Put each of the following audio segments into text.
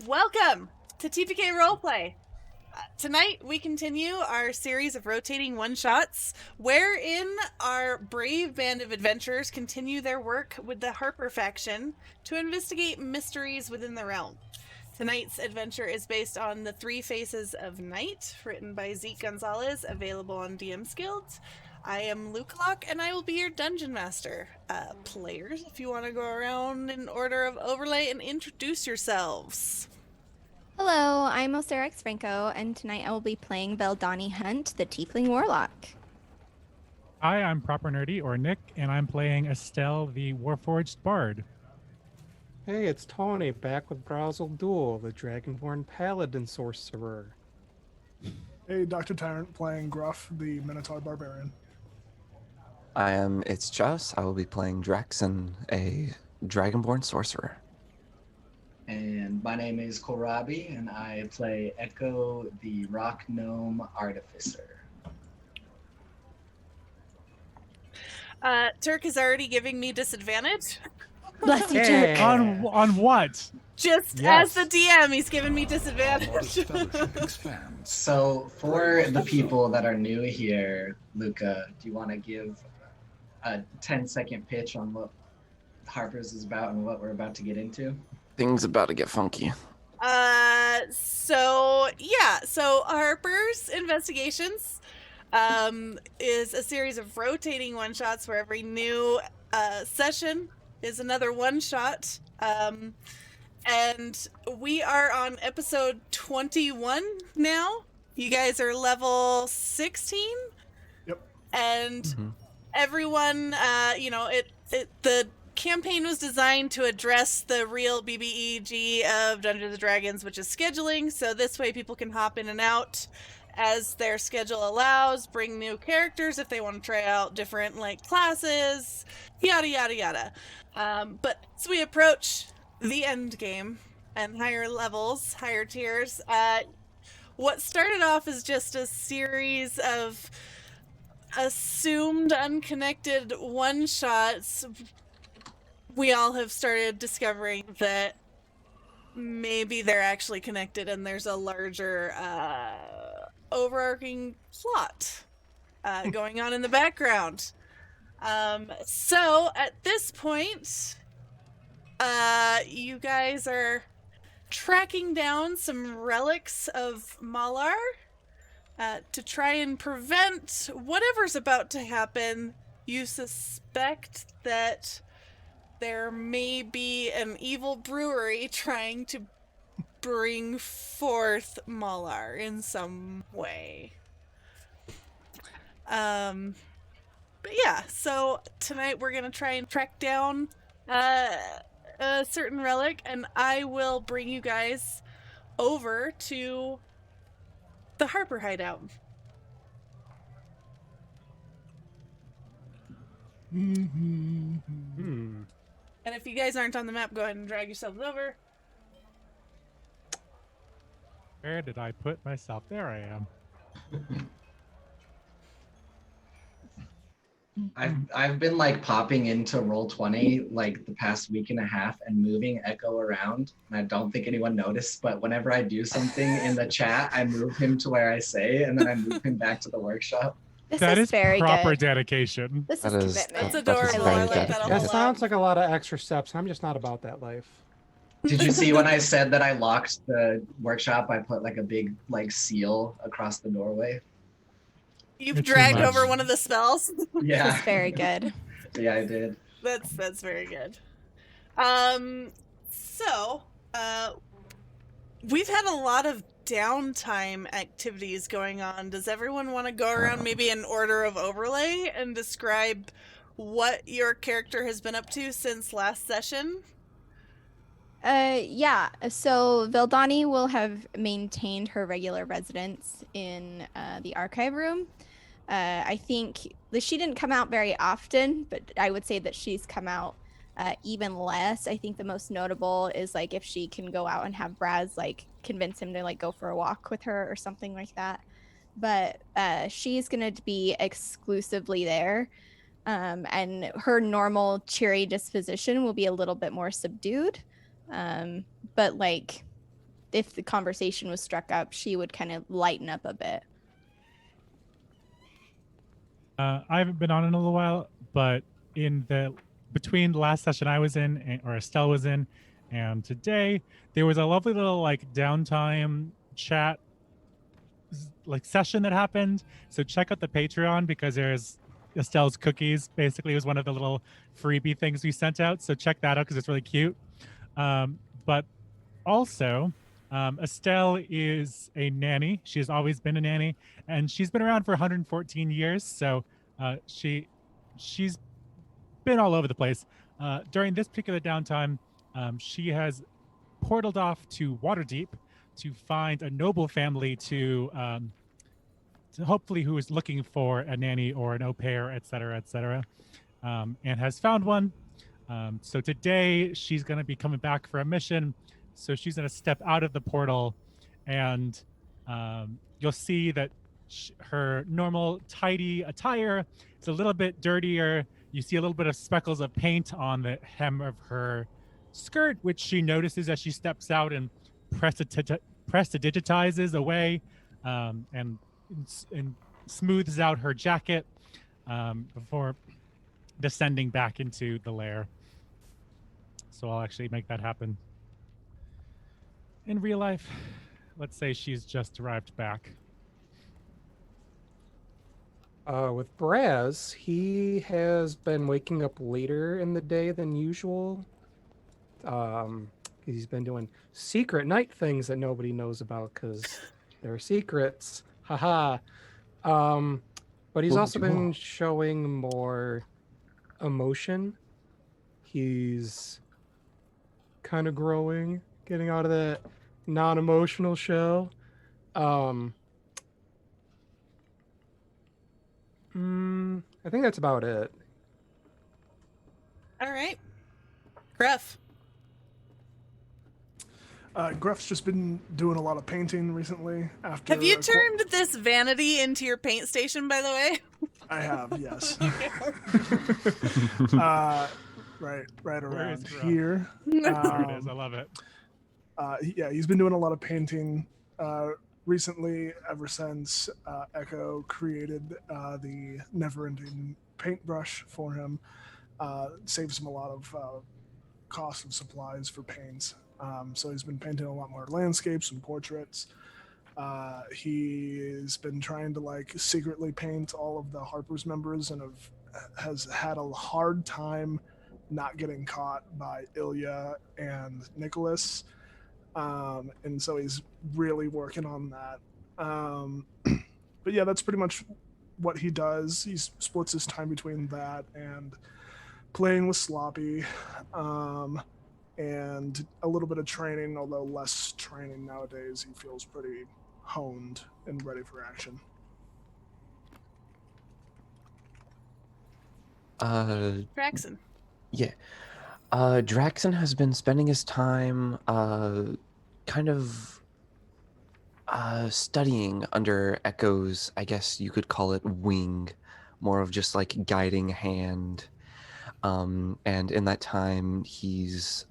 Welcome to TPK Roleplay. Tonight we continue our series of rotating one-shots, wherein our brave band of adventurers continue their work with the Harper faction to investigate mysteries within the realm. Tonight's adventure is based on The Three Faces of Night, written by Zeke Gonzalez, available on DMsGuild. I am Luke, and I will be your dungeon master. Players, if you want to go around in order of overlay and introduce yourselves. Hello, I'm Oserix Franco, and tonight I will be playing Veldani Hunt, the Tiefling Warlock. Hi, I'm Proper Nerdy, or Nick, and I'm playing Estelle, the Warforged Bard. Hey, it's Tony, back with Browsel Duel, the Dragonborn Paladin Sorcerer. Hey, Dr. Tyrant playing Gruff, the Minotaur Barbarian. It's Joss. I will be playing Draxon, a Dragonborn Sorcerer. And my name is Korabi, and I play Echo, the Rock Gnome Artificer. Turk is already giving me disadvantage. Bless you, Hey. Turk. On what? Just Yes. as the DM, he's giving me disadvantage. So for the people that are new here, Luca, do you want to give a 10-second pitch on what Harpers is about and what we're about to get into? Things about to get funky. So Harper's Investigations is a series of rotating one-shots where every new session is another one-shot. And we are on episode 21 now. You guys are level 16? Yep. And everyone, the campaign was designed to address the real BBEG of Dungeons & Dragons, which is scheduling, so this way people can hop in and out as their schedule allows, bring new characters if they want to try out different classes, yada yada yada. But as we approach the end game and higher levels, higher tiers, what started off as just a series of assumed unconnected one-shots, we all have started discovering that maybe they're actually connected and there's a larger overarching plot going on in the background. So at this point, you guys are tracking down some relics of Malar to try and prevent whatever's about to happen. You suspect that there may be an evil brewery trying to bring forth Malar in some way. But yeah, so tonight we're gonna try and track down a certain relic, and I will bring you guys over to the Harper hideout. And if you guys aren't on the map, go ahead and drag yourselves over. Where did I put myself? There I am. I've been popping into Roll20 the past week and a half and moving Echo around, and I don't think anyone noticed, but whenever I do something in the chat, I move him to where I say, and then I move him back to the workshop. That is very proper good. dedication. This That is is- commitment. That's That is adorable. very I like that a dedicated. whole That lot. sounds like a lot of extra steps. I'm just not about that life. Did you see when I said that I locked the workshop, I put a big seal across the doorway? You've It's too dragged much. over one of the spells. This Yeah. is very good. Yeah, I did. That's very good. So, we've had a lot of downtime activities going on. Does everyone want to go around maybe in order of overlay and describe what your character has been up to since last session? Yeah. So Vildani will have maintained her regular residence in the archive room. I think she didn't come out very often, but I would say that she's come out even less. I think the most notable is like if she can go out and have Braz like convince him to like go for a walk with her or something like that. But she's gonna be exclusively there. And her normal cheery disposition will be a little bit more subdued. But like if the conversation was struck up, she would kind of lighten up a bit. I haven't been on in a little while, but between the last session I was in, or Estelle was in, and today, there was a lovely little like downtime chat like session that happened. So check out the Patreon because there's Estelle's cookies. Basically, was one of the little freebie things we sent out. So check that out because it's really cute. But also, Estelle is a nanny. She has always been a nanny, and she's been around for 114 years. So she's been all over the place. During this particular downtime, she has portaled off to Waterdeep to find a noble family to hopefully who is looking for a nanny or an au pair, et cetera, and has found one. So today she's going to be coming back for a mission. So she's going to step out of the portal, and you'll see that her normal tidy attire is a little bit dirtier. You see a little bit of speckles of paint on the hem of her skirt, which she notices as she steps out and prestidigitizes away and smooths out her jacket before descending back into the lair. So I'll actually make that happen. In real life, let's say she's just arrived back. With Braz, he has been waking up later in the day than usual. He's been doing secret night things that nobody knows about because they're secrets. Haha. But he's also been showing more emotion. He's kind of growing, getting out of that non-emotional shell. I think that's about it. All right. Gruff. Gruff's just been doing a lot of painting recently. After Have you turned this vanity into your paint station, by the way? I have, yes. Right around here. There it is. I love it. Yeah, he's been doing a lot of painting recently, ever since Echo created the never-ending paintbrush for him. Saves him a lot of cost of supplies for paints. So he's been painting a lot more landscapes and portraits. He's been trying to like secretly paint all of the Harpers members and has had a hard time not getting caught by Illya and Nicholas. And so he's really working on that. But yeah, that's pretty much what he does. He splits his time between that and playing with Sloppy, and a little bit of training, although less training nowadays. He feels pretty honed and ready for action. Draxon. Yeah. Draxon has been spending his time kind of studying under Echo's, I guess you could call it, wing, more of just like guiding hand. And in that time, he's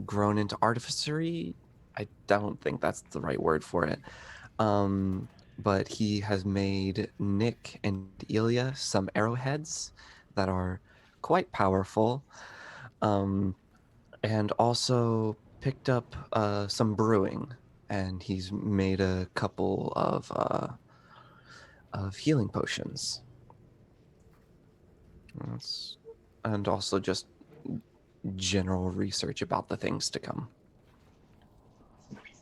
grown into artificery. I don't think that's the right word for it. But he has made Nick and Illya some arrowheads that are quite powerful. And also picked up some brewing, and he's made a couple of healing potions. and also just general research about the things to come.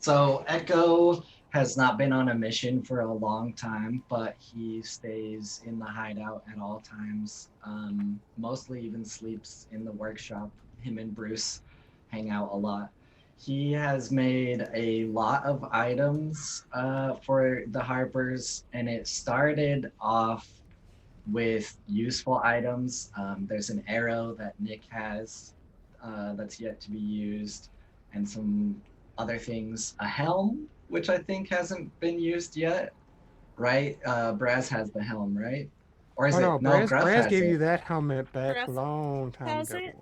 So Echo has not been on a mission for a long time, but he stays in the hideout at all times. Mostly even sleeps in the workshop. Him and Bruce hang out a lot. He has made a lot of items for the Harpers, and it started off with useful items. There's an arrow that Nick has that's yet to be used, and some other things. A helm, which I think hasn't been used yet, right? Braz has the helm, right? Or is Oh it? no, Gruff Braz has gave it. you that helmet back Gruff a long time has ago. it?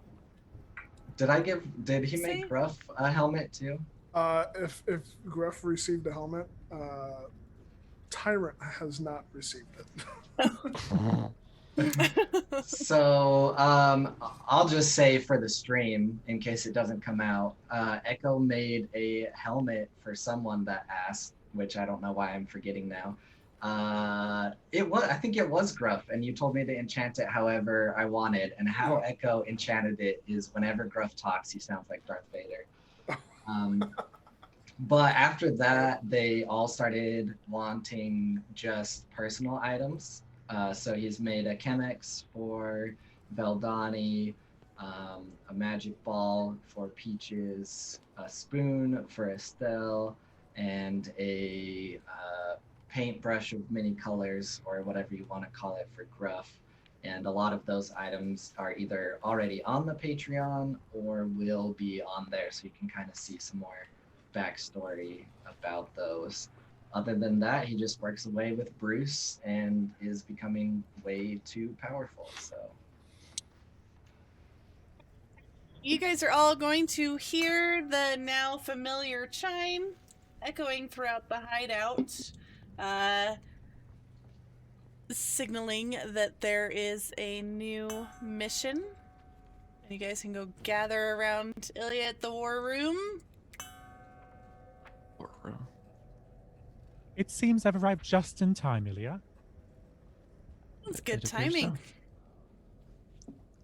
Did he See? make Gruff a helmet too? If Gruff received a helmet, Tyrant has not received it. So I'll just say for the stream, in case it doesn't come out, Echo made a helmet for someone that asked, which I don't know why I'm forgetting now. I think it was Gruff, and you told me to enchant it however I wanted. And how Echo enchanted it is whenever Gruff talks, he sounds like Darth Vader. But after that, they all started wanting just personal items. So he's made a Chemex for Veldani, a magic ball for Peaches, a spoon for Estelle, and a paintbrush of many colors, or whatever you want to call it, for Gruff. And a lot of those items are either already on the Patreon or will be on there, so you can kind of see some more backstory about those. Other than that, he just works away with Bruce and is becoming way too powerful. So You guys are all going to hear the now familiar chime echoing throughout the hideout, signaling that there is a new mission. And you guys can go gather around Illya at the war room. It seems I've arrived just in time, Illya. It's good It appears timing.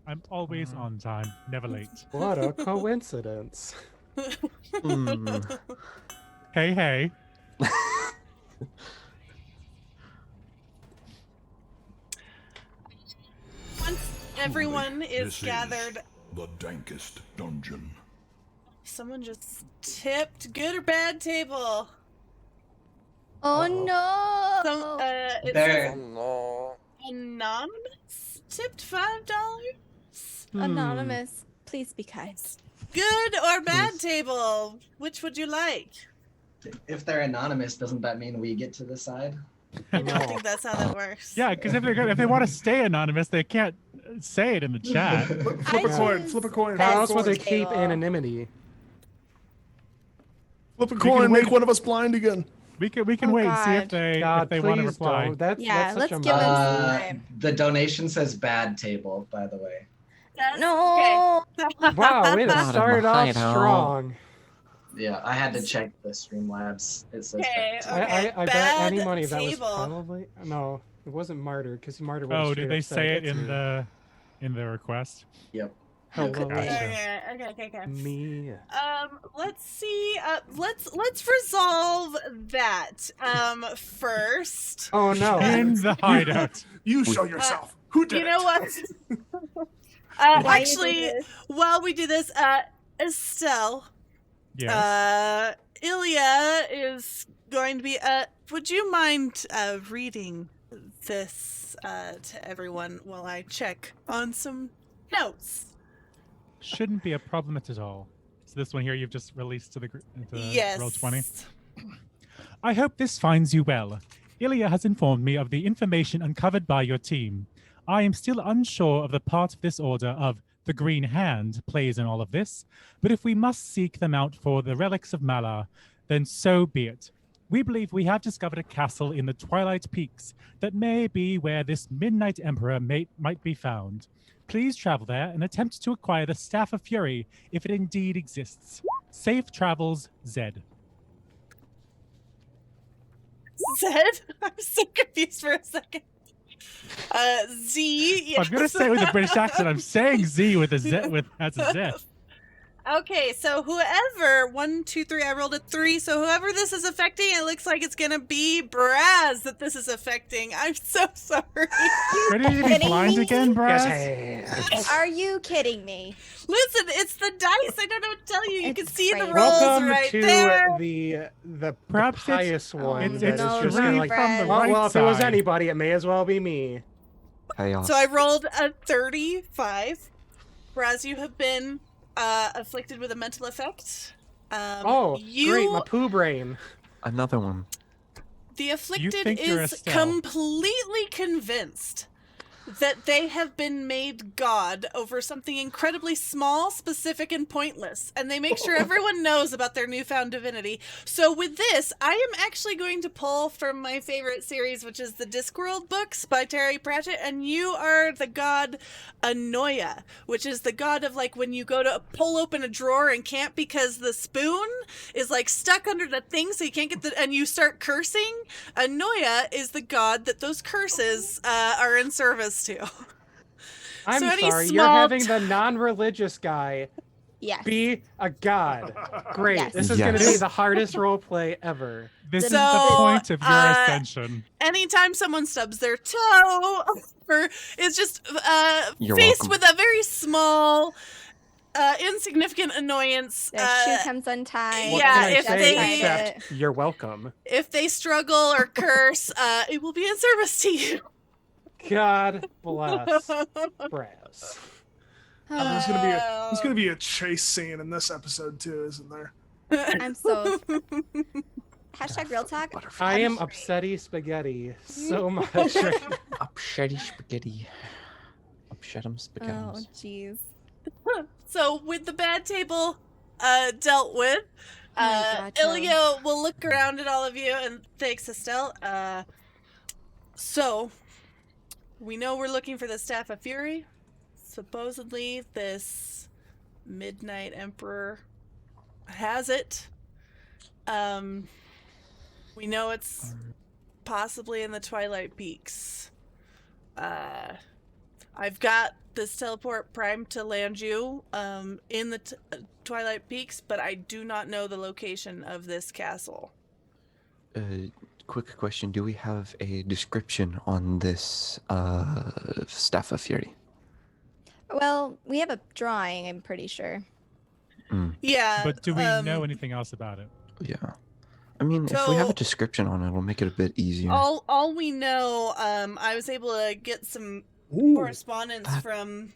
I'm always on time, never late. What a coincidence. Hey, hey. Once everyone is This gathered, the dankest dungeon. someone just tipped good or bad table. Oh Uh-oh. no! Some, it there, says anonymous tipped $5. Anonymous, please be kind. Good or bad table? Which would you like? if they're anonymous, doesn't that mean we get to decide? I don't think that's how that works. Yeah, because if they want to stay anonymous, they can't say it in the chat. Flip I a coin. choose Flip a coin. best That's why they keep table. anonymity. Flip a can coin. Make wait. one of us blind again. We can Oh, wait and see if God. God, they want to please reply. don't. That's Yeah, such let's a give them mess. some time. The donation says bad table, by the way. No! Wow, way to Not in start the off hideout. strong. Yeah, I had to check the Streamlabs. It says Okay, bad table. okay. I bet Bad any money that was table. probably no. It wasn't Martyr because Martyr. would've Oh, straight did they up said say it it's in the request? Yep. Hello, Gotcha. Okay. me. Let's see. Let's resolve that. First. Oh no. In the hideout. You show yourself. Who did You know it? what? Why you Actually, do this? while we do this, Estelle, Yes. Illya is going to be. Would you mind reading this to everyone while I check on some notes? Shouldn't be a problem at all. So this one here you've just released to the Yes. Roll20. I hope this finds you well. Illya has informed me of the information uncovered by your team. I am still unsure of the part of this order of the Green Hand plays in all of this, but if we must seek them out for the relics of Malar, then so be it. We believe we have discovered a castle in the Twilight Peaks that may be where this Midnight Emperor might be found. Please travel there and attempt to acquire the Staff of Fury if it indeed exists. Safe travels, Zed. Zed? I'm so confused for a second. Z. I'm gonna say it with a British accent. I'm saying Z with a Z that's a Z. Okay, so whoever 1, 2, 3, I rolled a 3. So whoever this is affecting, it looks like it's gonna be Braz that this is affecting. I'm so sorry. Ready to be kidding blind me? again, Braz? Yes. Are you kidding me? Listen, it's the dice. I don't know what to tell you. You can It's see the crazy. rolls Welcome right to there. the Perhaps it's- pious one. It's that is no, just three kinda like, from the Braz. right well, if it was side. anybody, it may as well be me. Chaos. So I rolled a 35. Braz, you have been afflicted with a mental effect. Great, my poo brain. Another one. The afflicted think you're is Estelle. completely convinced that they have been made God over something incredibly small, specific, and pointless. And they make sure everyone knows about their newfound divinity. So with this, I am actually going to pull from my favorite series, which is the Discworld books by Terry Pratchett. And you are the god Annoya, which is the god of like when you go to pull open a drawer and can't because the spoon is like stuck under the thing so you can't get the, and you start cursing. Annoya is the god that those curses are in service to. I'm So any sorry, you're small having the non-religious guy Yes. be a god. Great. Yes. This is going to be Yes. the hardest role play ever. This is So, the point of your ascension. Anytime someone stubs their toe or is just You're faced welcome. with a very small, insignificant annoyance, Their shoe comes untied. What Yeah, can I if say they- except you're welcome? if they struggle or curse, it will be in service to you. God bless Braz. There's gonna be a chase scene in this episode too, isn't there? I'm so. Hashtag real talk. I am upsetty spaghetti so much. right now. Upshetty spaghetti. Upshettum spaghetti. Oh, jeez. So with the bad table dealt with, Gotcha. Illya will look around at all of you and thanks, Estelle. So we know we're looking for the Staff of Fury. Supposedly this Midnight Emperor has it. We know it's possibly in the Twilight Peaks. I've got this teleport primed to land you in the Twilight Peaks, but I do not know the location of this castle. Quick question: do we have a description on this Staff of Fury? Well, we have a drawing, I'm pretty sure. Yeah. But do we know anything else about it? Yeah. I mean, if we have a So- description on it, it'll make it a bit easier. All we know, I was able to get some correspondence from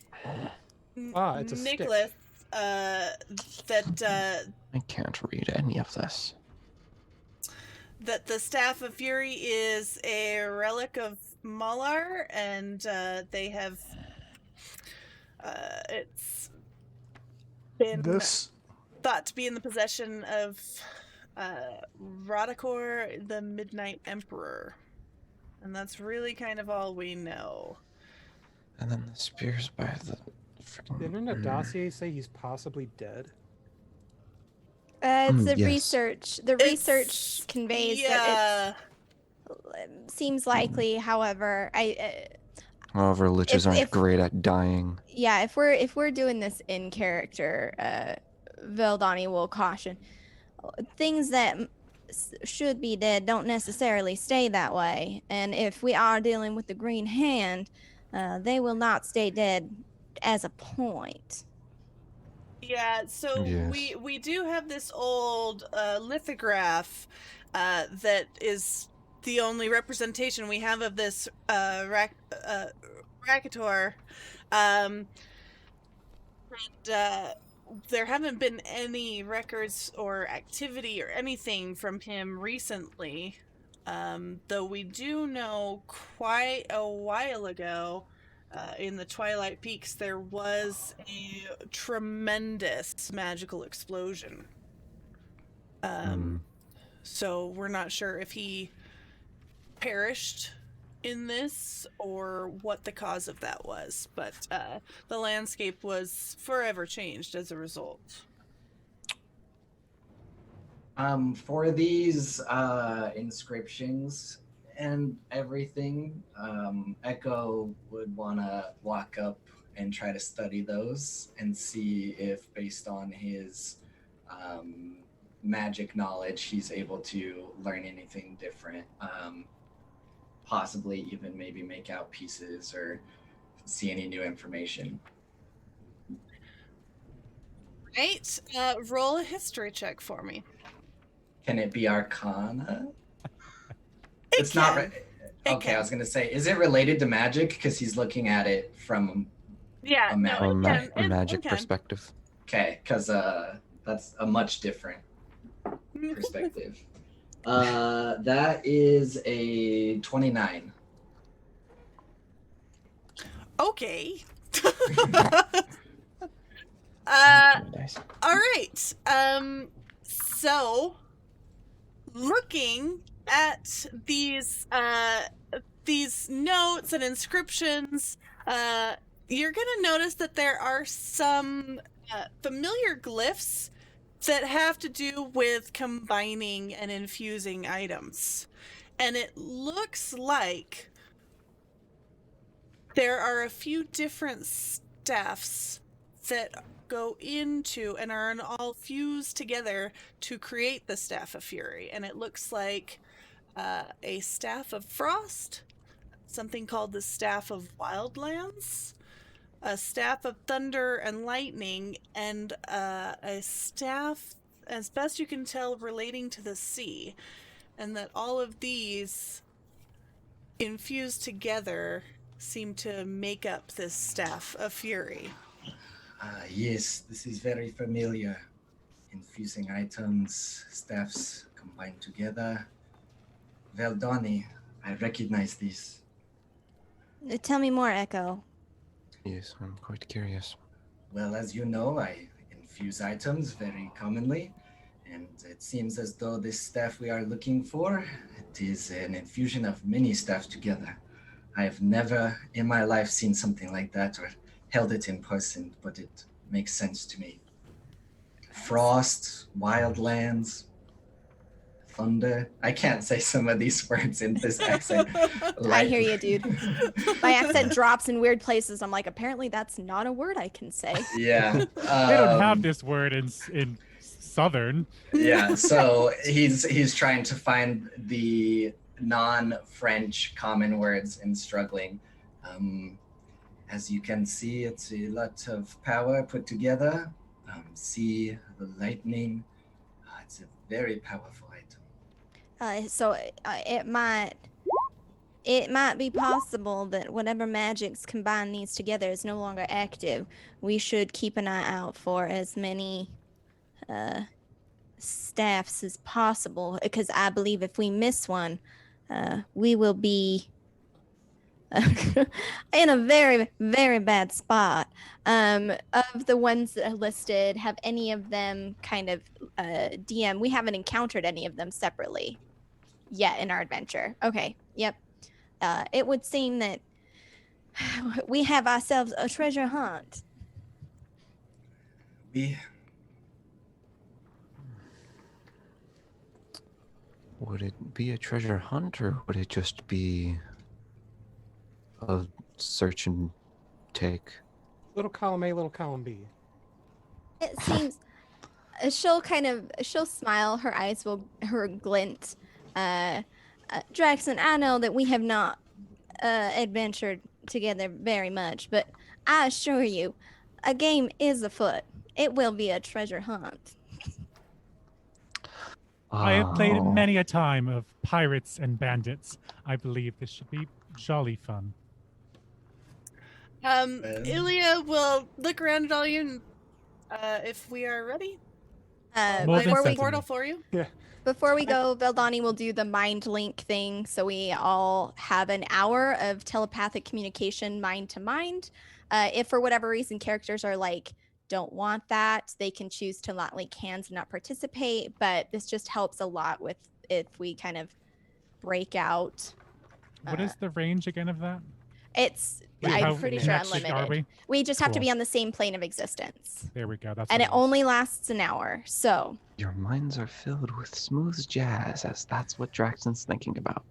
it's a stick. Nicholas that I can't read any of this. that the Staff of Fury is a relic of Malar, and they have it's been This thought to be in the possession of Radicor, the Midnight Emperor. And that's really kind of all we know. And then the spears by the freaking. Didn't a dossier say he's possibly dead? It's the yes. research. The It's- research conveys that yeah. it seems likely. However, However, liches aren't if- great at dying. yeah, if we're doing this in character, Veldani will caution things that should be dead don't necessarily stay that way, and if we are dealing with the Green Hand, they will not stay dead as a point. Yeah, so Yes. we do have this old lithograph that is the only representation we have of this Rakator. And there haven't been any records or activity or anything from him recently. Though we do know quite a while ago in the Twilight Peaks there was a tremendous magical explosion. So we're not sure if he perished in this or what the cause of that was, but the landscape was forever changed as a result. For these inscriptions, and everything, Echo would want to walk up and try to study those and see if, based on his magic knowledge, he's able to learn anything different. Possibly even maybe make out pieces or see any new information. Right. Roll a history check for me. Can it be Arcana? It It's not. can. Okay, I was gonna say, is it related to magic? Because he's looking at it from Yeah. a No, From it can. a magic can. perspective. okay, because that's a much different perspective. That is a 29. Okay. Nice. All right. So looking at these notes and inscriptions, you're gonna notice that there are some familiar glyphs that have to do with combining and infusing items. And it looks like there are a few different staffs that go into and are all fused together to create the Staff of Fury. And it looks like a Staff of Frost, something called the Staff of Wildlands, a Staff of Thunder and Lightning, and a staff, as best you can tell, relating to the sea. And that all of these infused together seem to make up this Staff of Fury. Yes, this is very familiar. Infusing items, staffs combined together. Veldani, I recognize these. Tell me more, Echo. Yes, I'm quite curious. Well, as you know, I infuse items very commonly, and it seems as though this staff we are looking for, it is an infusion of many staffs together. I have never in my life seen something like that or held it in person, but it makes sense to me. Frost, wildlands, thunder. I can't say some of these words in this accent. I hear you, dude. My accent drops in weird places. I'm like, apparently that's not a word I can say. Yeah. They don't have this word in Southern. Yeah, so he's trying to find the non-French common words and struggling. As you can see, it's a lot of power put together. See the lightning. It's a very powerful item. So it might be possible that whatever magics combine these together is no longer active. We should keep an eye out for as many staffs as possible, because I believe if we miss one, we will be in a very, very bad spot. Of the ones that are listed, have any of them kind of DM? We haven't encountered any of them separately yet in our adventure. Okay, yep. It would seem that we have ourselves a treasure hunt. Would it be a treasure hunt, or would it just be a search and take? Little column A, little column B. It seems she'll smile, her eyes will glint. Draxon, I know that we have not adventured together very much, but I assure you, a game is afoot. It will be a treasure hunt. I have played Oh. many a time of pirates and bandits. I believe this should be jolly fun. Illya will look around at all you, and if we are ready, More than I certainly. portal for you. Before we go, Veldani will do the mind link thing, so we all have an hour of telepathic communication mind to mind. If for whatever reason characters are like, don't want that, they can choose to not link hands and not participate, but this just helps a lot with if we kind of break out. What is the range again of that? It's, Wait, how I'm pretty sure connected are unlimited. we? We just have to Cool. be on the same plane of existence. There we go. That's And what it was. only lasts an hour, so Your minds are filled with smooth jazz, as that's what Draxon's thinking about.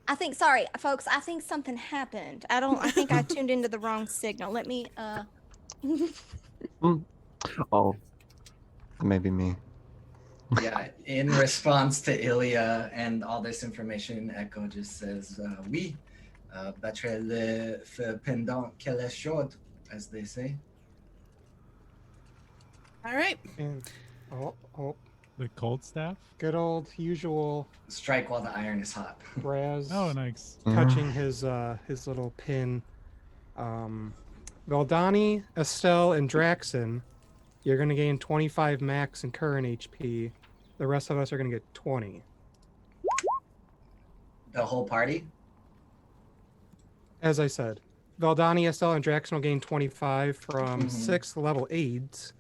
I think, sorry, folks, I think something happened. I think I tuned into the wrong signal. Let me, Oh, maybe me. Yeah, in response to Illya and all this information, Echo just says, oui, battre le feu pendant qu'elle est chaude, as they say. All right. And The cold staff. good old usual Strike while the iron is hot. Braz Oh, nice. touching his little pin. Valdani, Estelle, and Draxon, you're gonna gain 25 max and current HP. The rest of us are gonna get 20. The whole party? As I said, Valdani, Estelle, and Draxon will gain 25 from 6th level aids,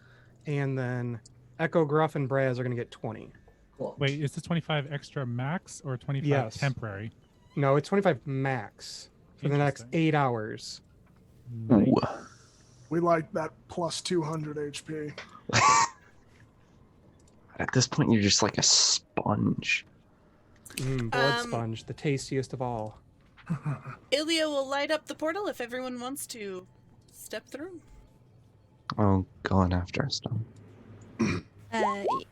and then Echo, Gruff, and Braz are gonna get 20. Cool. Wait, is this 25 extra max or 25 Yes. temporary? No, it's 25 max for the next Interesting. 8 hours. Nice. We like that plus 200 HP. At this point, you're just like a sponge. Blood sponge, the tastiest of all. Illya will light up the portal if everyone wants to step through. Oh, going after us, Tom.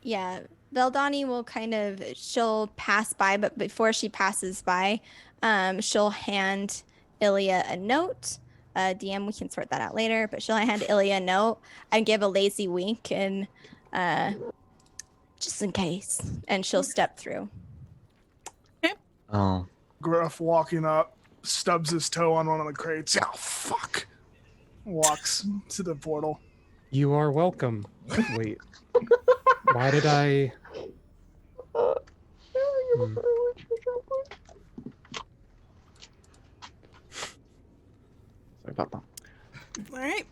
yeah, Veldani will she'll pass by, but before she passes by, she'll hand Illya a note. DM, we can sort that out later, but she'll hand Illya a note and give a lazy wink and just in case, and she'll step through. Oh. Gruff walking up, stubs his toe on one of the crates. Oh, fuck. Walks to the portal. You are welcome. Wait. Why did I... Sorry about that. All right.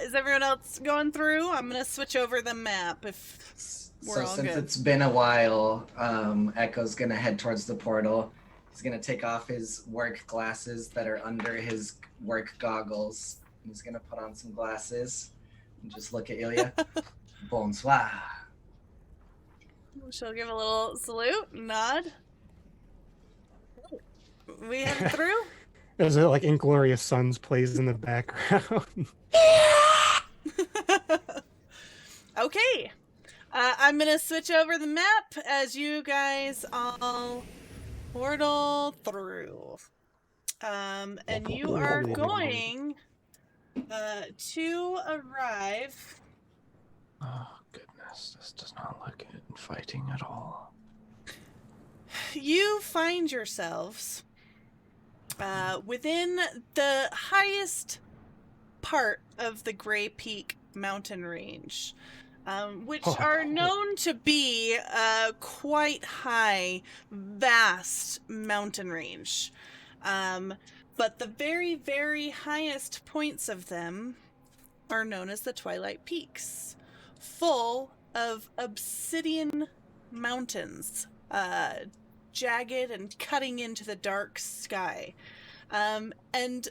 Is everyone else going through? I'm going to switch over the map if we're So all since good. it's been a while, Echo's gonna head towards the portal. He's gonna take off his work glasses that are under his work goggles. He's gonna put on some glasses and just look at Illya. Bonsoir. She'll give a little salute, nod. We headed through? Is it like Inglorious Sons plays in the background? Okay. I'm going to switch over the map as you guys all portal through. And you are going to arrive. Oh, goodness. This does not look inviting at all. You find yourselves within the highest part of the Gray Peak mountain range, which are known to be quite high, vast mountain range. But the very, very highest points of them are known as the Twilight Peaks, full of obsidian mountains, jagged and cutting into the dark sky. And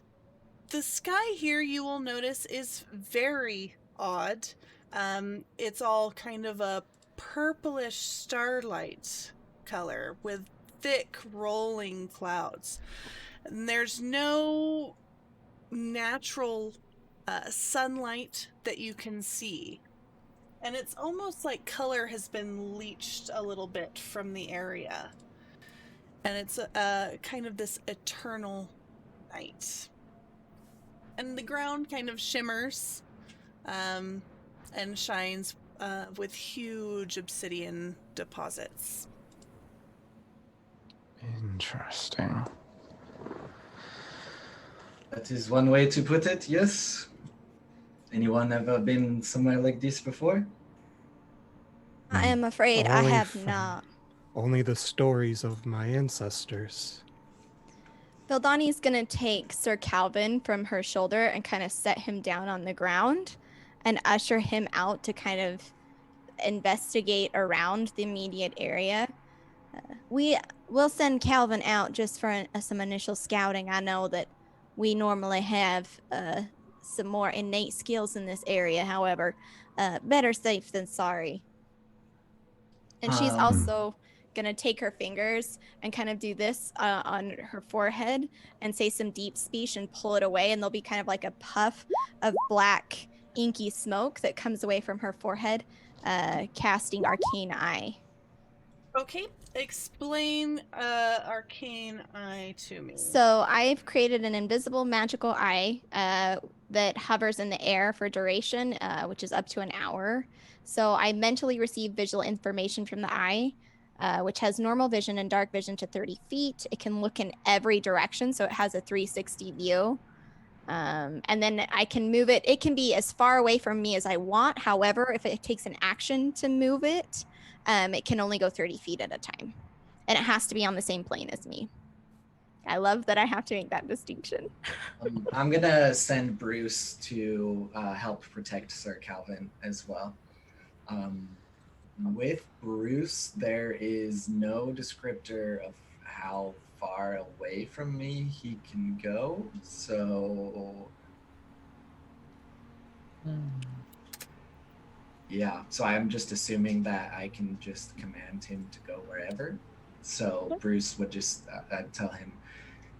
the sky here, you will notice, is very odd. It's all kind of a purplish starlight color with thick rolling clouds. And there's no natural sunlight that you can see. And it's almost like color has been leached a little bit from the area. And it's kind of this eternal night. And the ground kind of shimmers and shines with huge obsidian deposits. Interesting. That is one way to put it, yes. Anyone ever been somewhere like this before? I am afraid I Only have from- not. Only the stories of my ancestors. Vildani's gonna take Sir Calvin from her shoulder and kind of set him down on the ground and usher him out to kind of investigate around the immediate area. We'll send Calvin out just for some initial scouting. I know that we normally have some more innate skills in this area. However, better safe than sorry. And she's also gonna take her fingers and kind of do this on her forehead and say some deep speech and pull it away, and there'll be kind of like a puff of black inky smoke that comes away from her forehead, casting Arcane Eye. Okay, explain Arcane Eye to me. So I've created an invisible magical eye that hovers in the air for duration, which is up to an hour. So I mentally receive visual information from the eye, which has normal vision and dark vision to 30 feet. It can look in every direction, so it has a 360 view. And then I can move it. It can be as far away from me as I want. However, if it takes an action to move it, it can only go 30 feet at a time. And it has to be on the same plane as me. I love that I have to make that distinction. I'm going to send Bruce to help protect Sir Calvin as well. With Bruce, there is no descriptor of how far away from me he can go, so yeah, so I'm just assuming that I can just command him to go wherever. So Bruce would just tell him,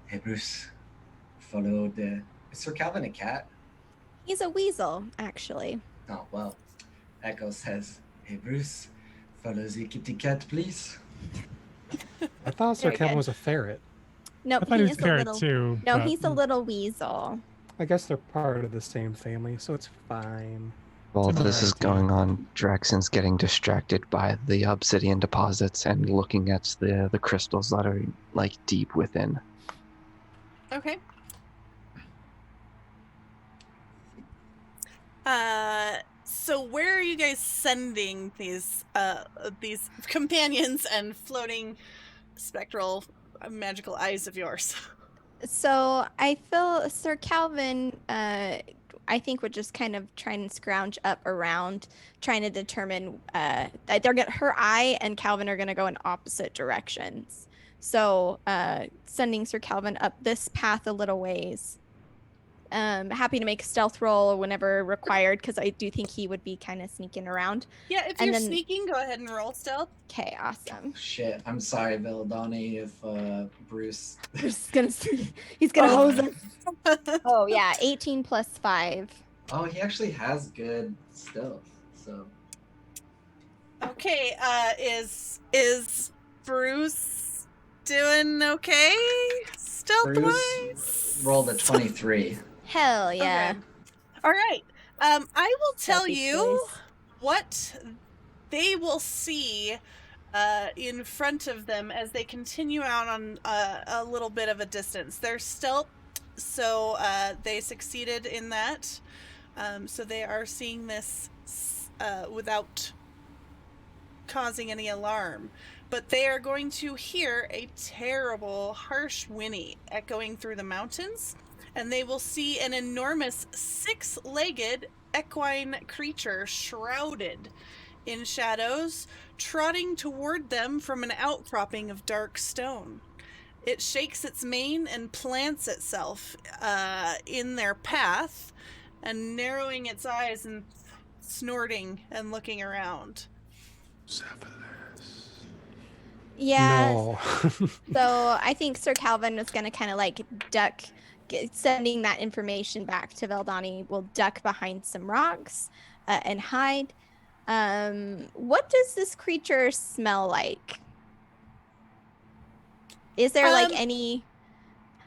hey Bruce, follow the... Is Sir Calvin a cat? He's a weasel, actually. Oh, well, Echo says, hey Bruce, follow the kitty cat, please. I thought Sir Very Kevin good. was a ferret. No, I thought he was is a parrot little... too. No, but- he's a little weasel. I guess they're part of the same family, so it's fine. While Similar this is idea. going on, Draxon's getting distracted by the obsidian deposits and looking at the crystals that are like deep within. Okay. So where are you guys sending these companions and floating spectral magical eyes of yours? So I feel Sir Calvin, I think, would just kind of try and scrounge up around, trying to determine her eye and Calvin are going to go in opposite directions. So sending Sir Calvin up this path a little ways. Happy to make a stealth roll whenever required, because I do think he would be kind of sneaking around. Yeah, if And you're then- sneaking, go ahead and roll stealth. Okay, awesome. Shit, I'm sorry, Vildani, if Bruce... He's gonna hose us. Oh yeah, 18 plus 5. Oh, he actually has good stealth, so... Okay, is Bruce doing okay stealth Bruce wise? rolled a 23. Hell yeah. Okay. All right. I will tell Stealthy you boys. what they will see in front of them as they continue out on a little bit of a distance. They're stealth, so they succeeded in that. So they are seeing this without causing any alarm. But they are going to hear a terrible, harsh whinny echoing through the mountains. And they will see an enormous 6-legged equine creature shrouded in shadows, trotting toward them from an outcropping of dark stone. It shakes its mane and plants itself in their path, and narrowing its eyes and snorting and looking around. Yeah. No. So I think Sir Calvin is going to kind of like duck, sending that information back to Vildani. Will duck behind some rocks and hide. What does this creature smell like? Is there like any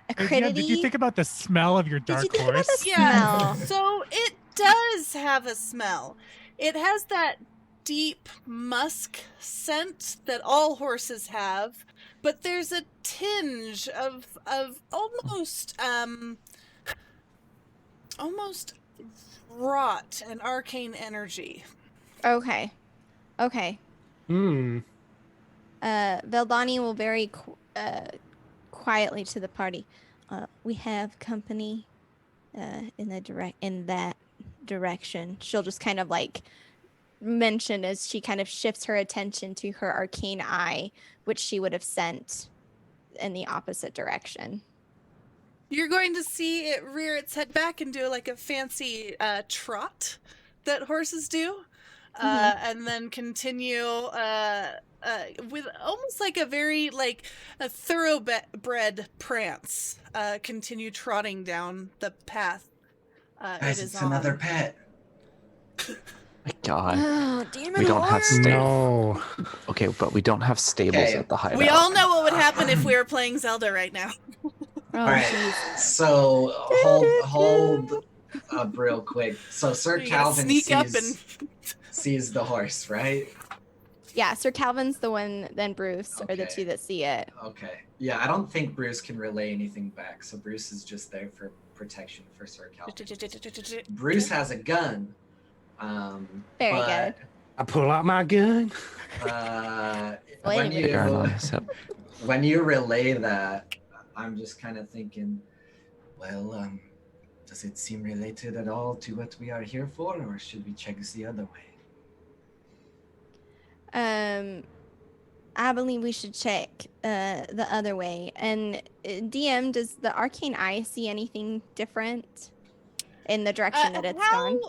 Yeah, acridity? did you think about the smell of your Did you dark think about horse? the Yeah, smell? so it does have a smell. It has that deep musk scent that all horses have, but there's a tinge of almost almost rot and arcane energy. Okay. Hmm. Vildani will very quietly to the party. We have company in that direction. She'll just kind of like mention as she kind of shifts her attention to her arcane eye, which she would have sent in the opposite direction. You're going to see it rear its head back and do like a fancy trot that horses do. and then continue with almost like a very like a thoroughbred prance. Continue trotting down the path. Guys, it is it's another on. pet. My God. Oh, demon We don't have horse. stables. No. Okay, but we don't have stables Okay. at the hideout. We all know what would happen if we were playing Zelda right now. Oh, All right. jeez. So hold up real quick. So Sir You gotta Calvin sneak up and sees the horse, right? Yeah, Sir Calvin's the one, then Bruce are the Okay. two that see it. Okay. Yeah, I don't think Bruce can relay anything back, so Bruce is just there for protection for Sir Calvin. Bruce has a gun. Very but, good. I pull out my gun. Wait when a minute. Fair you enough, yep. when you relay that, I'm just kind of thinking, well, does it seem related at all to what we are here for, or should we check this the other way? I believe we should check the other way. And DM, does the arcane eye see anything different in the direction that it's gone?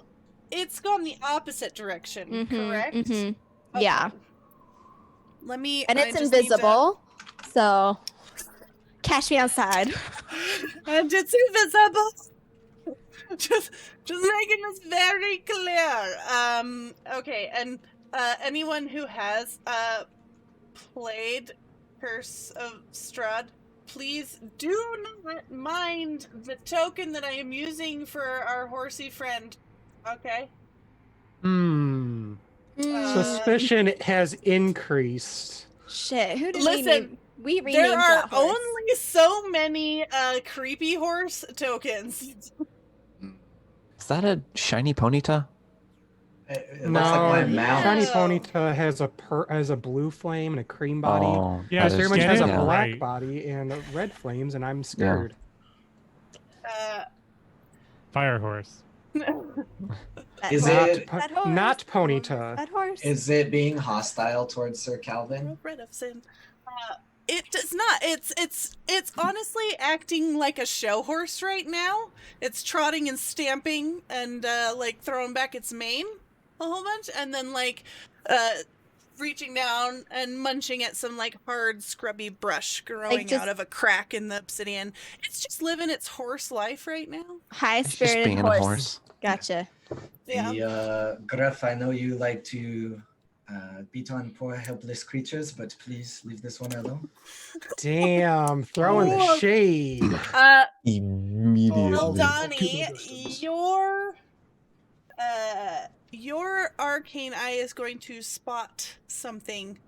It's gone the opposite direction, correct? Okay. Yeah, Let me. and I it's just need to- invisible, so catch me outside. And it's invisible. just making this very clear. Okay, and anyone who has played Curse of Strahd, please do not mind the token that I am using for our horsey friend. Okay. Suspicion has increased. Shit, who did Listen, we renamed There are that horse? only so many creepy horse tokens. Is that a shiny Ponyta? It looks like my No, mouth. Shiny No. Ponyta has a blue flame and a cream body. Oh, Yeah, that Very is much get has a it yeah. black right. body and red flames, and I'm scared. Fire horse. That Is horse. it- That horse. Not Ponyta. That horse. Is it being hostile towards Sir Calvin? Red of sin. It does not. It's honestly acting like a show horse right now. It's trotting and stamping and like throwing back its mane a whole bunch, and then like reaching down and munching at some like hard scrubby brush growing just- out of a crack in the obsidian. It's just living its horse life right now. High It's just spirited being horse. a horse. Gotcha. Yeah. Gruff, I know you like to beat on poor helpless creatures, but please leave this one alone. Damn, throwing the Whoa. shade. Immediately. Well, Oh, Donnie, goodness. your arcane eye is going to spot something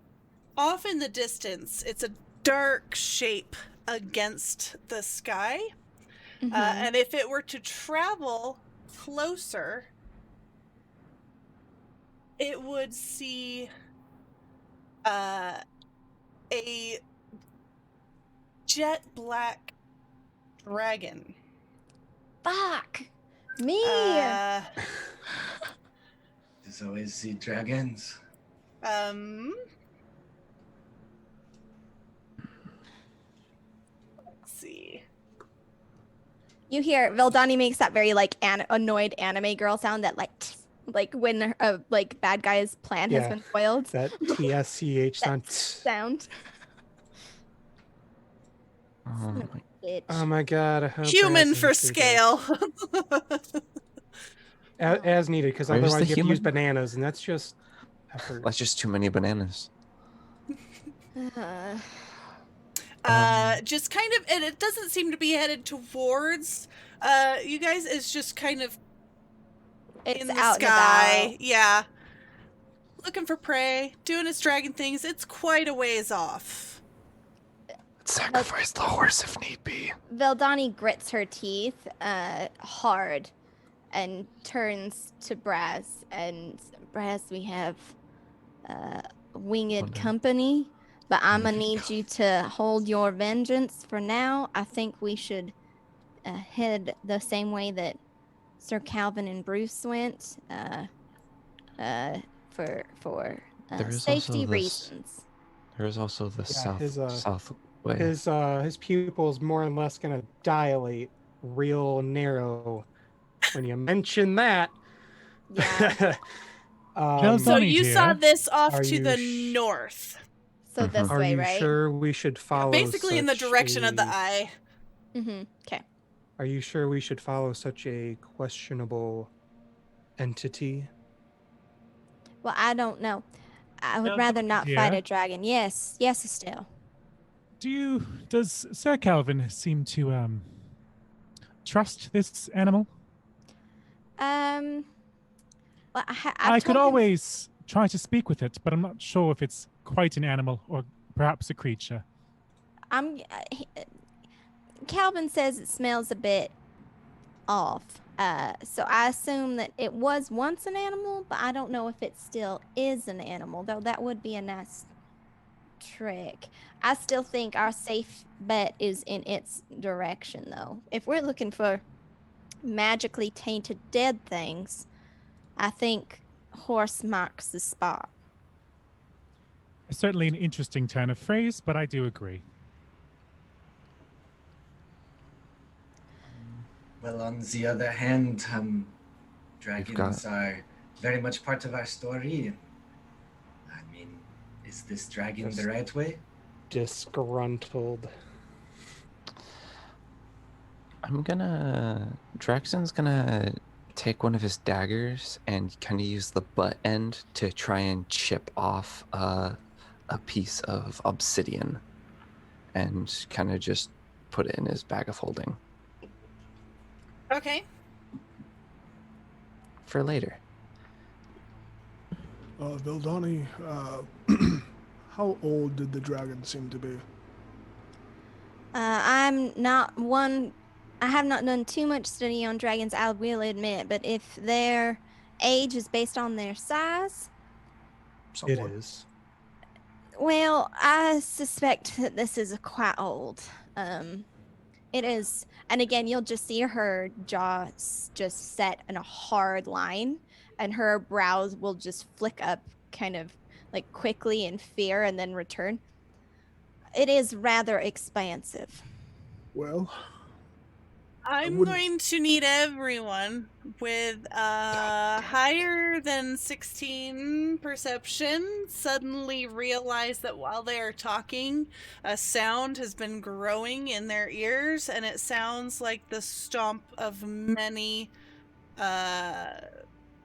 off in the distance. It's a dark shape against the sky, and if it were to travel closer, it would see a jet black dragon. Fuck. Me. There's always the dragons. Let's see. You hear Vildani makes that very like annoyed anime girl sound that like when a like bad guy's plan has Yeah. been foiled That TSCH sound. sound. Oh my Bitch. Oh my god. I hope Human As for needed. scale. As needed, because Where's otherwise the you have to use human? bananas, and that's just effort. That's just too many bananas. Just kind of, and it doesn't seem to be headed towards you guys. It's just kind of It's in the out sky. and about. Yeah. Looking for prey, doing its dragon things. It's quite a ways off. Let's sacrifice the horse if need be. Vildani grits her teeth hard and turns to Brass. And Brass, we have winged company, but I'm gonna need you to hold your vengeance for now. I think we should head the same way that Sir Calvin and Bruce went for There is safety also this- reasons. There is also the Yeah, south way. His pupils more or less gonna dilate real narrow when you mention that. Yeah. Just So Donnie, you dear. saw this off Are to you the sh- north. So this Are way, you right? sure we should follow? Basically in the such direction of the a- eye. Mm-hmm. Okay. Are you sure we should follow such a questionable entity? Well, I don't know. I would Well, rather Donnie, not fight dear. a dragon. Yes, Estelle. Does Sir Calvin seem to trust this animal? Well, I've I could told him- always try to speak with it, but I'm not sure if it's quite an animal or perhaps a creature. Calvin says it smells a bit off. So I assume that it was once an animal, but I don't know if it still is an animal, though that would be a nice trick. I still think our safe bet is in its direction, though. If we're looking for magically tainted dead things, I think horse marks the spot. Certainly an interesting turn of phrase, but I do agree. Well, on the other hand, dragons are very much part of our story. I mean, is this dragon the right way? Disgruntled. Draxon's gonna take one of his daggers and kind of use the butt end to try and chip off a piece of obsidian and kind of just put it in his bag of holding Okay. for later. Vildani, how old did the dragon seem to be? I have not done too much study on dragons, I will admit, but if their age is based on their size, It Somewhat. is. well, I suspect that this is quite old. It is, and again, you'll just see her jaw just set in a hard line, and her brows will just flick up kind of like quickly in fear and then return. It is rather expansive. Well, I'm wouldn't- going to need everyone with higher than 16 perception suddenly realize that while they are talking, a sound has been growing in their ears, and it sounds like the stomp of many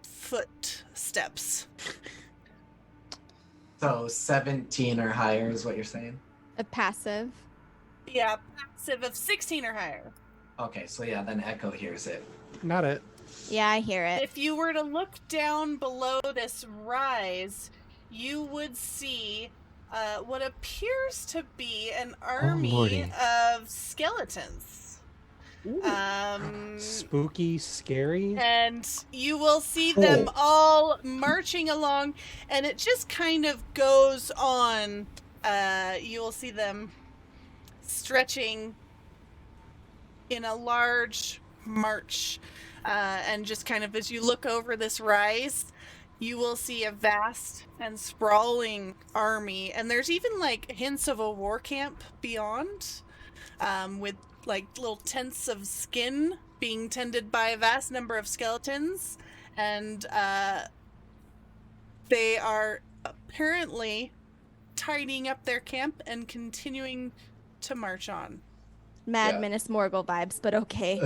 footsteps. So 17 or higher is what you're saying? A passive. Yeah, passive of 16 or higher. Okay, so yeah, then Echo hears it. Not it. Yeah, I hear it. If you were to look down below this rise, you would see what appears to be an army lordy. of skeletons. Spooky, scary. And you will see them all marching along, and it just kind of goes on. You will see them stretching in a large march, and just kind of as you look over this rise, you will see a vast and sprawling army, and there's even like hints of a war camp beyond, with like little tents of skin being tended by a vast number of skeletons, and they are apparently tidying up their camp and continuing to march on. Mad Yeah. Menace Morgul vibes, but okay.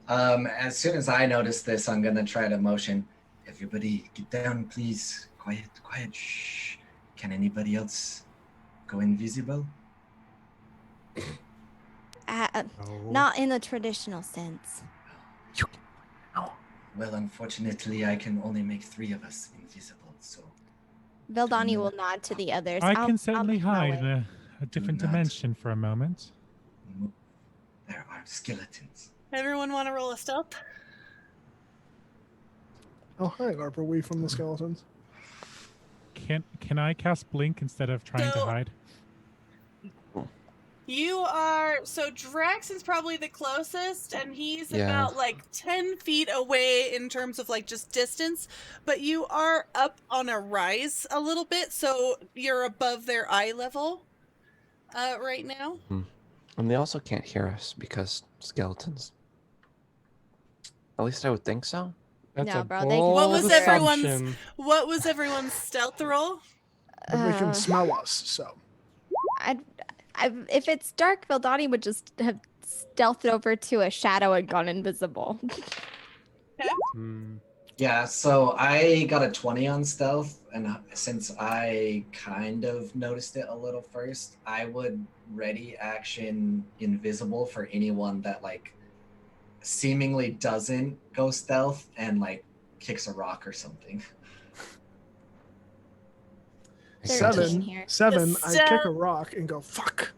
As soon as I notice this, I'm gonna try to motion. Everybody, get down, please. Quiet, quiet. Shh. Can anybody else go invisible? Oh. Not in the traditional sense. Well, unfortunately, I can only make 3 of us invisible. So Vildani will nod to the others. I I'll can certainly make my hide in way. a different Do not. dimension for a moment. there are skeletons. Everyone want to roll a stealth? Oh, hi, Harper. We from the skeletons. Can I cast blink instead of trying to So- hide? You are, so Drax is probably the closest, and he's Yeah. about like 10 feet away in terms of like just distance, but you are up on a rise a little bit, so you're above their eye level right now. And they also can't hear us because skeletons. At least I would think so. That's No, a bro, they can bold What was smell her. assumption. What was everyone's stealth roll? But they can Uh, smell us, so. if it's dark, Vildani would just have stealthed over to a shadow and gone invisible. Hmm. Yeah, so I got a 20 on stealth, and since I kind of noticed it a little first, I would ready action invisible for anyone that like seemingly doesn't go stealth and like kicks a rock or something. 13 here. Seven. I kick Seven. a rock and go fuck.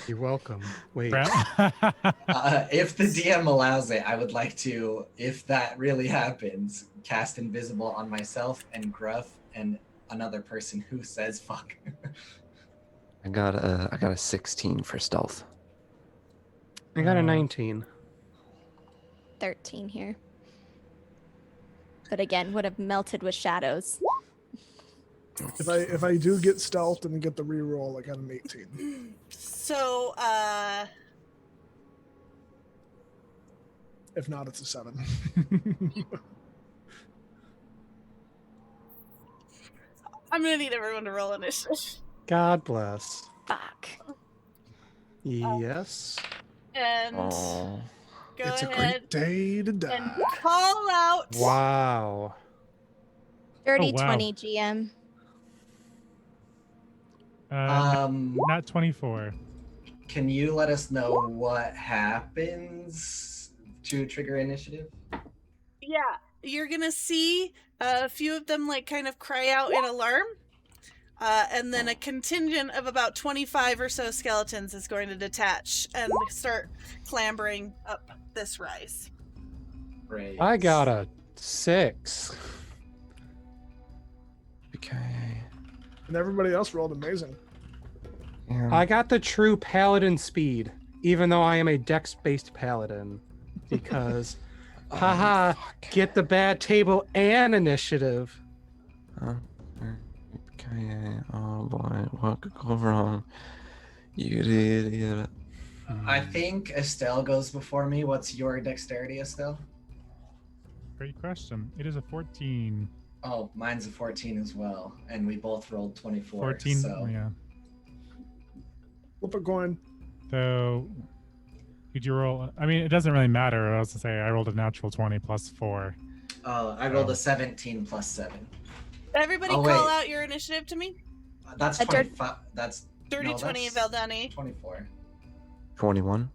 You're welcome. Wait. If the DM allows it, I would like to, if that really happens, cast invisible on myself and Gruff and another person who says fuck. I got a 16 for stealth. I got a 19. 13 here. But again, would have melted with shadows. If I do get stealth and get the reroll, I got an 18. So, If not, it's a 7. I'm gonna need everyone to roll initiative. God bless. Fuck. Yes. And Oh. go It's a ahead great day to and die. call out. Wow. Dirty wow. 20 GM. Not 24. Can you let us know what happens to trigger initiative? Yeah, you're gonna see a few of them like kind of cry out in alarm, and then a contingent of about 25 or so skeletons is going to detach and start clambering up this rise. Great. I got a 6. Okay. And everybody else rolled amazing. Yeah. I got the true paladin speed, even though I am a dex-based paladin. Because, haha, get the bad table and initiative. Okay. Oh boy, what could go wrong? You idiot. I think Estelle goes before me. What's your dexterity, Estelle? Great question. It is a 14. Oh, mine's a 14 as well, and we both rolled 24. 14. So Yeah. Flip a coin. So, did you roll? I mean, it doesn't really matter. I was to say I rolled a natural 20 plus 4. I rolled a 17 plus 7. Everybody Oh, call wait. out your initiative to me. That's A dirt- 25. That's Dirty no, 20 that's Valdani, 24. 21.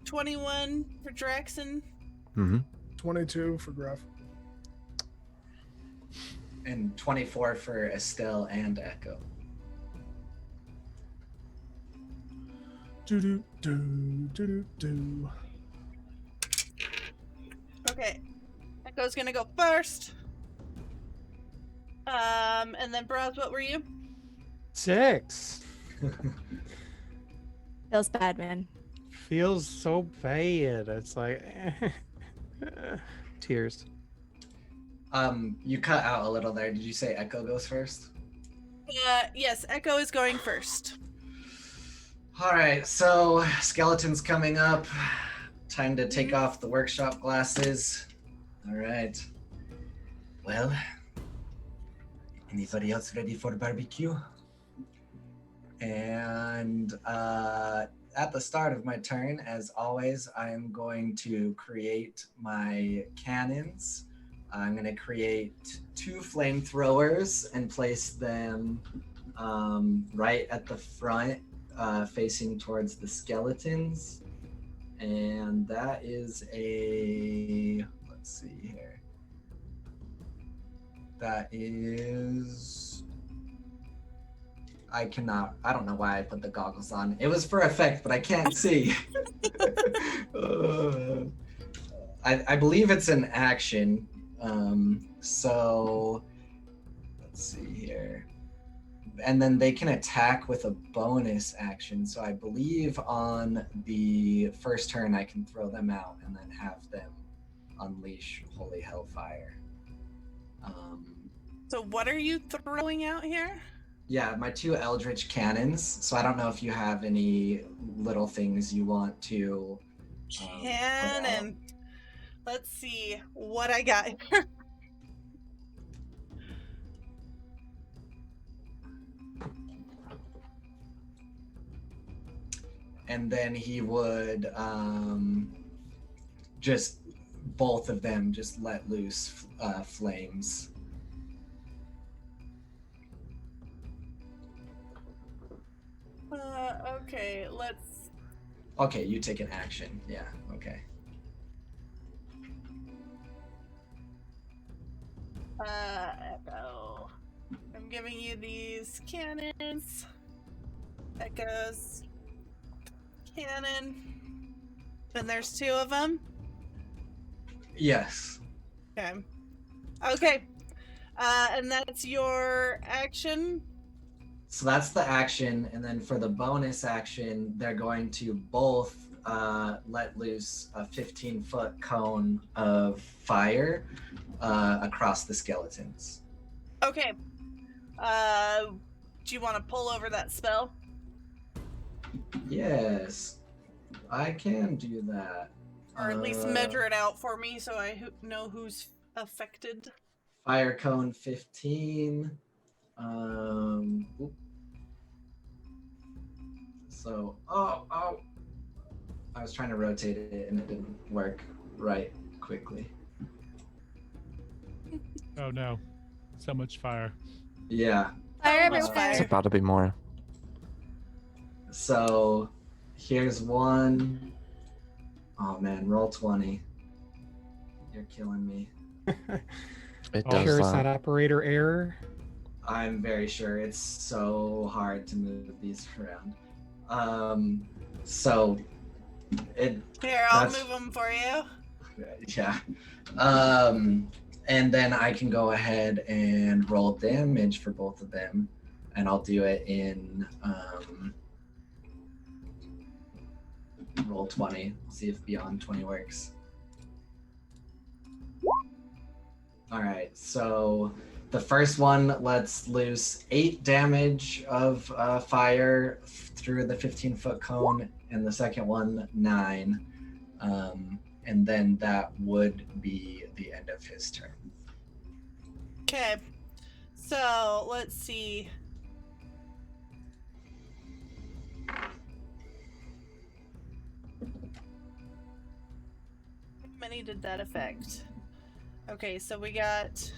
21 for Draxon, Mm-hmm. 22 for Gruff. And 24 for Estelle and Echo. Do do do do. Okay. Echo's gonna go first. And then Braz, what were you? 6. Feels bad, man. Feels so bad. It's like tears. You cut out a little there. Did you say Echo goes first? Yes, Echo is going first. All right, so skeletons coming up. Time to take off the workshop glasses. All right. Well, anybody else ready for barbecue? And at the start of my turn, as always, I am going to create my cannons. I'm going to create 2 flamethrowers and place them right at the front, facing towards the skeletons. And that is a, let's see here. That is, I don't know why I put the goggles on. It was for effect, but I can't see. I believe it's an action. So let's see here. And then they can attack with a bonus action. So I believe on the first turn I can throw them out and then have them unleash Holy Hellfire. So what are you throwing out here? Yeah, my 2 Eldritch Cannons. So I don't know if you have any little things you want to put out. Cannon. Let's see what I got here. And then he would just both of them just let loose flames. Okay, let's. Okay, you take an action. Yeah, okay. Echo. I'm giving you these cannons. Echoes. Cannon. And there's 2 of them. Yes. Okay. Okay. And that's your action. So that's the action, and then for the bonus action, they're going to both let loose a 15-foot cone of fire across the skeletons. Okay. Do you want to pull over that spell? Yes, I can do that. Or at least measure it out for me so I know who's affected. Fire cone 15. Oop. So, oh, I was trying to rotate it and it didn't work right quickly. Oh no, so much fire. Yeah. Fire much everywhere. fire. It's about to be more. So, here's one. Oh man, roll 20. You're killing me. It Oh, does. Sure, it's not operator error. I'm very sure it's so hard to move these around. So it Here, I'll That's- move them for you. yeah. And then I can go ahead and roll damage for both of them, and I'll do it in roll 20. See if beyond 20 works. All right, so the first one lets loose 8 damage of fire through the 15-foot cone, and the second one 9. And then that would be the end of his turn. Okay. So, let's see. How many did that affect? Okay, so we got...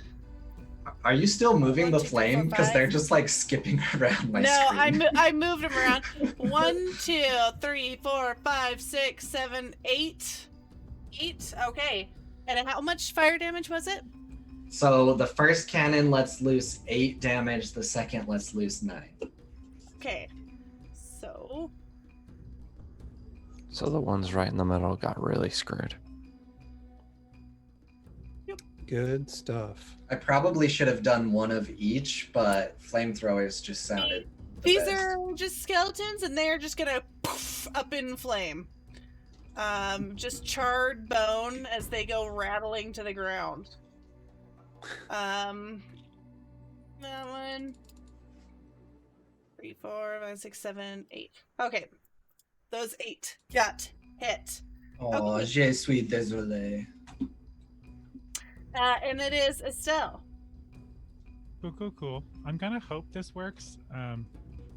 Are you still moving 1, the 2, 3, 4, flame? Because 5. they're just like skipping around my No, screen. I moved them around. 1, 2, 3, 4, 5, 6, 7, 8. 8. Okay. And how much fire damage was it? So the first cannon lets loose 8 damage. The second lets loose 9. Okay. So So the ones right in the middle got really screwed. Good stuff. I probably should have done one of each, but flamethrowers just sounded the these best. are just skeletons, and they're just gonna poof up in flame. Just charred bone as they go rattling to the ground. That one. 3, 4, 5, 6, 7, 8. Okay. Those 8 got hit. Oh, je suis désolé. And it is Estelle. Cool. I'm gonna hope this works,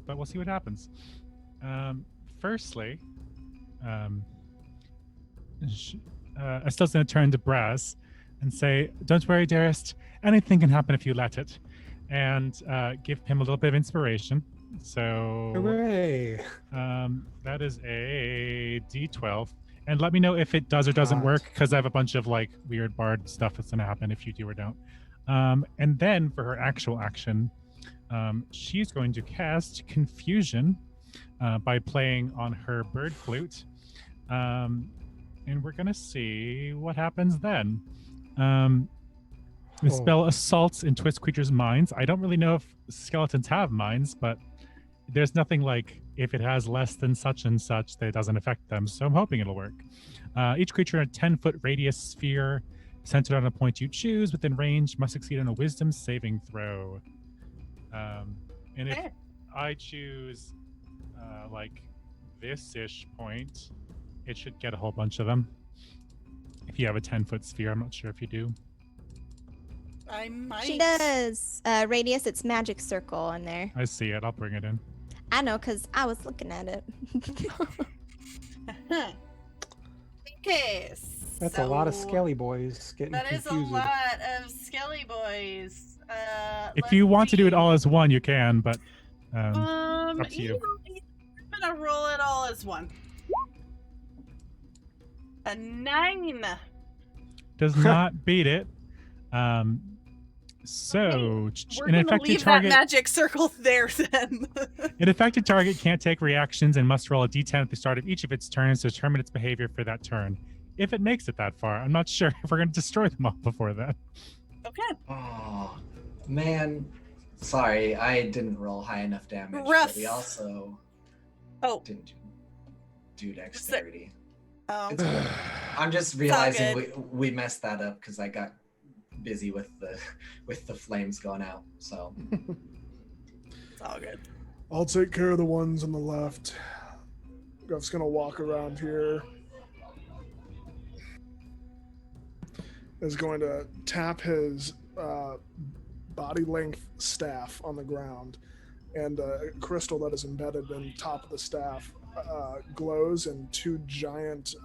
but we'll see what happens. Firstly, Estelle's gonna turn to Braz and say, "Don't worry, dearest. Anything can happen if you let it," and give him a little bit of inspiration. So Hooray! that is a D12. And let me know if it does or doesn't Hot. work, because I have a bunch of like weird bard stuff that's gonna happen if you do or don't. And then for her actual action, she's going to cast Confusion by playing on her bird flute. And we're gonna see what happens then. The spell assaults and twists creatures' minds. I don't really know if skeletons have minds, but there's nothing like if it has less than such and such that it doesn't affect them, so I'm hoping it'll work. Each creature in a 10-foot radius sphere centered on a point you choose within range must succeed on a wisdom saving throw. And if Okay. I choose like this-ish point, it should get a whole bunch of them. If you have a 10-foot sphere, I'm not sure if you do. I might. She does. Radius, it's magic circle on there. I see it. I'll bring it in. I know, because I was looking at it. Okay. That's a lot of so skelly boys getting That is a confused. lot of skelly boys. If you want to do it all as one, you can, but up to you. I'm gonna roll it all as one. A 9. Does not beat it. So We're an gonna affected leave target. that magic circle there then. An affected target can't take reactions and must roll a d10 at the start of each of its turns to determine its behavior for that turn. If it makes it that far, I'm not sure if we're going to destroy them all before that. Okay. Oh, man. Sorry, I didn't roll high enough damage. Rough. But we also didn't do dexterity. Oh. It's good. I'm just realizing we messed that up because I got busy with the flames going out. So It's all good. I'll take care of the ones on the left. Guff's gonna walk around here. Is going to tap his body length staff on the ground, and a crystal that is embedded in the top of the staff glows, and 2 giant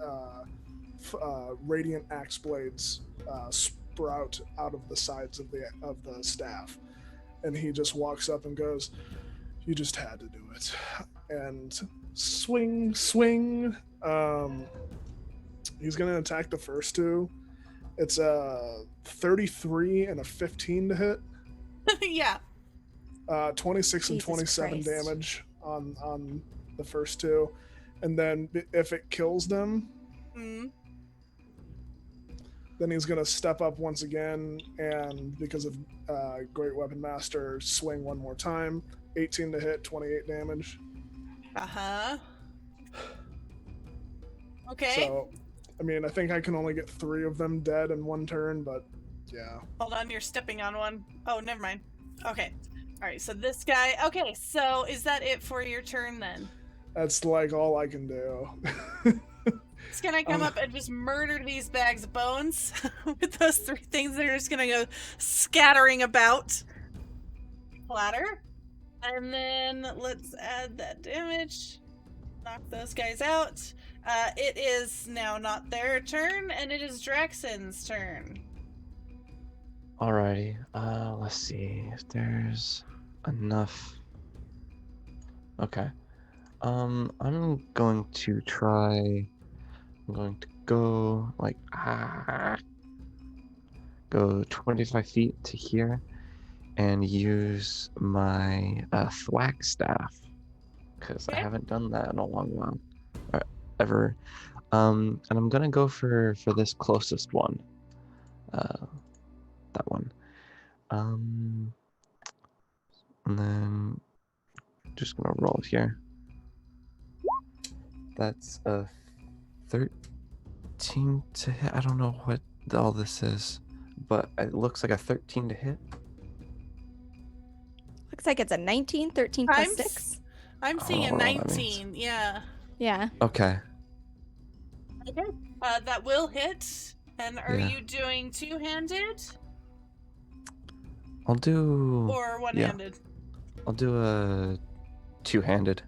radiant axe blades sprout out of the sides of the staff. And he just walks up and goes, "You just had to do it." And swing. He's going to attack the first 2. It's a 33 and a 15 to hit. Yeah. 26 and Jesus 27 Christ. damage on the first 2. And then if it kills them, then he's going to step up once again, and because of Great Weapon Master, swing one more time. 18 to hit, 28 damage. Uh-huh. Okay. So, I mean, I think I can only get 3 of them dead in one turn, but yeah. Hold on, you're stepping on one. Oh, never mind. Okay. All right, so this guy. Okay, so is that it for your turn then? That's like all I can do. It's gonna come up and just murder these bags of bones with those 3 things that are just gonna go scattering about. Clatter. And then let's add that damage. Knock those guys out. It is now not their turn, and it is Draxon's turn. Alrighty. Let's see if there's enough. Okay. I'm going to try. I'm going to go like go 25 feet to here, and use my thwack staff because I haven't done that in a long while, ever. And I'm gonna go for this closest one. That one. And then just gonna roll here. That's a 13 to hit. I don't know what all this is, but it looks like a 13 to hit. Looks like it's a 19, 13 plus 6. I'm seeing Oh, a that 19. Yeah. Yeah. Okay. Okay. That will hit. And are Yeah. you doing 2-handed I'll do. or 1-handed? I'll do a 2-handed.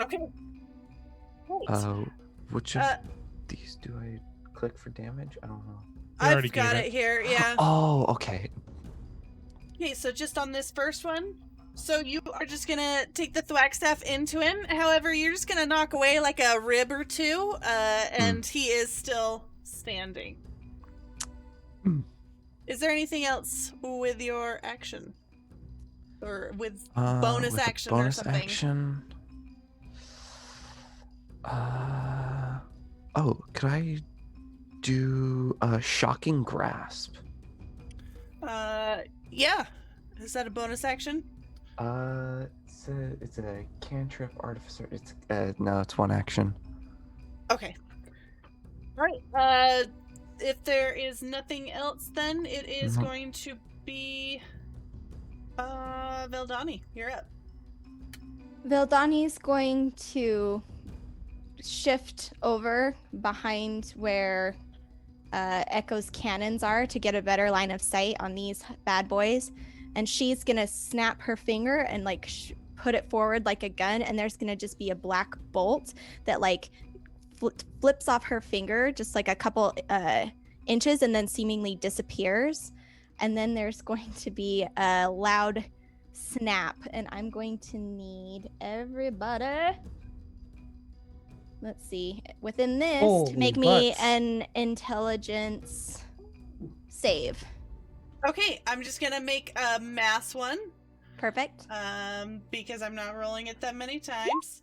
Okay. Great. Which of these do I click for damage? I don't know. already I've got gave it here. Yeah. Oh, okay. Okay, so just on this first one. So you are just gonna take the thwack staff into him. However, you're just gonna knock away like a rib or 2, and he is still standing. Is there anything else with your action? Or with bonus With a action bonus or something? action. Oh, could I do a shocking grasp? Yeah. Is that a bonus action? It's a cantrip artificer. It's no, it's 1 action. Okay. All right. If there is nothing else, then it is going to be Veldani. You're up. Vildani's going to shift over behind where Echo's cannons are to get a better line of sight on these bad boys. And she's gonna snap her finger and like put it forward like a gun, and there's gonna just be a black bolt that like flips off her finger just like a couple inches and then seemingly disappears. And then there's going to be a loud snap, and I'm going to need everybody, let's see, within this Holy to make me butts. an intelligence save. Okay, I'm just gonna make a mass one. Perfect. Because I'm not rolling it that many times.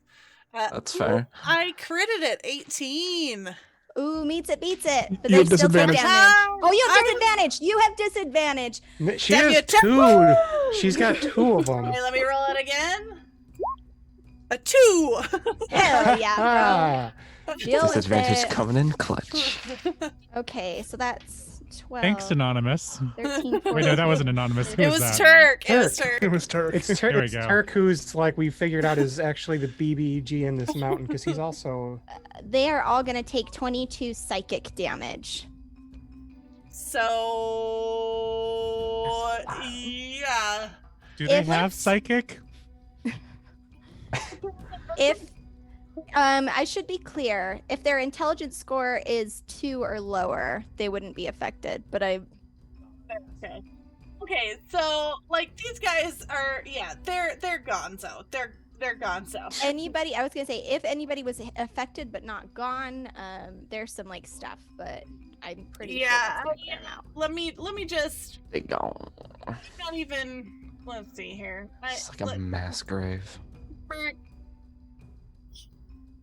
That's fair. I critted it, 18. Ooh, meets it, beats it. But You have there's still 10 disadvantage. damage. Oh, you have I'm- disadvantage. You have disadvantage. She Damn has you, two. She's got two of them. Okay, let me roll it again. A 2. Hell yeah, Ah, bro. Deal with Disadvantage it. coming in clutch. Okay, so that's 12. Thanks, Anonymous. 13, Wait, no, 14. that wasn't Anonymous. Who It was was that? Turk. It was Turk. Turk. It was Turk. it's There we it's go. Turk, who's like we figured out is actually the BBG in this mountain because he's also. They are all going to take 22 psychic damage. So, yeah. Do they If have it's- psychic? If I should be clear, if their intelligence score is 2 or lower, they wouldn't be affected. But Okay. Okay, so like these guys are, yeah, they're gonzo. They're gonzo. anybody, I was gonna say, if anybody was affected but not gone, there's some like stuff, but I'm pretty sure Yeah, that's gonna clear 'em out. Let me just They go. not even. Let's see here. It's like a mass grave.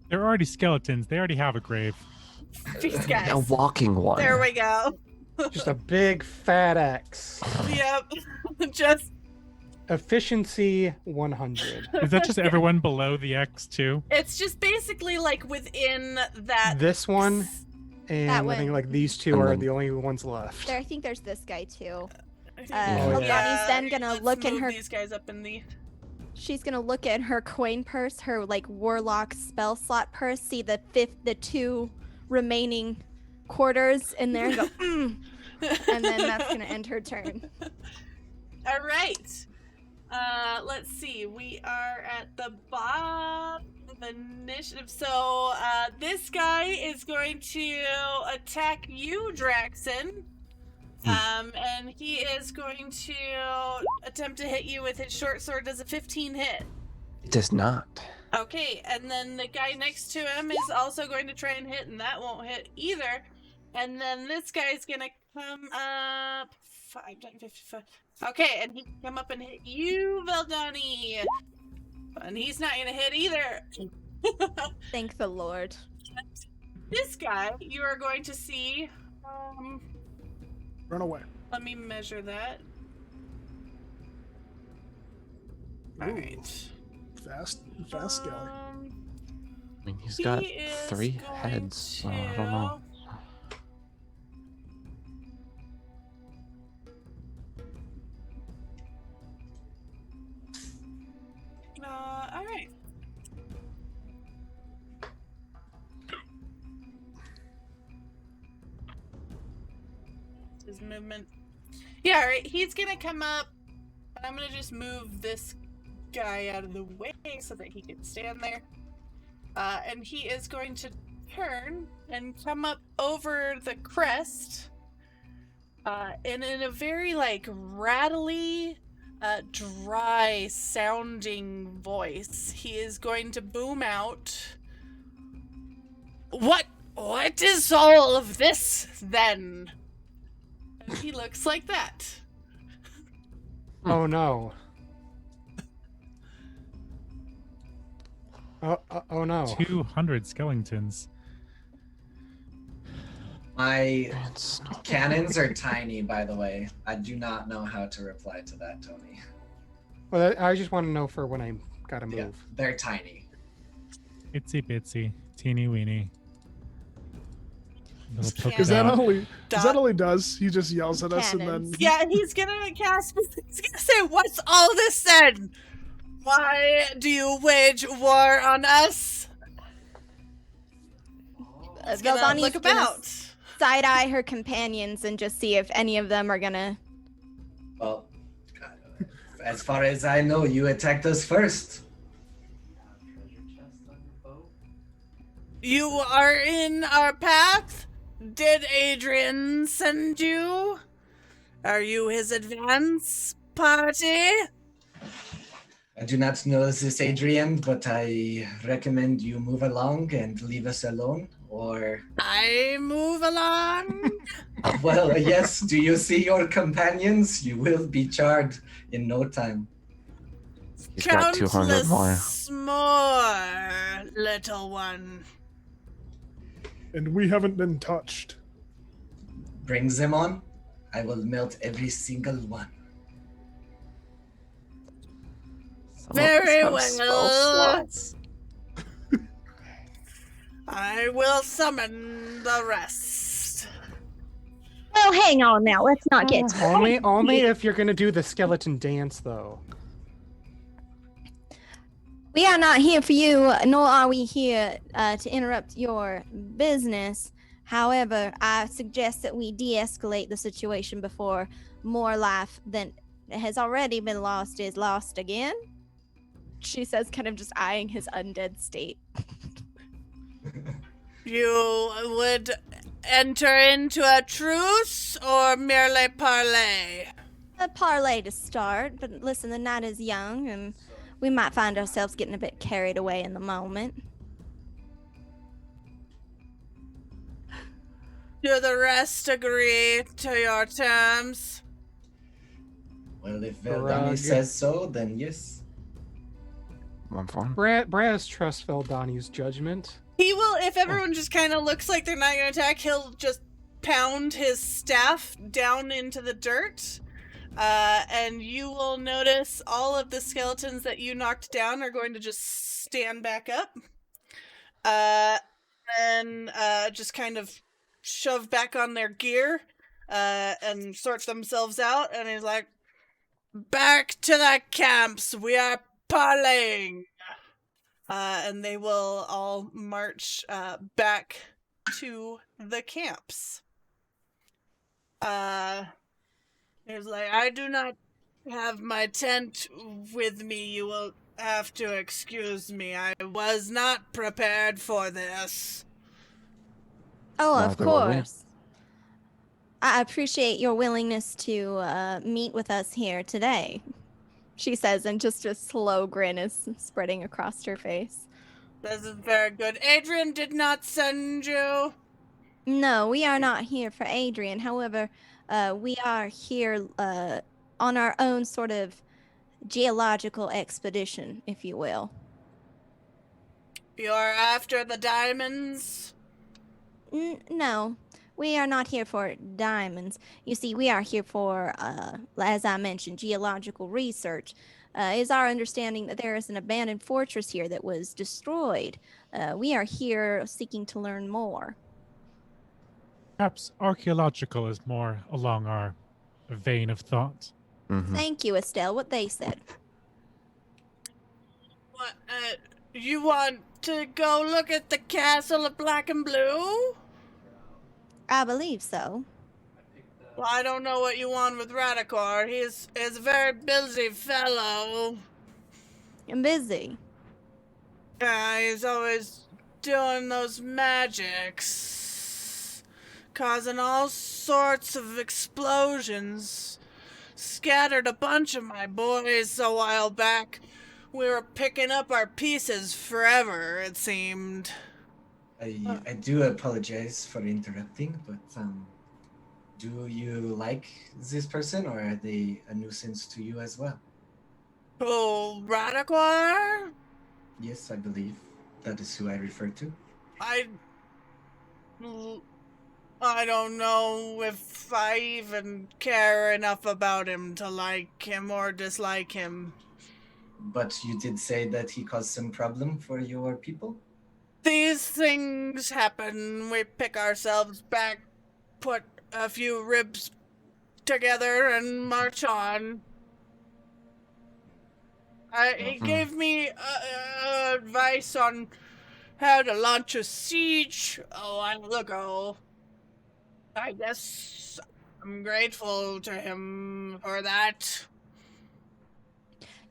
They're already skeletons. They already have a grave. These guys. A walking one. There we go. Just a big fat X. Yep. Just Efficiency 100. Is that just everyone below the X too? it's just basically like within that. This one and That I think one. like these two And are then- the only ones left. I think there's this guy too. yeah. Eldani's then gonna let's look in move her. these guys up in the. She's gonna look at her coin purse, her like warlock spell slot purse, see the 2 remaining quarters in there, and go, and then that's gonna end her turn. All right. Let's see. We are at the bottom of initiative. So, this guy is going to attack you, Draxon. And he is going to attempt to hit you with his short sword. Does a 15 hit? It does not. Okay, and then the guy next to him is also going to try and hit, and that won't hit either. And then this guy's gonna come up 5, 10, 55. Okay, and he can come up and hit you, Veldani. And he's not gonna hit either. Thank the Lord. This guy, you are going to see. Run away. Let me measure that. Ooh, Alright. Fast Skelly. I mean, he's He got is 3 going heads, so I don't know. Alright. His movement. Yeah, alright. He's gonna come up, and I'm gonna just move this guy out of the way so that he can stand there. And he is going to turn and come up over the crest. And in a very, like, rattly, dry sounding voice, he is going to boom out. What is all of this, then? And he looks like that. Oh no. Oh no. 200 skeletons. My It's not cannons are tiny, by the way. I do not know how to reply to that, Tony. Well, I just want to know for when I gotta move. Yeah, they're tiny. Itsy bitsy, teeny weeny. Little Can't. polka Is that dot. all he does? He just yells at us and then Cannons. Yeah, he's gonna cast. He's gonna say, "What's all this then? Why do you wage war on us?" He's gonna Veldani's look gonna about. side eye her companions and just see if any of them are gonna. Well, as far as I know, you attacked us first. You are in our path? Did Adrian send you? Are you his advance party? I do not know this Adrian, but I recommend you move along and leave us alone, or... I move along? Well, yes, do you see your companions? You will be charred in no time. He's got 200 more. Countless more, little one. And we haven't been touched. Bring them on. I will melt every single one. Very well. I will summon the rest. Well, hang on now. Let's not get Only if you're gonna do the skeleton dance, though. We are not here for you, nor are we here to interrupt your business. However, I suggest that we de-escalate the situation before more life than has already been lost is lost again. She says, kind of just eyeing his undead state. You would enter into a truce or merely parley? A parlay to start, but listen, the night is young and we might find ourselves getting a bit carried away in the moment. Do the rest agree to your terms? Well, if Veldani says so, then yes. One for him. Braz trusts Veldani's judgment. He will, if everyone just kind of looks like they're not going to attack, he'll just pound his staff down into the dirt. And you will notice all of the skeletons that you knocked down are going to just stand back up. And just kind of shove back on their gear and sort themselves out. And he's like, back to the camps. We are parleying. And they will all march back to the camps. He's like, I do not have my tent with me. You will have to excuse me. I was not prepared for this. Oh, of Neither were we. course. I appreciate your willingness to meet with us here today, she says, and just a slow grin is spreading across her face. This is very good. Adrian did not send you? No, we are not here for Adrian. However, we are here on our own sort of geological expedition, if you will. You're after the diamonds? No, we are not here for diamonds. You see, we are here for, as I mentioned, geological research. It's our understanding that there is an abandoned fortress here that was destroyed. We are here seeking to learn more. Perhaps archaeological is more along our vein of thought. Mm-hmm. Thank you, Estelle, what they said. What, you want to go look at the castle of Black and Blue? I believe so. Well, I don't know what you want with Radicor. He's a very busy fellow. I'm busy. Yeah, he's always doing those magics. Causing all sorts of explosions. Scattered a bunch of my boys a while back. We were picking up our pieces forever, it seemed. I do apologize for interrupting, but do you like this person, or are they a nuisance to you as well? Oh, Radicor? Yes, I believe that is who I refer to. I don't know if I even care enough about him to like him or dislike him. But you did say that he caused some problem for your people? These things happen. We pick ourselves back, put a few ribs together, and march on. He gave me advice on how to launch a siege a while ago. I guess I'm grateful to him for that.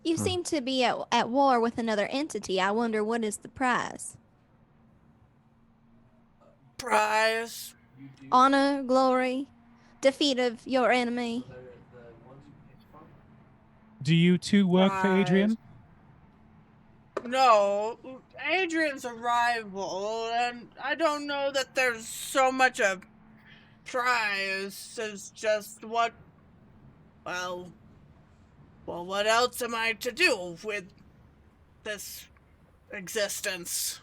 You seem to be at war with another entity. I wonder what is the prize? Prize? Honor, glory, defeat of your enemy. Do you two work for Adrian? No, Adrian's a rival, and I don't know that there's so much a prize as just what, well, what else am I to do with this existence?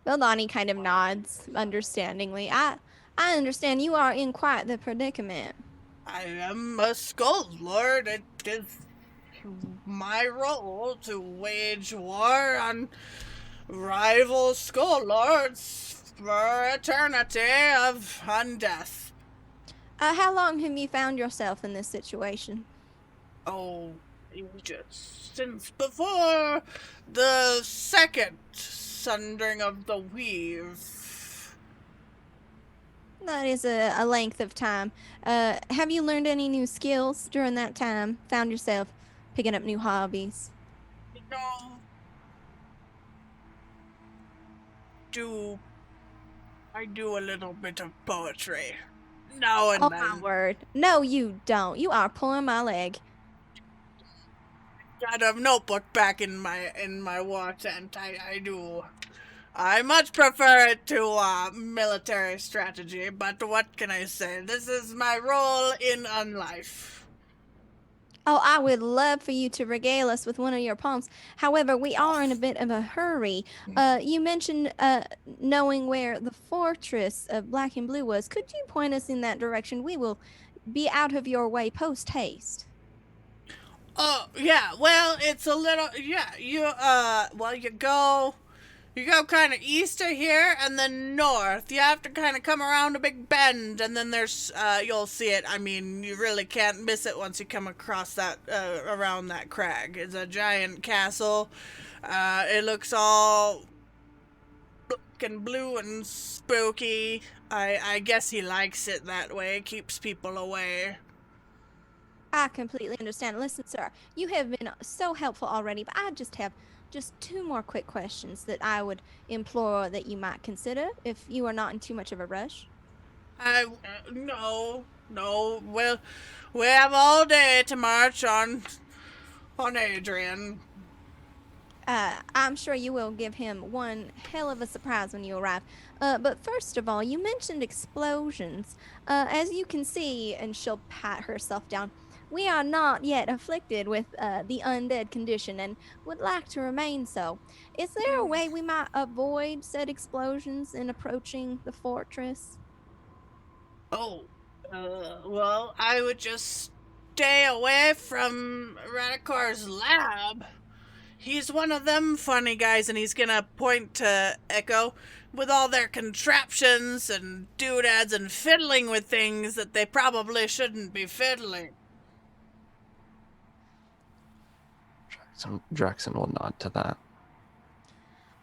Vildani kind of nods understandingly. I understand you are in quite the predicament. I am a skull lord. It is my role to wage war on rival skull lords for eternity of undeath. How long have you found yourself in this situation? Oh, just since before the second sundering of the weave. That is a length of time. Have you learned any new skills during that time? Found yourself picking up new hobbies? No. I do a little bit of poetry. Now and Oh then. my word. No, you don't. You are pulling my leg. Got a notebook back in my war tent. I do. I much prefer it to military strategy, but what can I say? This is my role in unlife. Oh, I would love for you to regale us with one of your poems. However, we are in a bit of a hurry. You mentioned knowing where the fortress of Black and Blue was. Could you point us in that direction? We will be out of your way post haste. Oh, yeah, well, it's a little, yeah, you go kind of east of here and then north. You have to kind of come around a big bend, and then there's, you'll see it. I mean, you really can't miss it once you come across that, around that crag. It's a giant castle. It looks all black and blue and spooky. I guess he likes it that way, keeps people away. I completely understand. Listen, sir, you have been so helpful already, but I just have two more quick questions that I would implore that you might consider if you are not in too much of a rush. No. Well, we have all day to march on Adrian. I'm sure you will give him one hell of a surprise when you arrive. But first of all, you mentioned explosions. As you can see, and she'll pat herself down, we are not yet afflicted with the undead condition and would like to remain so. Is there a way we might avoid said explosions in approaching the fortress? Well, I would just stay away from Radicor's lab. He's one of them funny guys, and he's gonna point to Echo with all their contraptions and doodads and fiddling with things that they probably shouldn't be fiddling. Draxon will nod to that.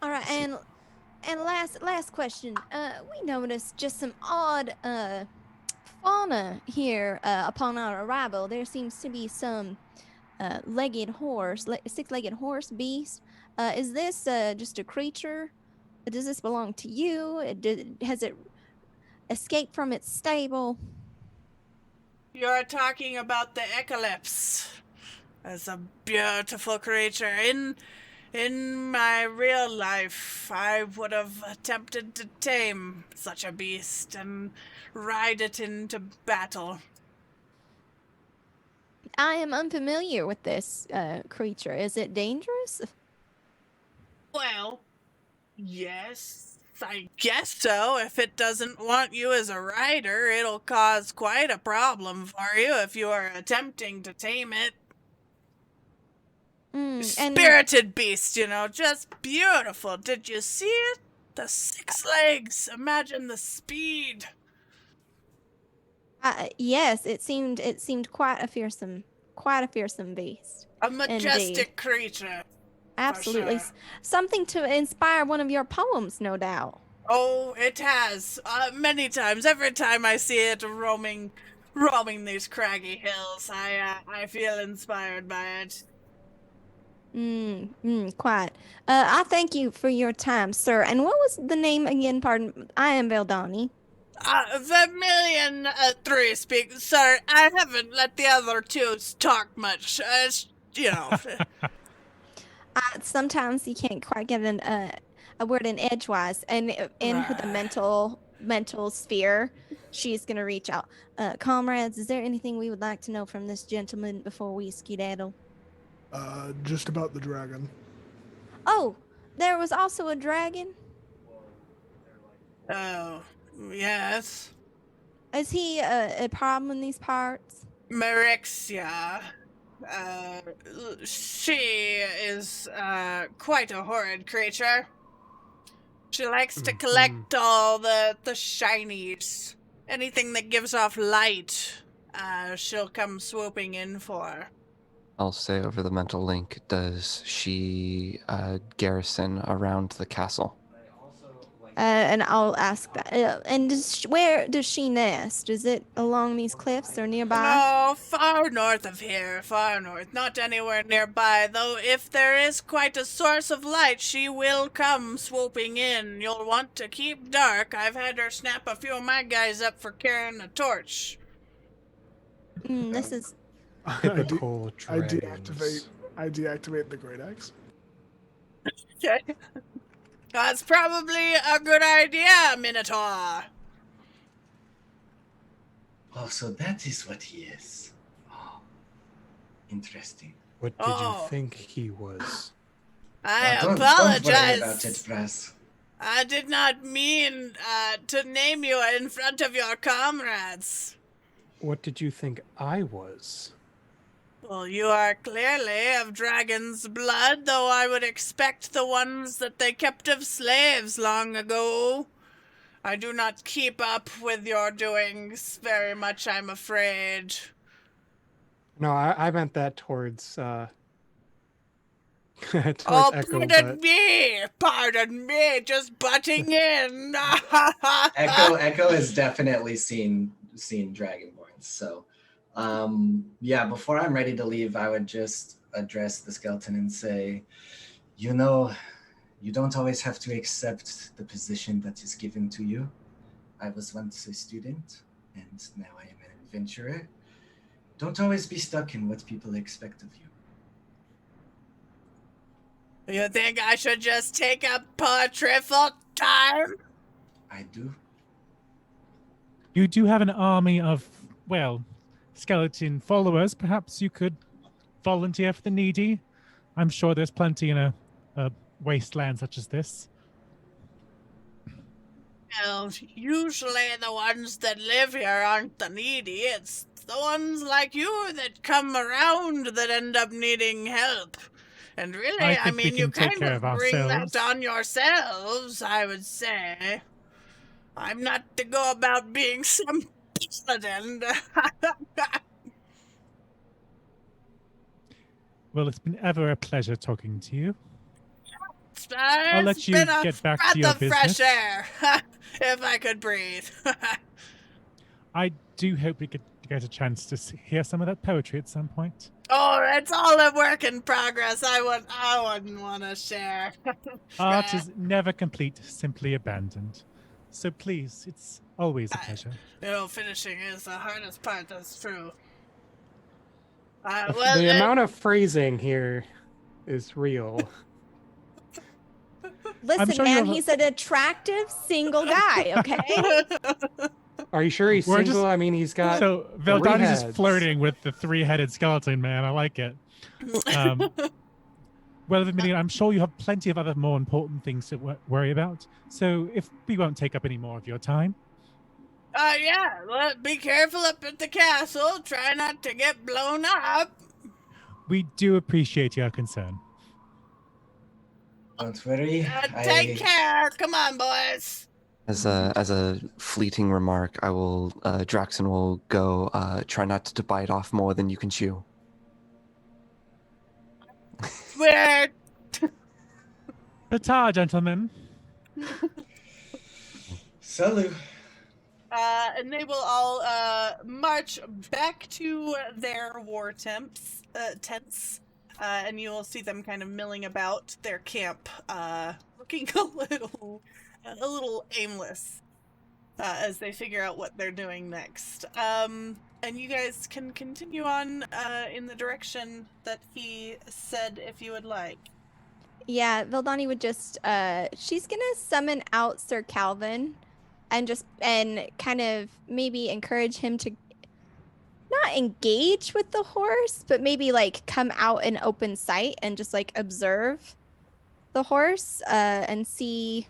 All right, and last question. We noticed just some odd fauna here upon our arrival. There seems to be some six-legged horse beast. Is this just a creature? Does this belong to you? Has it escaped from its stable? You're talking about the Eclipse. As a beautiful creature. In my real life, I would have attempted to tame such a beast and ride it into battle. I am unfamiliar with this creature. Is it dangerous? Well, yes, I guess so. If it doesn't want you as a rider, it'll cause quite a problem for you if you are attempting to tame it. Spirited beast, just beautiful. Did you see it? The 6 legs. Imagine the speed. Yes, it seemed quite a fearsome beast. A majestic Indeed. creature. Absolutely. Sure. Something to inspire one of your poems, no doubt. Oh, it has. Many times. Every time I see it roaming these craggy hills, I feel inspired by it. Quite. I thank you for your time, sir. And what was the name again? Pardon. I am Veldani. Vermilion 3 speak. Sir, I haven't let the other two talk much. You know. Sometimes you can't quite get a word in edgewise, and in the mental sphere, she's gonna reach out. Comrades, is there anything we would like to know from this gentleman before we skedaddle? Just about the dragon. Oh, there was also a dragon. Oh, yes. Is he a problem in these parts? Marixia. She is quite a horrid creature. She likes to collect all the shinies. Anything that gives off light, she'll come swooping in for. I'll say over the mental link, does she garrison around the castle? And I'll ask that. And where does she nest? Is it along these cliffs or nearby? No, far north of here, far north. Not anywhere nearby, though if there is quite a source of light, she will come swooping in. You'll want to keep dark. I've had her snap a few of my guys up for carrying a torch. This is... Typical I dragons. deactivate the great axe. Okay. That's probably a good idea, Minotaur. Oh, so that is what he is. Oh, interesting. What did you think he was? I Don't apologize. worry about it, Brass. I did not mean to name you in front of your comrades. What did you think I was? Well, you are clearly of dragon's blood, though I would expect the ones that they kept of slaves long ago. I do not keep up with your doings very much, I'm afraid. No, I meant that towards towards Oh, Echo. Pardon me, just butting in. Echo has definitely seen Dragonborns, so yeah, before I'm ready to leave, I would just address the skeleton and say, you know, you don't always have to accept the position that is given to you. I was once a student, and now I am an adventurer. Don't always be stuck in what people expect of you. You think I should just take a portrait full time? I do. You do have an army of, well, skeleton followers. Perhaps you could volunteer for the needy. I'm sure there's plenty in a wasteland such as this. Well, usually the ones that live here aren't the needy. It's the ones like you that come around that end up needing help. And really, I think we mean, you can take kind care of of bring ourselves. that on yourselves, I would say. I'm not to go about being some paladin. Well, it's been ever a pleasure talking to you. I'll let you get back to your business. Fresh air, if I could breathe. I do hope we get a chance to hear some of that poetry at some point. Oh, it's all a work in progress. I wouldn't want to share. Art is never complete, simply abandoned. So please, it's always a pleasure. You know, finishing is the hardest part, that's true. The amount of phrasing here is real. Listen, sure man, he's an attractive single guy, okay? Are you sure he's We're single? I mean, he's got So three Veldani's just heads. flirting with the three-headed skeleton man. I like it. Well, Amelia, I'm sure you have plenty of other more important things to worry about. So if we won't take up any more of your time. Yeah, well, be careful up at the castle. Try not to get blown up. We do appreciate your concern. Don't worry. Take care. Come on, boys. As a fleeting remark, I will Draxon will go try not to bite off more than you can chew. Weird. Pata, gentlemen. Salut. And they will all march back to their war tents, and you will see them kind of milling about their camp, looking a little aimless as they figure out what they're doing next. And you guys can continue on in the direction that he said if you would like. Yeah, Vildani would just she's gonna summon out Sir Calvin and kind of maybe encourage him to not engage with the horse, but maybe like come out in open sight and just like observe the horse and see.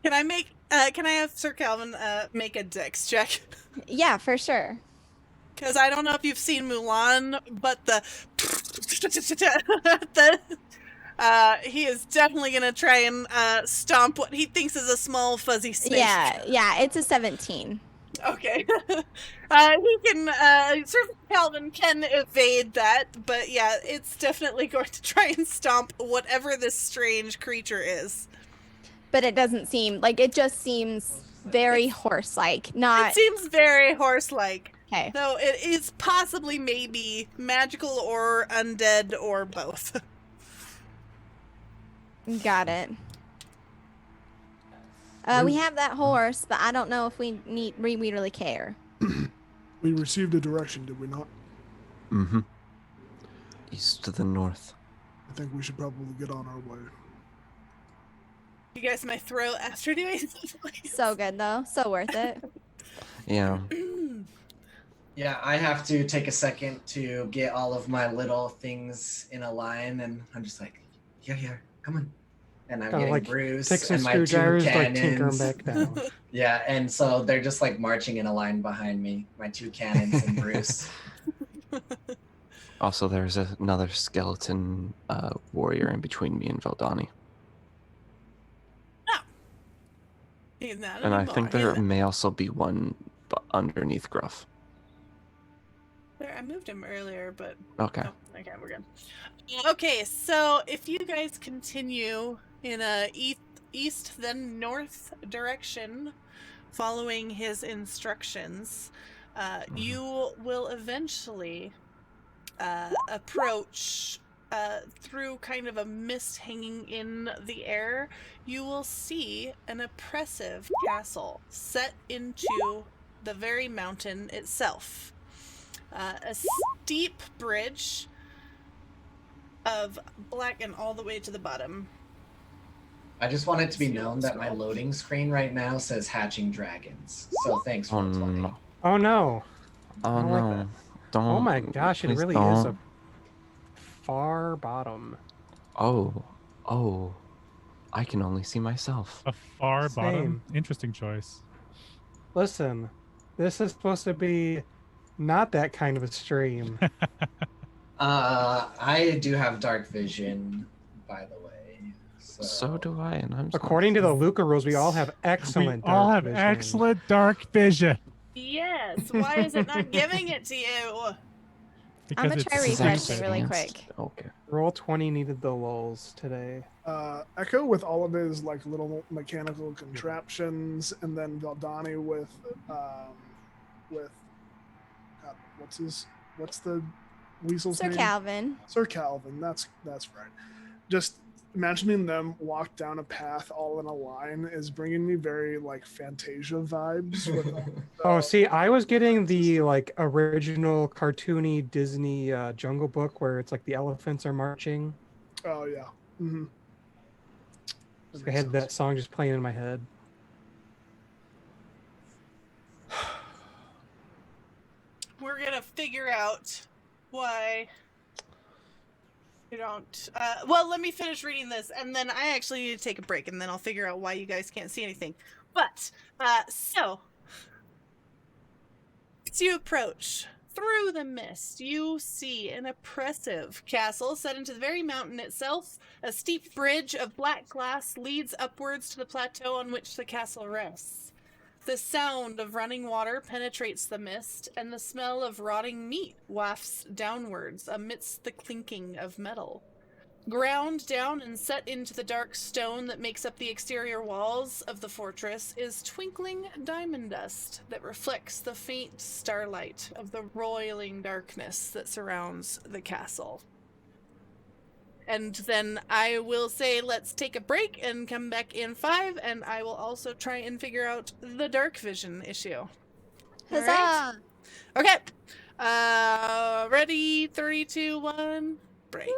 Can I have Sir Calvin make a dex check? Yeah, for sure. Because I don't know if you've seen Mulan, but he is definitely going to try and stomp what he thinks is a small fuzzy snake. Yeah, it's a 17. Okay. He can, Sir Calvin can evade that, but yeah, it's definitely going to try and stomp whatever this strange creature is. But it doesn't seem, like, it just seems very horse-like, not... It seems very horse-like. Okay. Though it is possibly maybe magical or undead or both. Got it. We have that horse, but I don't know if we really care. We received a direction, did we not? Mm-hmm. East to the north. I think we should probably get on our way. You guys might throw after doing something. So good, though. So worth it. Yeah. Yeah, I have to take a second to get all of my little things in a line, and I'm just like, here, come on. And I'm getting like Bruce take some and my two screwdrivers, like tinker 'em cannons. back down. Yeah, and so they're just like marching in a line behind me, my two cannons and Bruce. Also, there's another skeleton warrior in between me and Valdani. He's not And I anymore. think He's there not. may also be one underneath Gruff. There, I moved him earlier, but Okay. oh, okay, we're good. Okay, so if you guys continue in a east then north direction, following his instructions, you will eventually approach through kind of a mist hanging in the air. You will see an oppressive castle set into the very mountain itself. A steep bridge of black and all the way to the bottom. I just want it to be known that my loading screen right now says hatching dragons. So thanks Oh for playing. no. Oh no. Oh I don't like no. that. Don't. Oh my gosh, it please really don't. is a far bottom. Oh. I can only see myself. A far bottom. Same. Interesting choice. Listen, this is supposed to be not that kind of a stream. I do have dark vision, by the way. So do I, and I'm. According to the Luca rules, we all have excellent We all dark have vision. excellent dark vision. Yes, why is it not giving it to you? I'm gonna Because try it's refreshing stupid. really advanced. quick. Okay. Roll 20 needed the lulls today. Echo with all of his like little mechanical contraptions, and then Valdani with God, what's the weasel's Sir name? Calvin. Sir Calvin. That's right. Just imagining them walk down a path all in a line is bringing me very like Fantasia vibes. With Oh, see, I was getting the like original cartoony Disney Jungle Book where it's like the elephants are marching. Oh yeah. Mm-hmm. So I had that song just playing in my head. We're gonna figure out why you don't. Well, let me finish reading this, and then I actually need to take a break, and then I'll figure out why you guys can't see anything. But, so, as you approach through the mist, you see an oppressive castle set into the very mountain itself. A steep bridge of black glass leads upwards to the plateau on which the castle rests. The sound of running water penetrates the mist, and the smell of rotting meat wafts downwards amidst the clinking of metal. Ground down and set into the dark stone that makes up the exterior walls of the fortress is twinkling diamond dust that reflects the faint starlight of the roiling darkness that surrounds the castle. And then I will say, let's take a break and come back in 5, and I will also try and figure out the dark vision issue. Huzzah! All right. Okay. Ready? 3, 2, 1, break.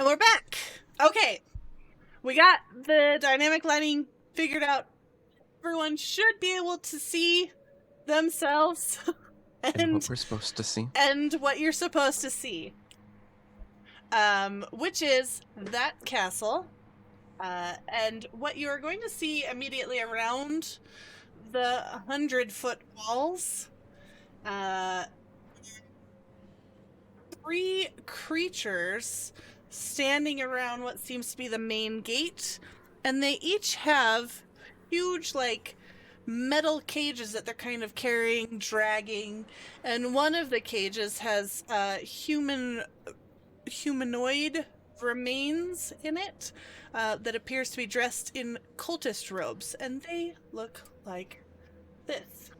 And we're back. Okay. We got the dynamic lighting figured out. Everyone should be able to see themselves And what we're supposed to see. and what you're supposed to see. Which is that castle. And what you're going to see immediately around the 100-foot walls, 3 creatures standing around what seems to be the main gate, and they each have huge, like, metal cages that they're kind of carrying, dragging, and one of the cages has humanoid remains in it that appears to be dressed in cultist robes, and they look like this.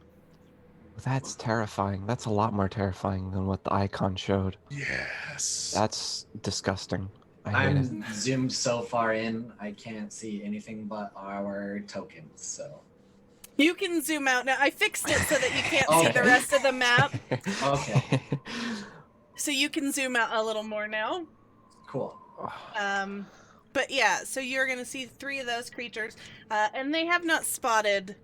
That's terrifying. That's a lot more terrifying than what the icon showed. Yes. That's disgusting. I hate it. I'm zoomed so far in, I can't see anything but our tokens, so. You can zoom out now. I fixed it so that you can't see the rest of the map, Okay. so you can zoom out a little more now. Cool. But yeah, so you're gonna see 3 of those creatures, and they have not spotted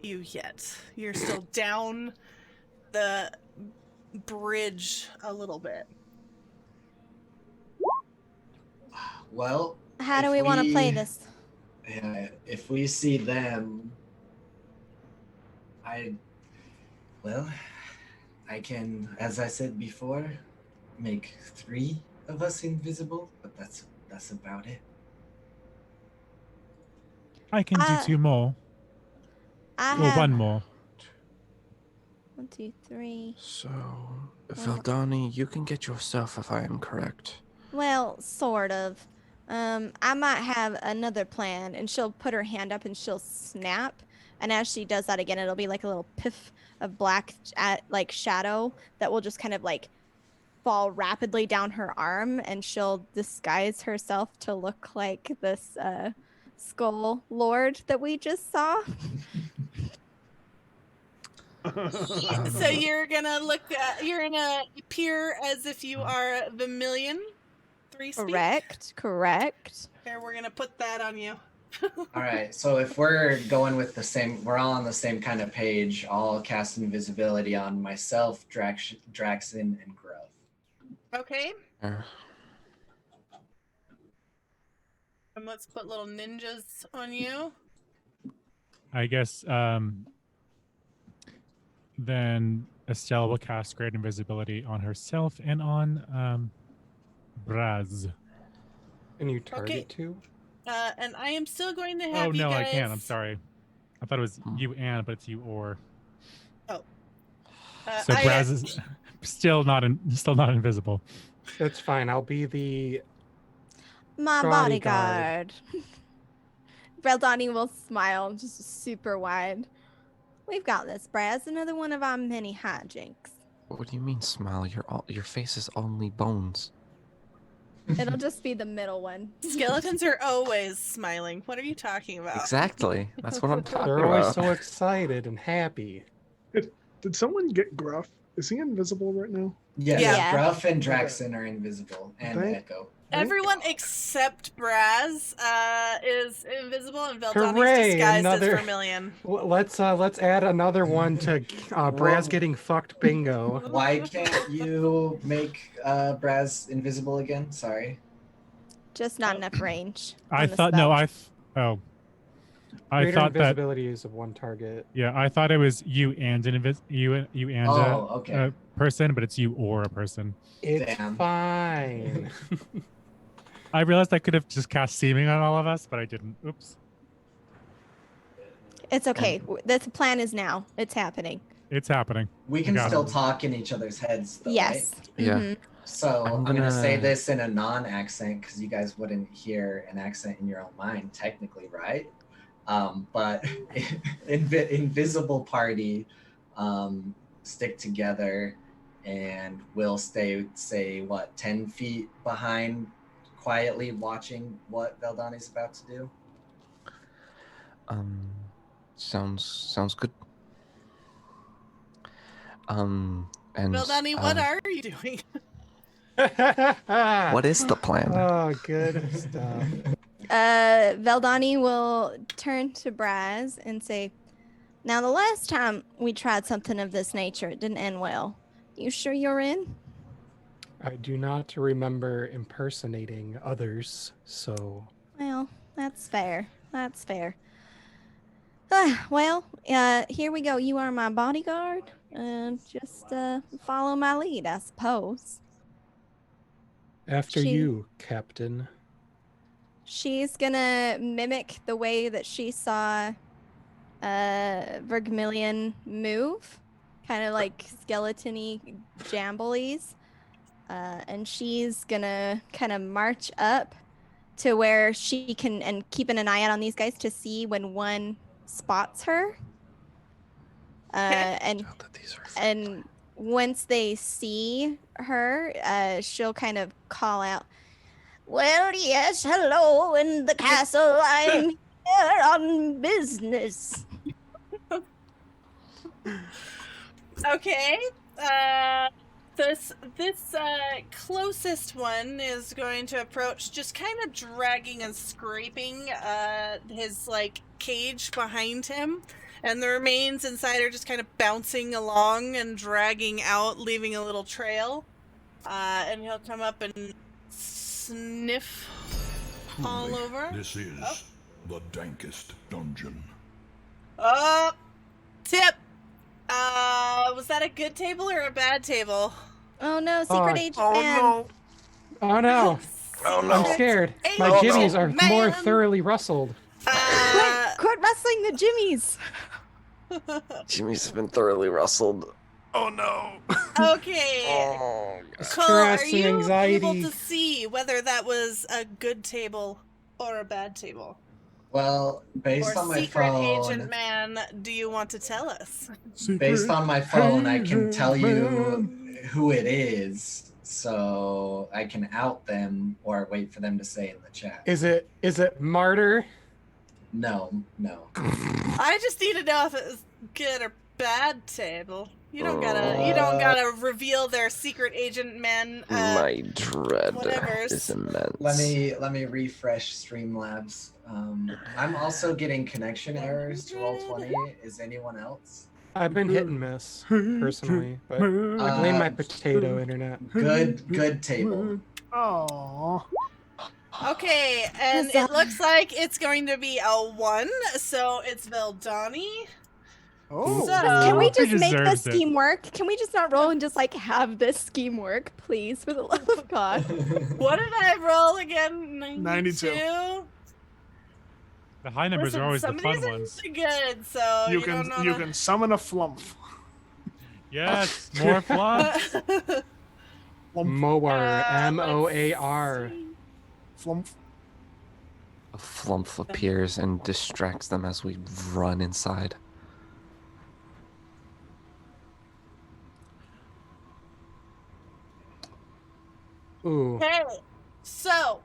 you yet. You're still down the bridge a little bit. Well, How do if we want to play we- this? Yeah, if we see them, I can, as I said before, make 3 of us invisible, but that's about it. I can do 2 more. I Or have 1 more. 1, 2, 3. So, Vildani, you can get yourself if I am correct. Well, sort of. I might have another plan, and she'll put her hand up and she'll snap. And as she does that again, it'll be like a little piff of black, like shadow that will just kind of like fall rapidly down her arm, and she'll disguise herself to look like this skull lord that we just saw. So you're gonna you're gonna appear as if you are Vermilion. 3 speak. Correct. Here, we're gonna put that on you. All right, so if we're going with the same, we're all on the same kind of page. I'll cast invisibility on myself, Draxon, and Growth. Okay. Uh, And let's put little ninjas on you. I guess then Estelle will cast Great Invisibility on herself and on Braz. And you target Okay. 2? And I am still going to have Oh you no, guys... I can't. I'm sorry. I thought it was you and, but it's you or. So Braz is still not invisible. That's fine. I'll be the My bodyguard. bodyguard. Vildani will smile just super wide. We've got this, Braz. Another one of our many hijinks. what do you mean smile? Your face is only bones. It'll just be the middle one. Skeletons are always smiling. What are you talking about? Exactly. That's what I'm talking They're always about. so excited and happy. Did someone get Gruff? Is he invisible right now? Yes, Yeah. Gruff and Draxon are invisible, and Thank- Echo. Everyone except Braz is invisible, and Vildani's Hooray, disguised another- as Vermilion. Let's add another one to Braz getting fucked bingo. Why can't you make Braz invisible again? Sorry. Just not enough range. I on the thought no, spell. I Greater thought that invisibility is of 1 target. yeah, I thought it was you and you and Oh, okay. a person, but it's you or a person. It's Damn. fine. I realized I could have just cast seeming on all of us, but I didn't. Oops. It's okay. The plan is now. It's happening. It's happening. We can Got still it. talk in each other's heads, though, Yes. right? Yeah. Mhm. So I'm I'm gonna say gonna- this in a non-accent because you guys wouldn't hear an accent in your own mind, technically, right? But invisible party stick together, and we'll stay, say, what, 10 feet behind, quietly watching what Vildani's about to do. Sounds good. And Vildani, what are you doing? What is the plan? Oh, good stuff. Veldani will turn to Braz and say, now the last time we tried something of this nature, it didn't end well. You sure you're in? I do not remember impersonating others, so... Well, that's fair. That's fair. Well, here we go. You are my bodyguard. Just follow my lead, I suppose. After She- you, Captain. She's gonna mimic the way that she saw Vermilion move, kind of like skeleton-y jamblies. And she's gonna kind of march up to where she can, and keeping an eye out on these guys to see when one spots her. And once they see her, she'll kind of call out, well, yes, hello in the castle. I'm here on business. Okay. This closest one is going to approach, just kind of dragging and scraping his cage behind him, and the remains inside are just kind of bouncing along and dragging out, leaving a little trail. And he'll come up and sniff all Truly, over. This is the dankest dungeon. Tip. Was that a good table or a bad table? Oh no, secret agent man. Oh no! I'm scared. My Agent jimmies are more man. thoroughly rustled. Quit rustling the jimmies. Jimmy's been thoroughly rustled. Oh no. Okay. Oh, Cole, Stress are and you anxiety. able to see whether that was a good table or a bad table? Well, based Or on my secret phone, agent man, do you want to tell us? based on my phone, I can Agent tell man. you who it is, so I can out them or wait for them to say in the chat. Is it Martyr? No. I just need to know if it was good or bad table. You don't gotta reveal their secret agent men. my dread whatevers. is immense. Let me refresh Streamlabs. I'm also getting connection errors to Roll20. Is anyone else? I've been hit and miss personally, but I blame my potato internet. Good table. Oh. Okay, and it looks like it's going to be a 1, so it's Veldani. Oh. So, Can we just make the deserves it. scheme work? Can we just not roll and just have this scheme work, please, for the love of God? what did I roll again? 92. The high numbers are always the fun somebody's ones. into good, so You don't can you can summon a flump. Yes, more flops. Moar, M-O-A-R. Flump. A flump appears and distracts them as we run inside. Ooh. Okay, so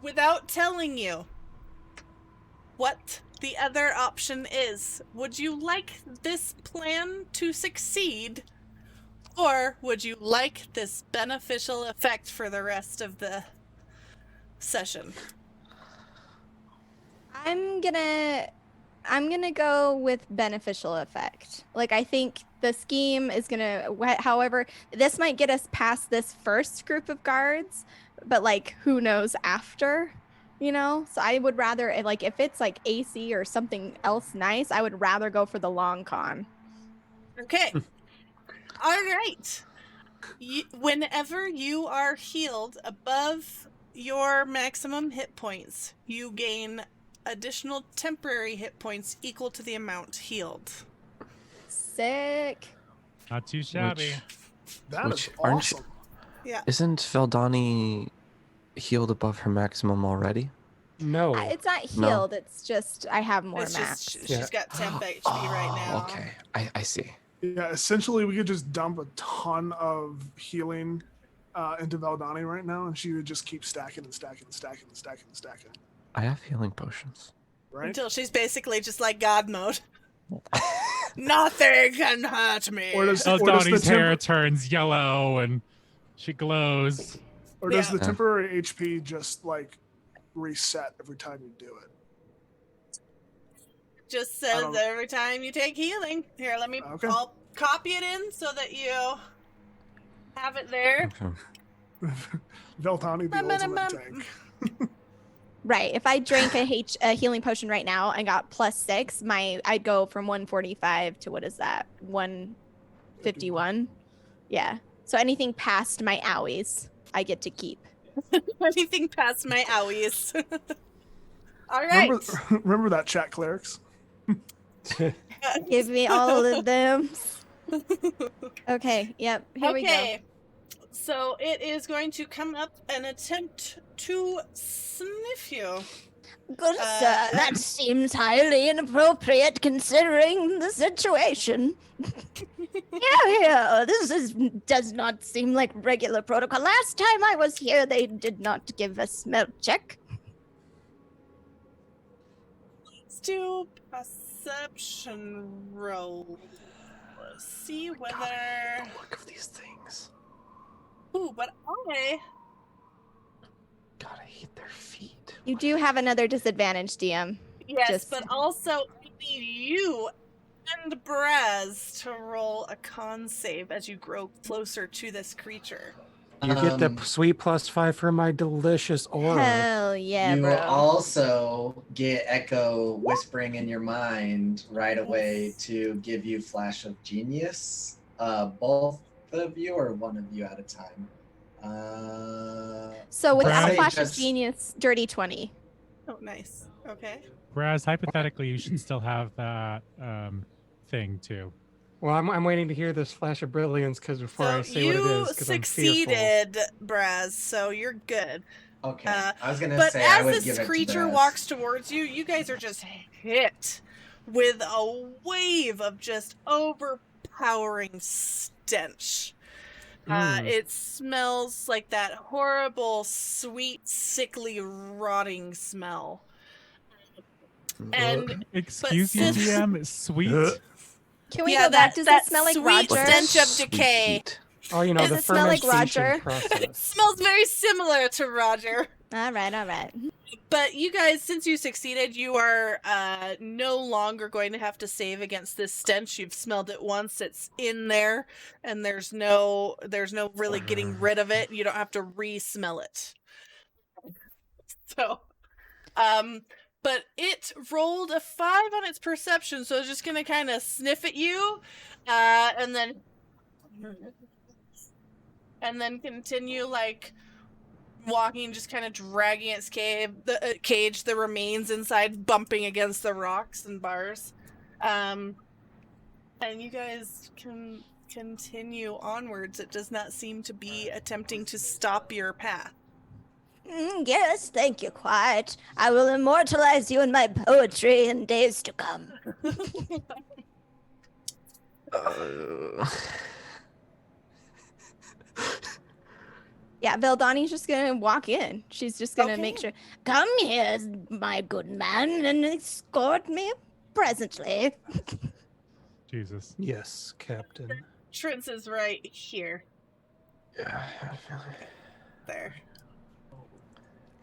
without telling you what the other option is, would you like this plan to succeed, or would you like this beneficial effect for the rest of the session? I'm gonna go with beneficial effect. I think the scheme is gonna, however, this might get us past this first group of guards, but who knows after, So I would rather, if it's AC or something else nice, I would rather go for the long con. Okay. All right. Whenever you are healed above your maximum hit points, you gain additional temporary hit points equal to the amount healed. Sick. Not too shabby. That is Which aren't you- awesome. Yeah. Isn't Veldani healed above her maximum already? No. It's not No. healed. It's just I have more It's max. just Yeah. she's got temp HP right now. Okay, I see. Yeah, essentially we could just dump a ton of healing into Veldani right now, and she would just keep stacking and stacking and stacking and stacking and stacking. I have healing potions. Right? Until she's basically just God mode. Nothing can hurt me. Or does- Donnie's the hair turns yellow and she glows. Or does Yeah. the temporary HP just like reset every time you do it? Just I says don't- every time you take healing. Here, let me. Okay. I'll copy it in so that you have it there. Okay. Veltani, the ultimate Bum-bum-bum. tank. Right. If I drank a healing potion right now and got +6, I'd go from 145 to what is that? 151. Yeah. So anything past my owies, I get to keep. Anything past my owies. All right. Remember that, chat clerics? Give me all of them. Okay. Yep. Here we go. Okay. So it is going to come up and attempt to sniff you. Good sir, that seems highly inappropriate considering the situation. Yeah, does not seem like regular protocol. Last time I was here, they did not give a smell check. Let's do perception roll. See whether. The look of these things. Ooh, but God, I hate their feet. You do have another disadvantage, DM. Yes, Just- but also I need you and Braz to roll a con save as you grow closer to this creature. You get the sweet +5 for my delicious aura. Hell yeah, You bro. also get Echo whispering in your mind right away to give you Flash of Genius. Both of you or one of you at a time? So without Brad- Flash of Just- Genius, dirty 20. Oh, nice. Okay. Whereas hypothetically, you should still have that thing too. Well, I'm waiting to hear this flash of brilliance because before So I say what it you is, because I'm fearful. succeeded, Braz, so you're good. Okay. Uh, I was gonna But say I as would this give it to creature Braz. walks towards you, you guys are just hit with a wave of just overpowering stench. It smells like that horrible, sweet, sickly, rotting smell. And Excuse you, since- DM. Sweet. Can we yeah, go back? Does that it smell like sweet Roger? stench of Sweet decay. heat. Oh, you know, Does the it smell like fermentation Roger? It process. smells very similar to Roger. All right. But you guys, since you succeeded, you are no longer going to have to save against this stench. You've smelled it once; it's in there, and there's no really getting rid of it. You don't have to re-smell it. So, but it rolled a 5 on its perception, so it's just gonna kind of sniff at you, and then continue like walking, just kind of dragging its cage, the remains inside bumping against the rocks and bars. And you guys can continue onwards. It does not seem to be attempting to stop your path. Yes, thank you, quite. I will immortalize you in my poetry in days to come. Yeah, Veldani's just gonna walk in. She's just gonna make Okay. sure. Come here, my good man, and escort me presently. Jesus. Yes, Captain. Trent's is right here. Yeah, I feel like... There.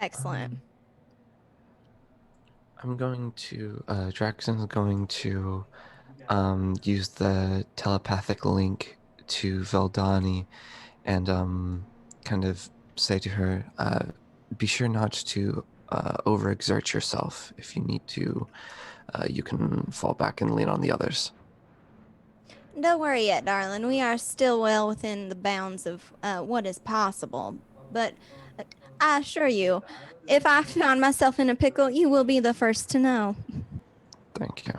Excellent. I'm going to, Draxon's going to use the telepathic link to Veldani and kind of say to her, be sure not to overexert yourself. If you need to, you can fall back and lean on the others. Don't worry yet, darling. We are still well within the bounds of what is possible. But I assure you, if I found myself in a pickle, you will be the first to know. Thank you.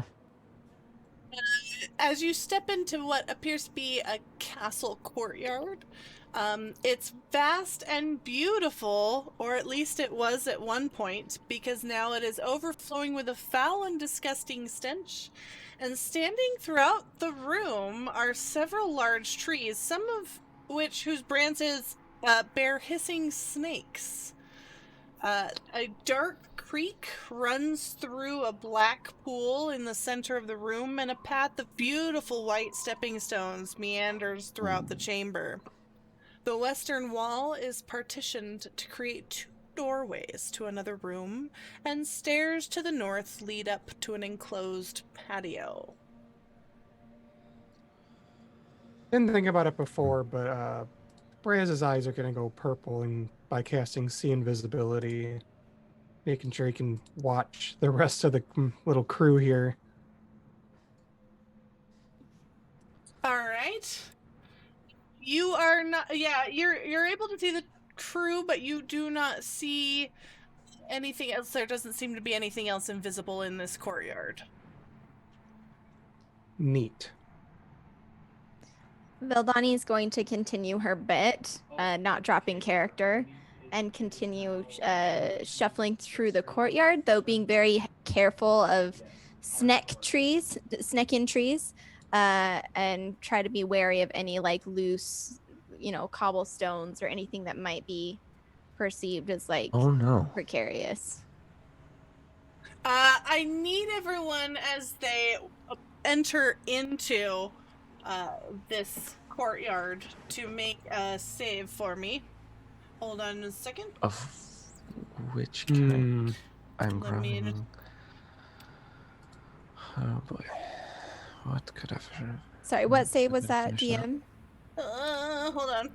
As you step into what appears to be a castle courtyard, it's vast and beautiful, or at least it was at one point, because now it is overflowing with a foul and disgusting stench. And standing throughout the room are several large trees, some of whose branches bear hissing snakes. A dark creek runs through a black pool in the center of the room, and a path of beautiful white stepping stones meanders throughout the chamber. The western wall is partitioned to create 2 doorways to another room, and stairs to the north lead up to an enclosed patio. Didn't think about it before, but Braz's eyes are gonna go purple, and by casting See Invisibility, making sure he can watch the rest of the little crew here. All right. You are not. Yeah, you're able to see the crew, but you do not see anything else. There doesn't seem to be anything else invisible in this courtyard. Neat. Vildani is going to continue her bit, not dropping character, and continue shuffling through the courtyard, though being very careful of snake in trees, and try to be wary of any like loose, cobblestones or anything that might be perceived as like Oh no. precarious. I need everyone as they enter into this courtyard to make a save for me. Hold on a second. Of which kind? I'm Let me growing. Oh boy. What could have... Sorry, what save was Did that, finish that? DM? Hold on.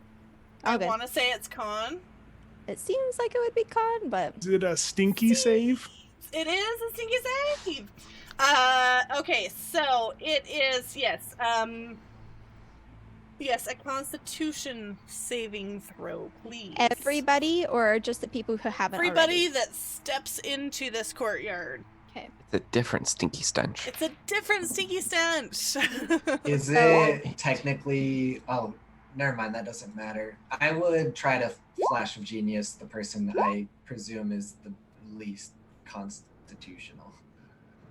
I Okay. want to say it's con. It seems like it would be con, but Is it a stinky save? It is a stinky save. Okay, so it is, yes, a Constitution saving throw, please. everybody or just the people who haven't Everybody already? that steps into this courtyard. Okay. It's a different stinky stench. It's a different stinky stench. Is Oh. it technically? Oh, never mind. That doesn't matter. I would try to flash of genius the person I presume is the least constitutional.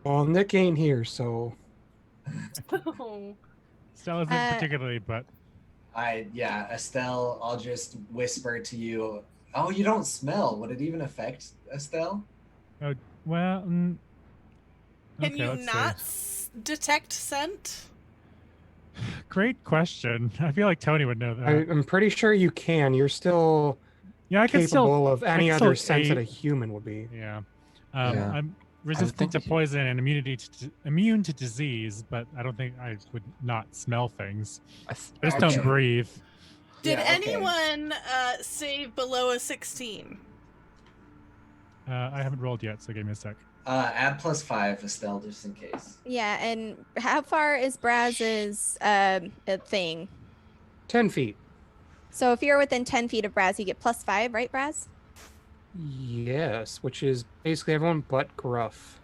Well, Nick ain't here, so Stella isn't particularly, but Estelle. I'll just whisper to you. Oh, you don't smell. Would it even affect Estelle? well. Can Okay, you let's not see. detect scent? Great question. I feel like Tony would know that. I'm pretty sure you can. You're still Yeah, I can capable still. of any can other still sense that a aid- human would be. Yeah. Yeah. I'm resistant to think- poison and immune to disease, but I don't think I would not smell things. I I just Okay. don't breathe. Did Yeah, okay. anyone save below a 16? I haven't rolled yet, so give me a sec. Add +5, Estelle, just in case. Yeah, and how far is Braz's thing? 10 feet. So if you're within 10 feet of Braz, you get +5, right, Braz? Yes, which is basically everyone but Gruff.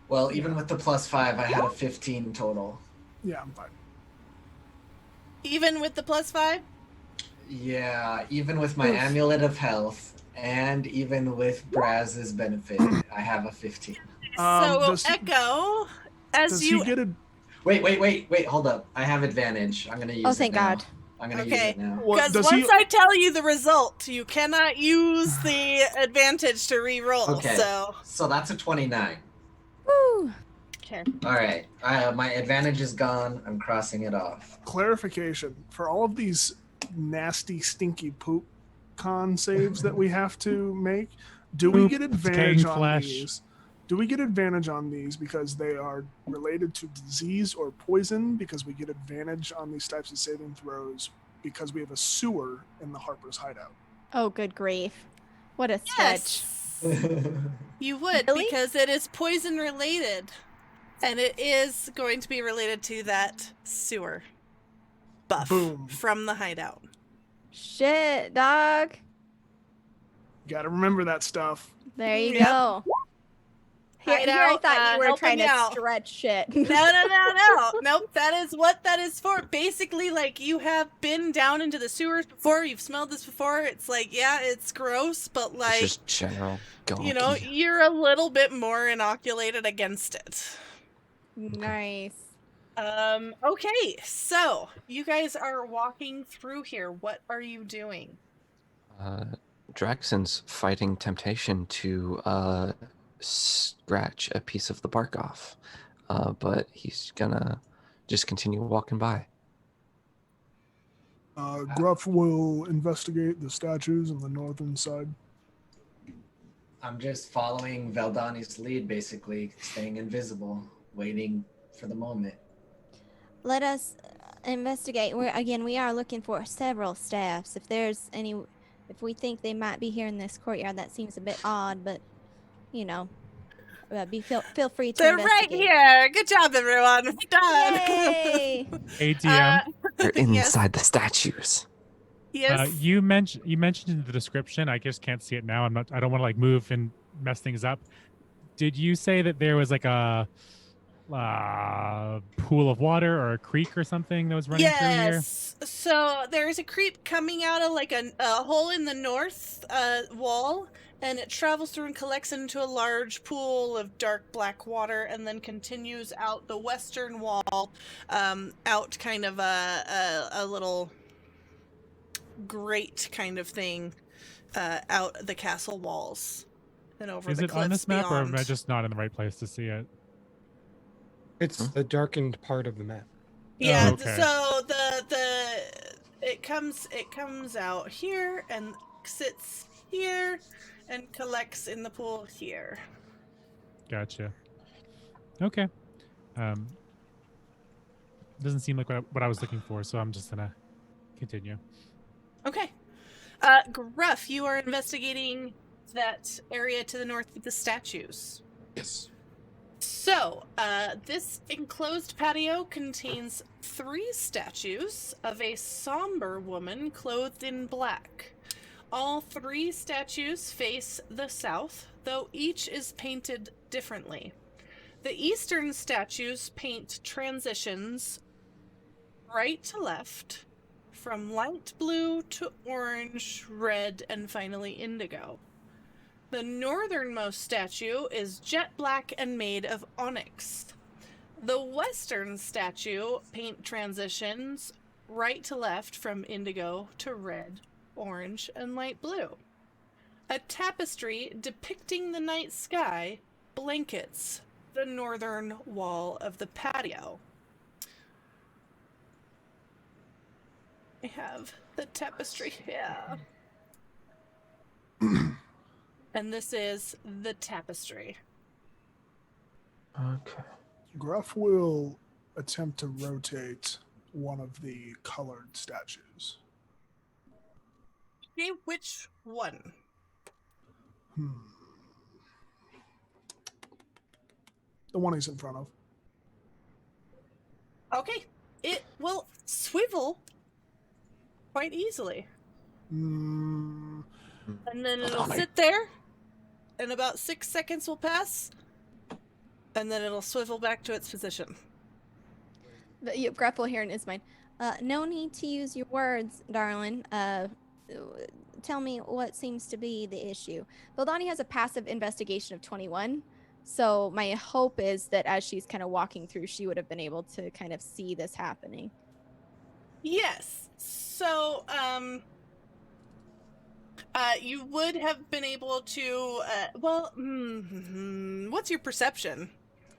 Well, even with the +5, I had a 15 total. Yeah, I'm fine. Even with the +5? Yeah, even with my amulet of health, and even with Braz's benefit, I have a 15. So Does he- Echo, as Does you he get a? Wait, hold up. I have advantage. I'm gonna use it Oh, thank now. God. I'm gonna use Okay. it now. What, Because does once he? I tell you the result, you cannot use the advantage to re-roll. Okay. So, So that's a 29. Woo! okay. All right. My advantage is gone. I'm crossing it off. Clarification for all of these nasty, stinky poop con saves that we have to make. Do we Poop, get decaying advantage on flesh. these? Do we get advantage on these because they are related to disease or poison? Because we get advantage on these types of saving throws because we have a sewer in the Harper's hideout. Oh, good grief. What a stretch. Yes, you would, Really? because it is poison related, and it is going to be related to that sewer buff Boom. from the hideout. Shit, dog. Got to remember that stuff. There you Yep. go. Here I Hideout, thought you were helping trying to out. stretch shit. No. Nope, that is what that is for. Basically, like, you have been down into the sewers before, you've smelled this before. It's like, yeah, it's gross, but It's like, just general you know, gonky. you're a little bit more inoculated against it. Nice. Okay, so you guys are walking through here. What are you doing? Draxon's fighting temptation to scratch a piece of the bark off, but he's gonna just continue walking by. Gruff will investigate the statues on the northern side. I'm just following Veldani's lead, basically, staying invisible, waiting for the moment. Let us investigate. We are looking for several staffs. If we think they might be here in this courtyard, that seems a bit odd, but feel free to They're right investigate. here. Good job, everyone. We're done. Yay! ATM. They're Yes. inside the statues. Yes. You mentioned in the description. I just can't see it now. I don't want to like move and mess things up. Did you say that there was like a pool of water or a creek or something that was running through here? Yes. So there's a creep coming out of like a hole in the north wall, and it travels through and collects into a large pool of dark black water, and then continues out the western wall, out kind of a little grate kind of thing, out the castle walls, and over Is the it cliffs on this map, or am I beyond. just not in the right place to see it? It's the darkened part of the map. Yeah, okay. so it comes out here and sits here and collects in the pool here. Gotcha. Okay. Doesn't seem like what I was looking for, so I'm just gonna continue. Okay. Gruff, you are investigating that area to the north with the statues. Yes. So, this enclosed patio contains 3 statues of a somber woman clothed in black. All 3 statues face the south, though each is painted differently. The eastern statues paint transitions right to left, from light blue to orange, red, and finally indigo. The northernmost statue is jet black and made of onyx. The western statue paint transitions right to left from indigo to red, orange, and light blue. A tapestry depicting the night sky blankets the northern wall of the patio. I have the tapestry here. And this is the tapestry. Okay. Gruff will attempt to rotate one of the colored statues. Okay, which one? The one he's in front of. Okay, it will swivel quite easily. Mm, And then it'll sit there, and about 6 seconds will pass, and then it'll swivel back to its position. But Gruff will hear in his mind. No need to use your words, darling. Tell me what seems to be the issue. Vildani has a passive investigation of 21, so my hope is that as she's kind of walking through, she would have been able to kind of see this happening. Yes. So, you would have been able to, what's your perception?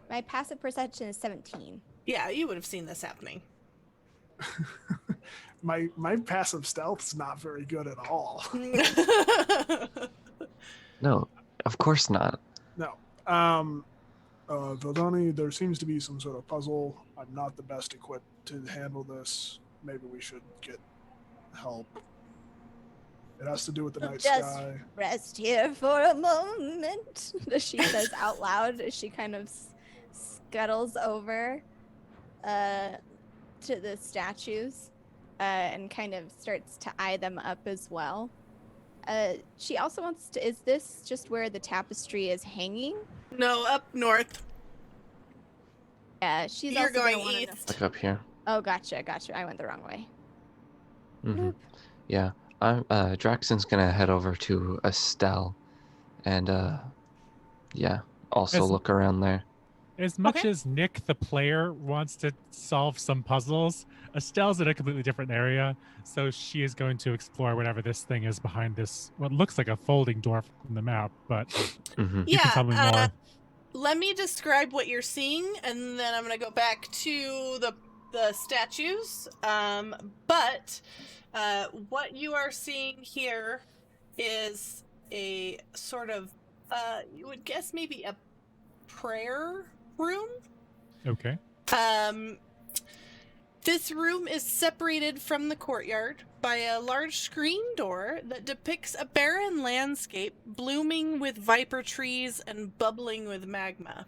My passive perception is 17. Yeah, you would have seen this happening. my passive stealth's not very good at all. No, of course not. No. Vildani, there seems to be some sort of puzzle. I'm not the best equipped to handle this. Maybe we should get help. It has to do with the night Just sky. rest here for a moment, she says out loud as she kind of scuttles over to the statues and kind of starts to eye them up as well. She also wants to, is this just where the tapestry is hanging? No, up north. Yeah, she's You're also gonna going wanna know- east. Like up here. Oh, gotcha. I went the wrong way. Hmm. Yeah. Draxon's gonna head over to Estelle, and also As- look around there. As much Okay. as Nick, the player, wants to solve some puzzles, Estelle's in a completely different area, so she is going to explore whatever this thing is behind this, what looks like a folding door from the map, but Mhm. you can tell me more. Let me describe what you're seeing, and then I'm going to go back to the statues. But what you are seeing here is a sort of, you would guess maybe a prayer room. Okay. This room is separated from the courtyard by a large screen door that depicts a barren landscape blooming with viper trees and bubbling with magma.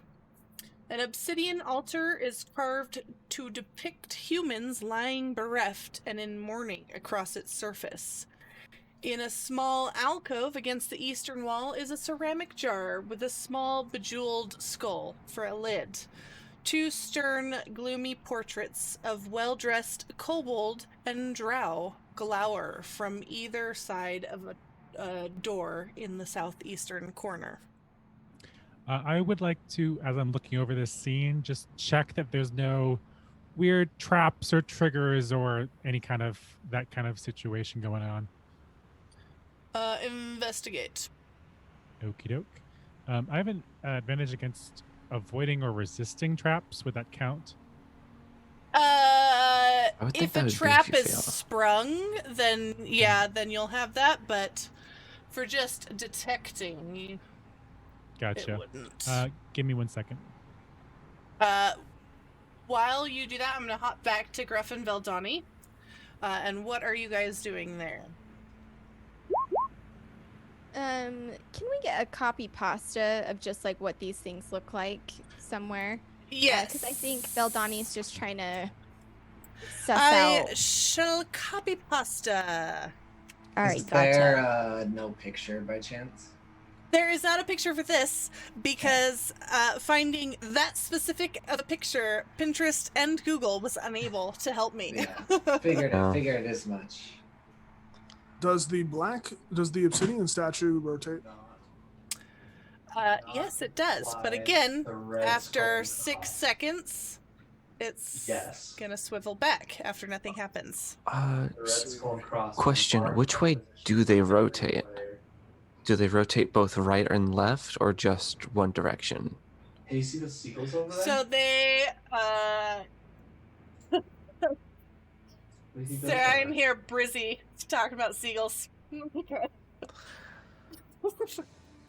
An obsidian altar is carved to depict humans lying bereft and in mourning across its surface. In a small alcove against the eastern wall is a ceramic jar with a small bejeweled skull for a lid. 2 stern, gloomy portraits of well-dressed kobold and drow glower from either side of a door in the southeastern corner. I would like to, as I'm looking over this scene, just check that there's no weird traps or triggers or any kind of that kind of situation going on. Investigate. Okie doke. I have an advantage against avoiding or resisting traps. Would that count? would think If that a would be if trap you is fail. sprung, then yeah, then you'll have that, but for just detecting, it Gotcha. wouldn't. Give me 1 second. While you do that, I'm going to hop back to Gruffin Veldani. And what are you guys doing there? Can we get a copy pasta of just like what these things look like somewhere? Yes. Because I think Veldani's just trying to suss I out. shall copy pasta. All right, Is gotcha. there no picture by chance? There is not a picture for this because finding that specific of a picture, Pinterest and Google was unable to help me. Yeah, figured as much. Does the obsidian statue rotate? Yes, it does. But again, after 6 seconds, it's gonna swivel back after nothing happens. Question: which way do they rotate? Do they rotate both right and left, or just one direction? Hey, you see the seagulls over there? So they, What do you think so those I'm are? here, Brizzy, talking about seagulls. Do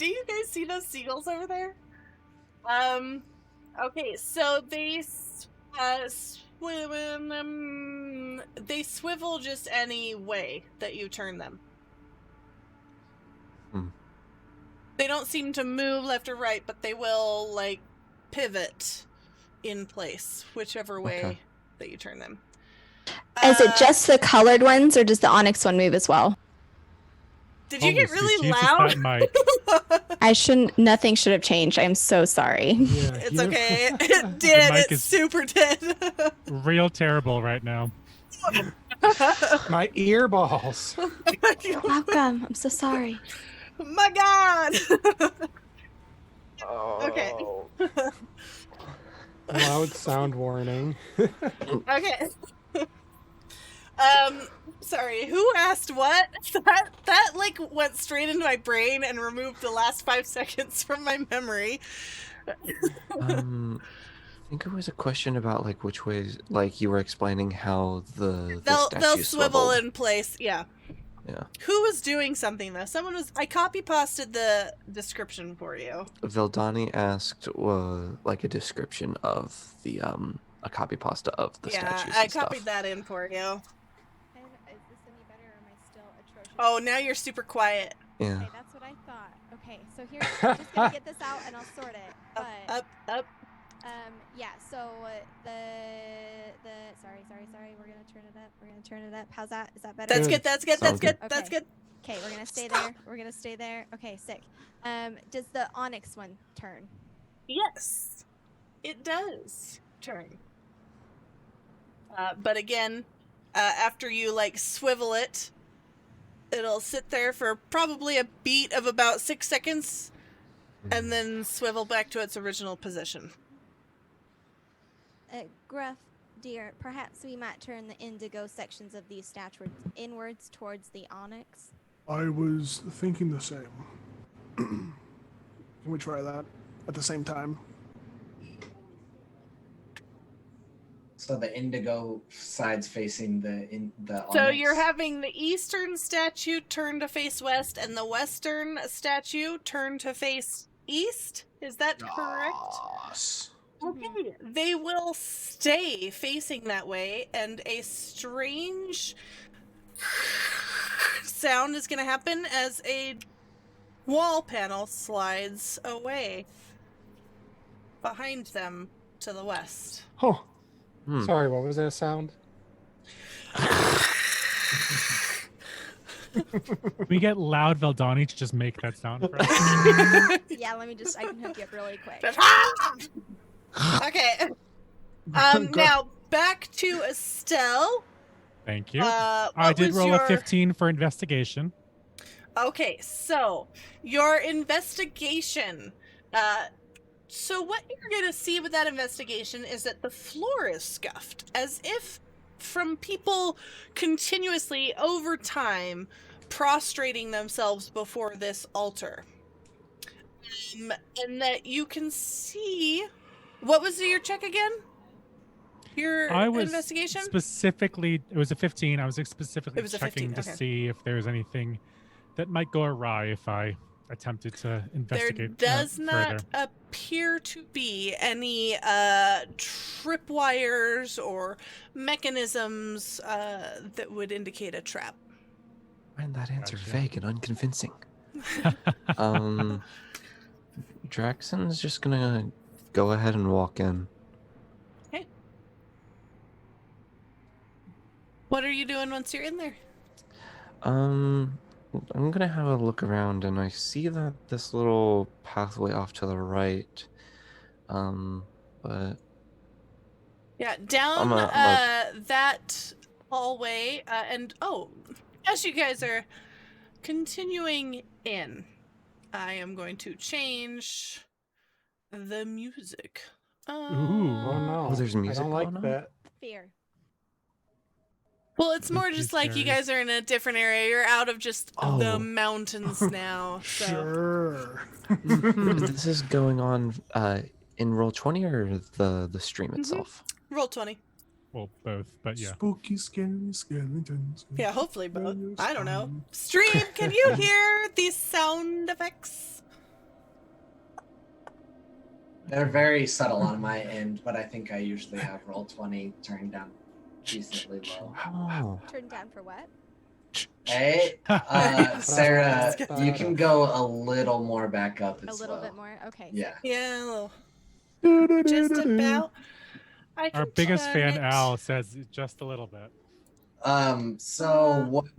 you guys see those seagulls over there? Okay, so they they swivel just any way that you turn them. They don't seem to move left or right, but they will, like, pivot in place, whichever way that you turn them. Is it just the colored ones, or does the onyx one move as well? Did you get Holy really sweet Jesus, loud? that mic. I shouldn't. Nothing should have changed. I'm so sorry. Yeah, It's you're- okay. It did. mic It is- super did. Real terrible right now. My earballs. Welcome. I'm so sorry. My God. Okay. Loud sound warning. Okay. Sorry, who asked what? That like went straight into my brain and removed the last 5 seconds from my memory. I think it was a question about like which ways, like you were explaining how the They'll statue swivel swiveled. in place, yeah. Yeah. Who was doing something though? I copy pasted the description for you. Vildani asked like a description of the a copy pasta of the Yeah, statues I and stuff. copied that in for you. Is this any better, or am I still atrocious? Oh, now you're super quiet. Yeah. Okay, that's what I thought. Okay, so here's I'm just gonna get this out and I'll sort it. But Up. yeah, so the sorry, we're gonna turn it up. How's that? Is that better? That's Good. good. That's good. Sounds That's good. good. That's Okay. good. Okay, we're gonna stay there. Okay, sick. Does the onyx one turn? Yes, it does turn. But again, after you like swivel it, it'll sit there for probably a beat of about 6 seconds, and then swivel back to its original position. Gruff, dear, perhaps we might turn the indigo sections of these statues inwards towards the onyx. I was thinking the same. Can we try that at the same time? So the indigo side's facing the So onyx. you're having the eastern statue turn to face west and the western statue turn to face east? Is that correct? Yes. Okay. They will stay facing that way, and a strange sound is going to happen as a wall panel slides away behind them to the west. Oh, sorry, what was that sound? We get loud Veldani to just make that sound for us. Yeah, I can hook you up really quick. Okay. Now back to Estelle. Thank you. What I did was roll your- a 15 for investigation. Okay, so your investigation. So what you're going to see with that investigation is that the floor is scuffed, as if from people continuously over time prostrating themselves before this altar. And that you can see. What was your check again? Your I was investigation? specifically, it was a 15. I was specifically It was a checking 15, to okay. see if there's anything that might go awry if I attempted to There investigate does not further. appear to be any tripwires or mechanisms that would indicate a trap. I find that answer Gotcha. vague and unconvincing. Draxon's just gonna go ahead and walk in. Okay. What are you doing once you're in there? I'm gonna have a look around, and I see that this little pathway off to the right. But Yeah, down that hallway, and as you guys are continuing in, I am going to change the music. Ooh. Oh no. Oh, there's music I don't like going on? that. Fear. Well, it's more Spooky just like you scary. guys are in a different area. You're out of just the Oh. mountains now. So. Sure. this is going on in Roll20 or the stream itself? Roll 20. Well, both, but yeah. Spooky, scary skeletons. Yeah, hopefully both. Yes, I don't know. Stream, can you hear these sound effects? They're very subtle on my end, but I think I usually have Roll20 turned down decently low. Oh. Turned down for what? Hey, Sarah, you can go a little more back up A as little well. bit more? Okay. Yeah. Yeah, a little. Just about. I Our can biggest turn fan, it. Al, says just a little bit.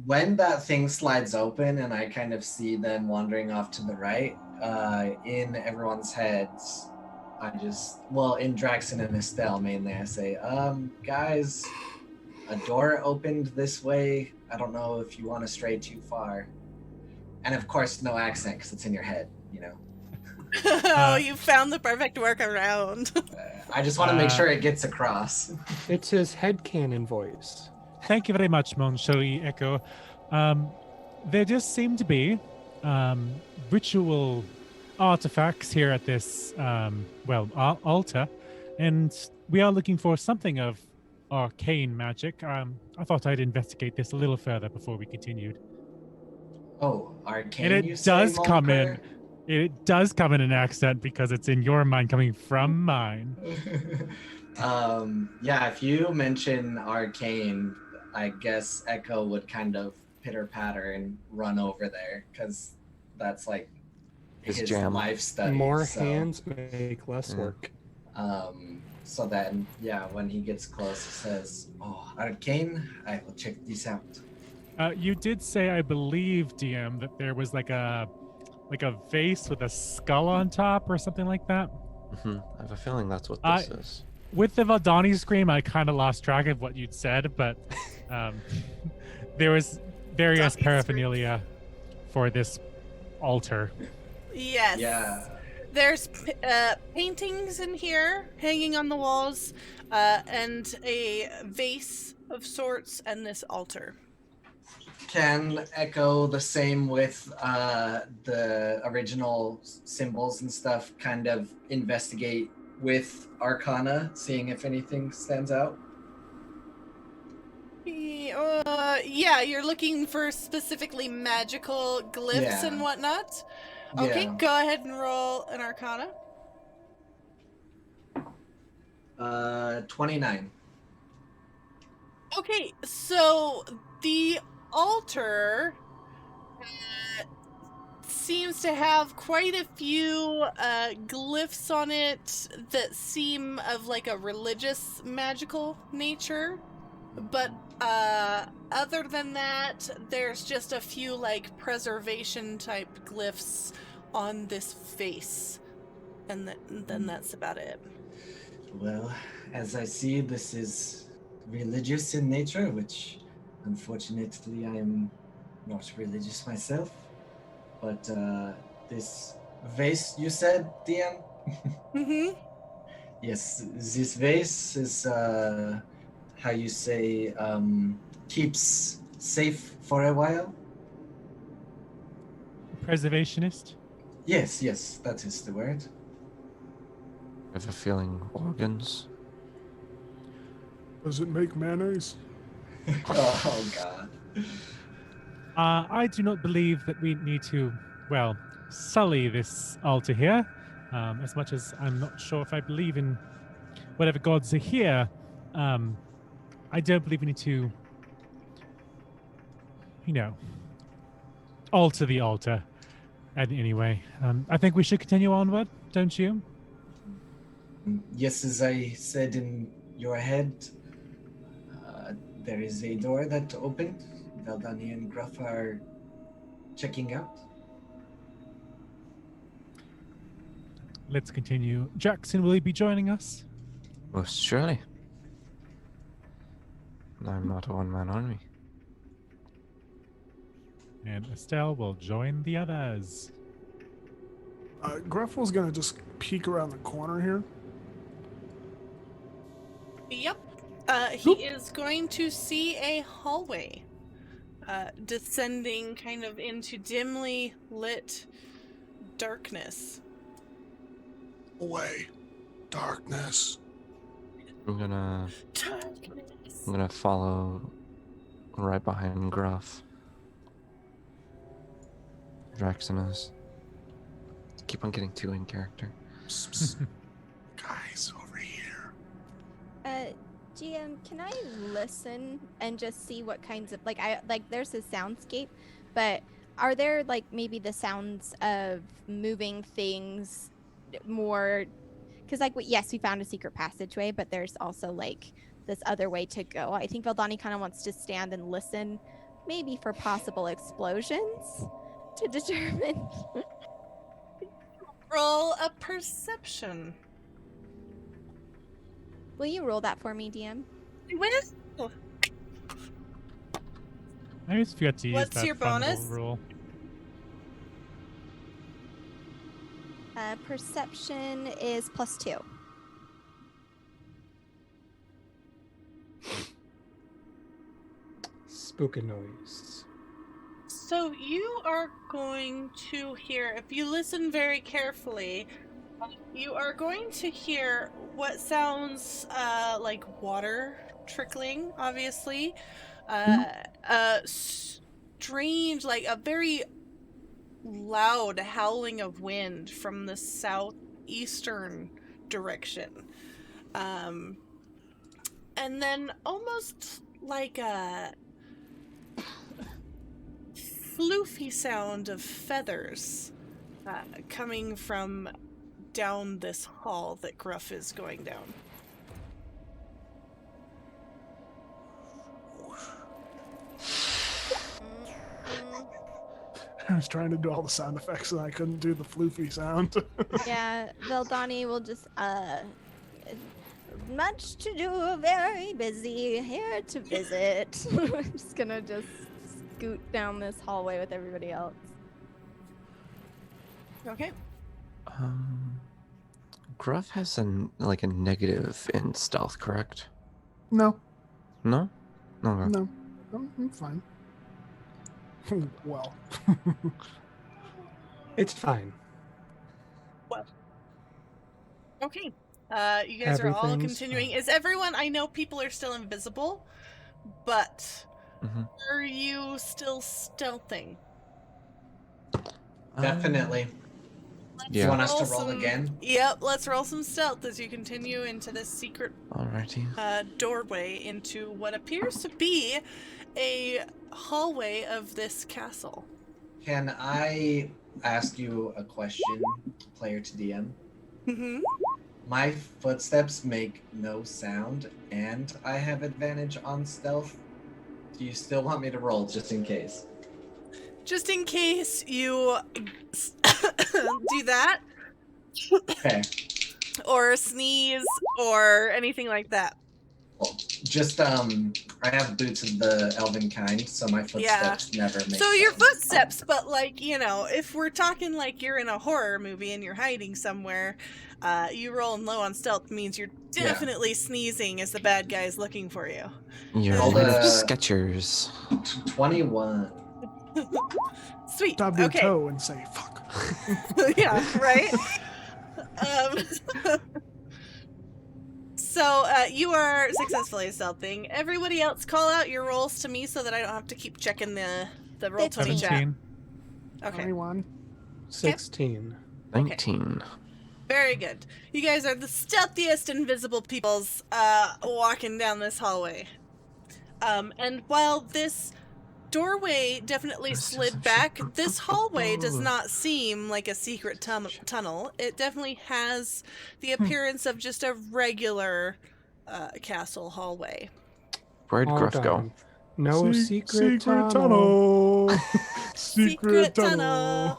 When that thing slides open and I kind of see them wandering off to the right, in everyone's heads, in Draxon and Estelle mainly, I say, guys, a door opened this way. I don't know if you want to stray too far. And of course, no accent because it's in your head, you know. Oh, you found the perfect workaround. I just want to make sure it gets across. It's his headcanon voice. Thank you very much, Mon Cherie Echo. There just seem to be ritual artifacts here at this, altar, and we are looking for something of arcane magic. I thought I'd investigate this a little further before we continued. Oh, arcane. And you it say, does come in. Mulker? It does come in an accent because it's in your mind coming from mine. Yeah, if you mention arcane, I guess Echo would kind of pitter patter and run over there because that's like His his jam. life study. More so, hands make less work. So then, yeah, when he gets close, he says, "Oh, arcane, I will check this out." You did say, I believe, DM, that there was like a vase with a skull on top or something like that. I have a feeling that's what this is. With the Valdani scream, I kind of lost track of what you'd said, but there was various Valdani paraphernalia for this altar. Yes. Yeah. There's paintings in here hanging on the walls, and a vase of sorts, and this altar. Can echo the same with the original symbols and stuff, kind of investigate with Arcana, seeing if anything stands out? Yeah, you're looking for specifically magical glyphs and whatnot? Okay, Yeah. go ahead and roll an Arcana. 29. Okay, so the altar seems to have quite a few glyphs on it that seem of like a religious magical nature, but other than that, there's just a few like preservation type glyphs on this vase, and then that's about it. Well, as I see, this is religious in nature, which unfortunately I am not religious myself. But this vase, you said, DM? Mm-hmm. Yes, this vase is, how you say, keeps safe for a while? Preservationist? Yes, that is the word. I have a feeling organs. Does it make mayonnaise? Oh, God. I do not believe that we need to, well, sully this altar here. As much as I'm not sure if I believe in whatever gods are here, I don't believe we need to, alter the altar in any way. I think we should continue onward, don't you? Yes, as I said in your head, there is a door that opened. Veldani and Gruff are checking out. Let's continue. Jackson, will you be joining us? Most surely. I'm not a one-man army. And Estelle will join the others. Gruffel's gonna just peek around the corner here. Yep. He is going to see a hallway descending kind of into dimly lit darkness. Away. Darkness. I'm gonna follow right behind Gruff. Draxon is. Keep on getting too in character. Guys, over here. GM, can I listen and just see what kinds of there's a soundscape, but are there like maybe the sounds of moving things more? Because yes, we found a secret passageway, but there's also like this other way to go. I think Veldani kind of wants to stand and listen, maybe for possible explosions to determine. Roll a perception. Will you roll that for me, DM? With I just forgot to use What's that your fun bonus? little rule. Perception is +2. Spooky noise. So you are going to hear, if you listen very carefully, you are going to hear what sounds like water trickling, obviously. Strange, like a very loud howling of wind from the southeastern direction. And then almost like a floofy sound of feathers coming from down this hall that Gruff is going down. I was trying to do all the sound effects and I couldn't do the floofy sound. Yeah, Veldani will just much to do, very busy, here to visit. I'm just gonna scoot down this hallway with everybody else. Okay. Gruff has a negative in stealth, correct? No, No? No. no, I'm fine. Well, It's fine. Okay. You guys are all Everything's continuing. fine. Is everyone? I know people are still invisible, but Mhm. are you still stealthing? Definitely. Do you Yeah. want us to Roll roll some- again? Yep. Let's roll some stealth as you continue into this secret Alrighty. doorway into what appears to be a hallway of this castle. Can I ask you a question, player to DM? Mm-hmm. My footsteps make no sound, and I have advantage on stealth. Do you still want me to roll, just in case? Just in case you do that, Okay. or sneeze, or anything like that. Well, just I have boots of the elven kind, so my footsteps never make So your sound. footsteps, but if we're talking like you're in a horror movie and you're hiding somewhere, you rolling low on stealth means you're definitely sneezing as the bad guy's looking for you. You're Roll rid of the- Skechers. 21. Sweet. stub your Okay. toe and say fuck. Yeah, right? So you are successfully stealthing. Everybody else call out your rolls to me so that I don't have to keep checking the roll 20 chat. 17. Okay, 21. 16. 19. very good. You guys are the stealthiest invisible peoples walking down this hallway. And while this doorway definitely This slid isn't back, shit. this hallway does Oh. not seem like a secret tunnel. It definitely has the appearance of just a regular castle hallway. Where'd Oh, Gruff go? darn. No secret tunnel. tunnel. Secret tunnel.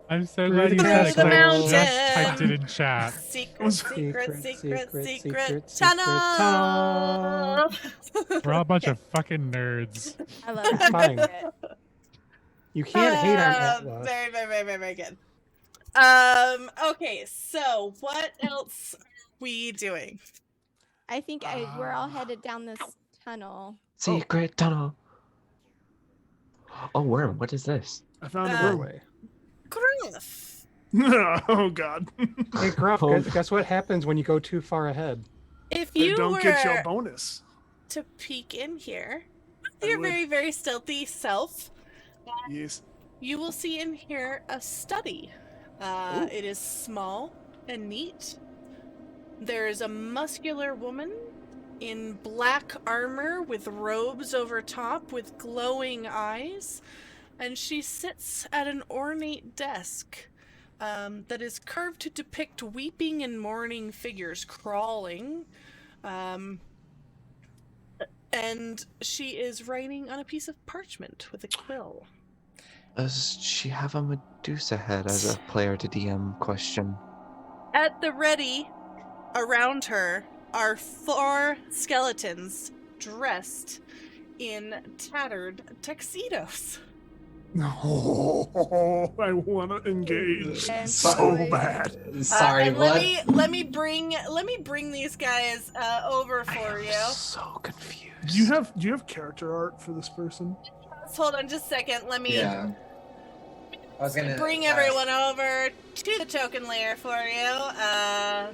I'm so Through glad you the said it 'cause I mountain. just typed it in chat. Secret Secret tunnel. We're all a bunch of fucking nerds. I love that. Fine. You can't hate on Atla. Very, very, very, very, very good. Okay, so what else are we doing? I think we're all headed down this tunnel. Secret tunnel. Oh, worm. What is this? I found a Uh, doorway. Gruff. Oh god. Hey, Gruff, Oh. guess what happens when you go too far ahead? If They you don't were get your bonus. to peek in here, I your would. very, very stealthy self, Yes. you will see in here a study. It is small and neat. There is a muscular woman in black armor with robes over top with glowing eyes, and she sits at an ornate desk that is carved to depict weeping and mourning figures crawling. And she is writing on a piece of parchment with a quill. Does she have a Medusa head as a player to DM question? At the ready, around her, are 4 skeletons dressed in tattered tuxedos. No, I want to engage I'm so sorry. bad. Sorry, and what? let me bring these guys over for you. So confused. Do you have character art for this person? Let's hold on just a second. Let me Yeah. I was gonna bring ask- everyone over to the token layer for you.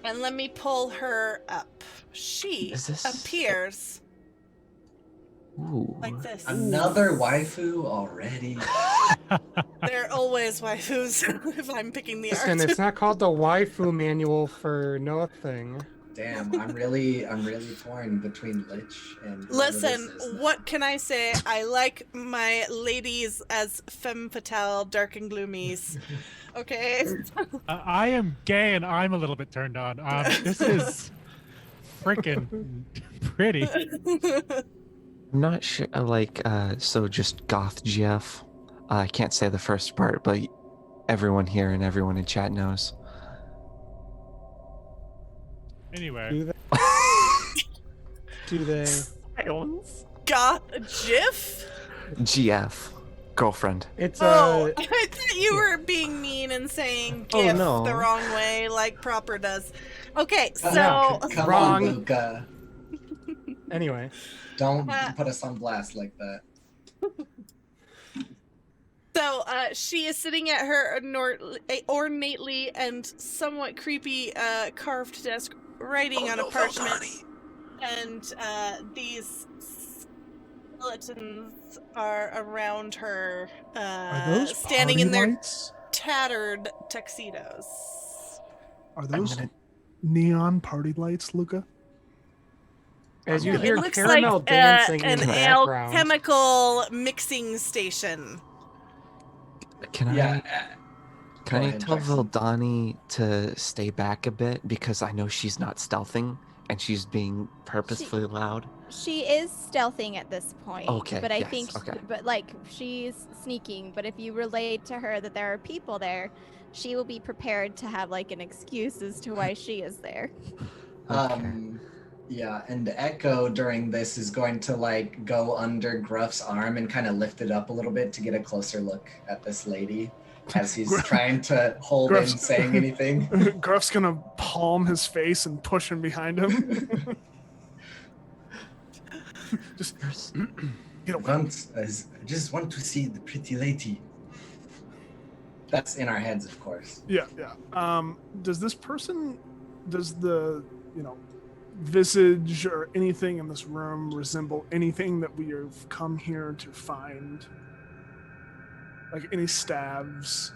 And let me pull her up. She Is this- appears Ooh. like this. Another waifu already. They're always waifus if I'm picking the Listen, art. it's not called the waifu manual for nothing. Damn, I'm really torn between Lich and. Listen, whatever this is. what can I say? I like my ladies as femme fatale, dark and gloomies. Okay? I am gay and I'm a little bit turned on. This is freaking pretty. I'm not sure. So just goth GF. I can't say the first part, but everyone here and everyone in chat knows. Anyway. Do they? Goth GIF? GF. girlfriend. It's I thought you were being mean and saying "gift" no. the wrong way, like Proper does. Okay, so Yeah, Come Wrong. on, Luca. anyway. Don't put us on blast like that. So she is sitting at her ornately and somewhat creepy carved desk, writing on a parchment, and these skeletons are around her, Are those standing party in their lights? tattered tuxedos. Are those neon party lights, Luca? As you It hear looks caramel like dancing in an the background. alchemical mixing station. Can Yeah. I Go ahead, tell Jackson. Vildani to stay back a bit because I know she's not stealthing and she's being purposefully loud? She is stealthing at this point. Okay, But I yes, think, okay. but like she's sneaking. But if you relay to her that there are people there, she will be prepared to have like an excuse as to why she is there. Yeah, and Echo during this is going to like go under Gruff's arm and kind of lift it up a little bit to get a closer look at this lady as he's trying to hold in saying anything. Gruff's gonna palm his face and push him behind him. Just get away. I just want to see the pretty lady. That's in our heads, of course. Yeah. Does this person, does the, visage or anything in this room resemble anything that we have come here to find? Like any staves?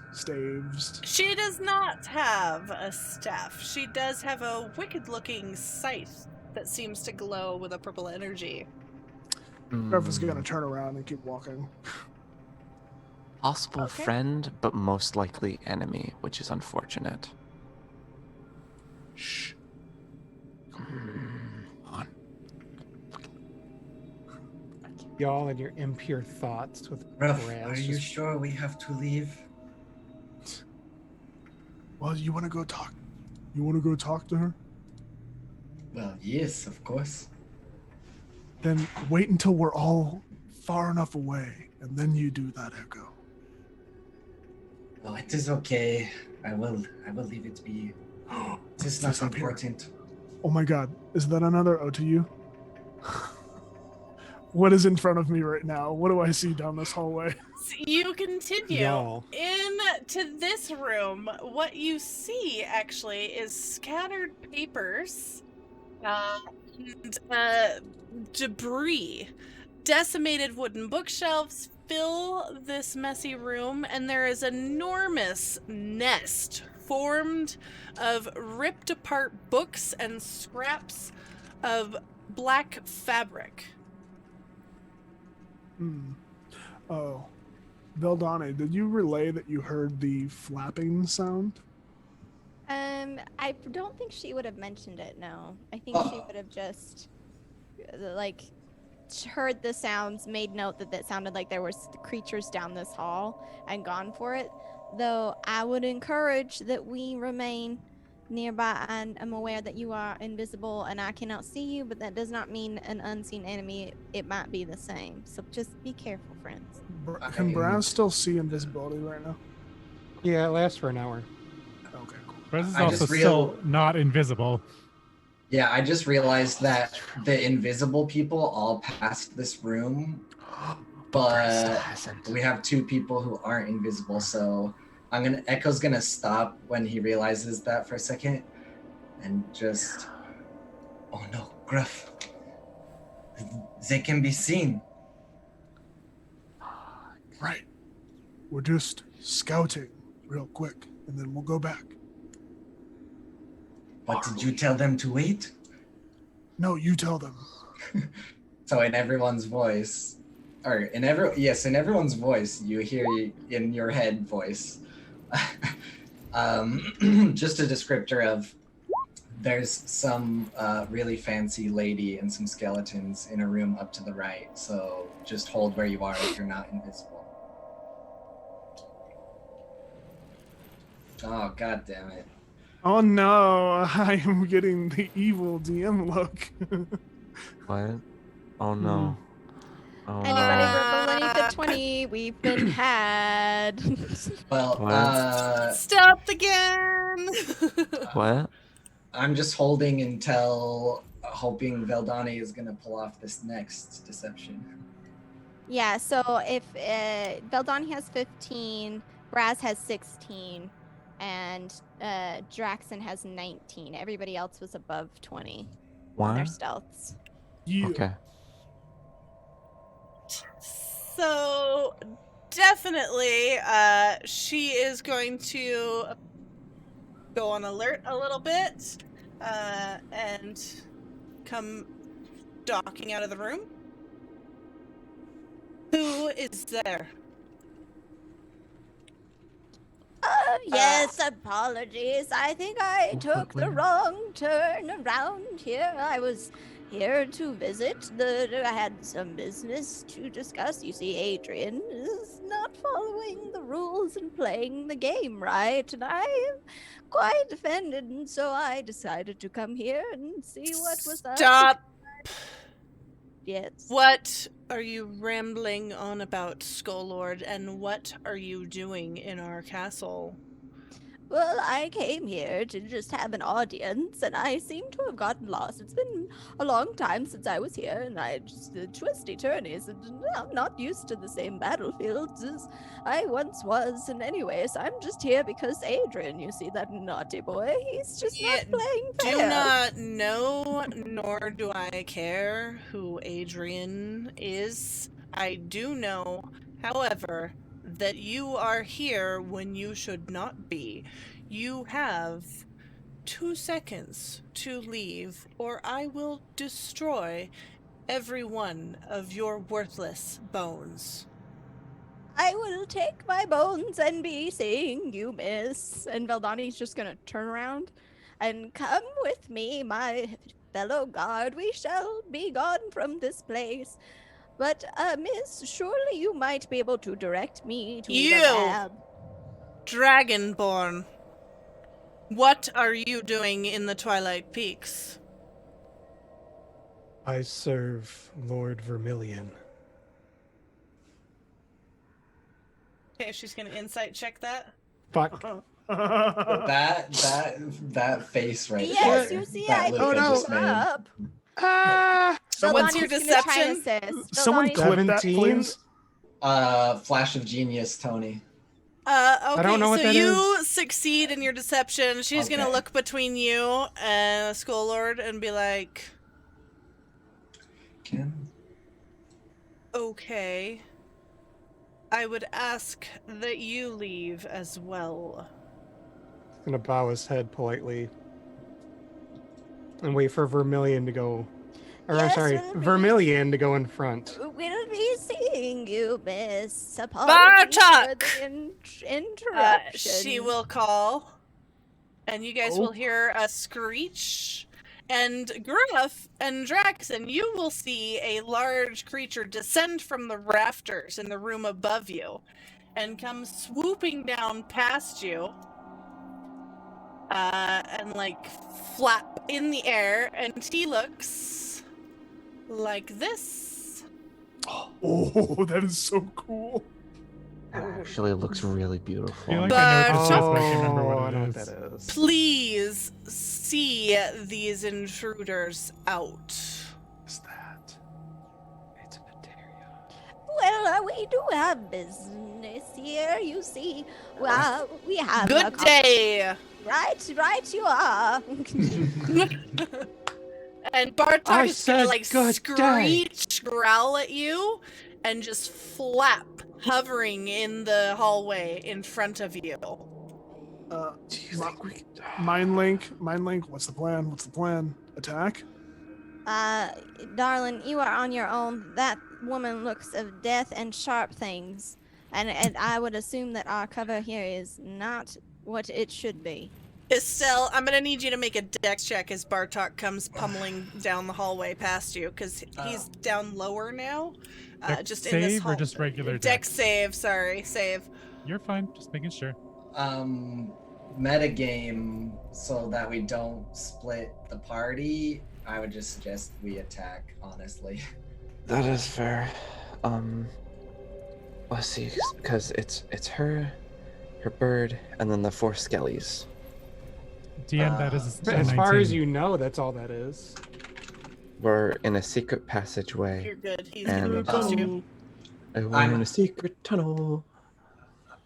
She does not have a staff. She does have a wicked-looking scythe that seems to glow with a purple energy. Gruff is gonna turn around and keep walking. Possible friend, but most likely enemy, which is unfortunate. Shh. On. Y'all and your impure thoughts with Gruff, Braz are you just- sure we have to leave? Well, you wanna go talk? You wanna go talk to her? Well, yes, of course. Then wait until we're all far enough away, and then you do that, Echo. Oh, it is okay. I will leave it be. It is not up here. important. Oh my god, is that another O to you? What is in front of me right now? What do I see down this hallway? So you continue Y'all. into this room. What you see actually is scattered papers and debris. Decimated wooden bookshelves fill this messy room, and there is an enormous nest formed of ripped apart books and scraps of black fabric. Oh. Vildani, did you relay that you heard the flapping sound? I don't think she would have mentioned it. No, I think she would have just like heard the sounds, made note that it sounded like there was creatures down this hall, and gone for it. Though I would encourage that we remain nearby, and I'm aware that you are invisible and I cannot see you, but that does not mean an unseen enemy. It might be the same. So just be careful, friends. Can Braz still see invisibility right now? Yeah, it lasts for an hour. Okay, cool. Braz is I also just still not invisible. Yeah, I just realized that the invisible people all passed this room, but we have two people who aren't invisible, so Echo's gonna stop when he realizes that for a second, and just, oh no, Gruff, they can be seen. Right. We're just scouting real quick, and then we'll go back. But did you tell them to wait? No, you tell them. So in everyone's voice, or in everyone's voice, you hear in your head voice. Just a descriptor of there's some really fancy lady and some skeletons in a room up to the right. So just hold where you are if you're not invisible. Oh, god damn it. Oh no, I am getting the evil DM look. What? Oh no. Oh, Anybody no. verbal beneath the 20? We've been had. Well, What? Stopped again. What? I'm just holding until hoping Veldani is gonna pull off this next deception. Yeah, so if Veldani has 15, Braz has 16, and Draxon has 19. Everybody else was above 20 on their What? stealths. You. Okay. So definitely, she is going to go on alert a little bit, and come stalking out of the room. Who is there? Yes, apologies. I think I took the wrong turn around here. I was here to visit. I had some business to discuss. You see, Adrian is not following the rules and playing the game right, and I am quite offended, and so I decided to come here and see what was up. Stop. Yes. What are you rambling on about, Skull-Lord, and what are you doing in our castle? Well, I came here to just have an audience, and I seem to have gotten lost. It's been a long time since I was here, and I just twisty turnies, and I'm not used to the same battlefields as I once was. And anyways, I'm just here because Adrian, you see that naughty boy, he's just not playing fair. Do not know, nor do I care who Adrian is. I do know, however, that you are here when you should not be. You have 2 seconds to leave, or I will destroy every one of your worthless bones. I will take my bones and be seeing you, miss. And Veldani's just gonna turn around and come with me, my fellow guard. We shall be gone from this place. But, miss, surely you might be able to direct me to the lab. Dragonborn, what are you doing in the Twilight Peaks? I serve Lord Vermilion. Okay, she's gonna insight check that. Fuck. That face right there. Yes, you see, I that picked look I just you made. up. So what's your Veldani's gonna try and deception? assist. Someone Veldani's- clip that, 17? please. Flash of genius, Tony. Okay, don't know what so that you succeed in your deception. She's gonna Okay. look between you and Skull-Lord and be like, Kim? okay, I would ask that you leave as well. Gonna bow his head politely and wait for Vermilion to go. Or I'm Yes, sorry, Vermilion to go in front. We'll be seeing you, miss. Apologies for Bartok! the interruption. She will call, and you guys will hear a screech. And Gruff and Draxon, you will see a large creature descend from the rafters in the room above you and come swooping down past you. And like flap in the air, and he looks like this. Oh, that is so cool. Actually, it looks really beautiful. I feel like I know what this is, But- but I can't remember I what know it what is. that is. Please see these intruders out. What's that? It's a materia. Well, we do have business here, you see. Well, we have a Good day. Right, you are. And Bartok I is gonna said like good screech, growl at you, and just flap, hovering in the hallway in front of you. Mind link. What's the plan? Attack? Darling, you are on your own. That woman looks of death and sharp things. And I would assume that our cover here is not what it should be. Estelle, I'm gonna need you to make a dex check as Bartok comes pummeling down the hallway past you, because he's down lower now. Dex Just in this save or hall. just regular Dex dex? save, sorry, save. You're fine. Just making sure. Metagame, so that we don't split the party, I would just suggest we attack, honestly. That is fair. let's see, because it's her bird, and then the 4 skellies. DM, that is a As far as 19. you know, that's all that is. We're in a secret passageway. You're good. He's And gonna trust you. we're in a secret tunnel.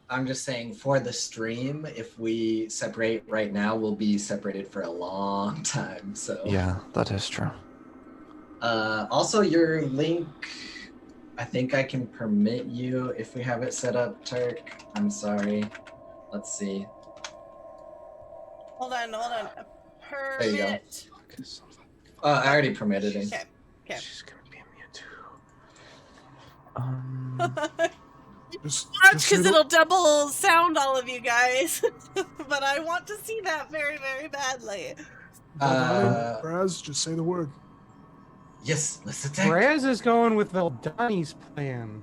I'm just saying, for the stream, if we separate right now, we'll be separated for a long time. So Yeah, that is true. Also, your link, I think I can permit you if we have it set up, Turk. I'm sorry. Let's see. Hold on. There you go. Permit. I already permitted it. Okay. She's gonna be mute. Just Watch, say because the- it'll double sound all of you guys. But I want to see that very, very badly. Braz, just say the word. Yes, let's attack. Braz is going with Veldani's plan.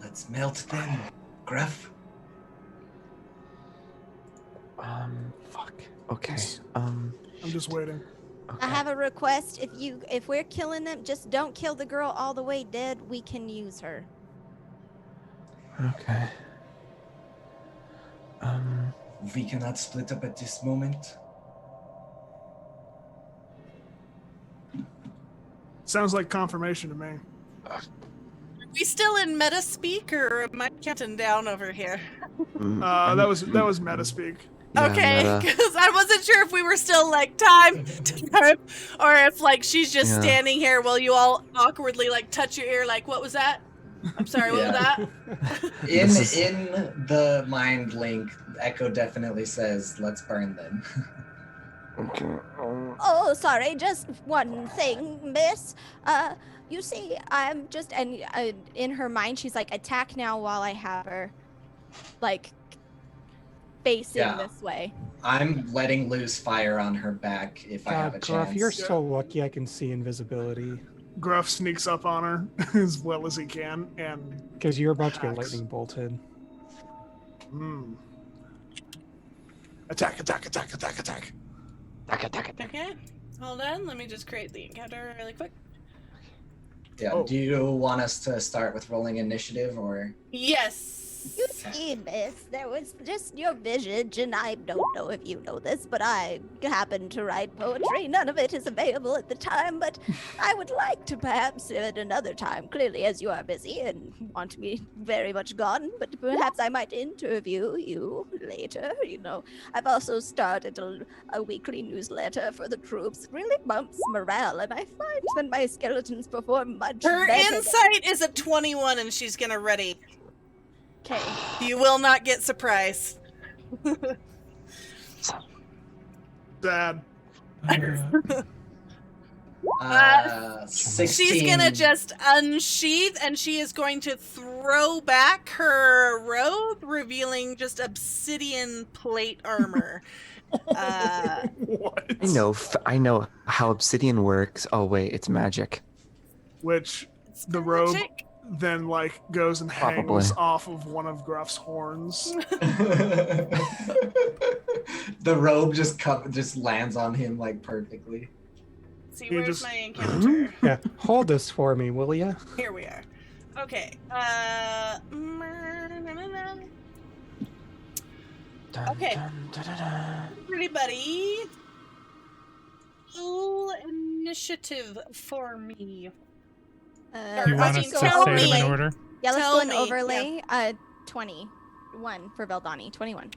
Let's melt them, Gruff. Fuck. Okay. I'm just waiting. Okay. I have a request. If we're killing them, just don't kill the girl all the way dead. We can use her. Okay. We cannot split up at this moment. Sounds like confirmation to me. Are we still in meta speak, or am I counting down over here? That was meta speak. Yeah, Okay, meta. because I wasn't sure if we were still like time, or if like she's just Yeah. standing here while you all awkwardly like touch your ear, like, what was that? I'm sorry, what was Yeah. that? In the mind link, Echo definitely says, "Let's burn them." Okay. Oh, sorry, just one thing, miss. You see, I'm just, and in her mind, she's like, attack now while I have her, like, facing Yeah. this way. I'm letting loose fire on her back if I have a Gruff, chance. you're so lucky I can see invisibility. Gruff sneaks up on her as well as he can, and Because you're about to get Hacks. lightning bolted. Attack. Okay, hold on. Let me just create the encounter really quick. Yeah. Oh. Do you want us to start with rolling initiative, or? Yes. You see, miss, there was just your vision, and I don't know if you know this, but I happen to write poetry. None of it is available at the time, but I would like to perhaps at another time, clearly as you are busy and want to be very much gone, but perhaps I might interview you later. You know, I've also started a weekly newsletter for the troops. It really bumps morale, and I find when my skeletons perform much Her better. insight is a 21, and she's gonna ready. Okay. You will not get surprised. Sad. 16. She's gonna just unsheath, and she is going to throw back her robe, revealing just obsidian plate armor. What? I know how obsidian works. Oh wait, it's magic. Which It's the robe magic. then like goes and hangs Probably. off of one of Gruff's horns. The robe just lands on him like perfectly. See, You where's just- my encounter? Yeah, hold this for me, will ya? Here we are. Okay. Okay. Everybody, roll initiative for me. You want I us mean, to tell say them in me. order? Yeah, let's Tell go an me, overlay. 21 for Veldani. 21.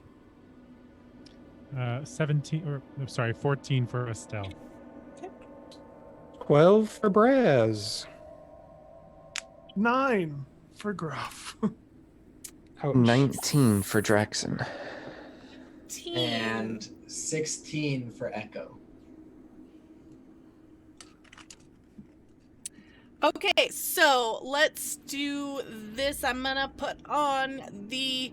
14 for Estelle. 12 for Braz. 9 for Gruff. Ouch. 19 for Draxon. And 16 for Echo. Okay, so let's do this. I'm gonna put on the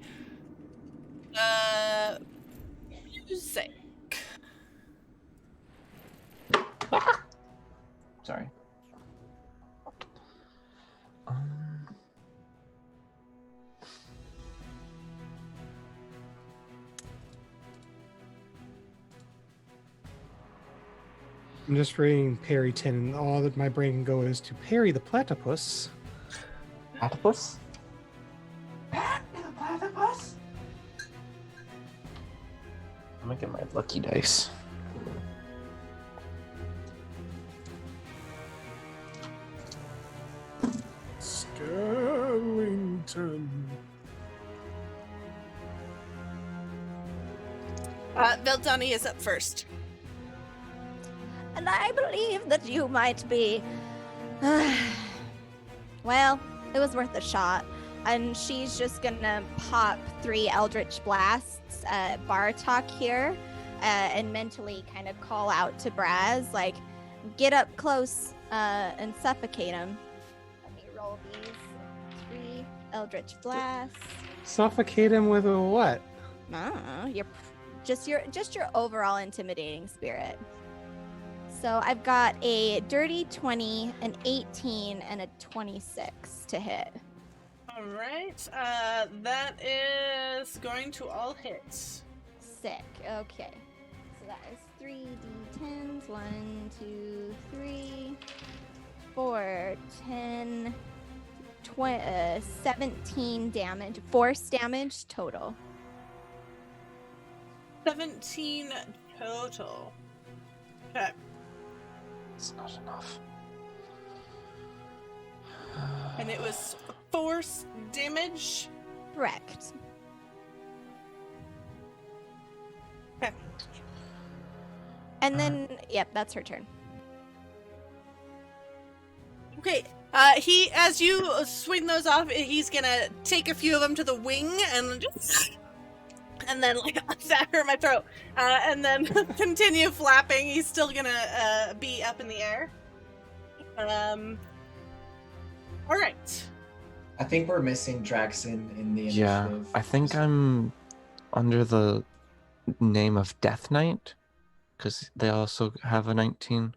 music. Sorry. I'm just reading Parry 10, and all that my brain can go is to parry the platypus. Platypus? Bat in a platypus? I'm gonna get my lucky dice. Skellington. Veldani is up first. And I believe that you might be. Well, it was worth a shot. And she's just gonna pop 3 Eldritch Blasts at Bartok here and mentally kind of call out to Braz, like, get up close and suffocate him. Let me roll these 3 Eldritch Blasts. Suffocate him with a what? I don't know, just your overall intimidating spirit. So I've got a dirty 20, an 18, and a 26 to hit. All right. That is going to all hit. Sick. Okay. So that is 3d10s. 1, 2, 3, 4, 10, 17 damage. Force damage total. 17 total. Okay. It's not enough. And it was force damage. Correct. Okay. And then, yep, that's her turn. Okay. He, as you swing those off, he's gonna take a few of them to the wing and just, and then like that hurt my throat. And then continue flapping. He's still gonna be up in the air. All right. I think we're missing Draxon in the initiative. Yeah, I think I'm under the name of Death Knight, because they also have a 19.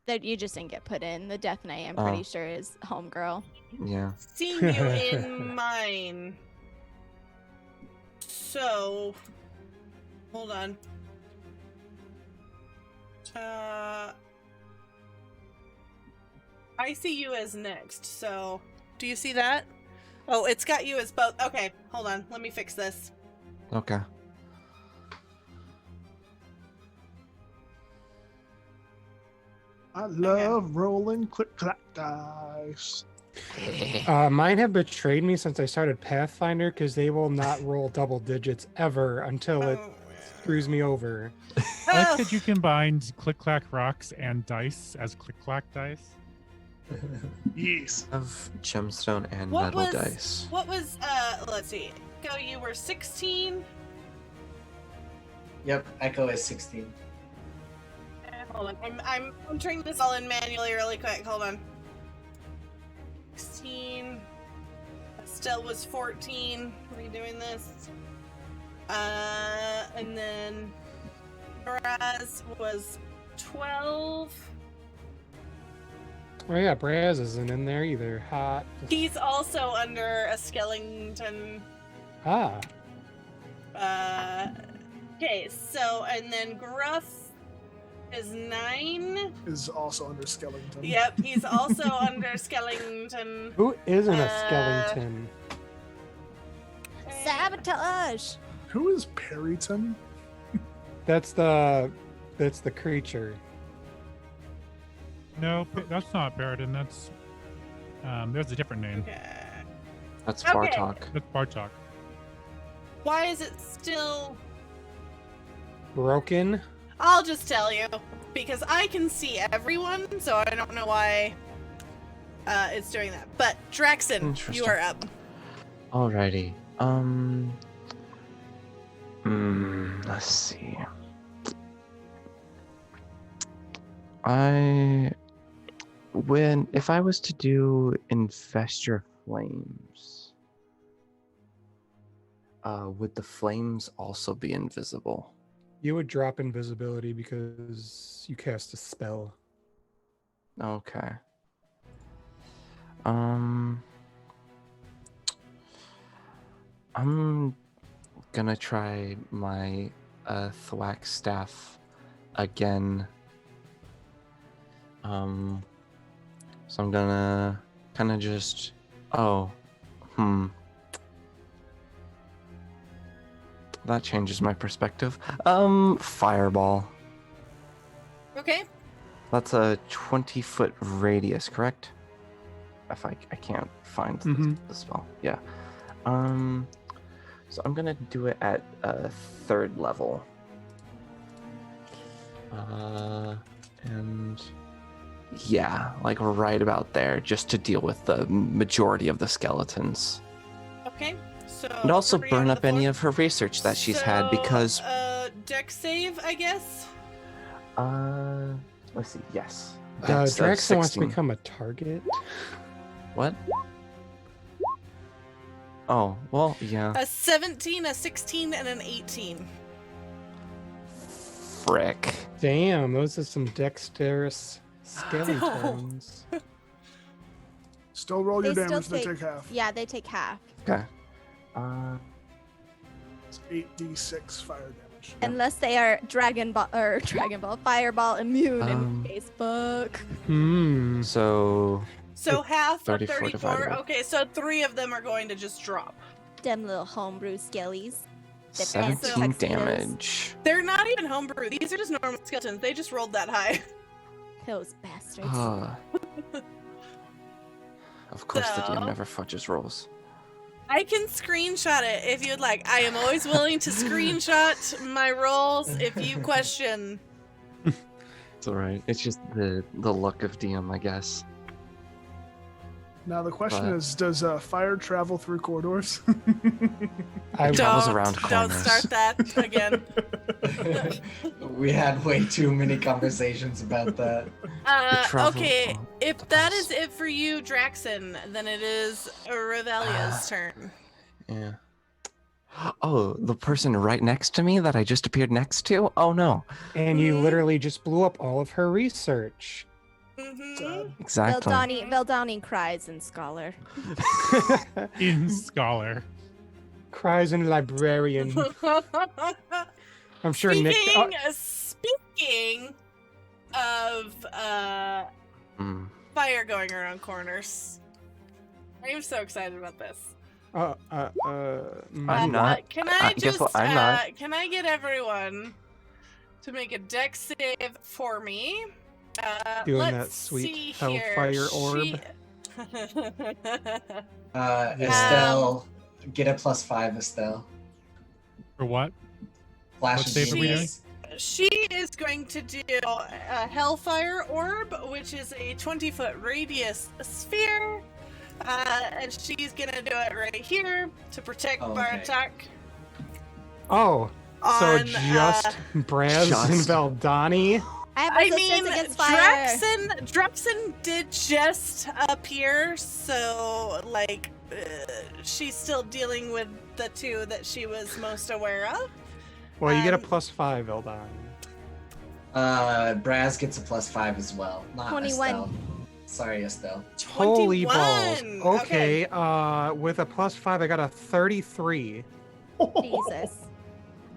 That you just didn't get put in. The Death Knight, I'm pretty sure, is homegirl. Yeah. Seeing you in mine. So, hold on. I see you as next, so do you see that? Oh, it's got you as both. Okay, hold on. Let me fix this. Okay. I love rolling click-clack dice. Mine have betrayed me since I started Pathfinder because they will not roll double digits ever until it screws me over. I like that you combined Click Clack Rocks and dice as Click Clack dice. Yes. Of gemstone and What metal was, dice. What was, let's see. Go, you were 16? Yep, Echo is 16. Hold on. I'm entering this all in manually really quick. Hold on. 16. Estelle was 14. Redoing this. And then Braz was 12. Oh yeah, Braz isn't in there either. Hot. He's also under a skeleton. Ah. Okay, so, and then Gruff is 9. Is also under skeleton. Yep, he's also under skeleton. Who isn't a skeleton? Sabotage! Who is Perryton? That's the creature. No, that's not Baradin. That's there's a different name. Okay. That's Okay. Bartok. That's Bartok. Why is it still... Broken. I'll just tell you, because I can see everyone, so I don't know why it's doing that. But Draxon, you Interesting. are up. Alrighty. Let's see. If I was to do Infest Your Flames, would the flames also be invisible? You would drop invisibility because you cast a spell. Okay. I'm gonna try my thwack staff again. So I'm gonna kind of just Oh. That changes my perspective. Fireball. Okay. That's a 20-foot radius, correct? If I can't find the spell. Yeah. So I'm gonna do it at 3rd level. And yeah, like right about there, just to deal with the majority of the skeletons. Okay. So. And also everybody burn on up the any floor? of her research that she's had because Dex save, I guess. let's see, yes. Dex of Draxon wants to 16. become a target. What? Oh, well, yeah. A 17, a 16, and an 18. Frick. Damn, those are some dexterous skeletons. Still roll your They still damage. They take half. Yeah, they take half. Okay. It's 8d6 fire damage. Unless they are Dragon Ball Fireball immune in Facebook. So half of 34 34. divided by- Okay, so 3 of them are going to just drop. Them little homebrew skellies. 17 tuxedos. damage. They're not even homebrew. These are just normal skeletons. They just rolled that high. Those bastards. Of course the So- DM never fudges rolls. I can screenshot it if you'd like. I am always willing to screenshot my rolls if you question. It's alright. It's just the look of DM, I guess. Now the question But- is, does fire travel through corridors? I travels Don't, around don't corners. start that again. We had way too many conversations about that. travel- Okay, oh, if that is it for you, Draxon, then it is Revelia's turn. Yeah. Oh, the person right next to me that I just appeared next to? Oh no. And you literally just blew up all of her research. Mm-hmm. Exactly. Veldani cries in Scholar. In Scholar. Cries in librarian. I'm sure Nick. Speaking of fire going around corners, I am so excited about this. I'm not. Can I guess just? what? I'm not. Can I get everyone to make a dex save for me? Doing let's that sweet see hellfire here. orb. Estelle, get a +5, Estelle. For what? Flash What of save are we genius. She is going to do a Hellfire Orb, which is a 20-foot radius sphere. And she's going to do it right here to protect Bartok. Oh, so On, just Braz and Veldani? I have I resistance mean, against fire. Draxon did just appear, so, like, she's still dealing with the 2 that she was most aware of. Well, you get a +5, Veldani. Braz gets a +5 as well. Not 21. Estelle. Sorry, Estelle. Holy 21. balls. Okay, with a +5, I got a 33. Jesus.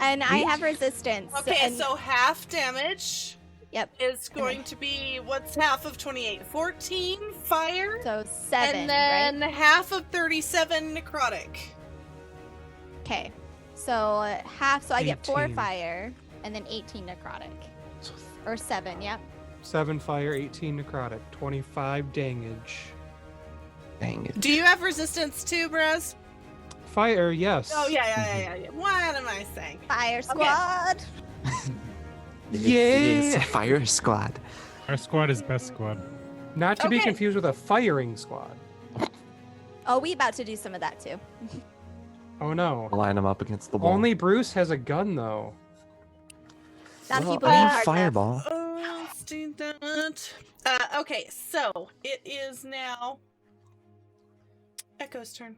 And I have resistance. Okay, and so half damage. Yep. Is going to be, what's half of 28? 14 fire? So 7, and then right? half of 37 necrotic. Okay. So half, so I get 4 18. fire and then 18 necrotic. Or 7, yep. 7 fire, 18 necrotic, 25 damage. Dang it. Do you have resistance too, Braz? Fire, yes. Oh, yeah. What am I saying? Fire squad. It's a fire squad. Our squad is best squad. Not to be Okay. confused with a firing squad. Oh, we about to do some of that too. Oh no. Line them up against the wall. Only Bruce has a gun though. Some Well, people I are have hard fireball. Let's do that. Okay, so it is now Echo's turn.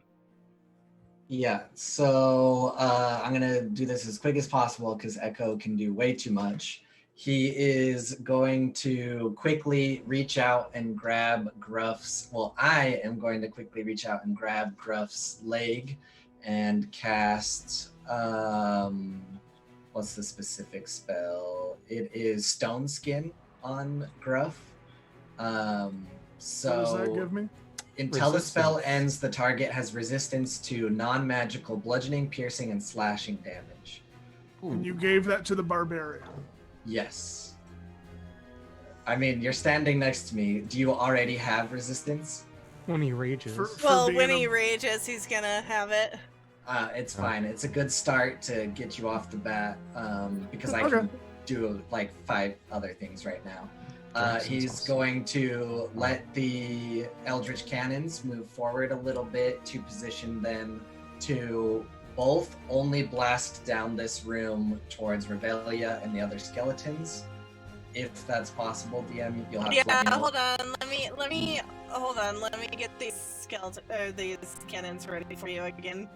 Yeah, so I'm gonna do this as quick as possible because Echo can do way too much. He is going to quickly reach out and grab Gruff's. Well, I am going to quickly reach out and grab Gruff's leg and cast. What's the specific spell? It is Stone Skin on Gruff. What does that give me? Until the spell ends, the target has resistance to non-magical bludgeoning, piercing, and slashing damage. And you gave that to the barbarian. Yes. I mean, you're standing next to me. Do you already have resistance? When he rages. Well, when he rages, he's gonna have it. It's fine. It's a good start to get you off the bat, because I can do like 5 other things right now. He's going to let the Eldritch Cannons move forward a little bit to position them to both only blast down this room towards Revelia and the other skeletons. If that's possible, DM, you'll have to let me know. Hold on. Let me get these these cannons ready for you again.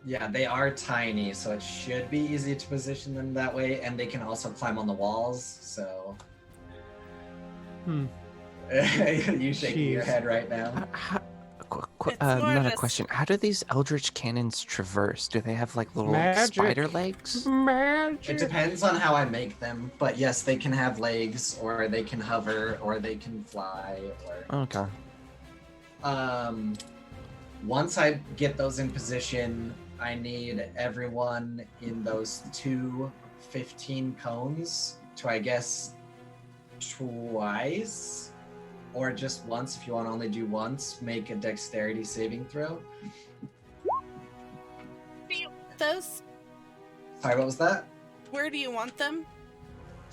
Yeah, they are tiny, so it should be easy to position them that way, and they can also climb on the walls, so... You shaking your head right now. Another question. How do these Eldritch Cannons traverse? Do they have like little spider legs? It depends on how I make them, but yes, they can have legs, or they can hover, or they can fly, or... Okay. Once I get those in position, I need everyone in those 2 15 cones to, I guess, twice, or just once if you want to only do once, make a dexterity saving throw. Do you want those? Sorry, what was that? Where do you want them?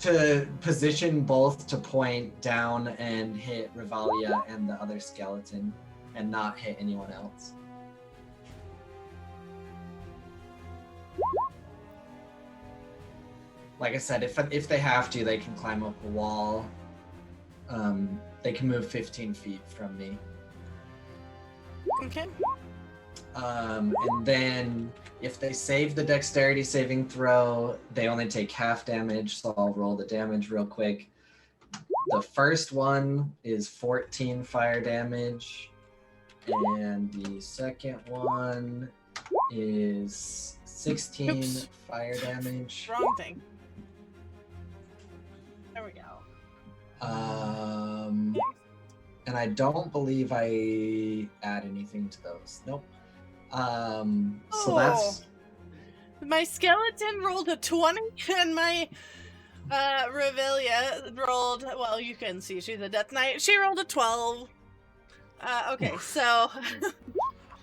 To position both to point down and hit Revalia and the other skeleton, and not hit anyone else. Like I said, if they have to, they can climb up a wall. They can move 15 feet from me. Okay. And then if they save the dexterity saving throw, they only take half damage, so I'll roll the damage real quick. The first one is 14 fire damage, and the second one is 16 fire damage. Wrong thing. There we go. And I don't believe I add anything to those. Nope. So that's... My skeleton rolled a 20, and my Revelia rolled... Well, you can see she's a Death Knight. She rolled a 12. Okay, so...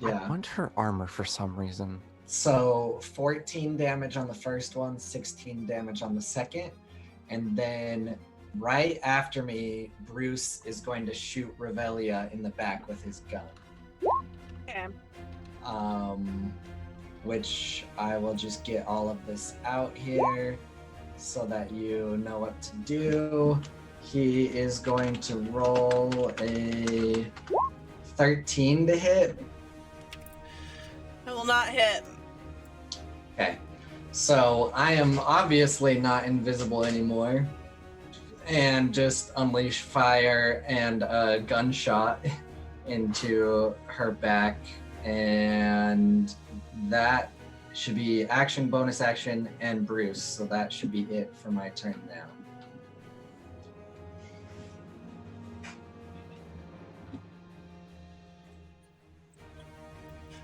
Yeah. I want her armor for some reason. So 14 damage on the first one, 16 damage on the second, and then right after me, Bruce is going to shoot Revelia in the back with his gun. Okay. Which I will just get all of this out here so that you know what to do. He is going to roll a 13 to hit. I will not hit. Okay, so I am obviously not invisible anymore, and just unleash fire and a gunshot into her back, and that should be action, bonus action, and Bruce, so that should be it for my turn now.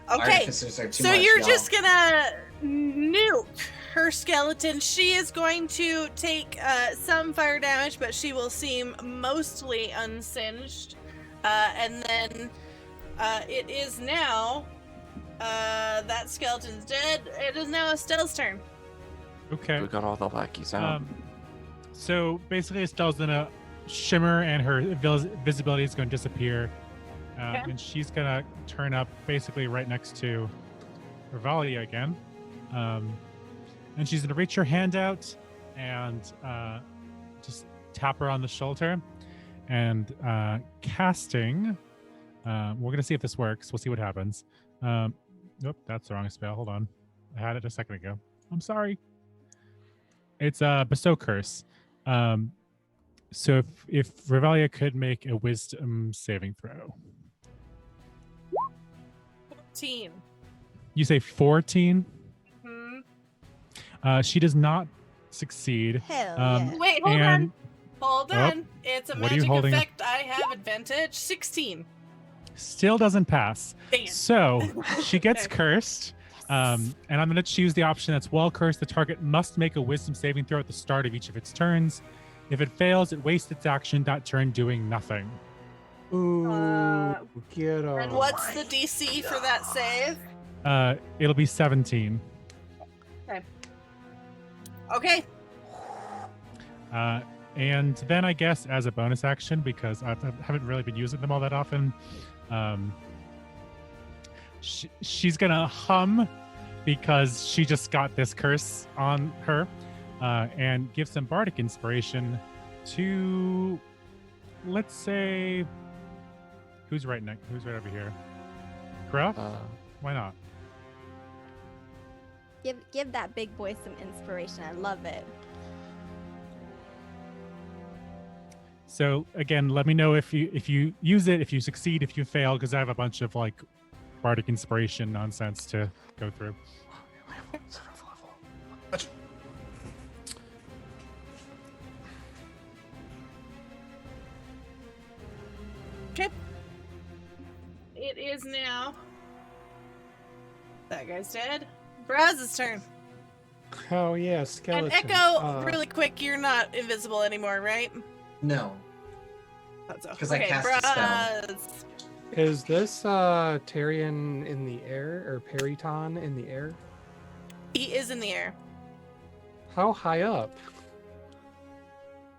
Okay, so you're just gonna nuke her skeleton. She is going to take some fire damage, but she will seem mostly unsinged. And then it is now that skeleton's dead. It is now Estelle's turn. Okay. We got all the lackeys out. So basically, Estelle's gonna shimmer, and her visibility is going to disappear. And she's gonna turn up basically right next to Revalia again. And she's gonna reach her hand out and just tap her on the shoulder and casting. We're gonna see if this works. We'll see what happens. Nope, that's the wrong spell. Hold on. I had it a second ago. I'm sorry. It's a Bestow Curse. So if Revalia could make a Wisdom saving throw. 14. You say 14? Mm-hmm. She does not succeed. Hell yeah. Wait, hold on. Hold on. It's a What are you magic holding? effect. I have advantage. 16. Still doesn't pass. Damn. So she gets Okay. cursed. And I'm going to choose the option that's while cursed, the target must make a wisdom saving throw at the start of each of its turns. If it fails, it wastes its action that turn doing nothing. Ooh, get And off. what's the DC for that save? It'll be 17. Okay. And then I guess as a bonus action, because I haven't really been using them all that often, she's gonna hum because she just got this curse on her, and give some bardic inspiration to, let's say, who's right over here? Gruff? Why not? Give that big boy some inspiration. I love it. So again, let me know if you use it, if you succeed, if you fail, because I have a bunch of like bardic inspiration nonsense to go through. Okay. It is now. That guy's dead. Braz's turn. Oh yeah, skeleton. And Echo, really quick, you're not invisible anymore, right? No. Because I cast a spell. Braz. Is this Tyrion in the air or Periton in the air? He is in the air. How high up?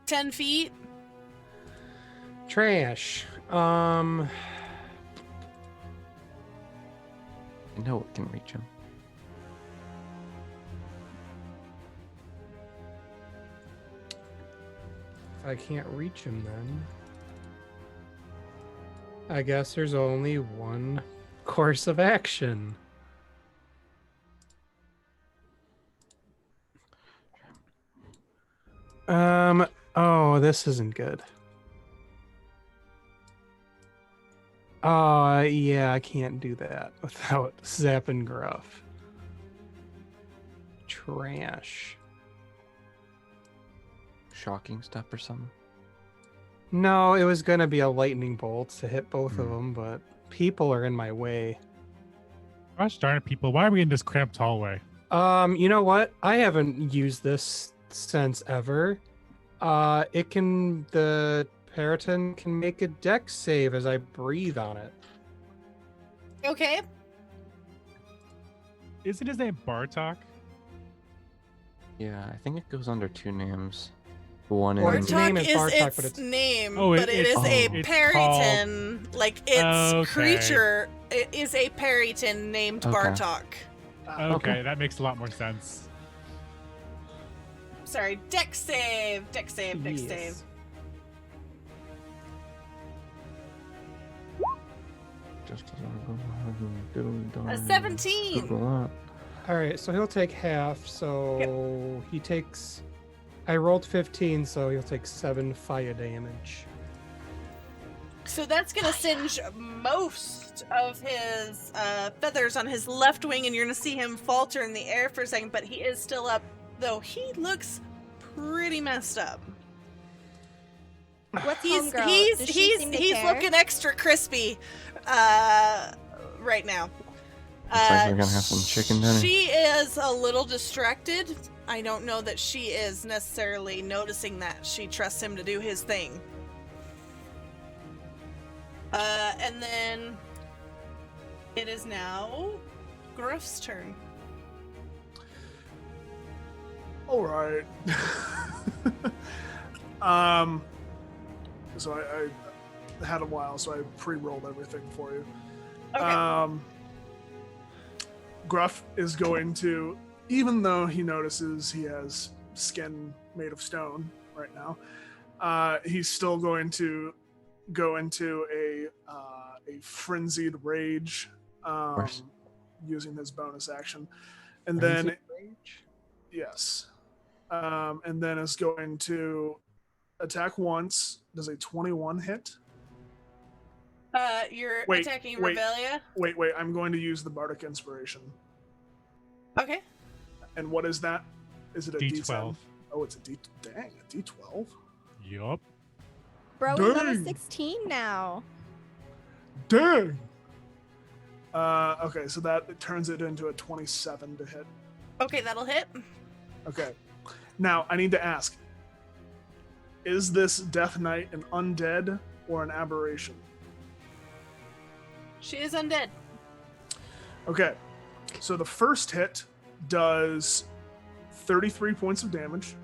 10 feet. Trash. I know it can reach him. If I can't reach him then, I guess there's only one course of action. Oh, this isn't good. Yeah, I can't do that without zapping Gruff. Trash. Shocking step or something. No, it was gonna be a lightning bolt to hit both of them, but people are in my way. Gosh darn it, people! Why are we in this cramped hallway? You know what? I haven't used this since ever. The Periton can make a dex save as I breathe on it. Okay. Isn't his name Bartok? Yeah, I think it goes under two names. One Or in its name Bartok is is Bartok, its but it's- name, Oh, but it is a it's Periton. Like, its Okay. creature it is a Periton named Okay. Bartok. Okay, that makes a lot more sense. Sorry, dex save. Dex save. Dex Yes. save. A 17. All right, so he'll take half. So he takes. I rolled 15, so he'll take 7 fire damage. So that's gonna singe most of his feathers on his left wing, and you're gonna see him falter in the air for a second. But he is still up, though he looks pretty messed up. What's He's homegirl? he's Does she seem to he's care? looking extra crispy right now. Looks like we're gonna have some chicken dinner. She is a little distracted. I don't know that she is necessarily noticing that. She trusts him to do his thing. And then it is now Gruff's turn. All right. So I had a while, so I pre-rolled everything for you. Okay. Gruff is going to, even though he notices he has skin made of stone right now, he's still going to go into a frenzied rage, using his bonus action, and then yes, and then is going to attack once. Does a 21 hit? You're Wait, attacking wait. Revelia. Wait, I'm going to use the bardic inspiration. Okay. And what is that? Is it a D12. D10? Oh, it's a D. Dang, a D12. Yup. Bro, we're on a Dang. 16 now. Dang. Okay, so that turns it into a 27 to hit. Okay, that'll hit. Okay. Now, I need to ask, is this Death Knight an undead or an aberration? She is undead. Okay. So the first hit does 33 points of damage.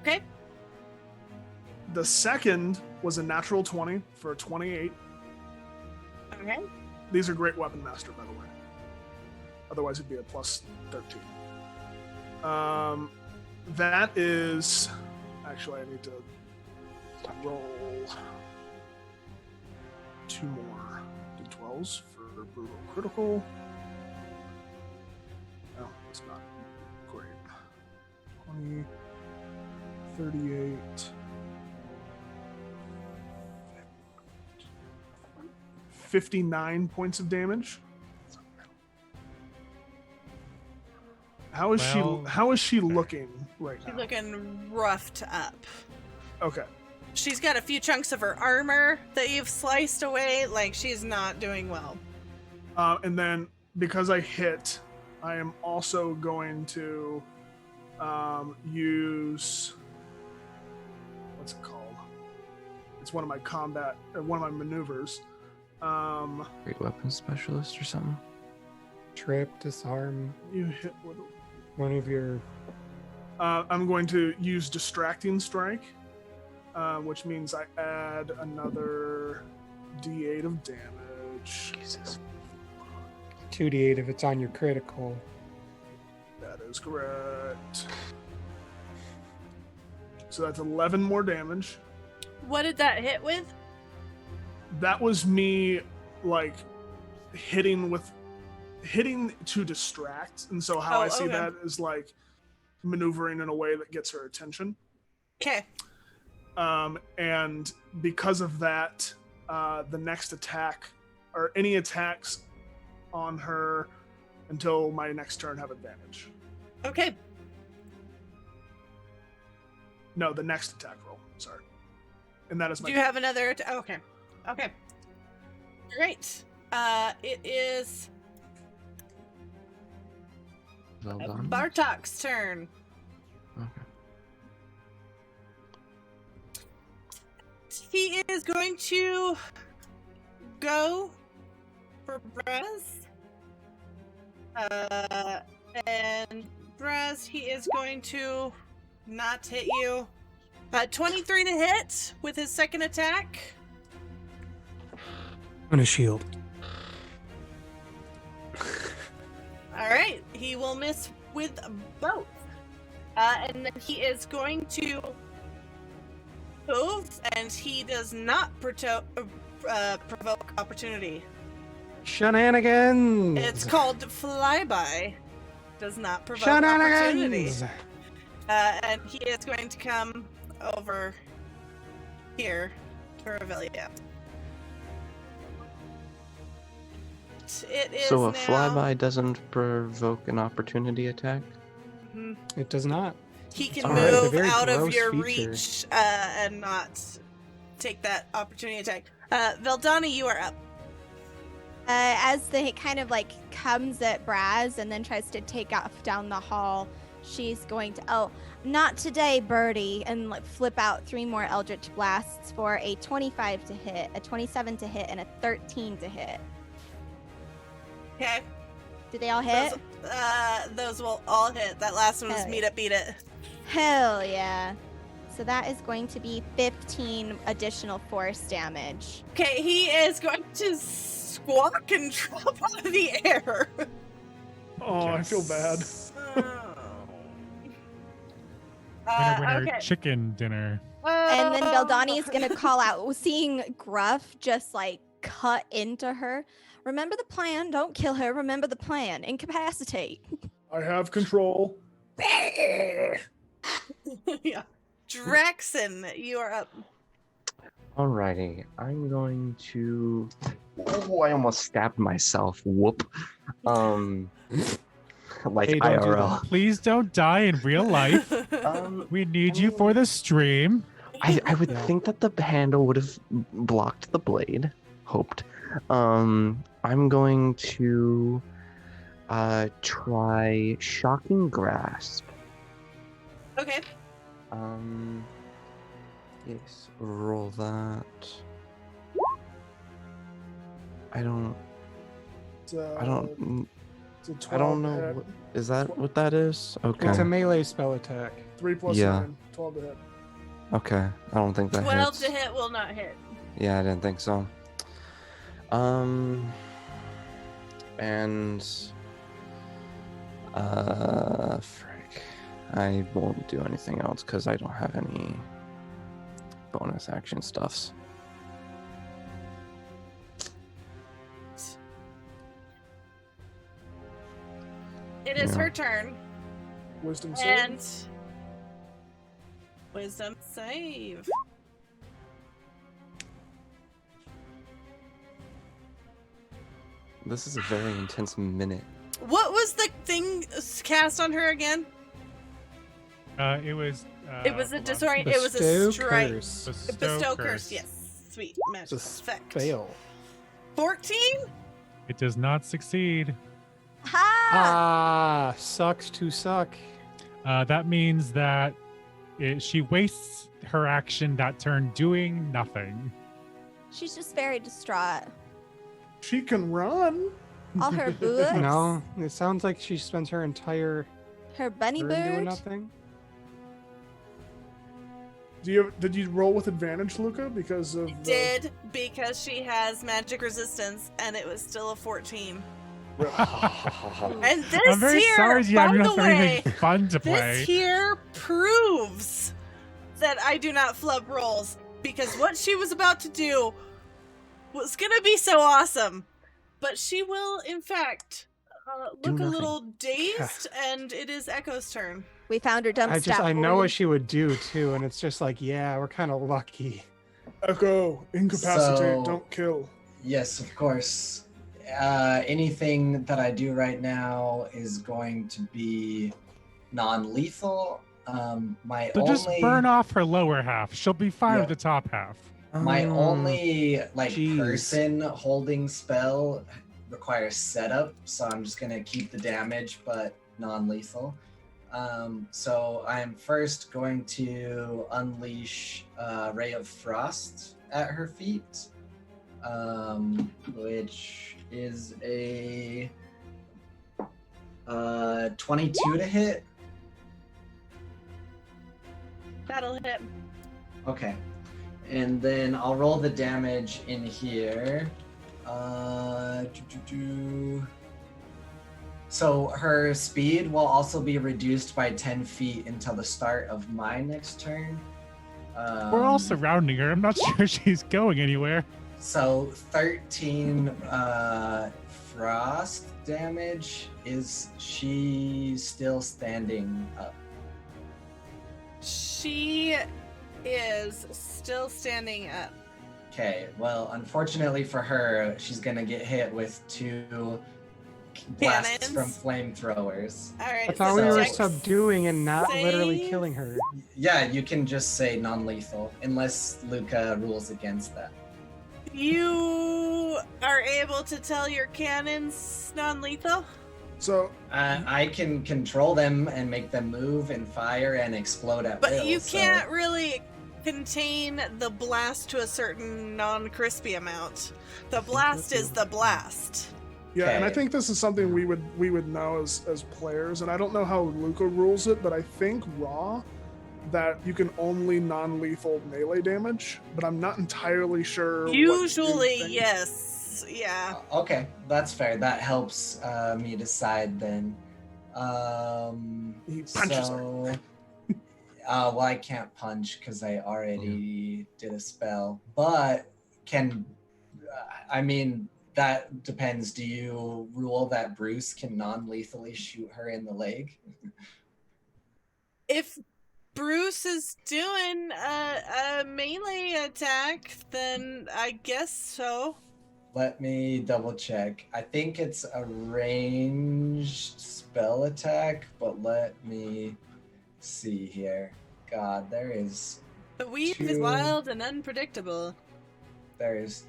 Okay. The second was a natural 20 for a 28. Okay. These are great weapon master, by the way. Otherwise, it'd be a plus 13. That is... Actually, I need to roll 2 more d12s for brutal critical. No, it's not great. 20, 38... 59 points of damage. How is she looking right now? She's looking roughed up. Okay. She's got a few chunks of her armor that you've sliced away. Like, she's not doing well. And then because I hit, I am also going to use, what's it called? It's one of my one of my maneuvers. Great weapon specialist or something. Trip, disarm. You hit with one of your. I'm going to use distracting strike, which means I add another d8 of damage. Jesus. 2d8 if it's on your critical. That is correct. So that's 11 more damage. What did that hit with? That was me, like, hitting to distract, and so how I see that is like maneuvering in a way that gets her attention. Okay. And because of that, the next attack or any attacks on her until my next turn have advantage. Okay. No, the next attack roll. Sorry. And that is my. Do you have another? Okay. Okay. Great. It is Well done. Bartok's turn. Okay. He is going to go for Brez. And Brez, he is going to not hit you. 23 to hit with his second attack. On a shield. All right, he will miss with both. And then he is going to move, and he does not provoke opportunity. Shenanigans! It's called flyby. Does not provoke opportunity. Shenanigans! And he is going to come over here to Illya. It is So a now... flyby doesn't provoke an opportunity attack? Mhm. It does not. He can All right. It's a move very out of gross your feature. reach and not take that opportunity attack. Veldani, you are up. As the hit kind of like comes at Braz and then tries to take off down the hall, she's going to, not today, Birdie, and like flip out 3 more Eldritch Blasts for a 25 to hit, a 27 to hit, and a 13 to hit. Okay. Do they all hit? Those will all hit. That last one was Hell meet yeah. it, beat it. Hell yeah. So that is going to be 15 additional force damage. Okay, he is going to squawk and drop out of the air. Oh, I feel bad. Winner, Okay. chicken dinner. And then Veldani is going to call out, seeing Gruff just like cut into her. Remember the plan. Don't kill her. Remember the plan. Incapacitate. I have control. Yeah. Draxon, you are up. Alrighty, I'm going to. Oh, I almost stabbed myself. Whoop. Like Hey, don't do IRL. Please don't die in real life. We need you for the stream. I would Yeah. think that the handle would have blocked the blade. Hoped. I'm going to try Shocking Grasp. Okay. Yes, roll that. I don't It's a I 12 don't to know hit. what, is that what that is? Okay. It's a melee spell attack. 3 plus Yeah. 9, 12 to hit. Okay. I don't think that 12 hits. to hit will not hit. Yeah, I didn't think so. And frick. I won't do anything else because I don't have any bonus action stuffs. It is Yeah. her turn. Wisdom save. And wisdom save. This is a very intense minute. What was the thing cast on her again? It was. It was a hold on. disorient. It was a Bestow strike. curse. Bestow curse. Yes. Sweet. It's a Magic effect. fail. 14. It does not succeed. Ha! Ah, sucks to suck. That means that she wastes her action that turn doing nothing. She's just very distraught. She can run. All her books, No, it sounds like she spends her entire her bunny turn doing bird. nothing. Did you roll with advantage, Luca? Because of Did because she has magic resistance, and it was still a 14. And this I'm very here, sorry you by have the not way, anything fun to this play. here proves that I do not flub rolls, because what she was about to do was gonna be so awesome. But she will, in fact, Do look a nothing. little dazed, and it is Echo's turn. We found her dump I know what she would do too, and it's just like, yeah, we're kind of lucky. Echo, incapacitate, So- don't kill. Yes, of course. Anything that I do right now is going to be non-lethal. My So only just burn off her lower half. She'll be fine with Yeah. the top half. my only jeez. person holding spell requires setup, so I'm just gonna keep the damage but non-lethal. So I'm first going to unleash Ray of Frost at her feet, which is a 22 to hit. That'll hit. Okay. And then I'll roll the damage in here. So her speed will also be reduced by 10 feet until the start of my next turn. We're all surrounding her. I'm not sure she's going anywhere. So 13 frost damage. Is she still standing up? She is still standing up. Okay, well, unfortunately for her, she's gonna get hit with 2 blasts from Cannons? flamethrowers. All right. I thought so we were dex subduing and not literally save. killing her. Yeah, you can just say non-lethal, unless Luca rules against that. You are able to tell your cannons non-lethal? So I can control them and make them move and fire and explode at will. But you so- can't really contain the blast to a certain non-crispy amount. The blast is the blast. yeah, and I Okay. think this is something we would know as players, and I don't know how Luca rules it, but I think raw that you can only non-lethal melee damage, but I'm not entirely sure. what you Usually, think. yes. Yeah. Okay, that's fair. That helps me decide then. He punches her. So, well, I can't punch because I already did a spell. But I mean, that depends. Do you rule that Bruce can non-lethally shoot her in the leg? If Bruce is doing a melee attack, then I guess so. Let me double check. I think it's a ranged spell attack, but let me see here. God, there is The weave is wild and unpredictable. There's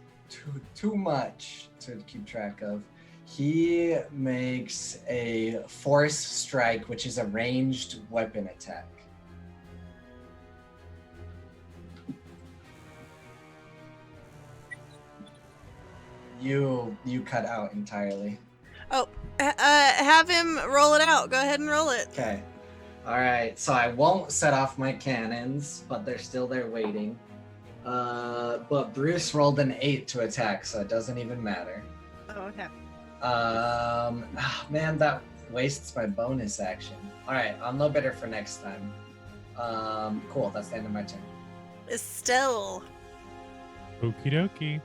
too much to keep track of. He makes a force strike, which is a ranged weapon attack. You cut out entirely. Oh, have him roll it out. Go ahead and roll it. Okay. All right. So I won't set off my cannons, but they're still there waiting. But Bruce rolled an 8 to attack, so it doesn't even matter. Oh, okay. Man, that wastes my bonus action. All right, I'll know better for next time. Cool. That's the end of my turn. Estelle. Okie dokie.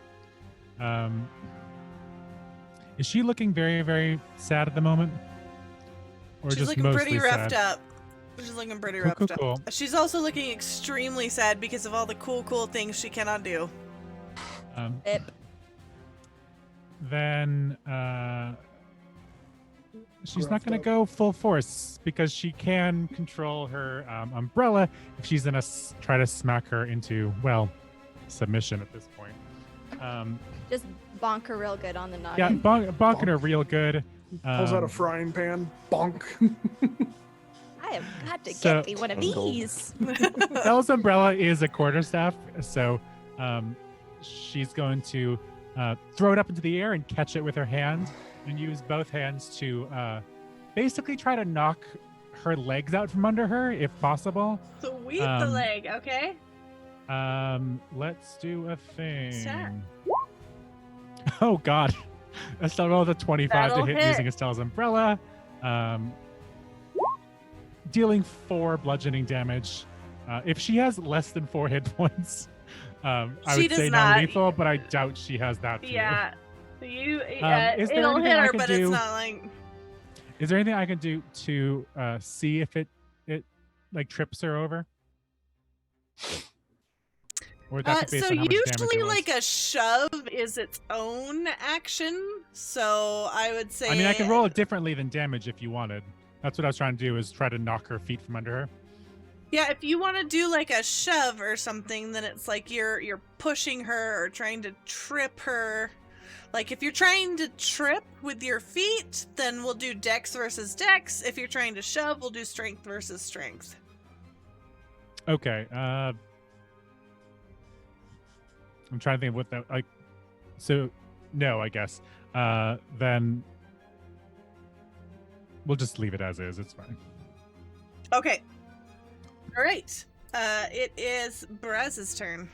Is she looking very, very sad at the moment? Or She's just looking mostly pretty roughed sad? up. She's looking pretty Cool, roughed cool, up. She's also looking extremely sad because of all the cool things she cannot do. Then she's not going to go full force because she can control her umbrella if she's going to try to smack her into, well, submission at this point. Just bonk her real good on the noggin. Yeah, bonking her real good. Pulls out a frying pan. Bonk. I have got to So- get me one of these. Ella's umbrella is a quarterstaff, so she's going to throw it up into the air and catch it with her hand and use both hands to basically try to knock her legs out from under her if possible. Sweep the leg, okay? Let's do a thing. Sure. Oh God. Estelle rolled a 25 That'll to hit hit. using Estelle's umbrella. Dealing 4 bludgeoning damage. If she has less than 4 hit points, I She would does say not. non-lethal, but I doubt she has that few. Yeah. Is there It'll anything hit I her, can but do? it's not like... Is there anything I can do to see if it like trips her over? Or that could be So based on how much damage usually it was. like a shove is its own action, so I would say... I mean, I can roll it differently than damage if you wanted. That's what I was trying to do, is try to knock her feet from under her. Yeah, if you want to do like a shove or something, then it's like you're pushing her or trying to trip her. Like if you're trying to trip with your feet, then we'll do dex versus dex. If you're trying to shove, we'll do strength versus strength. Okay. I'm trying to think of what that like. So, no, I guess. Then we'll just leave it as is. It's fine. Okay. All right. It is Braz's turn.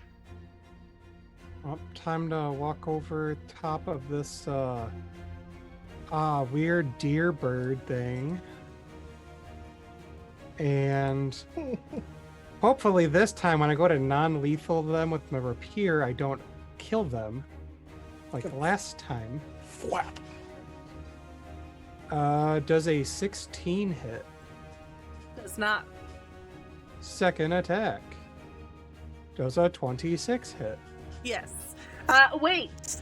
Well, time to walk over top of this weird deer bird thing. And hopefully this time when I go to non-lethal them with my rapier, I don't kill them like last time. Flap. Does a 16 hit? Does not. Second attack. Does a 26 hit? Yes. Wait.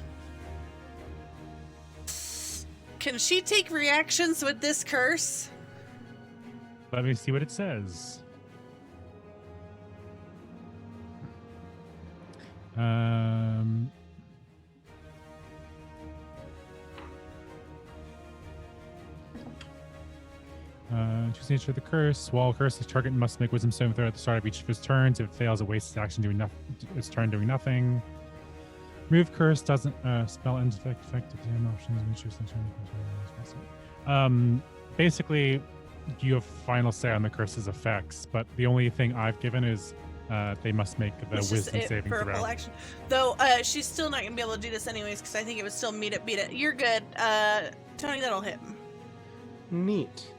Can she take reactions with this curse? Let me see what it says. Choose the nature of the curse. While curse, the target must make wisdom saving throw at the start of each of his turns. If it fails, it wastes its action doing nothing. Its turn doing nothing. Remove curse doesn't spell ends effective options. Basically, you have final say on the curse's effects, but the only thing I've given is they must make the It's just wisdom it saving for a throw. full action. Though she's still not gonna be able to do this anyways, because I think it would still beat it. You're good. Tony, that'll hit. Neat.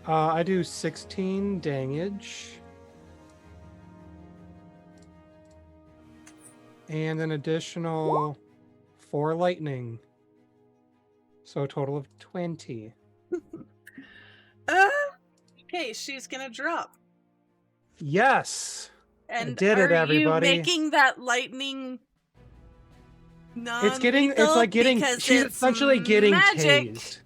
I do 16 damage. And an additional 4 lightning. So a total of 20. Okay, she's gonna drop. Yes! And did it, are everybody. you making that lightning It's like getting, because she's it's essentially getting magic. tased.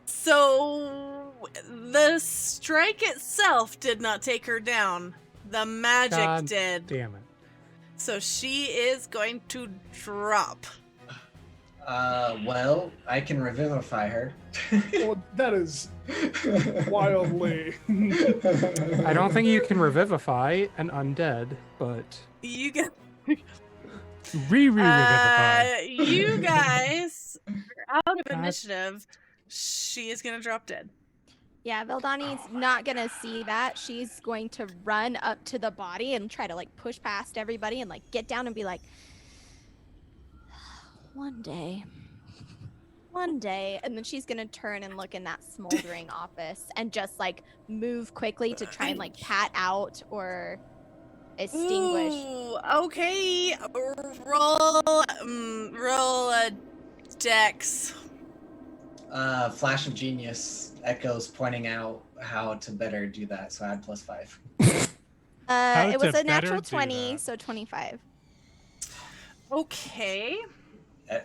So the strike itself did not take her down. The magic God did. Damn it. So she is going to drop. Well, I can revivify her. Well, that is wildly. I don't think you can revivify an undead, but You get. Revivify. You guys are out of God. initiative. She is gonna drop dead. Yeah, Vildani's not gonna see that. She's going to run up to the body and try to like push past everybody and like get down and be like, one day, and then she's gonna turn and look in that smoldering office and just like move quickly to try and like pat out or extinguish. Ooh, okay. Roll a dex. Flash of genius. Echo's pointing out how to better do that, so I had +5. It was to a natural better do 20, that? so 25. Okay.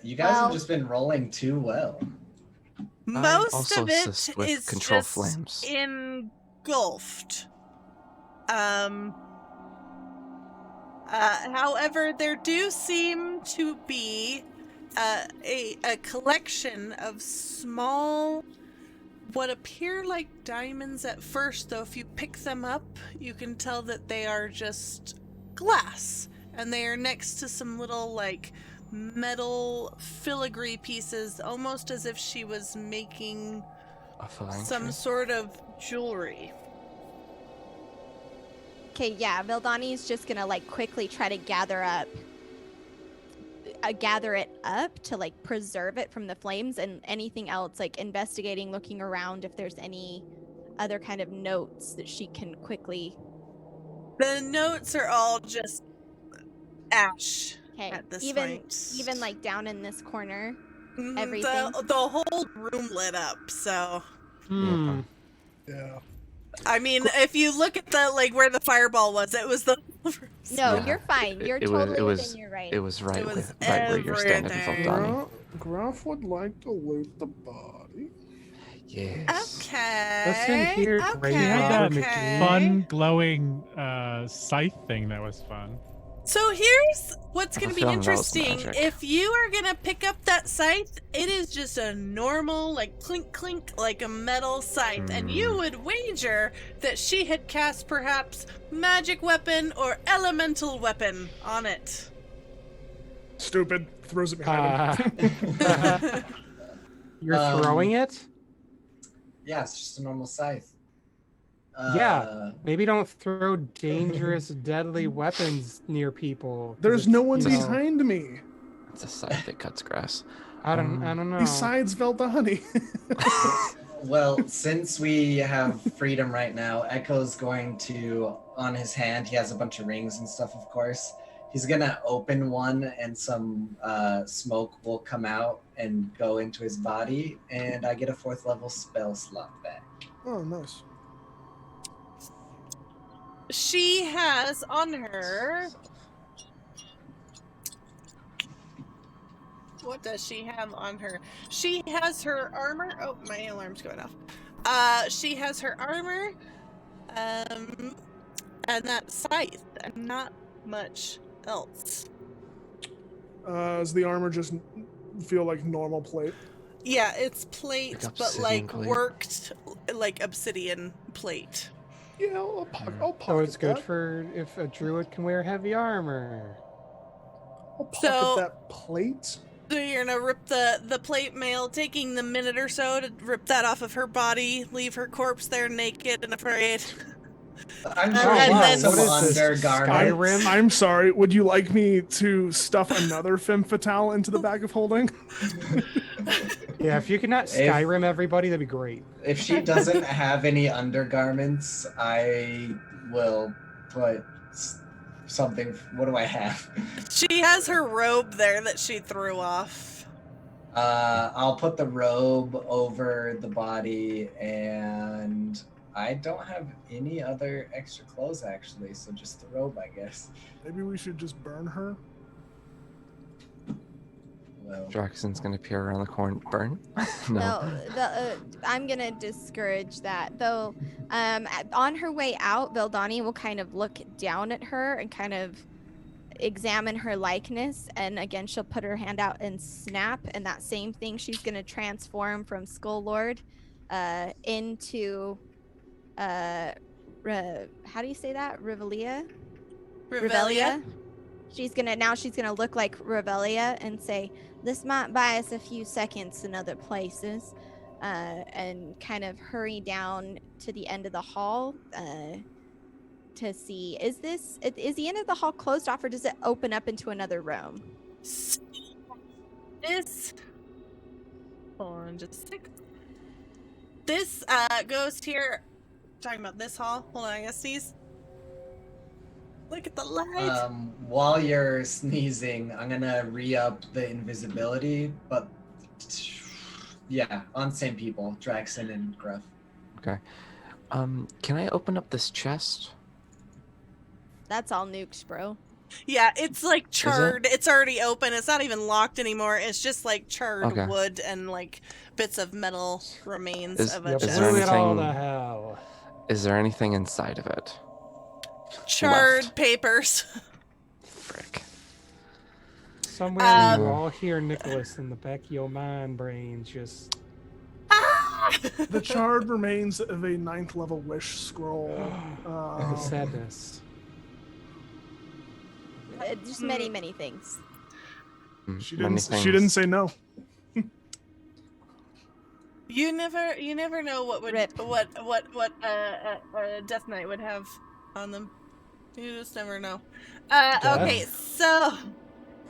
You guys have Well- just been rolling too well. Most also of it assist with is control just flames. engulfed. However, there do seem to be a collection of small, what appear like diamonds at first, though if you pick them up, you can tell that they are just glass. And they are next to some little, like, metal filigree pieces, almost as if she was making A flying some tree. sort of jewelry. Okay, yeah, Vildani's just gonna like quickly try to gather it up to like preserve it from the flames, and anything else like investigating, looking around if there's any other kind of notes that she can quickly. The notes are all just ash Okay, at this even point. even like down in this corner. Mhm, everything. The whole room lit up, so Hmm. Yeah. I mean, if you look at the like where the fireball was, it was the No, Yeah, you're fine. You're it totally was within your right. It was right was with right where you're standing, everything. Valdani. Graf would like to loot the body. Yes. okay. Listen here, okay, Grey Had that okay. fun glowing scythe thing that was fun. So here's what's I going to have a be feeling that was interesting. magic. If you are going to pick up that scythe, it is just a normal, like, clink, clink, like a metal scythe. And you would wager that she had cast perhaps magic weapon or elemental weapon on it. Stupid. Throws it behind him. You're throwing it? Yeah, it's just a normal scythe. Yeah. Maybe don't throw dangerous, deadly weapons near people. 'cause There's it's, no one you know, behind me. It's a scythe that cuts grass. I don't know. Besides Veldani. Well, since we have freedom right now, Echo's going to, on his hand, he has a bunch of rings and stuff, of course. He's going to open one and some smoke will come out and go into his body, and I get a 4th level spell slot back. Oh, nice. She has on her. What does she have on her? She has her armor. Oh, my alarm's going off. She has her armor, and that scythe, and not much else. Does the armor just feel like normal plate? Yeah, it's plate, Like but obsidian like plate. worked like obsidian plate. Yeah, I'll pocket So it's good that. for if a druid can wear heavy armor. I'll pocket So- that plate. So you're gonna rip the plate mail, taking the minute or so to rip that off of her body, leave her corpse there naked and afraid. I'm And sure then- he has some What is this, undergarments. Skyrim? I'm sorry. Would you like me to stuff another femme fatale into the bag of holding? Yeah, if you could not If- Skyrim everybody, that'd be great. If she doesn't have any undergarments, I will put something. What do I have? She has her robe there that she threw off. I'll put the robe over the body, and I don't have any other extra clothes actually, so just the robe, I guess. Maybe we should just burn her. Well, Draxon's gonna peer around the corner. Burn? No, I'm gonna discourage that. Though, on her way out, Vildani will kind of look down at her and kind of examine her likeness, and again, she'll put her hand out and snap, and that same thing, she's gonna transform from Skull Lord, into, how do you say that? Revelia? Revelia. She's gonna look like Revelia and say, "This might buy us a few seconds in other places," and kind of hurry down to the end of the hall to see is the end of the hall closed off, or does it open up into another room? This. Hold on, just a sec. This ghost here. Talking about this hall. Hold on, I gotta sneeze. Look at the light. While you're sneezing, I'm gonna re-up the invisibility, but yeah, on same people, Draxon and Gruff. Okay. Can I open up this chest? That's all nukes, bro. Yeah, it's like charred. It's already open. It's not even locked anymore. It's just like charred wood and like bits of metal remains of a is chest. there Blew it all to anything- hell. Is there anything inside of it? Charred Left. papers. Frick. Somewhere you all hear Nicholas in the back of your mind brains just... The charred remains of a 9th level wish scroll. the sadness. Just many, many things. She Many didn't. things. She didn't say no. You never know what would Rip. what Death Knight would have on them. You just never know. Okay, so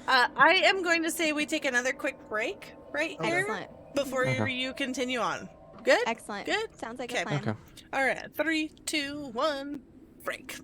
I am going to say we take another quick break right here Excellent. before Okay. you continue on. Good? Excellent. Good? Sounds like Okay. a plan. Okay. All right. 3, 2, 1, break.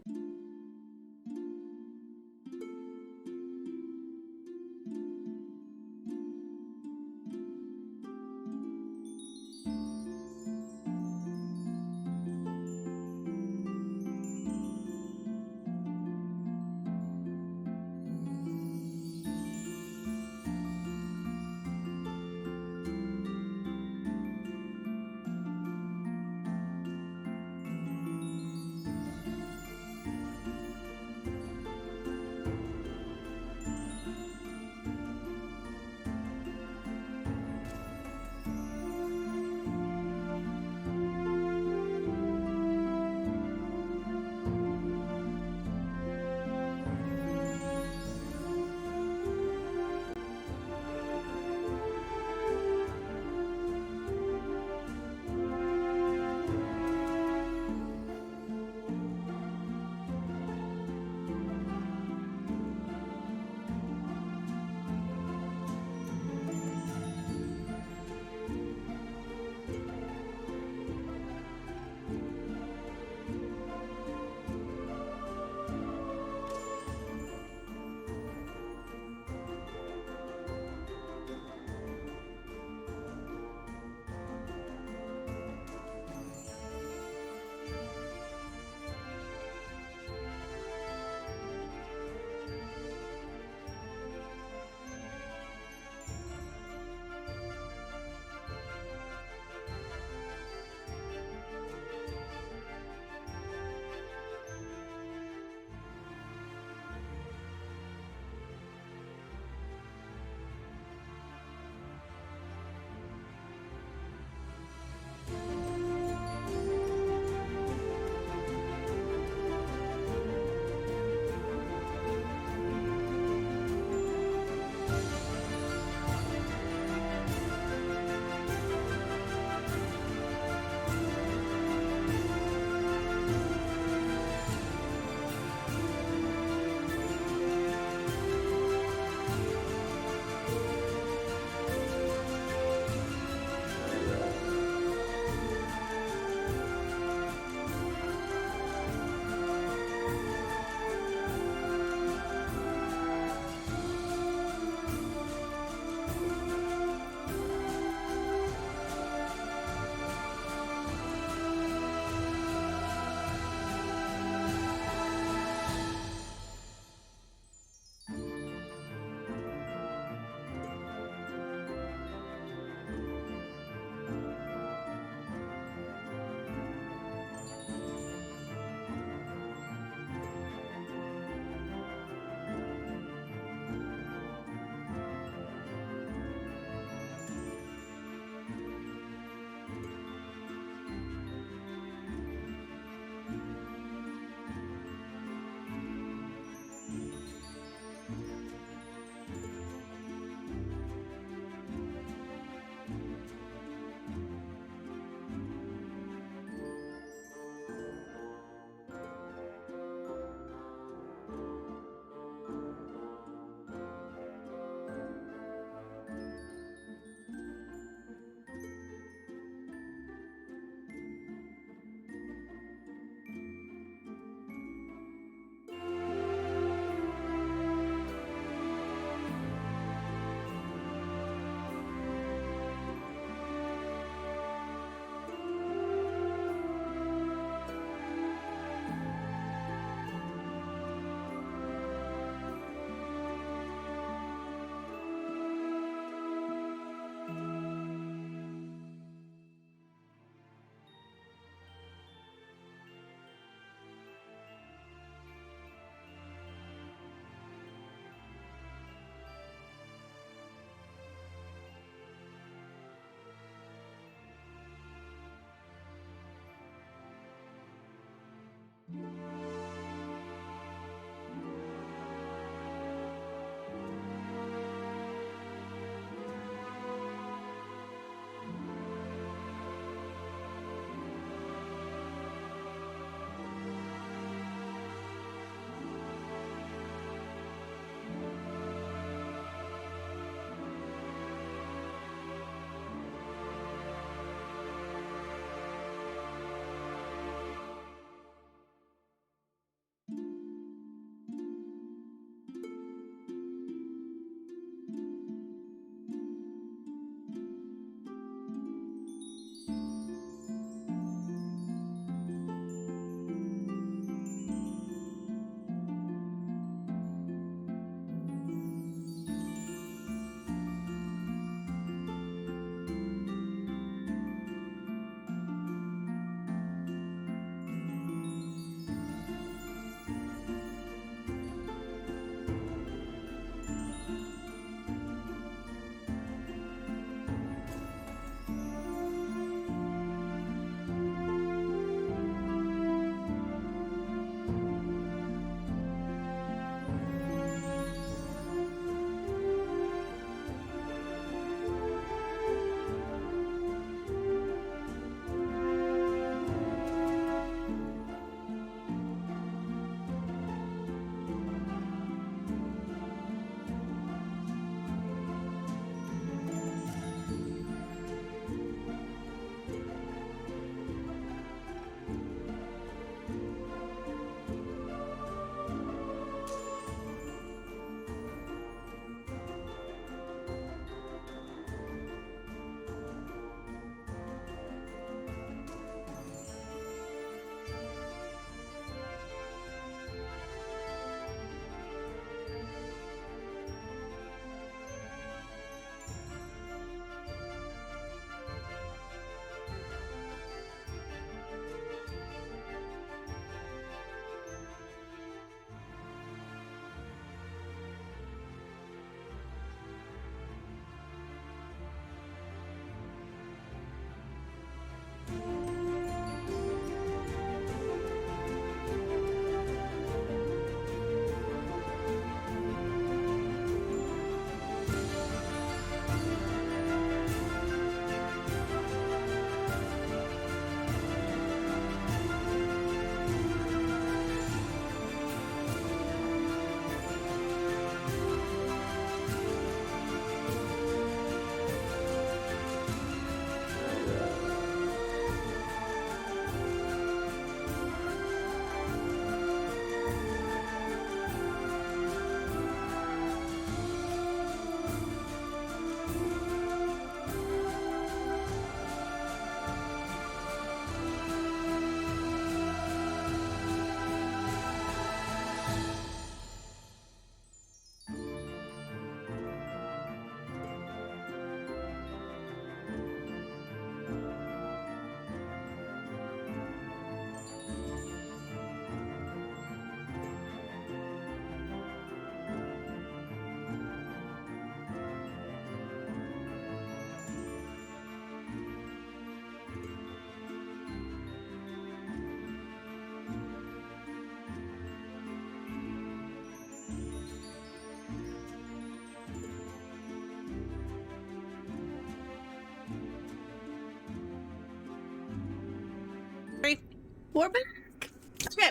We're back. Okay.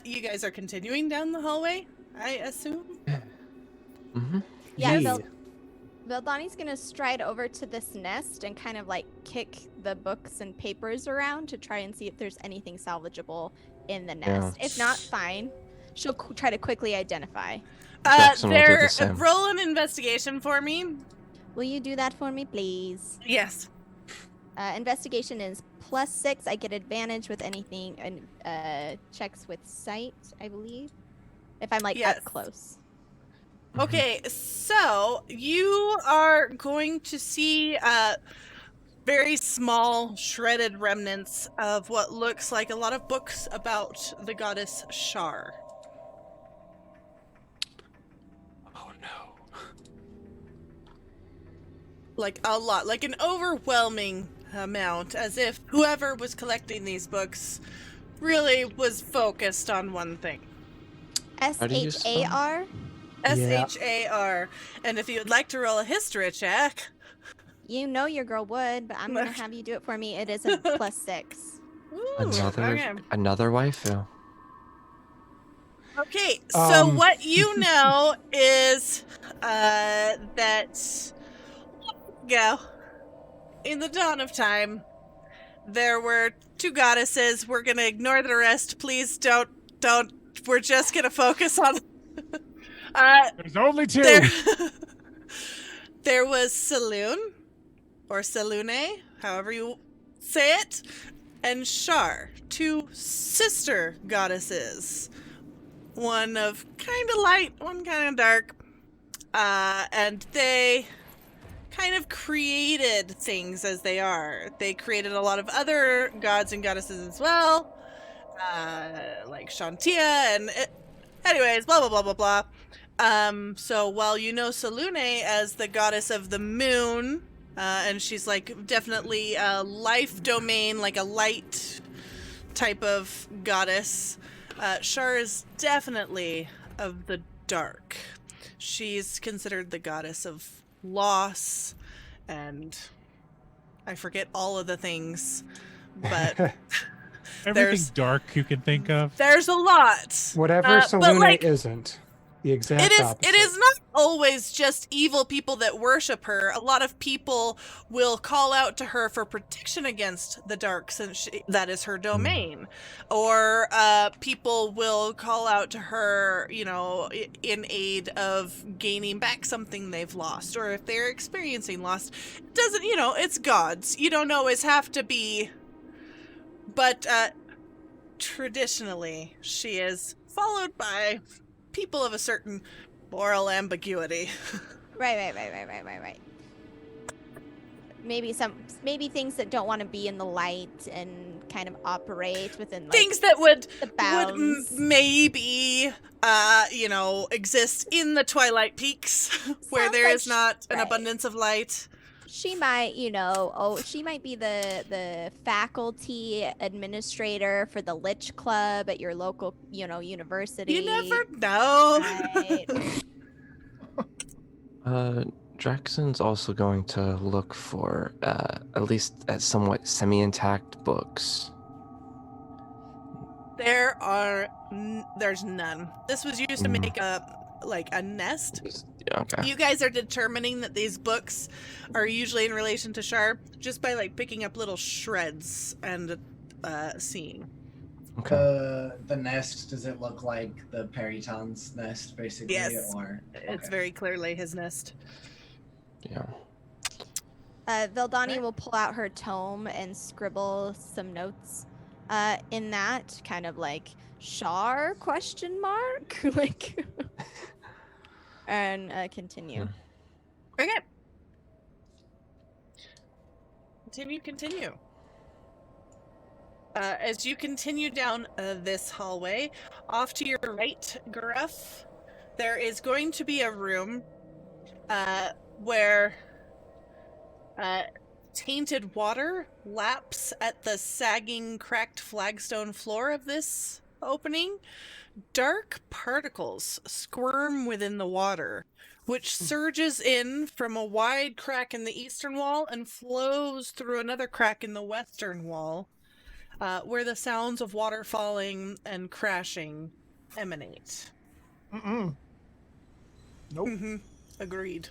You guys are continuing down the hallway, I assume? Mm-hmm. Yeah, Yeah. Vildani's gonna stride over to this nest and kind of like kick the books and papers around to try and see if there's anything salvageable in the nest. If not, fine. She'll try to quickly identify. Jackson will do the same. Roll an investigation for me. Will you do that for me, please? Yes. Investigation is +6. I get advantage with anything and checks with sight, I believe. If I'm like Yes. up close. Okay, so you are going to see very small shredded remnants of what looks like a lot of books about the goddess Shar. Oh no. Like a lot, like an overwhelming amount, as if whoever was collecting these books really was focused on one thing. How do you spell it? SHAR? SHAR. And if you would like to roll a history check. You know your girl would, but I'm gonna have you do it for me. It is a +6. Ooh, okay. Another waifu. Okay, so what you know is that go in the dawn of time, there were 2 goddesses. We're gonna ignore the rest. Please don't. We're just gonna focus on. There's only 2. There was Saloon, or Salune, however you say it, and Shar, 2 sister goddesses. One of kind of light, one kind of dark. And they kind of created things as they are. They created a lot of other gods and goddesses as well. Like Shantia and... anyways, blah, blah, blah, blah, blah. So while you know Salune as the goddess of the moon, and she's like definitely a life domain, like a light type of goddess, Shar is definitely of the dark. She's considered the goddess of loss, and I forget all of the things, but Everything dark you can think of. there's a lot. Whatever but, Salune like, isn't. The exact opposite. It is not always just evil people that worship her. A lot of people will call out to her for protection against the dark, since that is her domain. Or people will call out to her, you know, in aid of gaining back something they've lost, or if they're experiencing loss. It doesn't, you know, it's gods. You don't always have to be. But traditionally, she is followed by people of a certain moral ambiguity. Right. Maybe things that don't want to be in the light and kind of operate within like, things that would the bounds. maybe you know, exist in the Twilight Peaks where Sounds there like is not an right. abundance of light. She might, you know, she might be the faculty administrator for the Lich Club at your local, you know, university. You never know. Right. Jackson's also going to look for at least somewhat semi-intact books. There's none. This was used to make a nest. Yeah, okay. You guys are determining that these books are usually in relation to Shar just by like picking up little shreds and seeing. Okay. The nest, does it look like the Periton's nest, basically? Yes. Or It's very clearly his nest. Yeah. Vildani will pull out her tome and scribble some notes in that, kind of like Shar ? Like, and continue. Okay. Continue. As you continue down this hallway, off to your right, Gruff, there is going to be a room where tainted water laps at the sagging, cracked flagstone floor of this opening. Dark particles squirm within the water, which surges in from a wide crack in the eastern wall and flows through another crack in the western wall. where the sounds of water falling and crashing emanate. Mm-mm. Nope. Mm-hmm. Agreed.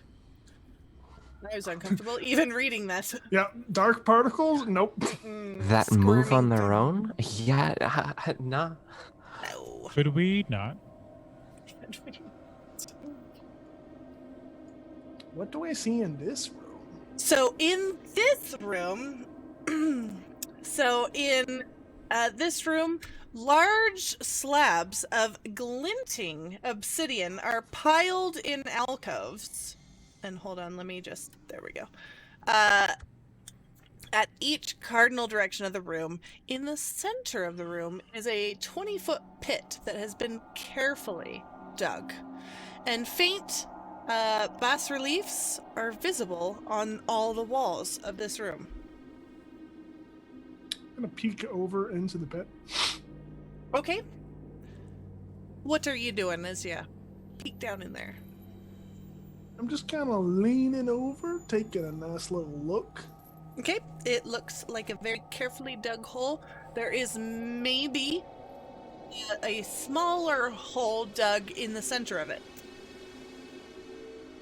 I was uncomfortable even reading that. Yeah, dark particles? Nope. That move on Squirming their thing. own? Yeah, nah. No. Should we not? What do I see in this room? So in this room, this room, large slabs of glinting obsidian are piled in alcoves. And hold on, there we go. At each cardinal direction of the room, in the center of the room is a 20-foot pit that has been carefully dug. And faint bas reliefs are visible on all the walls of this room. I'm gonna peek over into the pit. Okay. What are you doing as you peek down in there? I'm just kind of leaning over, taking a nice little look. Okay, it looks like a very carefully dug hole. There is maybe a smaller hole dug in the center of it.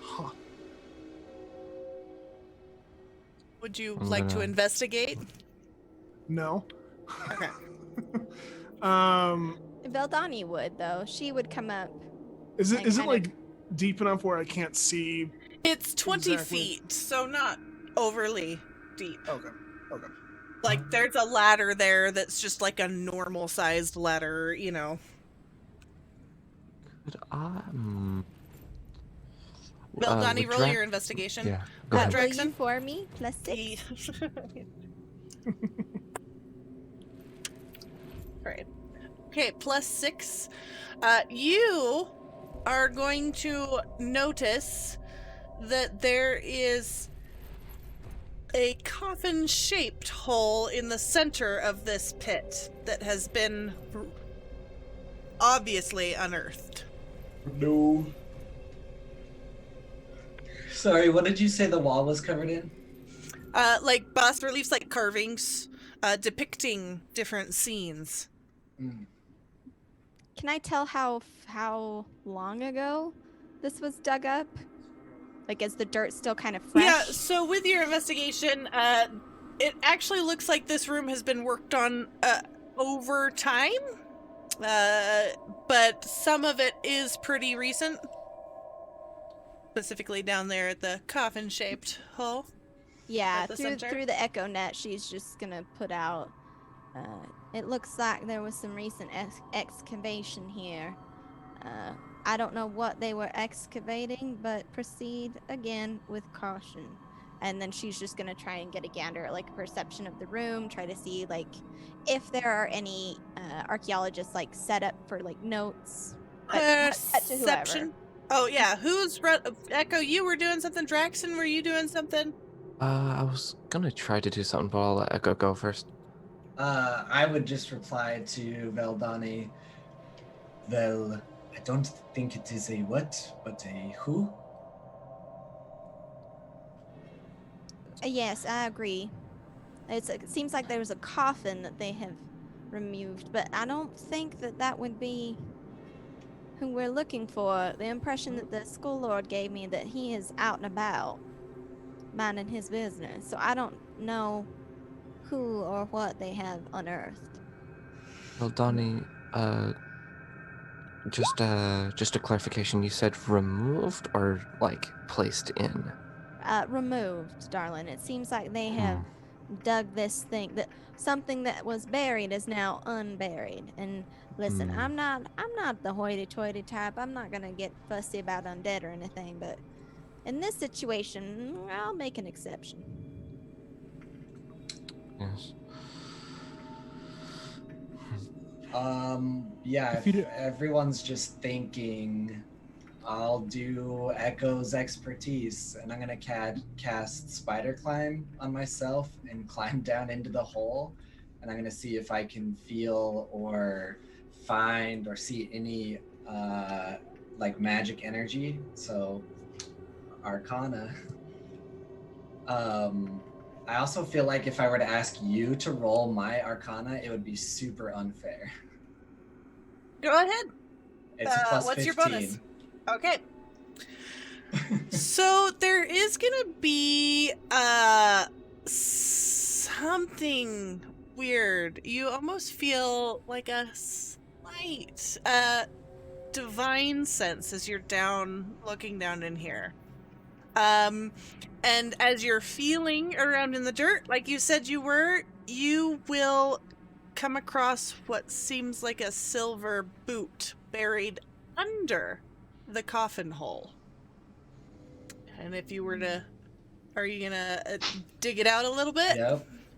Huh. Would you I'm like to gonna- investigate? No. Okay. Veldani would, though. She would come up. Is it And is it kind like deep enough where I can't see? It's 20 Exactly. feet, so not overly deep. Okay. Okay. Like, there's a ladder there that's just like a normal-sized ladder, you know. Could I? Donnie, would roll Drac- your investigation. Yeah. Go That ahead. Will you direction? for me? +6. Right. Okay, +6. You are going to notice that there is a coffin-shaped hole in the center of this pit that has been obviously unearthed. No. Sorry, what did you say the wall was covered in? Like bas reliefs, like carvings, depicting different scenes. Mm. Can I tell how long ago this was dug up? Like, is the dirt still kind of fresh? Yeah, so with your investigation, it actually looks like this room has been worked on over time, but some of it is pretty recent. Specifically down there at the coffin-shaped hole. Yeah, at the center. through the echo net, she's just gonna put out. It looks like there was some recent excavation here. I don't know what they were excavating, but proceed again with caution. And then she's just gonna try and get a gander at like a perception of the room, try to see like if there are any archaeologists like set up for like notes. But to whoever. Perception. Oh yeah, Echo? You were doing something. Draxon, were you doing something? I was gonna try to do something, but I'll let Echo go first. I would just reply to Veldani. Well, I don't think it is a what, but a who? Yes, I agree. It seems like there was a coffin that they have removed, but I don't think that would be who we're looking for. The impression that the Skull Lord gave me that he is out and about, minding his business. So I don't know who or what they have unearthed. Well, Donnie, just a clarification. You said removed or like placed in? Removed, darling. It seems like they have dug this thing, that something that was buried is now unburied. And listen, I'm not the hoity-toity type. I'm not gonna get fussy about undead or anything, but in this situation, I'll make an exception. Yes. Yeah, If you if do- everyone's just thinking, I'll do Echo's expertise, and I'm gonna cast Spider Climb on myself and climb down into the hole, and I'm gonna see if I can feel or find or see any like magic energy. So, Arcana. I also feel like if I were to ask you to roll my Arcana, it would be super unfair. Go ahead. It's a plus what's 15. your bonus? Okay. So there is gonna be something weird. You almost feel like a slight divine sense as you're looking down in here. And as you're feeling around in the dirt, like you said you were, you will come across what seems like a silver boot buried under the coffin hole. And if you were to, are you gonna dig it out a little bit?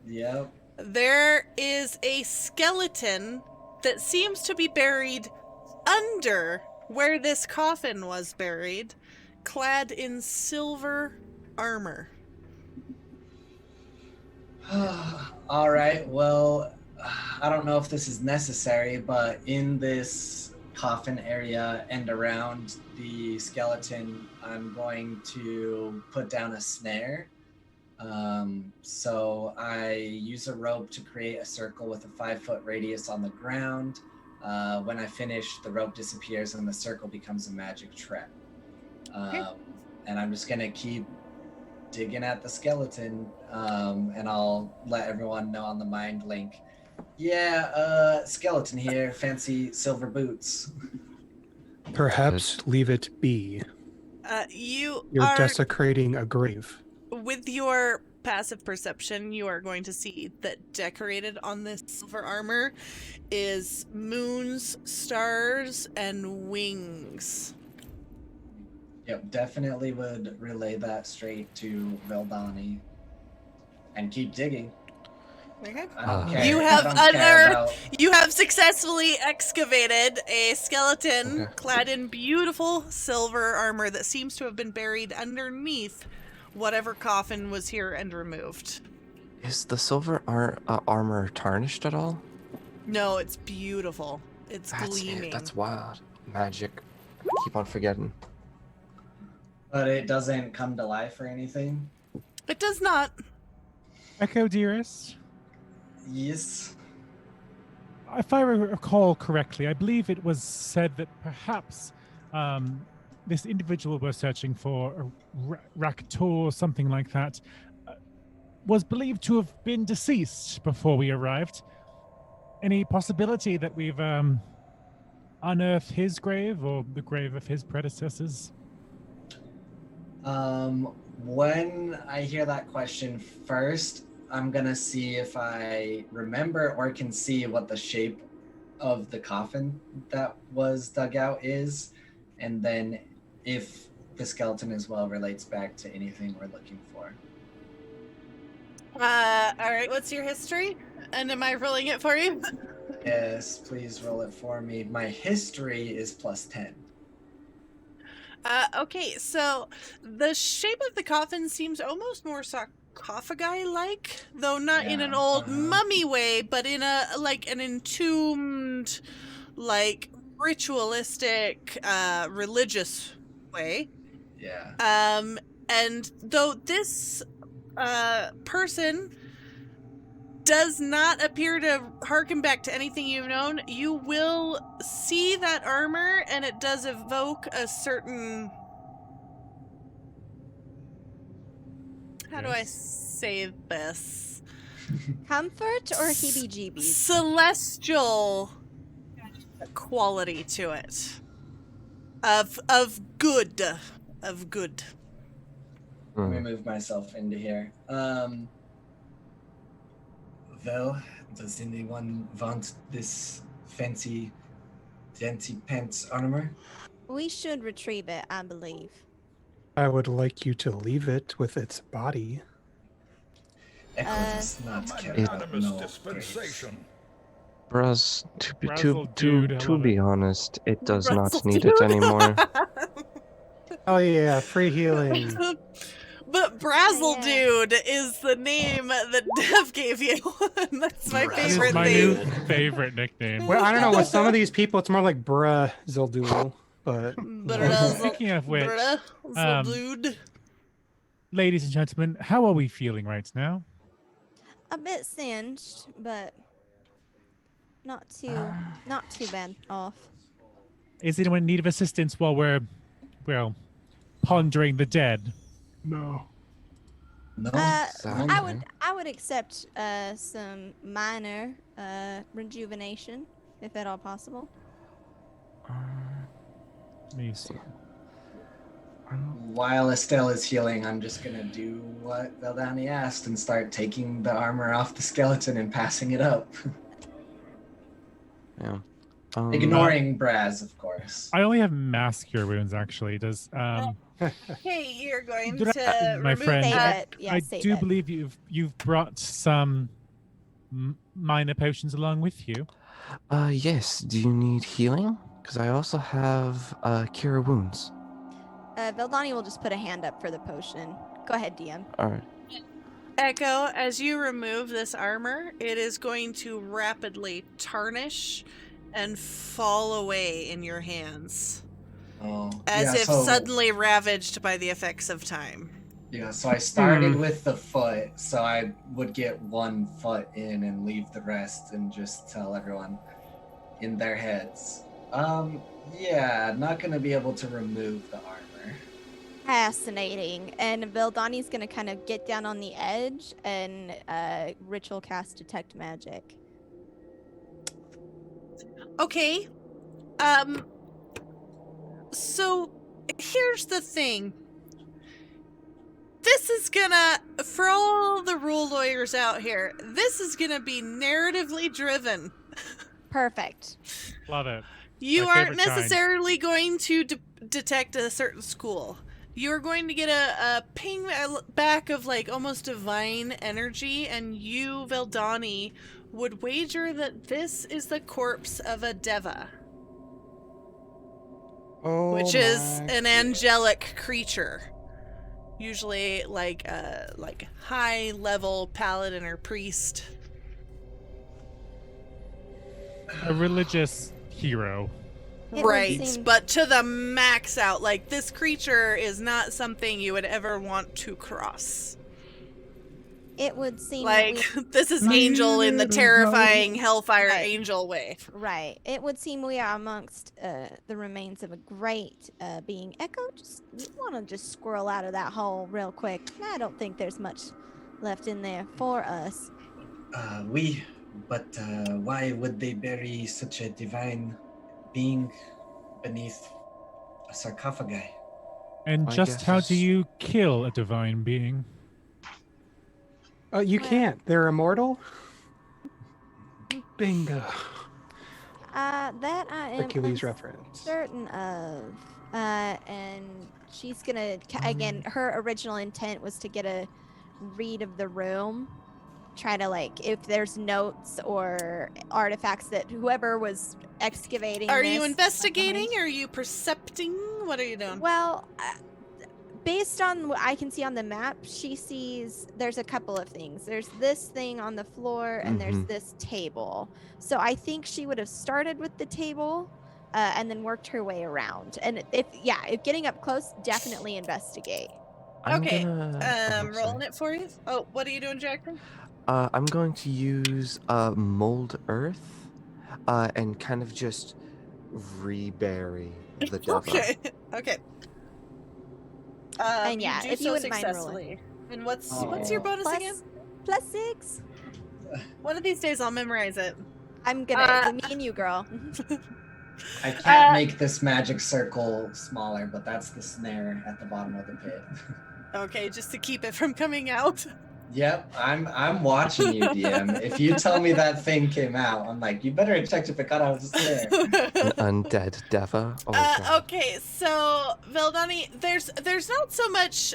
Yep. There is a skeleton that seems to be buried under where this coffin was buried, clad in silver armor. All right, well, I don't know if this is necessary, but in this coffin area and around the skeleton, I'm going to put down a snare. So I use a rope to create a circle with a 5-foot radius on the ground. When I finish, the rope disappears and the circle becomes a magic trap. And I'm just gonna keep digging at the skeleton, and I'll let everyone know on the mind link. Yeah, skeleton here, fancy silver boots. Perhaps leave it be. You're desecrating a grave. With your passive perception, you are going to see that decorated on this silver armor is moons, stars, and wings. Yep, definitely would relay that straight to Veldani. And keep digging. Okay. I don't care. You have I don't care about... You have successfully excavated a skeleton clad in beautiful silver armor that seems to have been buried underneath whatever coffin was here and removed. Is the silver armor tarnished at all? No, it's beautiful. It's gleaming. That's wild. Magic. Keep on forgetting. But it doesn't come to life or anything? It does not. Echo, dearest? Yes. If I recall correctly, I believe it was said that perhaps this individual we're searching for, a Raktor or something like that, was believed to have been deceased before we arrived. Any possibility that we've unearthed his grave or the grave of his predecessors? When I hear that question first, I'm gonna see if I remember or can see what the shape of the coffin that was dug out is, and then if the skeleton as well relates back to anything we're looking for. All right, what's your history? And am I rolling it for you? Yes, please roll it for me. My history is plus 10. Okay, so the shape of the coffin seems almost more sarcophagi-like, though not in an old mummy way, but in a like an entombed, like ritualistic, religious way. Yeah. And though this person does not appear to harken back to anything you've known, you will see that armor, and it does evoke a certain... How do I say this? Comfort or heebie-jeebies? Celestial quality to it. Of good. Of good. Let me move myself into here. Well, does anyone want this fancy pants armor? We should retrieve it, I believe. I would like you to leave it with its body. Echo does not care about no dispensation. Braz, Brazzle dude, to be honest, it does Brazzle not need dude. it anymore. Oh yeah, free healing. But Brazzle Yeah. Dude is the name that Dev gave you. That's my This is favorite my thing. new favorite nickname. Well, I don't know. With some of these people, it's more like bruh Zildul, but Speaking of which, Brazzle Dude. ladies and gentlemen, how are we feeling right now? a bit singed, but not too bad off. Is anyone in need of assistance while we're, well, pondering the dead? No. No. I would accept some minor rejuvenation, if at all possible. Let me see. While Estelle is healing, I'm just gonna do what Veldani asked and start taking the armor off the skeleton and passing it up. Yeah. Ignoring Braz, of course. I only have mass cure wounds, actually. Does Hey, you're going Dra- to my remove friend, that. Yeah, I save do it. believe you've brought some minor potions along with you. Yes. Do you need healing? Because I also have cure wounds. Veldani will just put a hand up for the potion. Go ahead, DM. All right. Echo, as you remove this armor, it is going to rapidly tarnish and fall away in your hands. Oh, As yeah, if suddenly ravaged by the effects of time. Yeah, so I started with the foot, so I would get 1 foot in and leave the rest and just tell everyone in their heads. Yeah, not gonna be able to remove the armor. Fascinating. And Veldani's gonna kind of get down on the edge and ritual cast detect magic. Okay. So here's the thing. This is gonna, for all the rule lawyers out here, this is gonna be narratively driven. Love Perfect. it. You My aren't favorite kind. necessarily going to detect a certain school. You're going to get a ping back of like almost divine energy, and you, Veldani, would wager that this is the corpse of a Deva, which is an angelic creature. Usually like high level paladin or priest. A religious hero. It would Right, seem- but to the max out, like this creature is not something you would ever want to cross. It would seem Like, that this is Angel in the terrifying Hellfire Right. Angel way. right. It would seem we are amongst the remains of a great being. Echo, just want to just squirrel out of that hole real quick. I don't think there's much left in there for us. But why would they bury such a divine being beneath a sarcophagi? And I just how guess- do you kill a divine being? You can't. They're immortal. Bingo. That I am Hercules reference. certain of. And she's gonna again. Her original intent was to get a read of the room, try to like if there's notes or artifacts that whoever was excavating. Are you this investigating? Or are you percepting? What are you doing? Well, based on what I can see on the map, she sees there's a couple of things. There's this thing on the floor, and there's this table. So I think she would have started with the table, and then worked her way around. And if getting up close, definitely investigate. Okay, Sorry. rolling it for you. Oh, what are you doing, Jackson? I'm going to use mold earth and kind of just rebury the Deva. Okay. And yeah, do if you so wouldn't mind successfully. And what's your bonus Plus- again? +6. One of these days I'll memorize it. I'm gonna me and you, girl. I can't make this magic circle smaller, but that's the snare at the bottom of the pit. Okay, just to keep it from coming out. Yep, I'm watching you, DM. If you tell me that thing came out, I'm like, you better have checked if it got out of the snare. An undead Deva. Oh, God. Okay, so Veldani, there's not so much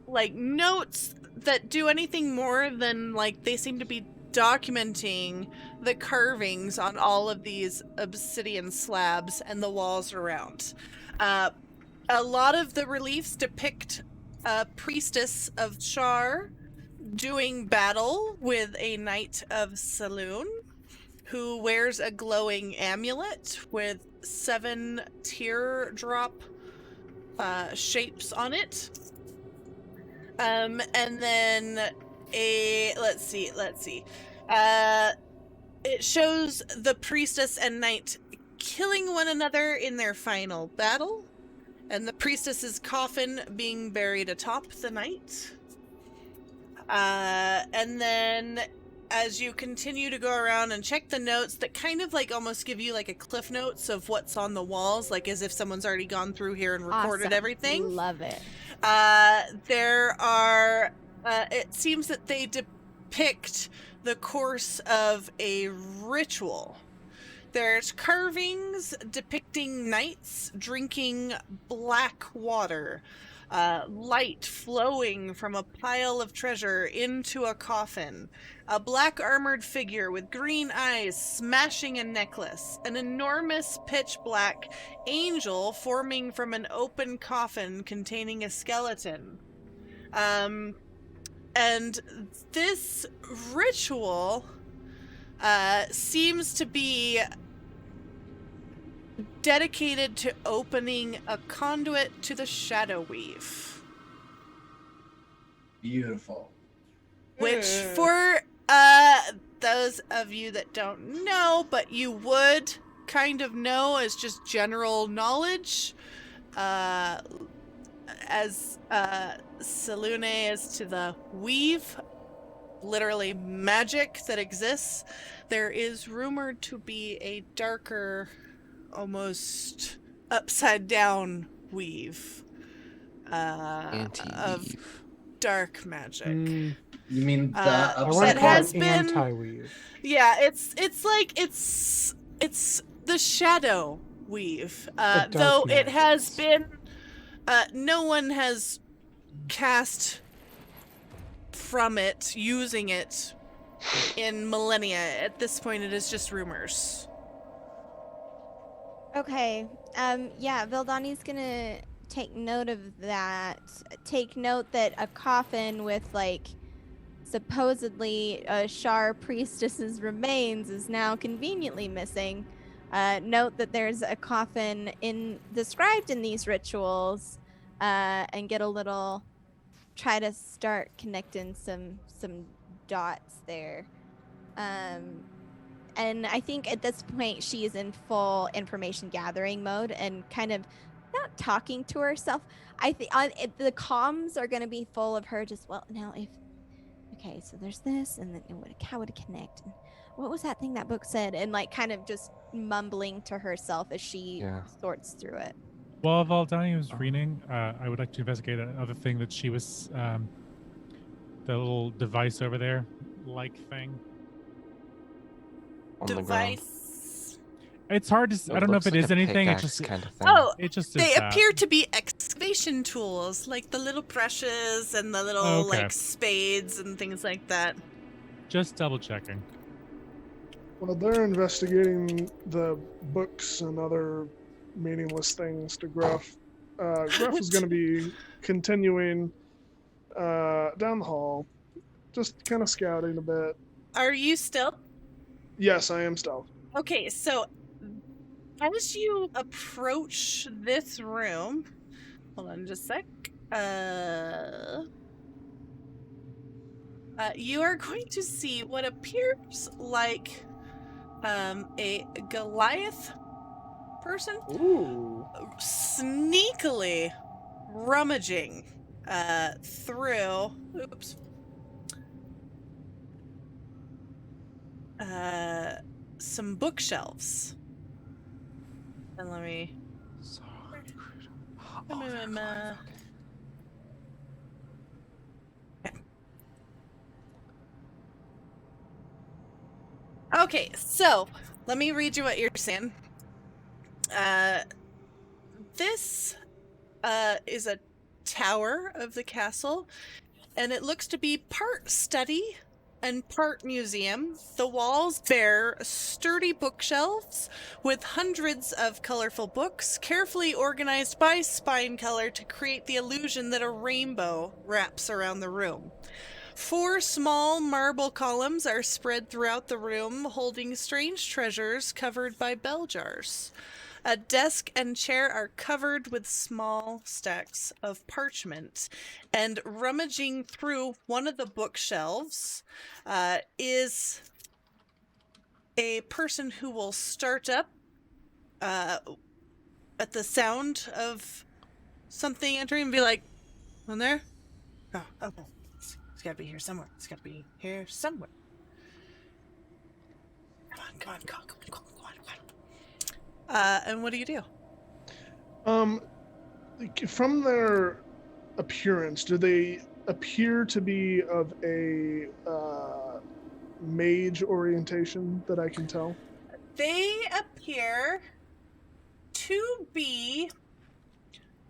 like notes that do anything more than like they seem to be documenting the carvings on all of these obsidian slabs and the walls around. A lot of the reliefs depict a priestess of Shar doing battle with a knight of Saloon who wears a glowing amulet with 7 teardrop shapes on it. And then let's see. It shows the priestess and knight killing one another in their final battle, and the priestess's coffin being buried atop the knight. And then as you continue to go around and check the notes that kind of like almost give you like a cliff notes of what's on the walls, like as if someone's already gone through here and recorded everything. Love it. There are, it seems that they depict the course of a ritual. There's carvings depicting knights drinking black water, light flowing from a pile of treasure into a coffin, a black armored figure with green eyes smashing a necklace, an enormous pitch black angel forming from an open coffin containing a skeleton. And this ritual seems to be dedicated to opening a conduit to the Shadow Weave. Beautiful. Which, for those of you that don't know, but you would kind of know as just general knowledge, as Selune is to the weave, literally magic that exists, there is rumored to be a darker, almost upside down weave of dark magic. You mean the that has been anti-weave? Yeah, it's the shadow weave. Though it has been no one has cast from it using it in millennia. At this point it is just rumors. Okay. Yeah, Vildani's gonna take note of that. Take note that a coffin with like supposedly a Shar priestess's remains is now conveniently missing. Note that there's a coffin described in these rituals, and get a little, try to start connecting some dots there. And I think at this point she is in full information gathering mode and kind of not talking to herself. I think the comms are going to be full of her just, well, now if, okay, so there's this, and then how would it connect? And what was that thing that book said? And like kind of just mumbling to herself as she sorts through it. While Valdani was reading, I would like to investigate another thing that she was, the little device over there, like thing. On Device. It's hard to. I don't know if it is anything. It just kind of thing. Oh, it just they is that. appear to be excavation tools, like the little brushes and the little like spades and things like that. Just double checking. Well, they're investigating the books and other meaningless things to Gruff. Gruff is going to be continuing down the hall, just kind of scouting a bit. Are you still? Yes, I am stealth. Okay, so as you approach this room, hold on just a sec. You are going to see what appears like a Goliath person. Ooh. Sneakily rummaging through. Oops. Some bookshelves. And let me. Okay, so let me read you what you're saying. This is a tower of the castle, and it looks to be part study and part museum. The walls bear sturdy bookshelves with hundreds of colorful books, carefully organized by spine color to create the illusion that a rainbow wraps around the room. 4 small marble columns are spread throughout the room, holding strange treasures covered by bell jars. A desk and chair are covered with small stacks of parchment. And rummaging through one of the bookshelves is a person who will start up at the sound of something entering and be like, "On there? Oh, okay. It's gotta be here somewhere. It's gotta be here somewhere. Come on. And what do you do? From their appearance, do they appear to be of a mage orientation that I can tell? They appear to be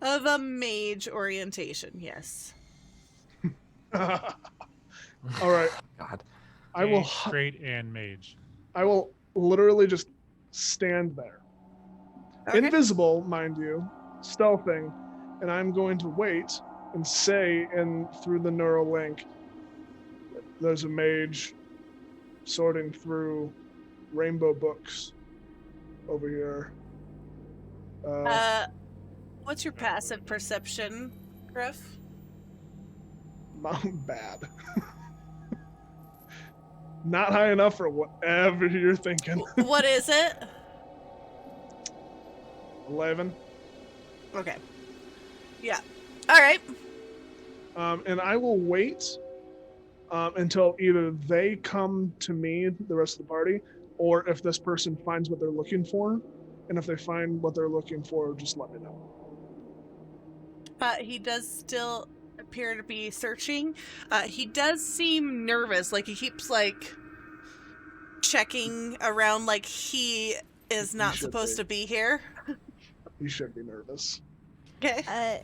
of a mage orientation, yes. All right. God. I will Straight and mage. I will literally just stand there. Okay. Invisible, mind you, stealthing, and I'm going to wait and say through the neural link, there's a mage sorting through rainbow books over here. What's your passive perception, Griff? Bad. Not high enough for whatever you're thinking. What is it? 11. Okay. Yeah. All right. And I will wait until either they come to me, the rest of the party, or if this person finds what they're looking for. And if they find what they're looking for, just let me know. He does still appear to be searching. He does seem nervous, like he keeps checking around, like he is not supposed to be here. He should be nervous. Okay.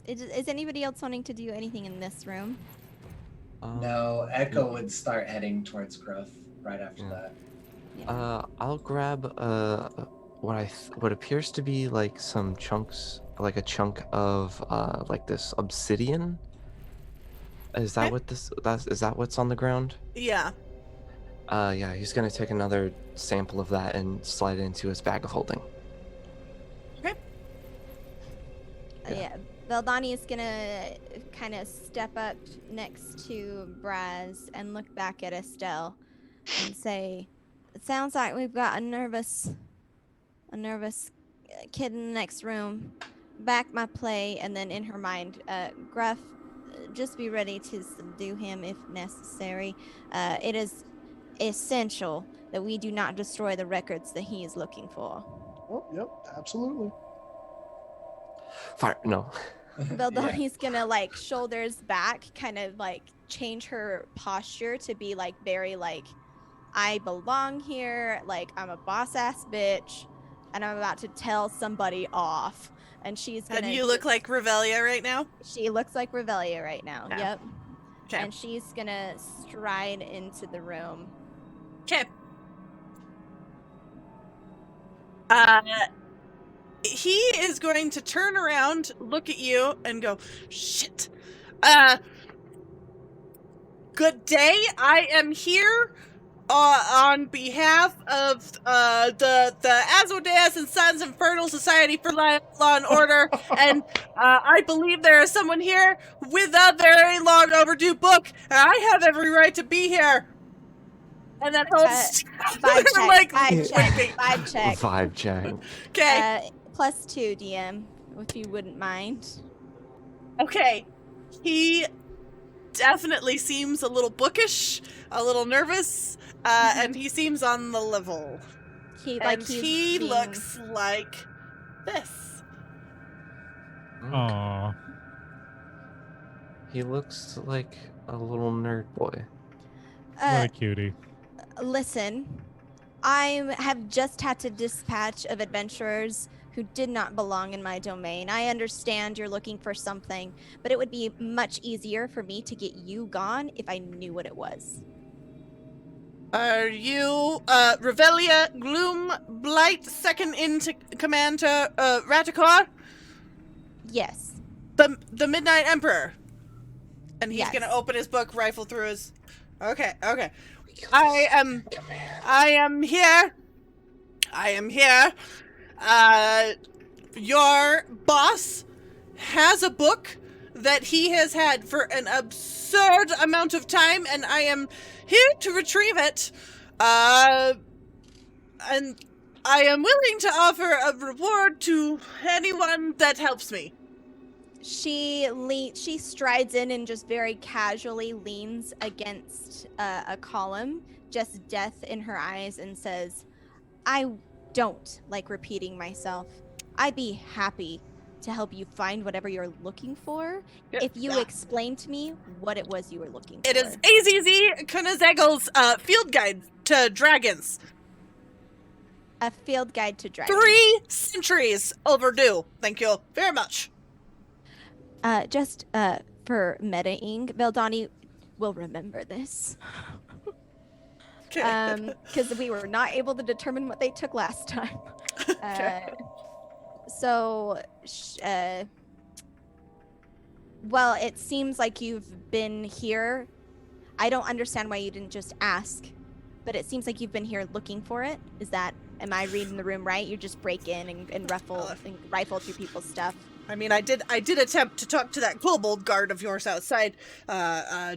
Is anybody else wanting to do anything in this room? No, Echo would start heading towards Gruff right after that. Yeah. I'll grab what appears to be like some chunks, like a chunk of like this obsidian. Is that is that what's on the ground? Yeah. Yeah, he's gonna take another sample of that and slide it into his bag of holding. Okay. Yeah. Veldani is gonna kind of step up next to Braz and look back at Estelle and say, "It sounds like we've got a nervous kid in the next room. Back my play." And then in her mind, Gruff, just be ready to subdue him if necessary. It is essential that we do not destroy the records that he is looking for. Oh, yep, absolutely. Fire! No. Veldani's gonna shoulders back, kind of change her posture to be very I belong here, I'm a boss ass bitch, and I'm about to tell somebody off. And she's gonna. And you look like Revelia right now? She looks like Revelia right now. Yeah. Yep. Okay. And she's gonna stride into the room. Okay. He is going to turn around, look at you, and go, "Shit. Good day. I am here on behalf of the Azodeus and Sons Infernal Society for Law and Order, and I believe there is someone here with a very long overdue book, and I have every right to be here." And then host Vibe check. winking. Vibe check. Vibe check. Okay. +2 DM, if you wouldn't mind. Okay. He definitely seems a little bookish, a little nervous, and he seems on the level. He looks like this. Aww. He looks like a little nerd boy. What a cutie. Listen, I have just had to dispatch of adventurers who did not belong in my domain. I understand you're looking for something, but it would be much easier for me to get you gone if I knew what it was. Are you, Revelia Gloom Blight, second in command to, Ratikor? Yes. The Midnight Emperor? And he's Yes. gonna open his book, rifle through his... Okay. I am here I am here. Your boss has a book that he has had for an absurd amount of time, and I am here to retrieve it. And I am willing to offer a reward to anyone that helps me. She strides in and just very casually leans against a column, just death in her eyes, and says, I don't like repeating myself. I'd be happy to help you find whatever you're looking for if you explain to me what it was you were looking for. It is AZZ Kunazegel's field guide to dragons. A field guide to dragons. 3 centuries overdue. Thank you very much. Just for meta-ing, Veldani will remember this. Because we were not able to determine what they took last time. Well, it seems like you've been here. I don't understand why you didn't just ask, but it seems like you've been here looking for it. Am I reading the room right? You just break in and rifle through people's stuff. I mean, I did attempt to talk to that kobold guard of yours outside,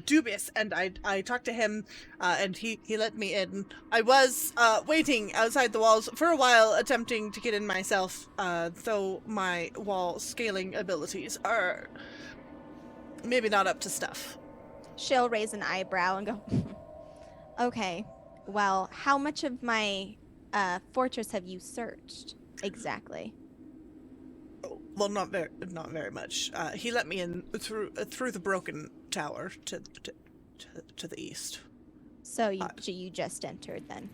Dubious, and I talked to him, and he let me in. I was waiting outside the walls for a while, attempting to get in myself, though my wall scaling abilities are maybe not up to stuff. She'll raise an eyebrow and go, okay, well, how much of my fortress have you searched exactly? Well, not very much. He let me in through the broken tower to the east. So you just entered then?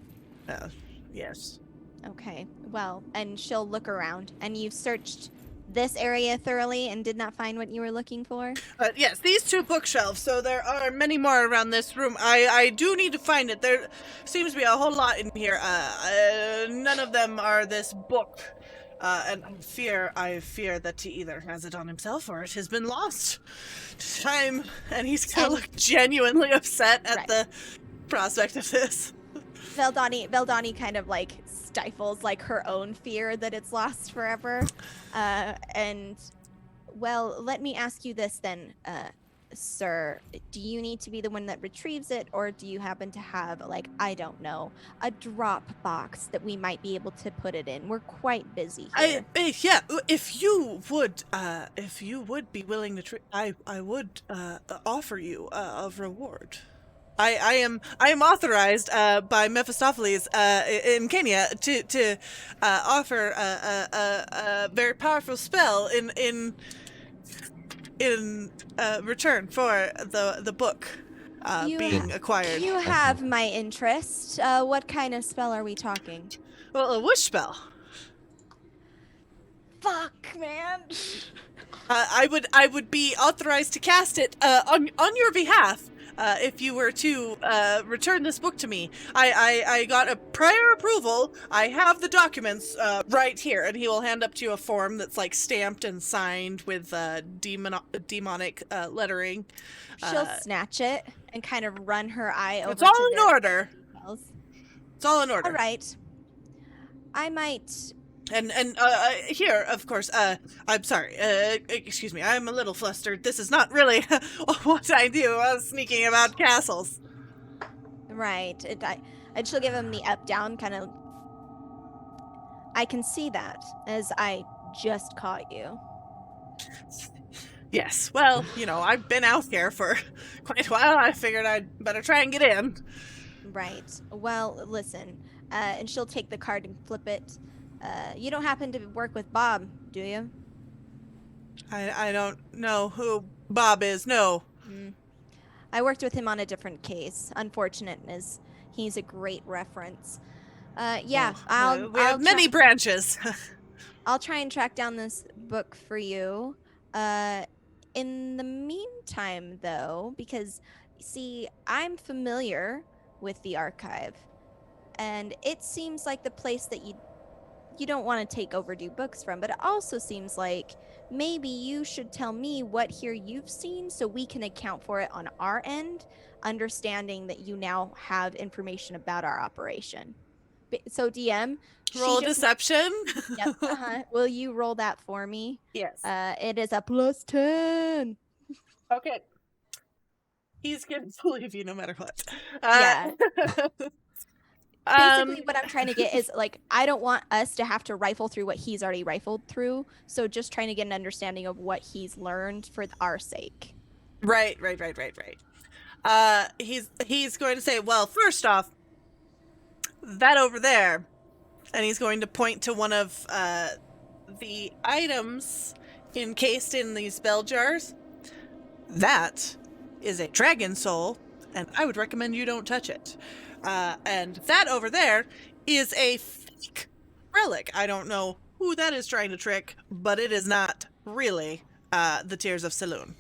Yes. Okay. Well, and she'll look around, and you've searched this area thoroughly and did not find what you were looking for? Yes, these 2 bookshelves. So there are many more around this room. I do need to find it. There seems to be a whole lot in here. None of them are this book. And I fear that he either has it on himself or it has been lost to time. And he's gonna look genuinely upset at the prospect of this. Veldani kind of like stifles like her own fear that it's lost forever. And well, let me ask you this then, sir. Do you need to be the one that retrieves it, or do you happen to have, like, I don't know, a drop box that we might be able to put it in? We're quite busy here. Yeah, if you would be willing to I would offer you a reward. I am authorized by Mephistopheles in Kenya to offer a very powerful spell in return for the book being acquired. You have my interest. What kind of spell are we talking? Well, a wish spell. Fuck, man. I would be authorized to cast it on your behalf. If you were to return this book to me. I got a prior approval. I have the documents right here, and he will hand up to you a form that's like stamped and signed with demonic lettering. She'll snatch it and kind of run her eye over. It's all in order. It's all in order. All right. I might. And here, of course, I'm sorry, excuse me, I'm a little flustered. This is not really what I do, sneaking about castles. Right, and she'll give him the up-down kind of, I can see that, as I just caught you. Yes, well, I've been out here for quite a while. I figured I'd better try and get in. Right, well, listen, and she'll take the card and flip it. You don't happen to work with Bob, do you? I don't know who Bob is, no. I worked with him on a different case. Unfortunate as he's a great reference. Yeah, we have many branches. I'll try and track down this book for you. In the meantime, though, because, see, I'm familiar with the archive, and it seems like the place that you don't want to take overdue books from, but it also seems like maybe you should tell me what here you've seen so we can account for it on our end, understanding that you now have information about our operation. So DM, Roll deception. Yep. Will you roll that for me? Yes. It is a +10. Okay. He's gonna believe you no matter what. Yeah. Basically, what I'm trying to get is, like, I don't want us to have to rifle through what he's already rifled through. So just trying to get an understanding of what he's learned for our sake. Right. He's going to say, well, first off, that over there, and he's going to point to one of the items encased in these bell jars. That is a dragon soul, and I would recommend you don't touch it. And that over there is a fake relic. I don't know who that is trying to trick, but it is not really the Tears of Saloon.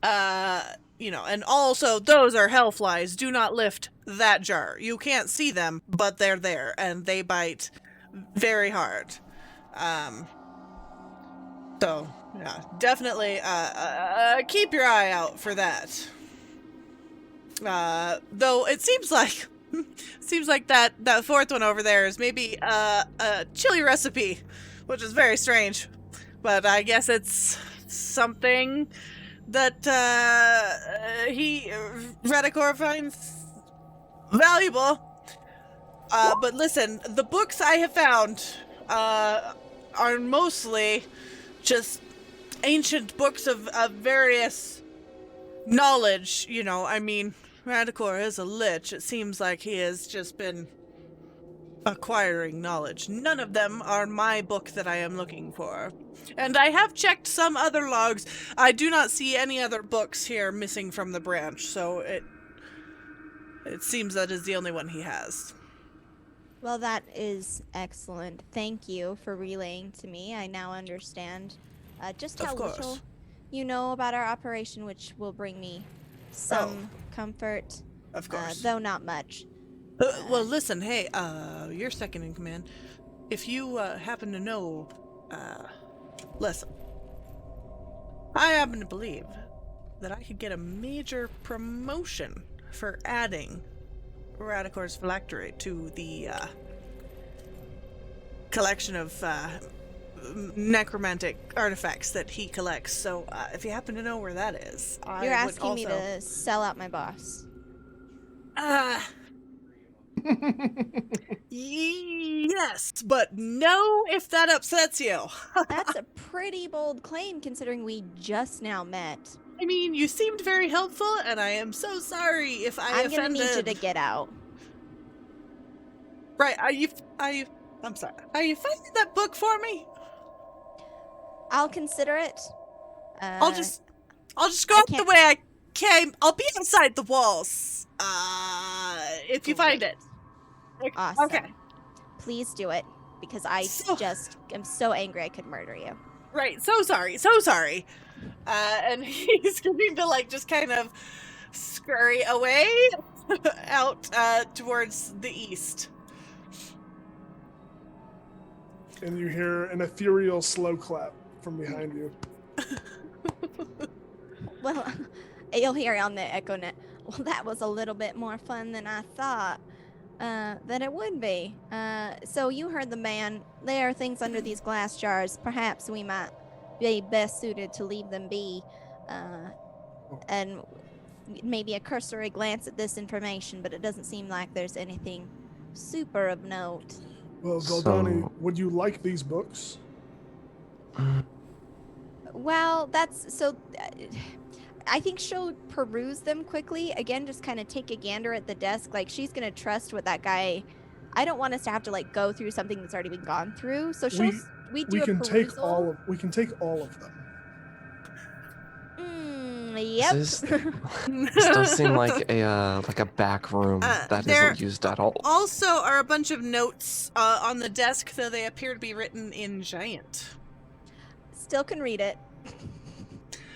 And also those are hellflies. Do not lift that jar. You can't see them, but they're there, and they bite very hard. So, yeah, definitely keep your eye out for that. Though it seems like that fourth one over there is maybe a chili recipe, which is very strange. But I guess it's something that Radicor finds valuable. But listen, the books I have found are mostly just ancient books of various knowledge. Radicor is a lich. It seems like he has just been acquiring knowledge. None of them are my book that I am looking for. And I have checked some other logs. I do not see any other books here missing from the branch, so it seems that is the only one he has. Well, that is excellent. Thank you for relaying to me. I now understand just how little you know about our operation, which will bring me some comfort. Of course. Though not much. Well, listen, hey, you're second in command. If you happen to know, listen, I happen to believe that I could get a major promotion for adding Radicor's phylactery to the collection of necromantic artifacts that he collects. So if you happen to know where that is, You're asking me to sell out my boss. Yes, but no if that upsets you. That's a pretty bold claim considering we just now met. I mean, you seemed very helpful, and I am so sorry if I offended. I'm gonna need you to get out. Right, I'm sorry. Are you finding that book for me? I'll consider it. I'll just go out the way I came. I'll be inside the walls. If you find it. Awesome. Okay. Please do it, because I just am so angry I could murder you. Right, so sorry. And he's going to, just kind of scurry away out towards the east. And you hear an ethereal slow clap from behind you. Well, you'll hear on the echo net. Well, that was a little bit more fun than I thought that it would be. So you heard the man. There are things under these glass jars. Perhaps we might be best suited to leave them be. And maybe a cursory glance at this information, but it doesn't seem like there's anything super of note. Well, Valdani, would you like these books? Well, that's so. I think she'll peruse them quickly. Again, just kind of take a gander at the desk. Like, she's gonna trust what that guy. I don't want us to have to go through something that's already been gone through. So we can take all of them. Yep. This does seem like a back room that isn't used at all. Also, are a bunch of notes on the desk, though they appear to be written in giant. Still can read it.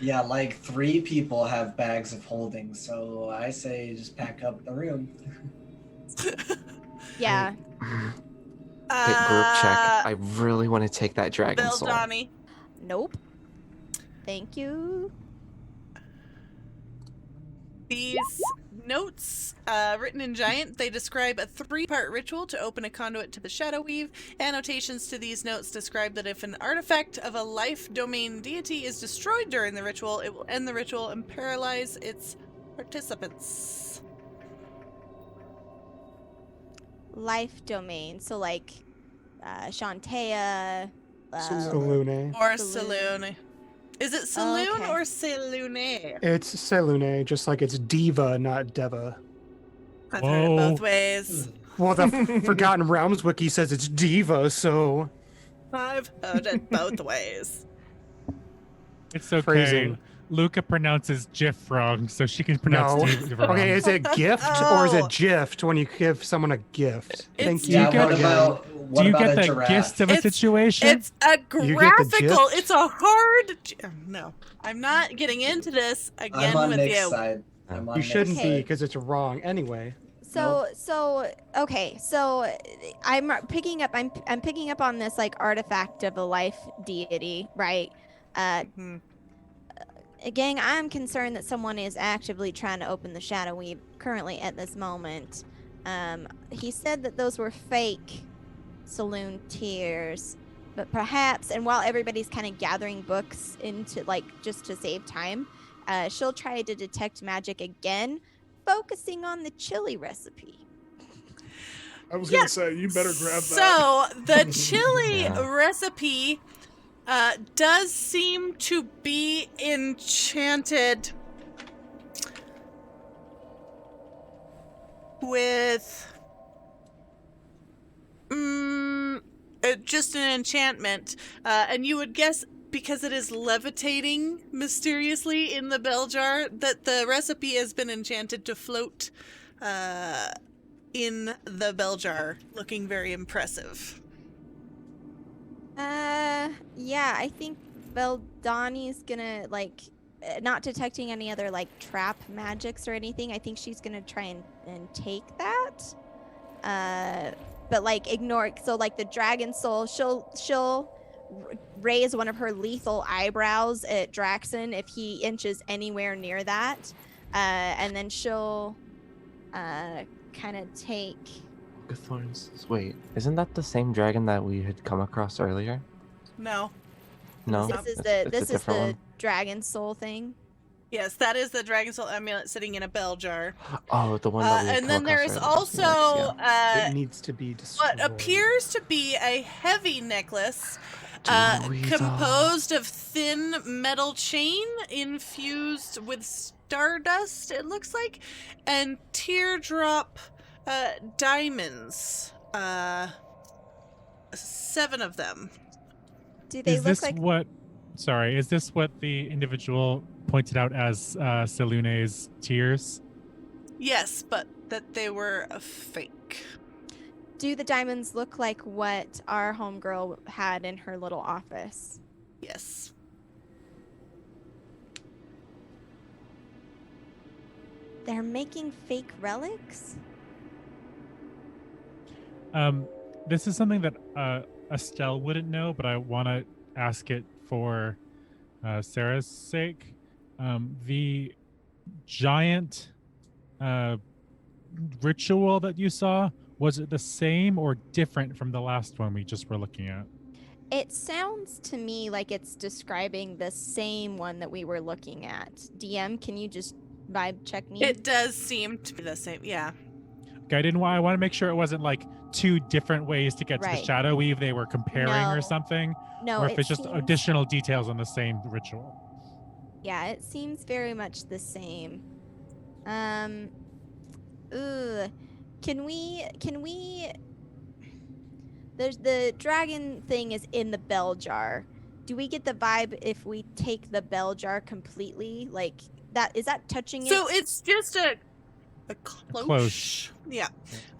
Yeah, 3 people have bags of holding, so I say just pack up the room. Yeah. Hit group check. I really want to take that dragon soul. Donnie. Nope. Thank you. These notes, written in giant, they describe a 3-part ritual to open a conduit to the Shadow Weave. Annotations to these notes describe that if an artifact of a life domain deity is destroyed during the ritual, it will end the ritual and paralyze its participants. Life domain. So like Shantea. Selune. Or Saloon. Saloon. Is it Saloon Okay. or Saloon? It's Selune, just like it's Diva, not Deva. I've heard it Whoa. both ways. Well, the Forgotten Realms wiki says it's Diva, so I've heard it both ways. It's okay. Phrasing. Luca pronounces GIF wrong, so she can pronounce no. Steve wrong. Okay, is it gift or is Oh. it gift when you give someone a gift? Thank It's- you. Yeah, get- what about Do you get a the giraffe? gist of a It's- situation? It's a You get the graphical. gist? It's a hard. No, I'm not getting into this again I'm on with Nick's you. side. I'm on You Nick's shouldn't Okay. be because it's wrong anyway. So okay, so I'm picking up on this like artifact of a life deity, right? Mhm. Gang, I'm concerned that someone is actively trying to open the Shadow Weave currently at this moment. He said that those were fake saloon tears, but perhaps, and while everybody's kind of gathering books into like just to save time, she'll try to detect magic again, focusing on the chili recipe. I was Yeah. gonna say you better grab that. So the chili Yeah. recipe does seem to be enchanted with just an enchantment, and you would guess because it is levitating mysteriously in the bell jar that the recipe has been enchanted to float in the bell jar, looking very impressive. Yeah, I think Veldani's gonna like not detecting any other like trap magics or anything. I think she's gonna try and take that. But like ignore. So like the dragon soul, she'll raise one of her lethal eyebrows at Draxon if he inches anywhere near that, and then she'll kind of take. Thorns. Wait, isn't that the same dragon that we had come across earlier? No. No. This is it's a this is different the one. dragon soul thing. Yes, that is the dragon soul amulet sitting in a bell jar. Oh, the one that we had And come then there across is earlier. also Yikes, It needs to be destroyed. what appears to be a heavy necklace Druida. composed of thin metal chain infused with stardust, it looks like, and teardrop diamonds. 7 of them. Do they Is look this like? what? Sorry, is this what the individual pointed out as Selune's tears? Yes, but that they were a fake. Do the diamonds look like what our homegirl had in her little office? Yes. They're making fake relics? This is something that Estelle wouldn't know, but I want to ask it for Sarah's sake. The giant ritual that you saw, was it the same or different from the last one we just were looking at? It sounds to me like it's describing the same one that we were looking at. DM, can you just vibe check me? It does seem to be the same. Yeah. Okay, I want to make sure it wasn't like 2 different ways to get to the Right. Shadow Weave they were comparing No. or something, No, or if it it's just seems- additional details on the same ritual. Yeah, it seems very much the same. Can we there's the dragon thing is in the bell jar. Do we get the vibe if we take the bell jar completely? Like that is that touching So it? it's just a cloche. cloche. Yeah.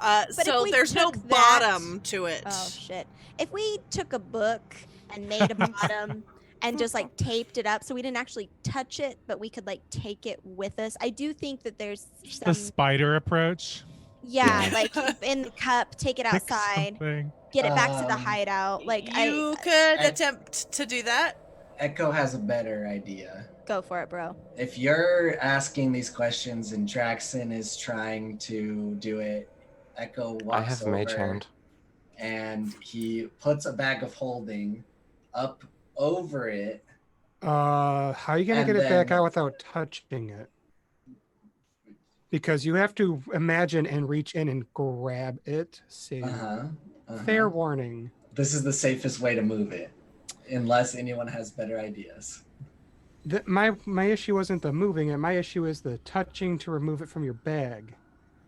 if So we there's no took that- bottom to it. Oh shit. If we took a book and made a bottom and just like taped it up so we didn't actually touch it, but we could like take it with us. I do think that there's some The spider approach. yeah, Yeah. like keep in the cup, take it Pick outside, something. get it back to the Um, hideout. Like You could I- attempt to do that. Echo has a better idea. Go for it, bro. If you're asking these questions and Draxon is trying to do it, Echo I walks have Mage over Hand. and he puts a bag of holding up over it. How are you gonna And get it back then- out without touching it? Because you have to imagine and reach in and grab it. See, fair warning. This is the safest way to move it, unless anyone has better ideas. My issue wasn't the moving it. My issue is the touching to remove it from your bag.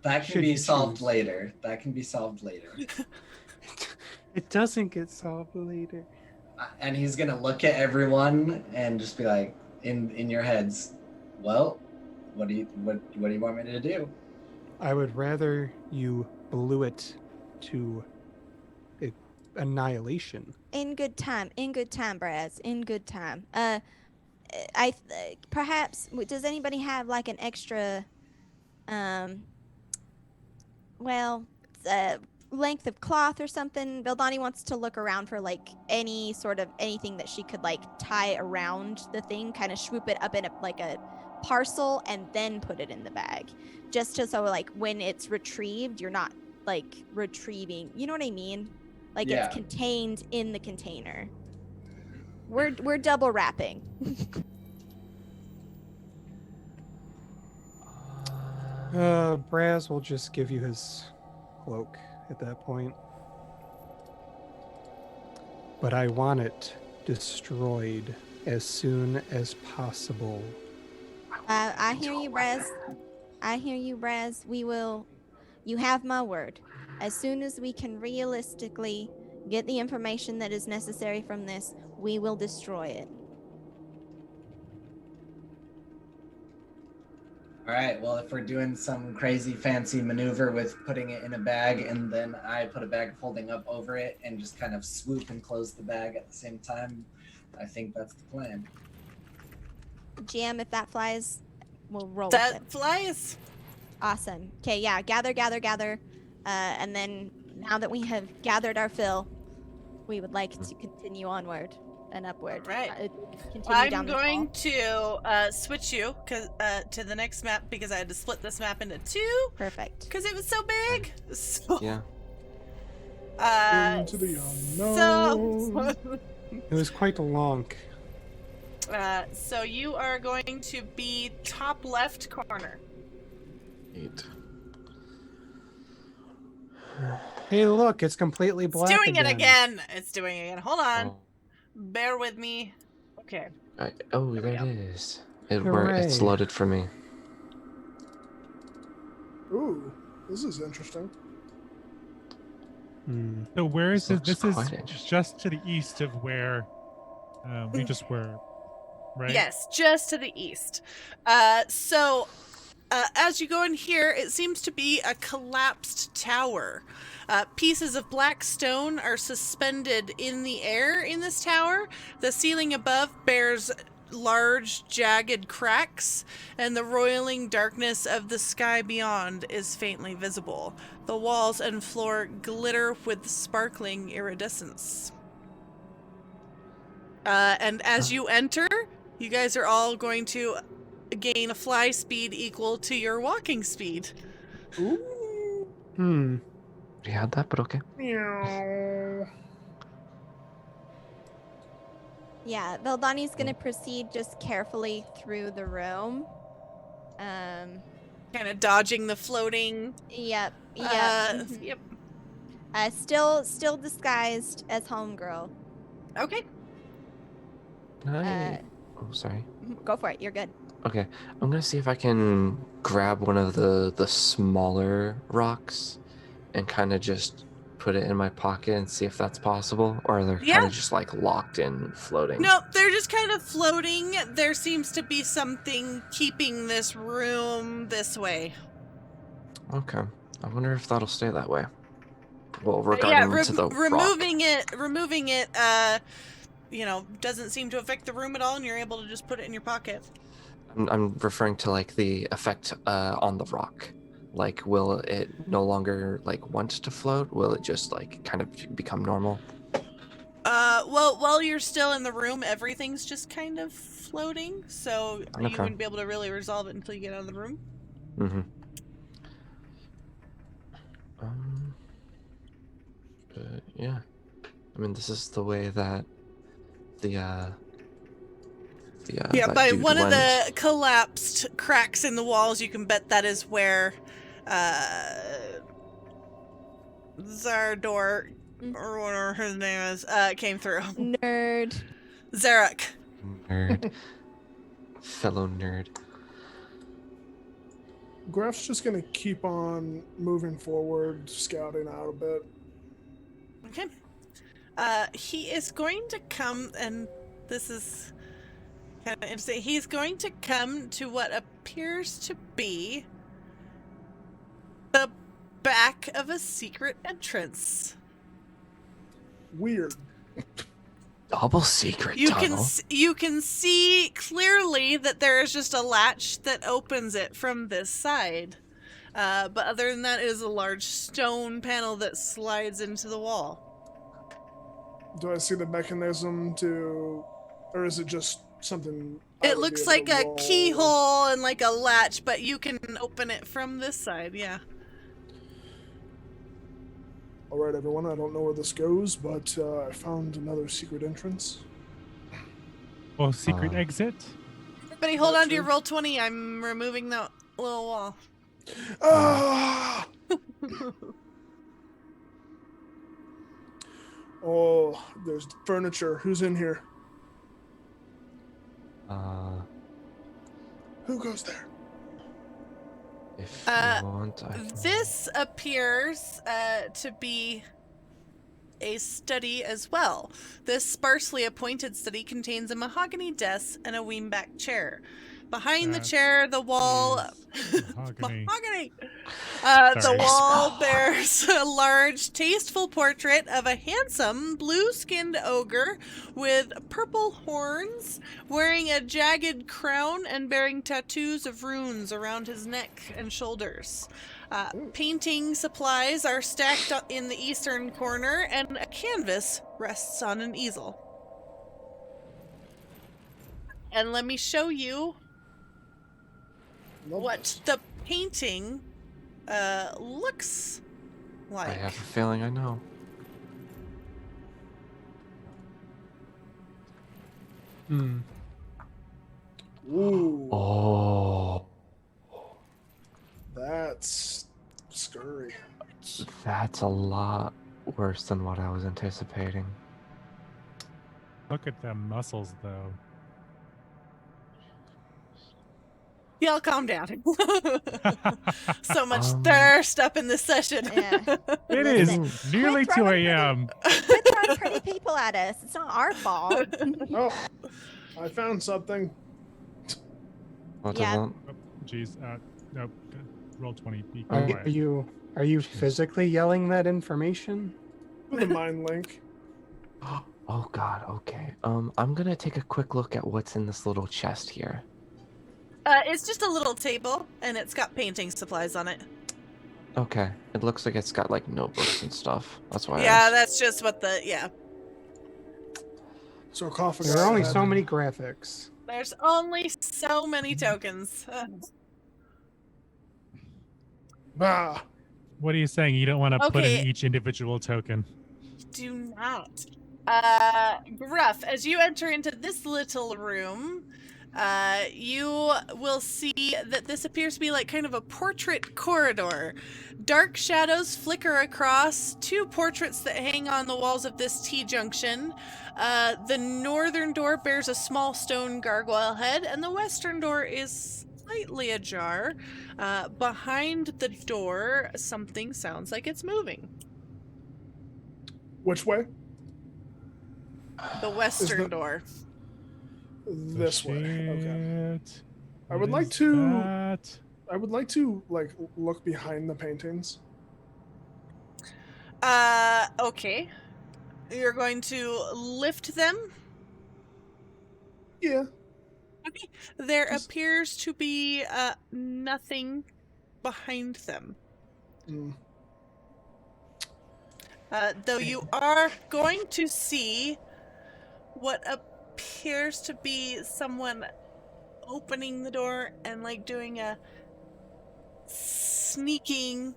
That can Should be you solved choose. later. That can be solved later. It doesn't get solved later. And he's gonna look at everyone and just be like, in your heads, well, what do you want me to do? I would rather you blew it to annihilation. In good time, Braz. In good time. Perhaps does anybody have like an extra, length of cloth or something? Vildani wants to look around for like any sort of anything that she could like tie around the thing, kind of swoop it up in a parcel and then put it in the bag, just to so like when it's retrieved, you're not like retrieving. You know what I mean? Like Yeah. it's contained in the container. We're double wrapping. Braz will just give you his cloak at that point. But I want it destroyed as soon as possible. I hear you, Braz. I hear you, Braz. We will. You have my word. As soon as we can realistically get the information that is necessary from this, we will destroy it. All right, well, if we're doing some crazy fancy maneuver with putting it in a bag and then I put a bag of holding up over it and just kind of swoop and close the bag at the same time, I think that's the plan. GM, if that flies, we'll roll with That it. flies. Awesome. Okay, yeah, gather. And then now that we have gathered our fill, we would like to continue onward and upward. Right. Continue I'm down this going hall. to switch you to the next map because I had to split this map into two Perfect. because it was so big. So, Yeah. Into the unknown. It was quite long. So you are going to be top left corner. 8. Hey, look, it's completely black. It's doing it again. It's doing it again. Hold on. Oh, Bear with me. Okay. oh we there it go. is. It's Hooray. loaded for me. Ooh, this is interesting. So where is This this? looks This quite is interesting. just to the east of where we just were, right? Yes, just to the east. So as you go in here, it seems to be a collapsed tower. Pieces of black stone are suspended in the air in this tower. The ceiling above bears large, jagged cracks, and the roiling darkness of the sky beyond is faintly visible. The walls and floor glitter with sparkling iridescence. And as you enter, you guys are all going to gain a fly speed equal to your walking speed. We had that, but okay. Yeah, Vildani's gonna proceed just carefully through the room. Kind of dodging the floating. Yep. Yep. Still disguised as homegirl. Okay. Oh, sorry. Go for it. You're good. Okay, I'm gonna see if I can grab one of the smaller rocks and kind of just put it in my pocket and see if that's possible, or they're Yeah. kind of just like locked in, floating. No, they're just kind of floating. There seems to be something keeping this room this way. Okay, I wonder if that'll stay that way. Well, regarding to the rock. removing it, doesn't seem to affect the room at all, and you're able to just put it in your pocket. I'm referring to like the effect on the rock. Like, will it no longer like want to float? Will it just like kind of become normal? Well, while you're still in the room, everything's just kind of floating, so you Okay. wouldn't be able to really resolve it until you get out of the room. Mm-hmm. Yeah. I mean, this is the way that Yeah, that by dude one of the went. collapsed cracks in the walls, you can bet that is where Zardor, or whatever his name is, came through. Nerd. Zarek. Nerd. Fellow nerd. Graf's just gonna keep on moving forward, scouting out a bit. Okay. He is going to come, and this is kind of interesting. He's going to come to what appears to be the back of a secret entrance. Weird. Double secret You tunnel. you can see clearly that there is just a latch that opens it from this side. But other than that, it is a large stone panel that slides into the wall. Do I see the mechanism to, or is it just something? I It would looks be able like to a roll? keyhole and like a latch, but you can open it from this side, yeah. All right, everyone. I don't know where this goes, but I found another secret entrance. Well, secret Uh, exit. Everybody hold That's on to your true. roll 20. I'm removing that little wall. Ah! Oh, there's furniture. Who's in here? Who goes there? If Uh, you want, I can... This appears to be a study as well. This sparsely appointed study contains a mahogany desk and a wingback chair. Behind the That chair, the wall... is mahogany. mahogany! The Sorry. wall bears a large, tasteful portrait of a handsome, blue-skinned ogre with purple horns, wearing a jagged crown and bearing tattoos of runes around his neck and shoulders. Painting supplies are stacked in the eastern corner, and a canvas rests on an easel. And let me show you Love what this. the painting looks like. I have a feeling I know. Hmm. Ooh, Oh, that's scurry. that's a lot worse than what I was anticipating. Look at them muscles, though. Y'all calm down. So much Um, thirst up in this session. Yeah. It Listen, is nearly quit 2 throwing a.m. Quit throwing pretty people at us. It's not our fault. Oh, I found something. What Yeah. doesn't? Oh, jeez. Nope. Roll 20. Be Are quiet. you physically yelling that information? With a mind link. Oh God. Okay. I'm gonna take a quick look at what's in this little chest here. It's just a little table, and it's got painting supplies on it. Okay. It looks like it's got like notebooks and stuff. That's why. I Yeah, asked. that's just what the... Yeah. Sarcophagus. There are only head. so many graphics. There's only so many tokens. Ah, What are you saying? You don't want to put Okay. in each individual token? Do not. Gruff, as you enter into this little room, you will see that this appears to be like kind of a portrait corridor. Dark shadows flicker across two portraits that hang on the walls of this T-junction. The northern door bears a small stone gargoyle head, and the western door is slightly ajar. Behind the door, something sounds like it's moving. which way? The western the- door. This way. Okay. Shit. I What would like is to- that? I would like to like look behind the paintings. Okay. You're going to lift them. Yeah. Okay. There Just- appears to be nothing behind them. Mm. Though you are going to see what appears to be someone opening the door and like doing a sneaking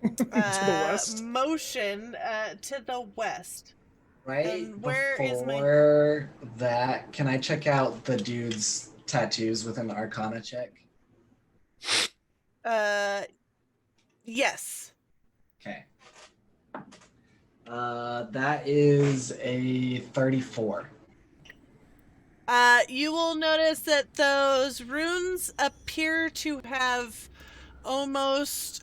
To the west. motion to the west. Right And where is before that, can I check out the dude's tattoos with an Arcana check? Yes. Okay. That is a 34. You will notice that those runes appear to have almost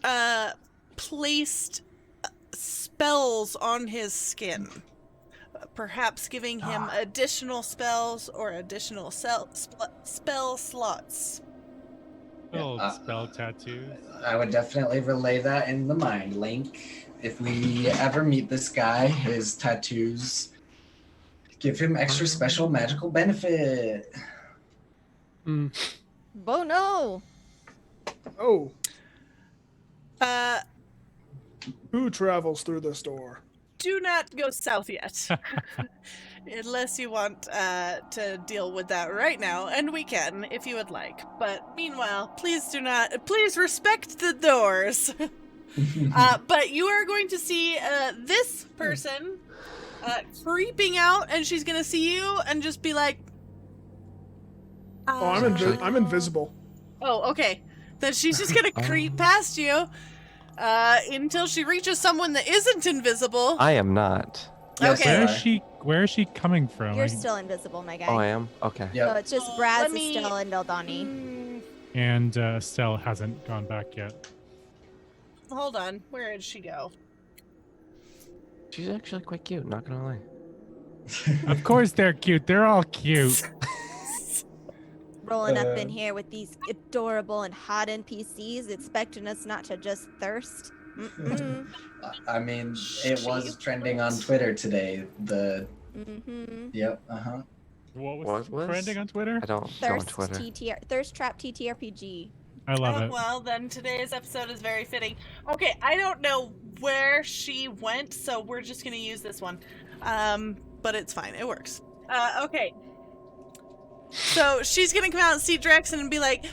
placed spells on his skin. Perhaps giving him additional spells or additional spell slots. Little spell tattoos. I would definitely relay that in the mind link. If we ever meet this guy, his tattoos give him extra special magical benefit. Oh no! Oh. Who travels through this door? Do not go south yet. Unless you want to deal with that right now, and we can if you would like. But meanwhile, please respect the doors. But you are going to see this person creeping out, and she's going to see you and just be like, I'm invisible. Oh, okay. Then she's just going to creep past you until she reaches someone that isn't invisible. I am not. Yes, Okay. you Where is she coming from? You're still invisible, my guy. Oh, I am? Okay. Yep. So it's just Braz, Let me- Estelle, and Vildani. And Stell hasn't gone back yet. Hold on. Where did she go? She's actually quite cute, not gonna lie. Of course they're cute. They're all cute. Rolling up in here with these adorable and hot NPCs, expecting us not to just thirst. Mm-mm. I mean, it was trending on Twitter today. Mm-hmm. Yep, uh-huh. What was What? trending on Twitter? I don't go on Twitter. Thirst Trap TTRPG. I love Oh, it. well, then today's episode is very fitting. Okay, I don't know where she went, so we're just going to use this one. But it's fine. It works. Okay. So she's going to come out and see Drexen and be like,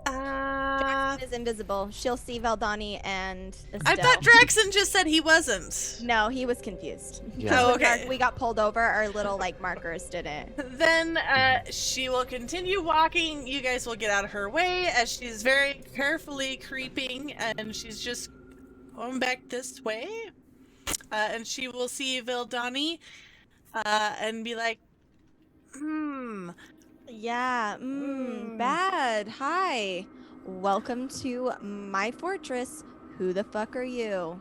Jackson is invisible. She'll see Valdani and Estelle. I thought Drexen just said he wasn't. No, he was confused. Yeah. Oh, When okay. we got pulled over, our little markers didn't. Then she will continue walking. You guys will get out of her way as she's very carefully creeping, and she's just going back this way. And she will see Vildani and be like, Yeah, bad. Hi. Welcome to my fortress. Who the fuck are you?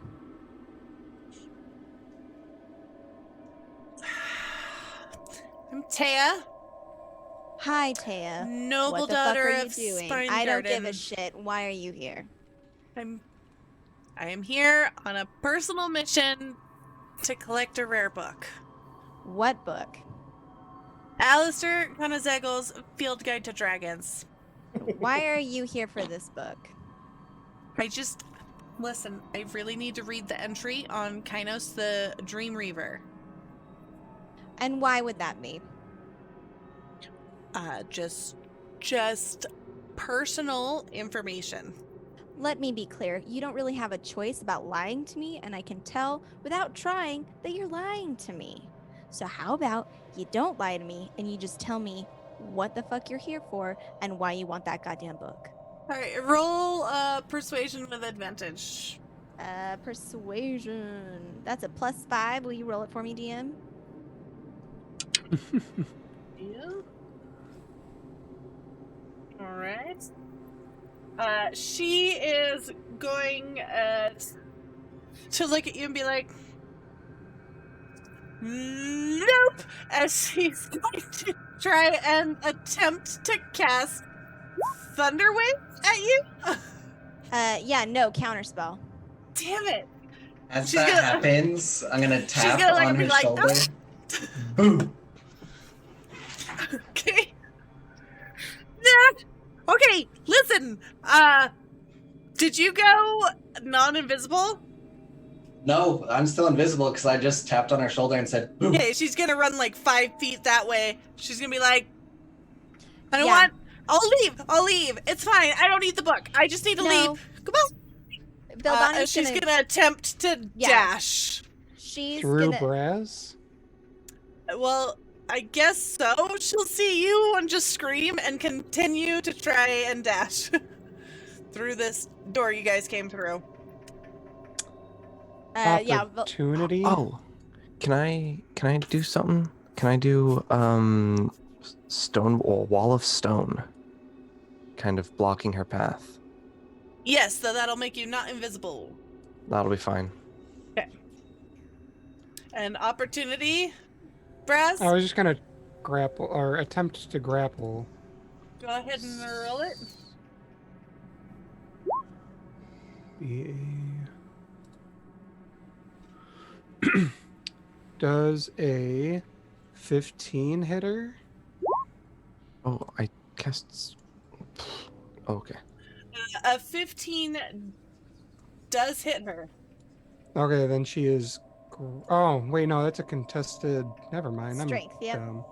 I'm Taya, Hi, Taya. noble What the fuck daughter are you of doing? Spine I don't Garden. give a shit. Why are you here? I am here on a personal mission to collect a rare book. What book? Alistair Conazegel's Field Guide to Dragons. Why are you here for this book? Listen, I really need to read the entry on Kainos the Dream Reaver. And why would that be? Just personal information. Let me be clear. You don't really have a choice about lying to me, and I can tell without trying that you're lying to me. So how about you don't lie to me and you just tell me what the fuck you're here for and why you want that goddamn book? Alright, roll persuasion with advantage. Persuasion. That's a +5. Will you roll it for me, DM? Yeah. Alright. She is going to look at you and be like, nope! As she's going to try and attempt to cast Thunderwave at you? Yeah, no, counterspell. Damn it! As She's that gonna- happens, I'm gonna tap gonna, like, on be her like, shoulder. Boom! Okay. Yeah. Okay, listen. Did you go non-invisible? No, I'm still invisible because I just tapped on her shoulder and said, "Boom." Okay, she's gonna run like 5 feet that way. She's gonna be like, I don't Yeah. want. I'll leave. It's fine. I don't need the book. I just need to No. leave. Come on. Vildani's She's gonna, gonna attempt to Yeah. dash. she's Through gonna, Braz? Well, I guess so. She'll see you and just scream and continue to try and dash through this door you guys came through. yeah, Opportunity? Oh, can I do something? Can I do wall of stone, kind of blocking her path? Yes, so that'll make you not invisible. That'll be fine. An opportunity, Braz? I was just gonna grapple or attempt to grapple. Go ahead and roll it. Does a 15 hit her? Oh, I cast. Okay. A 15 does hit her. Okay, then she is. Oh, wait, no, that's a contested. Never mind. Strength, I'm yep. dumb.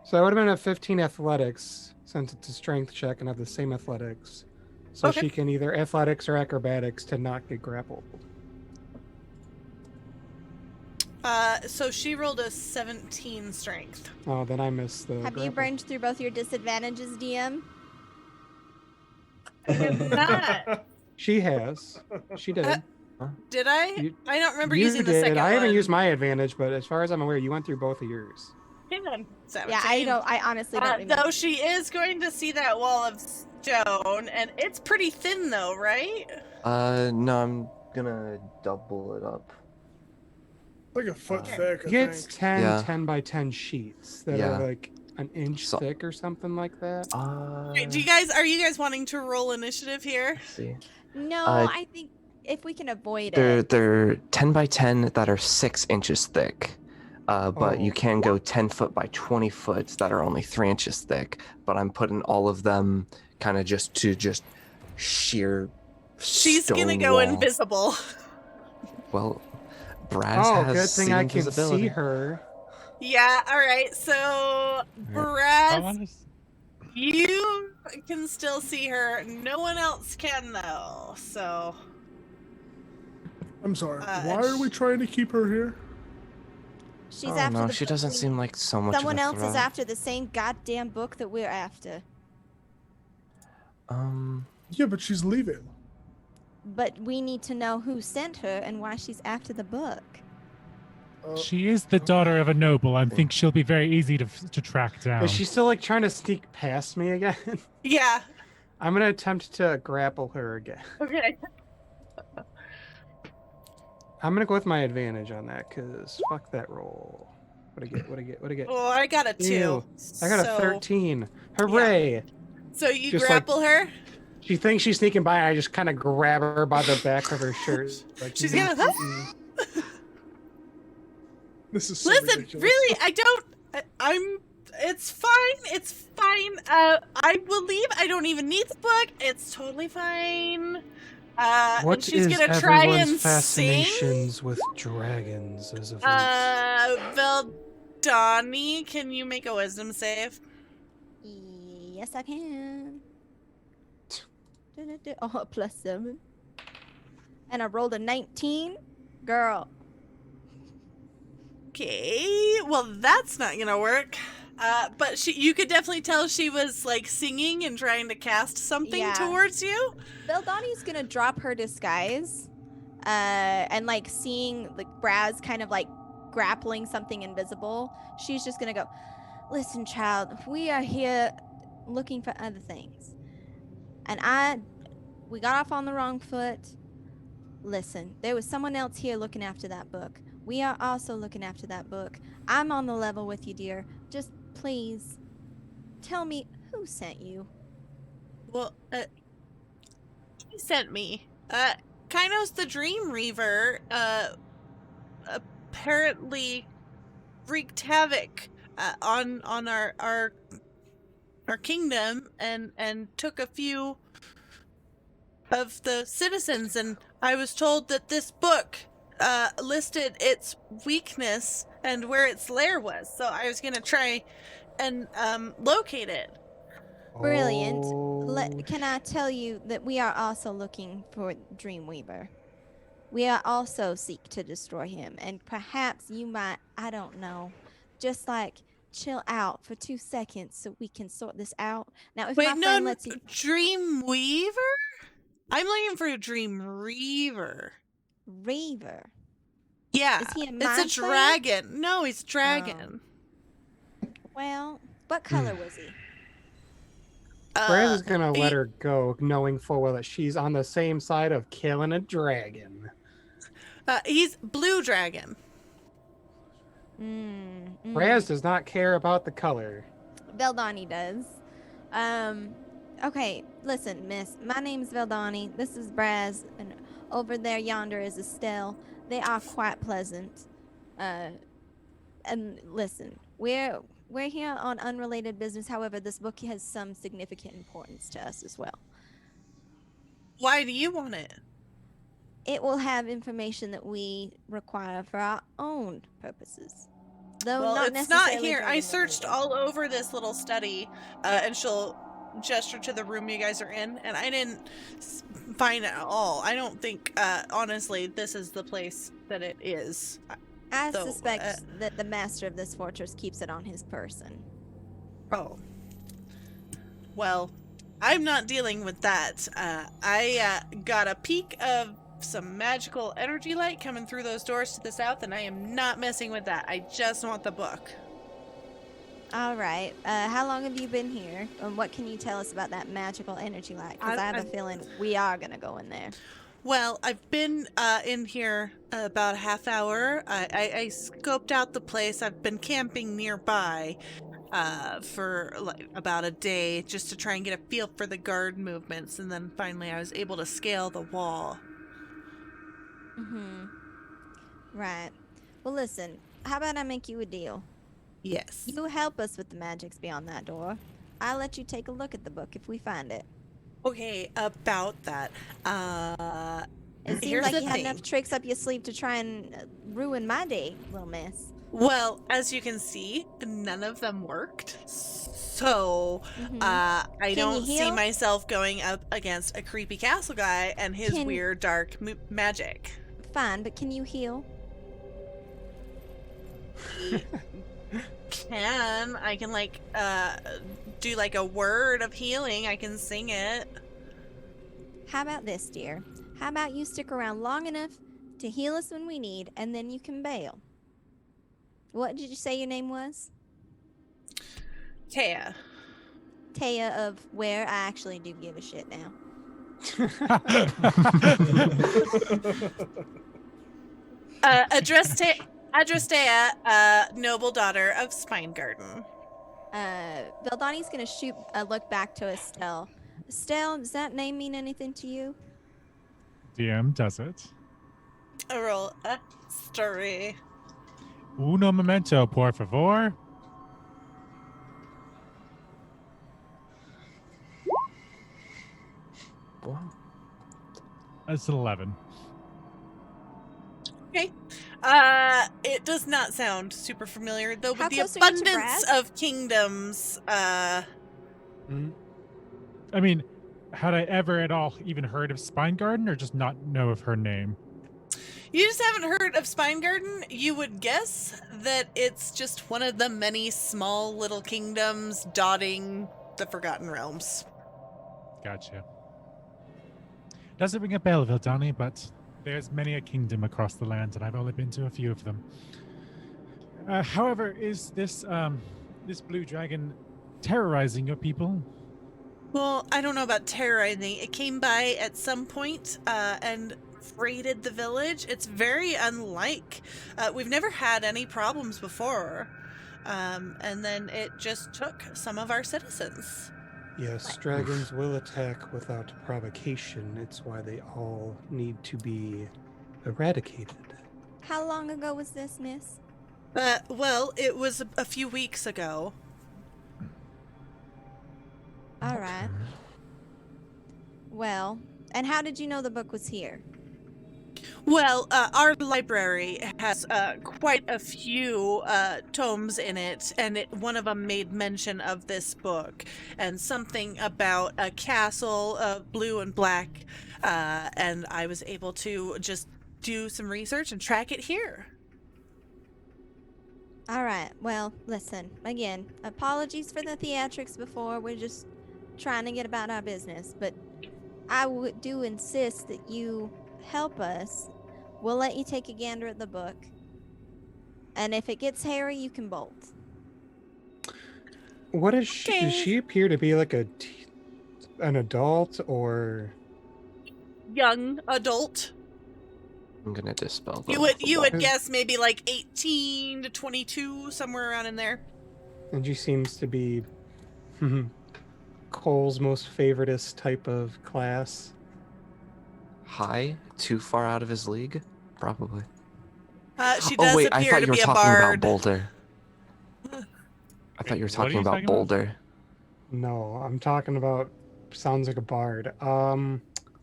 So I would have been a 15 athletics since it's a strength check and have the same athletics. So Okay. she can either athletics or acrobatics to not get grappled. So she rolled a 17 strength. Oh, then I missed the. have you grapple. burned through both your disadvantages, DM? I did not. She has. She did. Did I? You- I don't remember you using did. the second I haven't one. used my advantage, but as far as I'm aware, you went through both of yours. Hang on. 17. Yeah, I honestly don't remember. Though she is going to see that wall of stone, and it's pretty thin though, right? No, I'm gonna double it up. Like a foot thick. I It's think. 10 Yeah. 10 by 10 sheets that Yeah. are like an inch So- thick or something like that. Wait, are you guys wanting to roll initiative here? See. No, Uh, I think if we can avoid They're it. they're 10 by 10 that are 6 inches thick. But you Oh. can go 10 foot by 20 foot that are only 3 inches thick. But I'm putting all of them kind of just sheer. She's gonna stone go wall. invisible. Well, Braz Oh, has good thing I can invisibility. see her. Yeah, alright, so I Braz, want to. you can still see her. No one else can though, so I'm sorry. Uh, Why are we trying to keep her here? She's Oh, after no, the she book doesn't we- seem like so much. Someone of a else is threat. after the same goddamn book that we're after. Yeah, but she's leaving. But we need to know who sent her and why she's after the book. She is the daughter of a noble. I think she'll be very easy to track down. Is she still like trying to sneak past me again? yeah. I'm gonna attempt to grapple her again. Okay. I'm gonna go with my advantage on that because fuck that roll. What I get? Oh, I got a 2. Ew, I got so, a 13. Hooray! So you Just like- grapple her? She thinks she's sneaking by, and I just kind of grab her by the back of her shirt. Like, She's gonna. This is so Listen, ridiculous. really, I'm. It's fine. It's fine. I will leave. I don't even need the book. It's totally fine. And What she's is gonna try everyone's and sing. fascinations with dragons as of late? Veldani, can you make a wisdom save? Yes, I can. Oh, +7. And I rolled a 19. Girl. Okay, well that's not gonna work. But you could definitely tell she was like singing and trying to cast something Yeah. towards you. Vildani's gonna drop her disguise. And like seeing like Braz kind of like grappling something invisible, she's just gonna go, listen, child, we are here looking for other things. And we got off on the wrong foot. Listen, there was someone else here looking after that book. We are also looking after that book. I'm on the level with you, dear. Just please tell me who sent you. Well, he sent me. Kainos the Dream Reaver, apparently wreaked havoc on our kingdom and took a few of the citizens, and I was told that this book listed its weakness and where its lair was, so I was gonna try and locate it. Brilliant. Oh, Can I tell you that we are also looking for Dreamweaver? We are also seek to destroy him, and perhaps you might, I don't know, just like chill out for 2 seconds so we can sort this out. Now, if Wait, my no, friend lets you... Dreamweaver? I'm looking for a Dream Reaver. Reaver. Yeah, Is he a it's mind a flayer? dragon. No, he's a dragon. Well, what color was he? Brand is gonna he- let her go, knowing full well that she's on the same side of killing a dragon. He's blue dragon. Raz does not care about the color. Veldani does. Okay, listen, miss. My name's Veldani. This is Braz, and over there yonder is Estelle. They are quite pleasant. And listen, we're here on unrelated business. However, this book has some significant importance to us as well. Why do you want it? It will have information that we require for our own purposes. Though Well, not it's not necessarily here. I dragon searched related. all over this little study, and she'll gesture to the room you guys are in, and I didn't find it at all. I don't think, honestly, this is the place that it is. I So, suspect that the master of this fortress keeps it on his person. Oh. Well, I'm not dealing with that. I got a peek of some magical energy light coming through those doors to the south, and I am not messing with that. I just want the book. All right. How long have you been here? And what can you tell us about that magical energy light? Because I have a feeling we are going to go in there. Well, I've been in here about a half hour. I scoped out the place. I've been camping nearby for like about a day just to try and get a feel for the guard movements, and then finally I was able to scale the wall. Right. Well, listen. How about I make you a deal? Yes. You help us with the magics beyond that door. I'll let you take a look at the book if we find it. Okay, about that. It seems Here's like the you had thing. enough tricks up your sleeve to try and ruin my day, little miss. Well, as you can see, none of them worked. So, I you don't see heal? myself going up against a creepy castle guy and his Can- weird dark magic. Fine, but can you heal? I can like do like a word of healing. I can sing it. How about this, dear? How about you stick around long enough to heal us when we need, and then you can bail? What did you say your name was? Taya. Taya of where? I actually do give a shit now. Address Taya, noble daughter of Spine Garden. Veldani's gonna shoot a look back to Estelle. Estelle, does that name mean anything to you? DM does it. A roll a story. Uno momento, por favor. That's an 11. Okay. It does not sound super familiar, though. How With the close are you to abundance Brad? of kingdoms, I mean, had I ever at all even heard of Spine Garden, or just not know of her name? you just haven't heard of Spine Garden. You would guess that it's just one of the many small little kingdoms dotting the Forgotten Realms. Gotcha. Doesn't ring a bell, Vildani, but there's many a kingdom across the land, and I've only been to a few of them. However, is this this blue dragon terrorizing your people? Well, I don't know about terrorizing. It came by at some point and raided the village. It's very unlike. We've never had any problems before. And then it just took some of our citizens. Yes, dragons will attack without provocation. It's why they all need to be eradicated. How long ago was this, miss? Well, it was a few weeks ago. All right. Well, and how did you know the book was here? Well, our library has quite a few tomes in it, and one of them made mention of this book and something about a castle, blue and black, and I was able to just do some research and track it here. All right. Well, listen. Again, apologies for the theatrics before. We're just trying to get about our business, but I do insist that you help us. We'll let you take a gander at the book, and if it gets hairy, you can bolt. What is she? Okay. Does she appear to be like an adult or? Young adult. I'm gonna dispel the. You would guess maybe like 18 to 22, somewhere around in there. And she seems to be Cole's most favoritist type of class. High? Too far out of his league? Probably. She does wait, I appear thought to you were be a talking bard. about Boulder. I thought you were What are talking you about talking about? Boulder. No, I'm talking about. Sounds like a bard.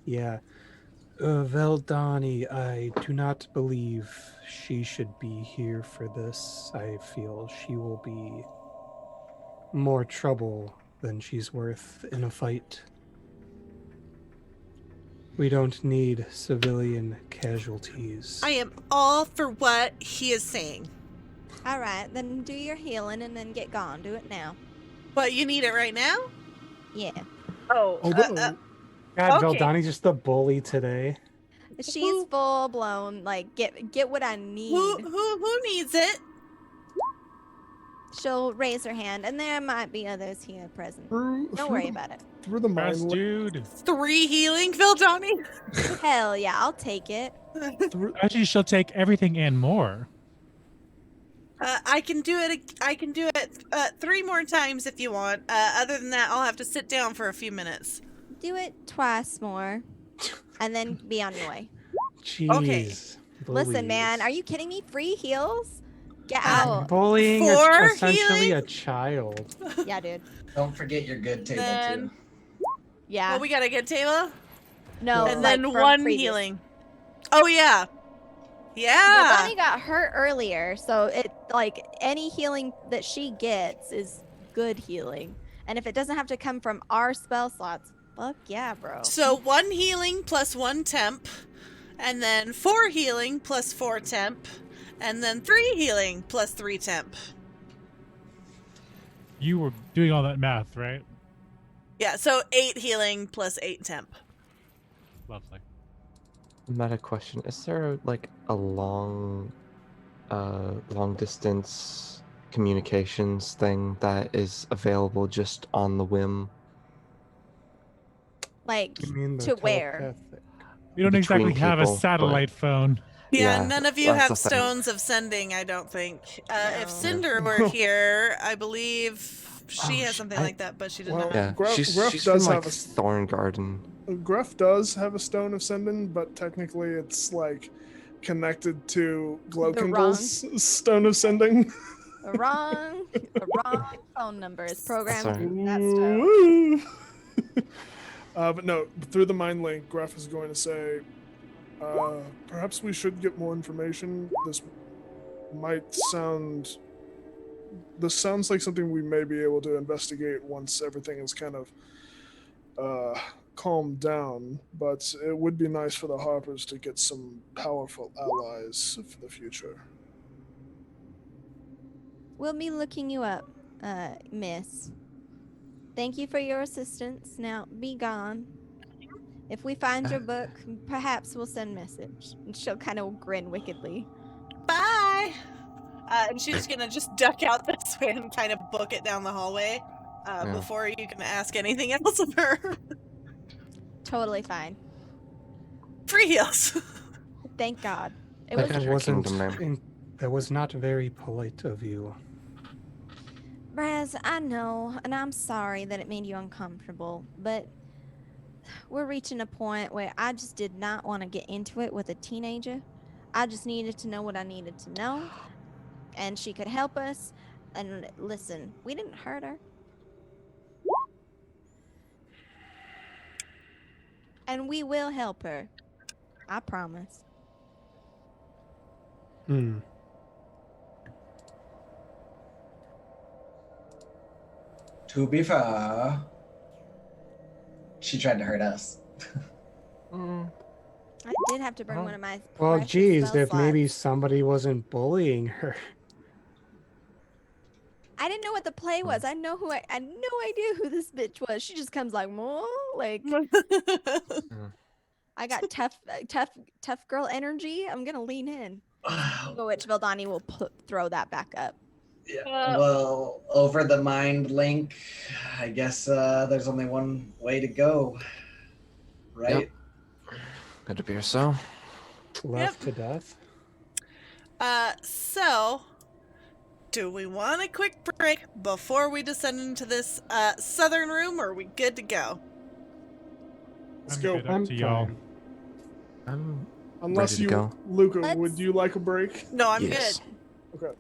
Yeah. Veldani, I do not believe she should be here for this. I feel she will be more trouble than she's worth in a fight. We don't need civilian casualties. I am all for what he is saying. All right, then do your healing and then get gone. Do it now. But you need it right now? Yeah. Oh, God, okay. Veldani's just the bully today. She's full blown. Like, get what I need. Who needs it? She'll raise her hand, and there might be others here present. Don't worry about it. Through the Yes, mind, dude. 3 healing, Phil Johnny? Hell yeah, I'll take it. Actually, she'll take everything and more. I can do it. I can do it 3 more times if you want. Other than that, I'll have to sit down for a few minutes. Do it twice more, and then be on your way. Jeez. Okay. Listen, man, are you kidding me? Free heals? Get out. Bullying 4 essentially healing? a child. Yeah, dude. Don't forget your good table Then- too. Yeah. Well, we got a good table? No, And like then from 1 previous. healing. Oh, yeah. Well, Yeah. Bonnie got hurt earlier, so it like any healing that she gets is good healing. And if it doesn't have to come from our spell slots, fuck yeah, bro. So 1 healing plus 1 temp, and then 4 healing plus 4 temp, and then 3 healing plus 3 temp. You were doing all that math, right? Yeah, so 8 healing plus 8 temp. Lovely. Meta question: is there like a long distance communications thing that is available just on the whim? Like You mean the to where? telepathic? We don't Between exactly have a people, but- satellite phone. Yeah, Yeah, none of you that's have the thing. stones of sending, I don't think. No. If Cinder were here, I believe she has sh- something I- like that, but she did Well, not. Yeah, Gruff- she's Gruff from does like have a- Thorngarden. Gruff does have a stone of sending, but technically it's like connected to Glowkindle's stone of sending. The wrong phone number is programmed Sorry. through that stuff. But no, through the mind link, Gruff is going to say, perhaps we should get more information. This sounds like something we may be able to investigate once everything is kind of calmed down, but it would be nice for the Harpers to get some powerful allies for the future. We'll be looking you up, miss. Thank you for your assistance. Now be gone. If we find your book, perhaps we'll send message. And she'll kind of grin wickedly. Bye! And she's gonna just duck out this way and kind of book it down the hallway before you can ask anything else of her. Totally fine. Free heals. Thank God. It Like was Treasure Wasn't Kingdom name. that was not very polite of you. Braz, I know, and I'm sorry that it made you uncomfortable, but we're reaching a point where I just did not want to get into it with a teenager. I just needed to know what I needed to know, and she could help us. And listen, we didn't hurt her. And we will help her. I promise. Hmm. To be fair, she tried to hurt us. Mm, I did have to burn Oh. one of my. Well, precious geez, spell if maybe slots. somebody wasn't bullying her. I didn't know what the play was. I know who I had no idea who this bitch was. She just comes like, "Whoa," like I got tough girl energy. I'm gonna lean in. Which Vildani will throw that back up. Yeah. Well, over the mind link, I guess there's only one way to go, right? It appears so. Left to death. So, do we want a quick break before we descend into this southern room, or are we good to go? Let's I'm go. good, up to y'all. fine. I'm Unless ready to you, go. Luca, Let's- would you like a break? No, I'm Yes. good. Okay.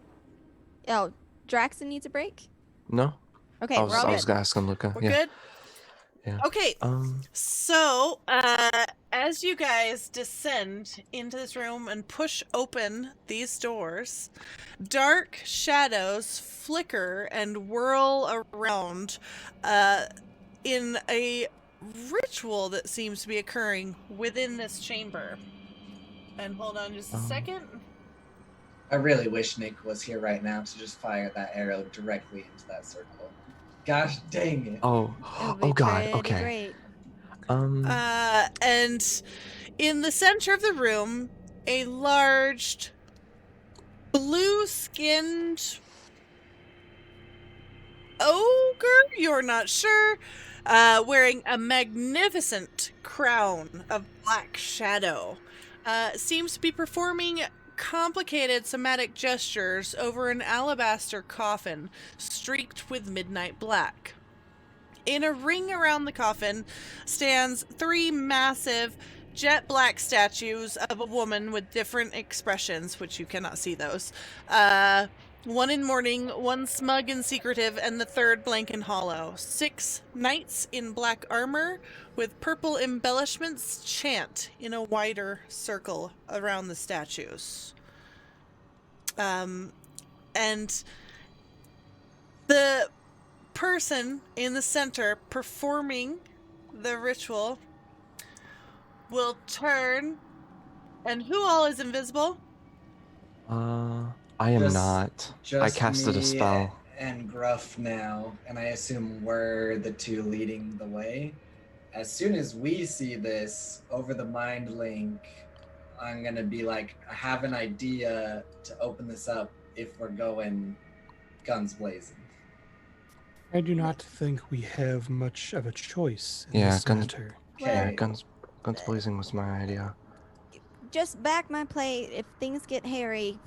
Oh, Draxon needs a break. No? Okay, I we're all was good. asking Luca. We're Yeah. good? Yeah. Okay, so, as you guys descend into this room and push open these doors, dark shadows flicker and whirl around in a ritual that seems to be occurring within this chamber. And hold on just a second. I really wish Nick was here right now to just fire that arrow directly into that circle. Gosh dang it. Oh. It'll be Oh God. pretty Okay. Great. And in the center of the room, a large blue-skinned ogre, you're not sure, wearing a magnificent crown of black shadow, seems to be performing complicated somatic gestures over an alabaster coffin streaked with midnight black. In a ring around the coffin stands 3 massive jet black statues of a woman with different expressions, which you cannot see those. One in mourning, one smug and secretive, and the third blank and hollow. 6 knights in black armor with purple embellishments chant in a wider circle around the statues. And the person in the center performing the ritual will turn, and who all is invisible? I am Just- not. I Just casted a me spell. and Gruff now, and I assume we're the 2 leading the way. As soon as we see this over the mind link, I'm gonna be like, I have an idea to open this up if we're going guns blazing. I do not think we have much of a choice in Yeah, this guns- matter. Yeah, Okay. guns blazing was my idea. Just back my plate. If things get hairy,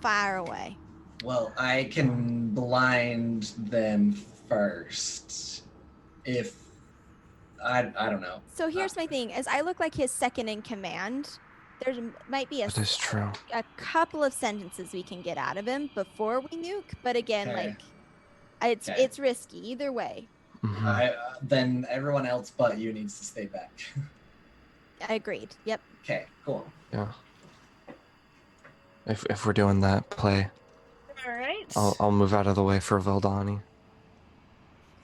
fire away. Well, I can blind them first. If I don't know. So here's my thing: as I look like his second in command, there might be That is true. a couple of sentences we can get out of him before we nuke. But again, Okay. like Okay. it's risky either way. Mhm. Then everyone else but you needs to stay back. I agreed. Yep. Okay, cool. Yeah. If we're doing that play, All right. I'll move out of the way for Vildani.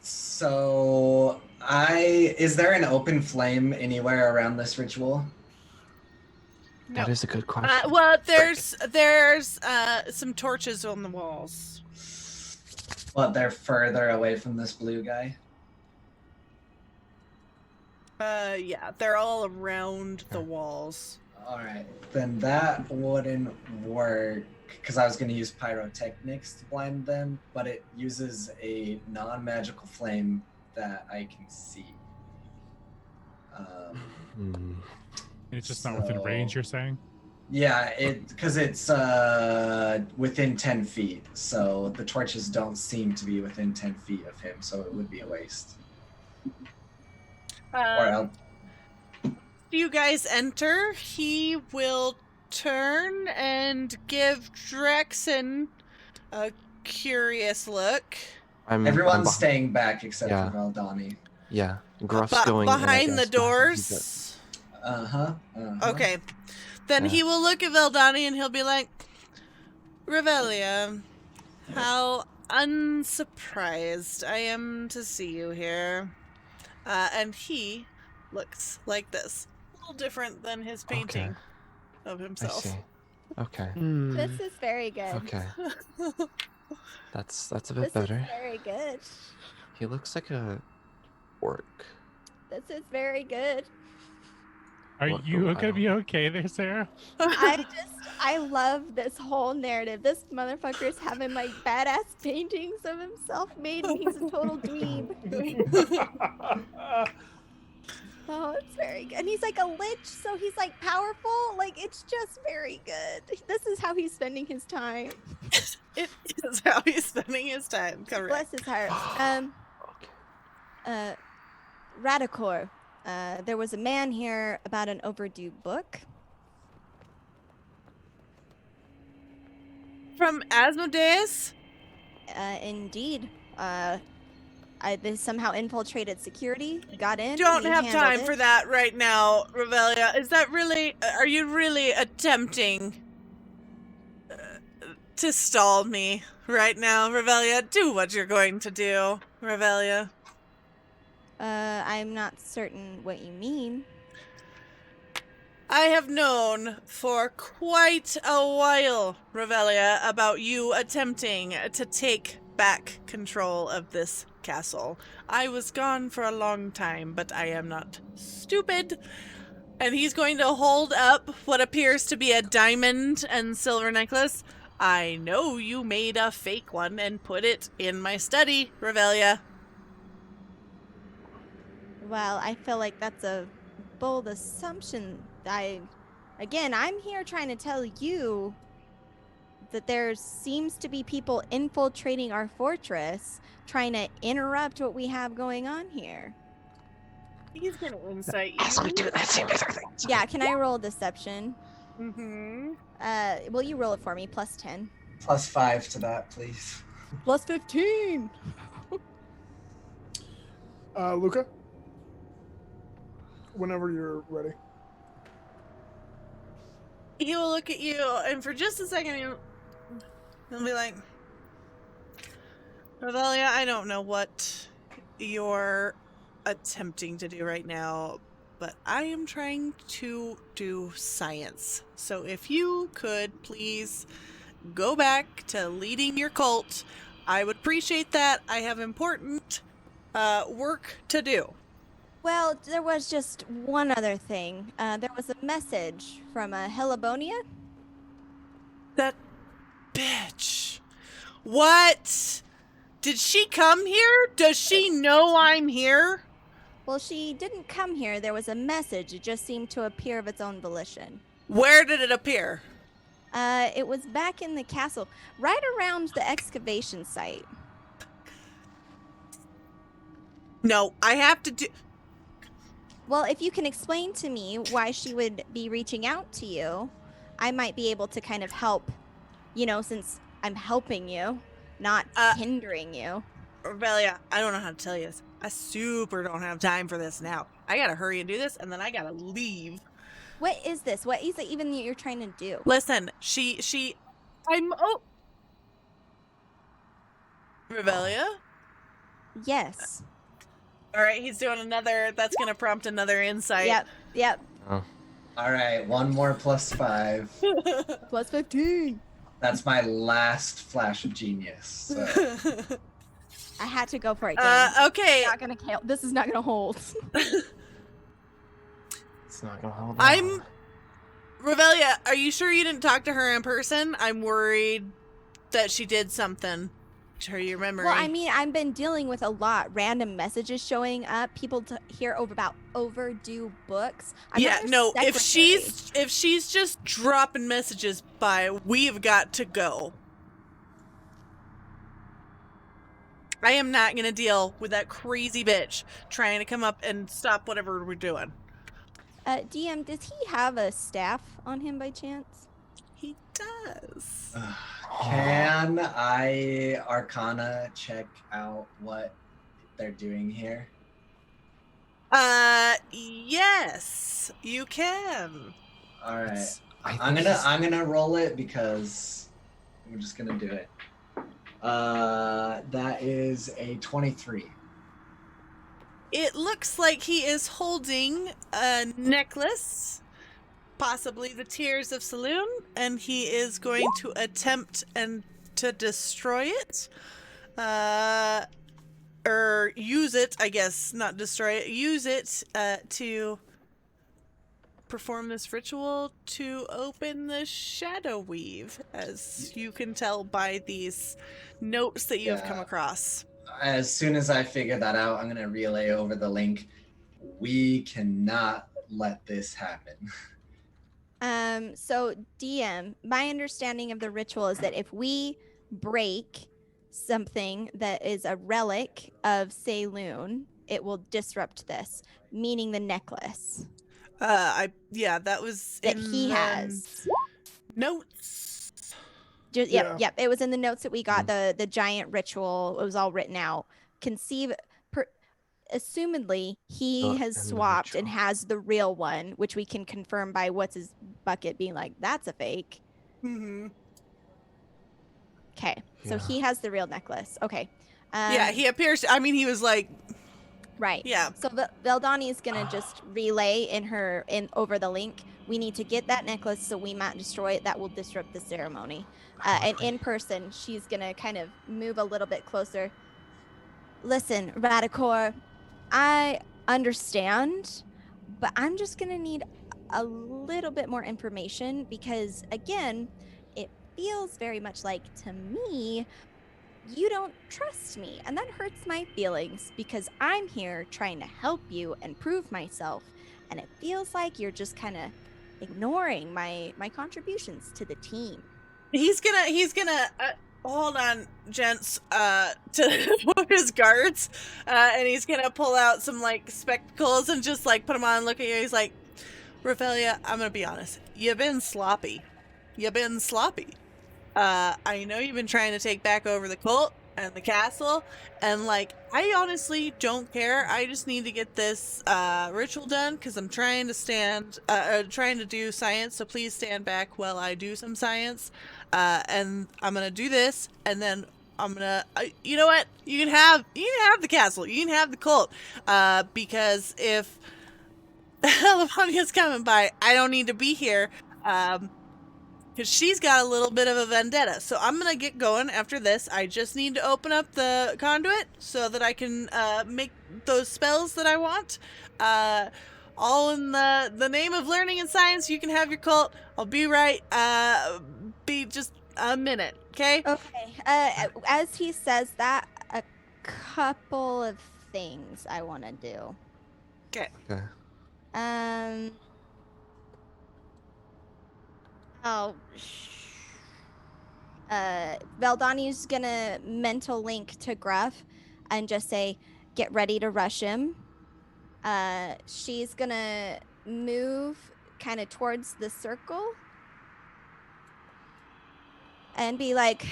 So is there an open flame anywhere around this ritual? No. That is a good question. Well, there's some torches on the walls. But they're further away from this blue guy. Yeah, they're all around the walls. All right, then that wouldn't work because I was going to use pyrotechnics to blind them, but it uses a non-magical flame that I can see. Hmm. It's just not within range, you're saying? Yeah, because it's within 10 feet, so the torches don't seem to be within 10 feet of him, so it would be a waste. Or else. You guys enter. He will turn and give Drexen a curious look. Everyone's beh- staying back except Yeah. for Valdani. Yeah, Gruff's going in, I behind the guess, behind- he's doors. Uh-huh. Okay. Then Yeah. he will look at Valdani and he'll be like, Revelia, how unsurprised I am to see you here. And he looks like this. A little different than his painting of I himself. see. Okay. This is very good. Okay. That's a This bit better. is very good. He looks like a orc. This is very good. Are What you do I gonna be okay there, Sarah? I love this whole narrative. This motherfucker's having like badass paintings of himself made, and he's a total dweeb. Oh, it's very good. And he's like a lich, so he's like powerful. Like, it's just very good. This is how he's spending his time. It is how he's spending his time. Correct. Bless his heart. Radicor, there was a man here about an overdue book. From Asmodeus? Indeed. This somehow infiltrated security, got in. Don't we have handled time it. for that right now, Revelia. Is that really... Are you really attempting to stall me right now, Revelia? Do what you're going to do, Revelia. I'm not certain what you mean. I have known for quite a while, Revelia, about you attempting to take back control of this castle. I was gone for a long time, but I am not stupid. And he's going to hold up what appears to be a diamond and silver necklace. I know you made a fake one and put it in my study, Revelia. Well, I feel like that's a bold assumption. I'm here trying to tell you that there seems to be people infiltrating our fortress, trying to interrupt what we have going on here. He's gonna insight you. As we do that same other thing. Yeah, can I roll deception? Mm-hmm. Will you roll it for me? Plus 10. +5 to that, please. Plus 15. Luca, whenever you're ready. He will look at you, and for just a second, he'll be like, Revelia, I don't know what you're attempting to do right now, but I am trying to do science. So if you could please go back to leading your cult, I would appreciate that. I have important work to do. Well, there was just one other thing. There was a message from Helibonia. That bitch. What? Did she come here? Does she know I'm here? Well, she didn't come here. There was a message. It just seemed to appear of its own volition. Where did it appear? It was back in the castle, right around the excavation site. No, I have to do... Well, if you can explain to me why she would be reaching out to you, I might be able to kind of help, since I'm helping you, not hindering you. Revelia, I don't know how to tell you this. I super don't have time for this now. I gotta hurry and do this, and then I gotta leave. What is this? What is it even that you're trying to do? Listen, Revelia? Yes. All right, he's doing another, that's gonna prompt another insight. Yep. Oh. All right, one more +5. Plus 15. That's my last flash of genius. So. I had to go for it. James. Okay. This is not gonna hold. It's not gonna hold. Revelia, are you sure you didn't talk to her in person? I'm worried that she did something to your memory. Well, I mean, I've been dealing with a lot. Random messages showing up. People hear about overdue books. If she's just dropping messages by, we've got to go. I am not gonna deal with that crazy bitch trying to come up and stop whatever we're doing. DM, does he have a staff on him by chance? He does. Can I Arcana check out what they're doing here? Yes, you can. All right. I'm gonna roll it because We're just gonna do it. That is a 23. It looks like he is holding a necklace, possibly the Tears of Saloon, and he is going to attempt to destroy it. Or use it, I guess, not destroy it, use it to perform this ritual to open the Shadow Weave, as you can tell by these notes that you have come across. As soon as I figure that out, I'm going to relay over the link. We cannot let this happen. So DM, my understanding of the ritual is that if we break something that is a relic of Saloon, it will disrupt this, meaning the necklace. That was that in he has notes. Yep. It was in the notes that we got. The giant ritual. It was all written out. Assumedly, he has swapped and has the real one, which we can confirm by what's his bucket being like, that's a fake. Mm-hmm. Okay, so he has the real necklace. Okay. He appears. I mean, he was like. Right. Yeah. So Veldani is gonna just relay over the link. We need to get that necklace so we might destroy it. That will disrupt the ceremony. And in person, she's gonna kind of move a little bit closer. Listen, Radicor, I understand, but I'm just gonna need a little bit more information because, again, it feels very much like, to me, you don't trust me, and that hurts my feelings because I'm here trying to help you and prove myself, and it feels like you're just kind of ignoring my contributions to the team. He's gonna hold on, gents, to one of his guards, and he's gonna pull out some like spectacles and just like put them on and look at you. He's like, Raphaelia, I'm gonna be honest, you've been sloppy. I know you've been trying to take back over the cult and the castle, and like, I honestly don't care. I just need to get this ritual done because I'm trying to do science, so please stand back while I do some science. And I'm gonna do this, and then I'm gonna you know what, you can have the castle, you can have the cult, because if Lavonia's coming by, I don't need to be here, because she's got a little bit of a vendetta. So I'm going to get going after this. I just need to open up the conduit so that I can make those spells that I want. All in the name of learning and science. You can have your cult. I'll be right. Be just a minute, okay? Okay. As he says that, a couple of things I want to do. Okay. Veldani's gonna mental link to Gruff and just say, get ready to rush him. She's gonna move kind of towards the circle and be like,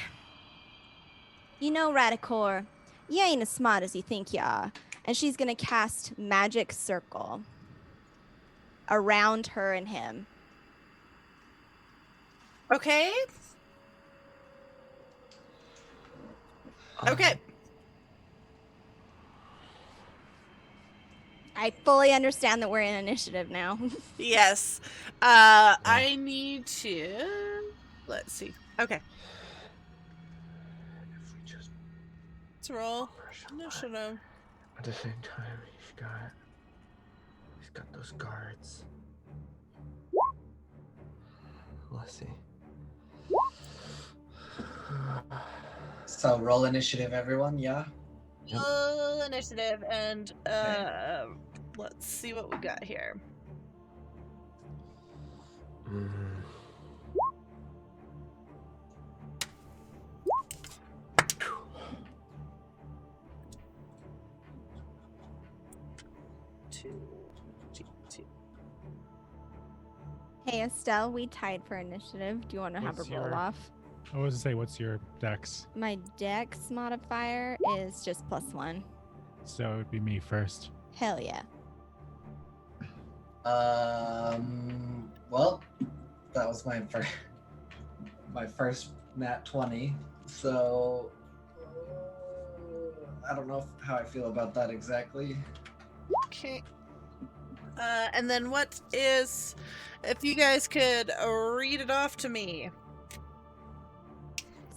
you know, Radicor, you ain't as smart as you think you are. And she's gonna cast Magic Circle around her and him. Okay. Okay. I fully understand that we're in initiative now. Yes. I need to... Let's see. Okay. If we just Let's roll initiative. at the same time, he's got those guards. Let's see. So roll initiative, everyone. Yeah. Roll initiative, and let's see what we got here. Hey, Estelle, we tied for initiative. Do you want to have a What's roll your- off? I was to say, what's your dex? My dex modifier is just +1. So it would be me first. Hell yeah. Well, that was my first nat 20. So I don't know how I feel about that exactly. Okay. And then what is, if you guys could read it off to me.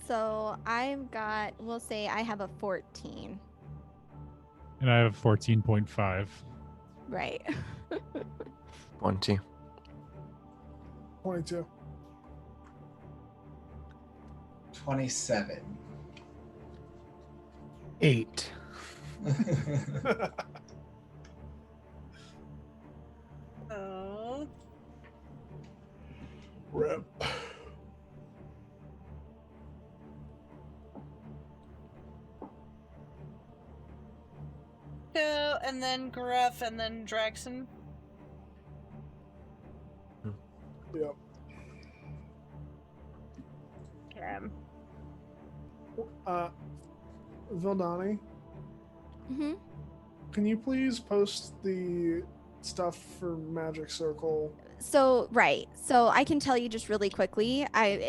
So I've got, we'll say I have a 14. And I have 14.5. Right. 20. 22. 27. 8. Oh. Rip. Go, and then Gruff, and then Draxon. Yep. Okay. Vildani, Mm-hmm. can you please post the stuff for Magic Circle? So, right. So I can tell you just really quickly,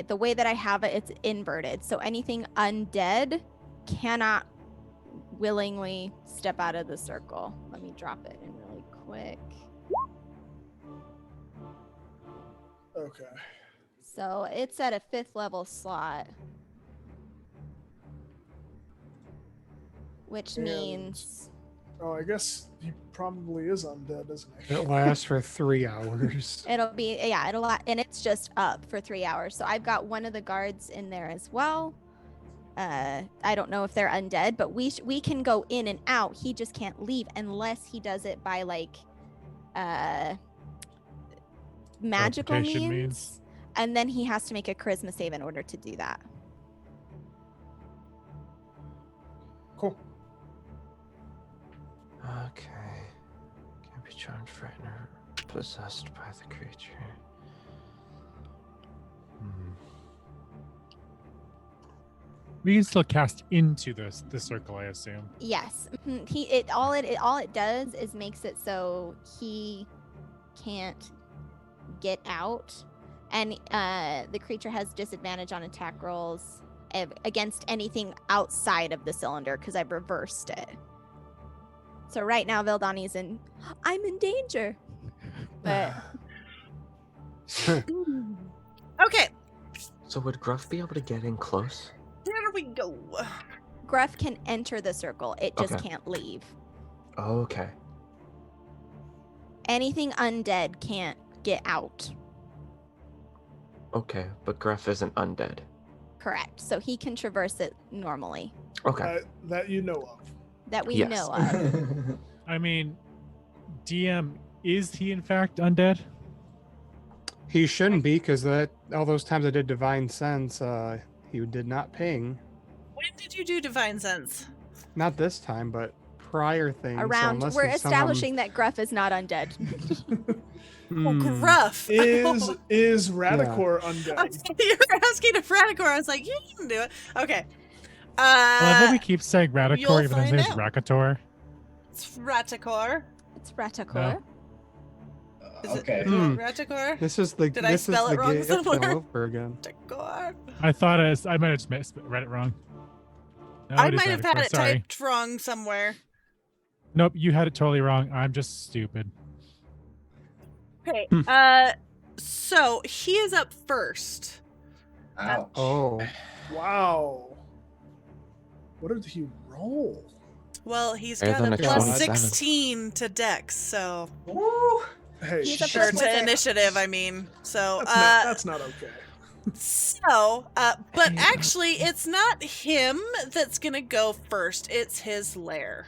the way that I have it, it's inverted. So anything undead cannot willingly step out of the circle. Let me drop it in really quick. Okay. So it's at a 5th level slot. Which And- means Oh, I guess he probably is undead, isn't he? It lasts for 3 hours. it'll be, yeah, and it's just up for 3 hours. So I've got one of the guards in there as well. I don't know if they're undead, but we can go in and out. He just can't leave unless he does it by like magical Teleportation means. And then he has to make a charisma save in order to do that. Cool. Okay. Can't be charmed, frightened, or possessed by the creature. We can still cast into the circle, I assume. Yes. Mhm. All it does is makes it so he can't get out, and the creature has disadvantage on attack rolls against anything outside of the cylinder because I've reversed it. So right now Vildani's I'm in danger. But Okay, So would Gruff be able to get in close? here we go. Gruff can enter the circle. It just Okay. can't leave. Okay. Anything undead can't get out. Okay, but Gruff isn't undead. Correct. So he can traverse it normally. Okay. That you know of. That we Yes. know of. I mean, DM, is he in fact undead? He shouldn't be, because all those times I did Divine Sense, he did not ping. When did you do Divine Sense? Not this time, but prior things. so Around, unless we're it's somehow- establishing that Gruff is not undead. Oh, Hmm. Gruff. Is Radicor I undead? thought you were asking if Radicor. I was like, you can do it. Okay. I love that we keep saying you'll Radicor even though his find name's out. Rakator. It's Radicor. It's Ratakor. No. Is it Okay. Radicor? This is the Did I this spell is it the wrong gift somewhere? all over again. Radicor. I thought I might have just read it wrong. No, I it is might have had Radicor, it sorry. typed wrong somewhere. Nope, you had it totally wrong. I'm just stupid. Okay. So he is up first. Ouch. Oh, Wow. What did he roll? Well, he's Better got than a a plus 27. 16 to Dex, so Woo! Hey, He's a sure plus to wizard. initiative. I mean, so that's not okay. but actually, it's not him that's gonna go first. It's his lair.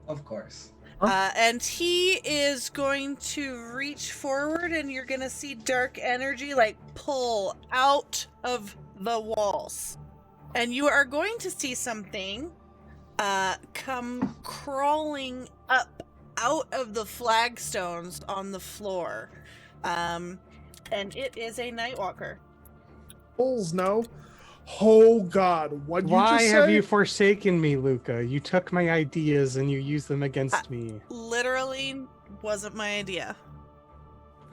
Of course. And he is going to reach forward, and you're going to see dark energy like pull out of the walls. And you are going to see something come crawling up out of the flagstones on the floor. And it is a Nightwalker. Bulls, no. Oh God! What you why just have say? you forsaken me, Luca? You took my ideas and you used them against me. Literally wasn't my idea.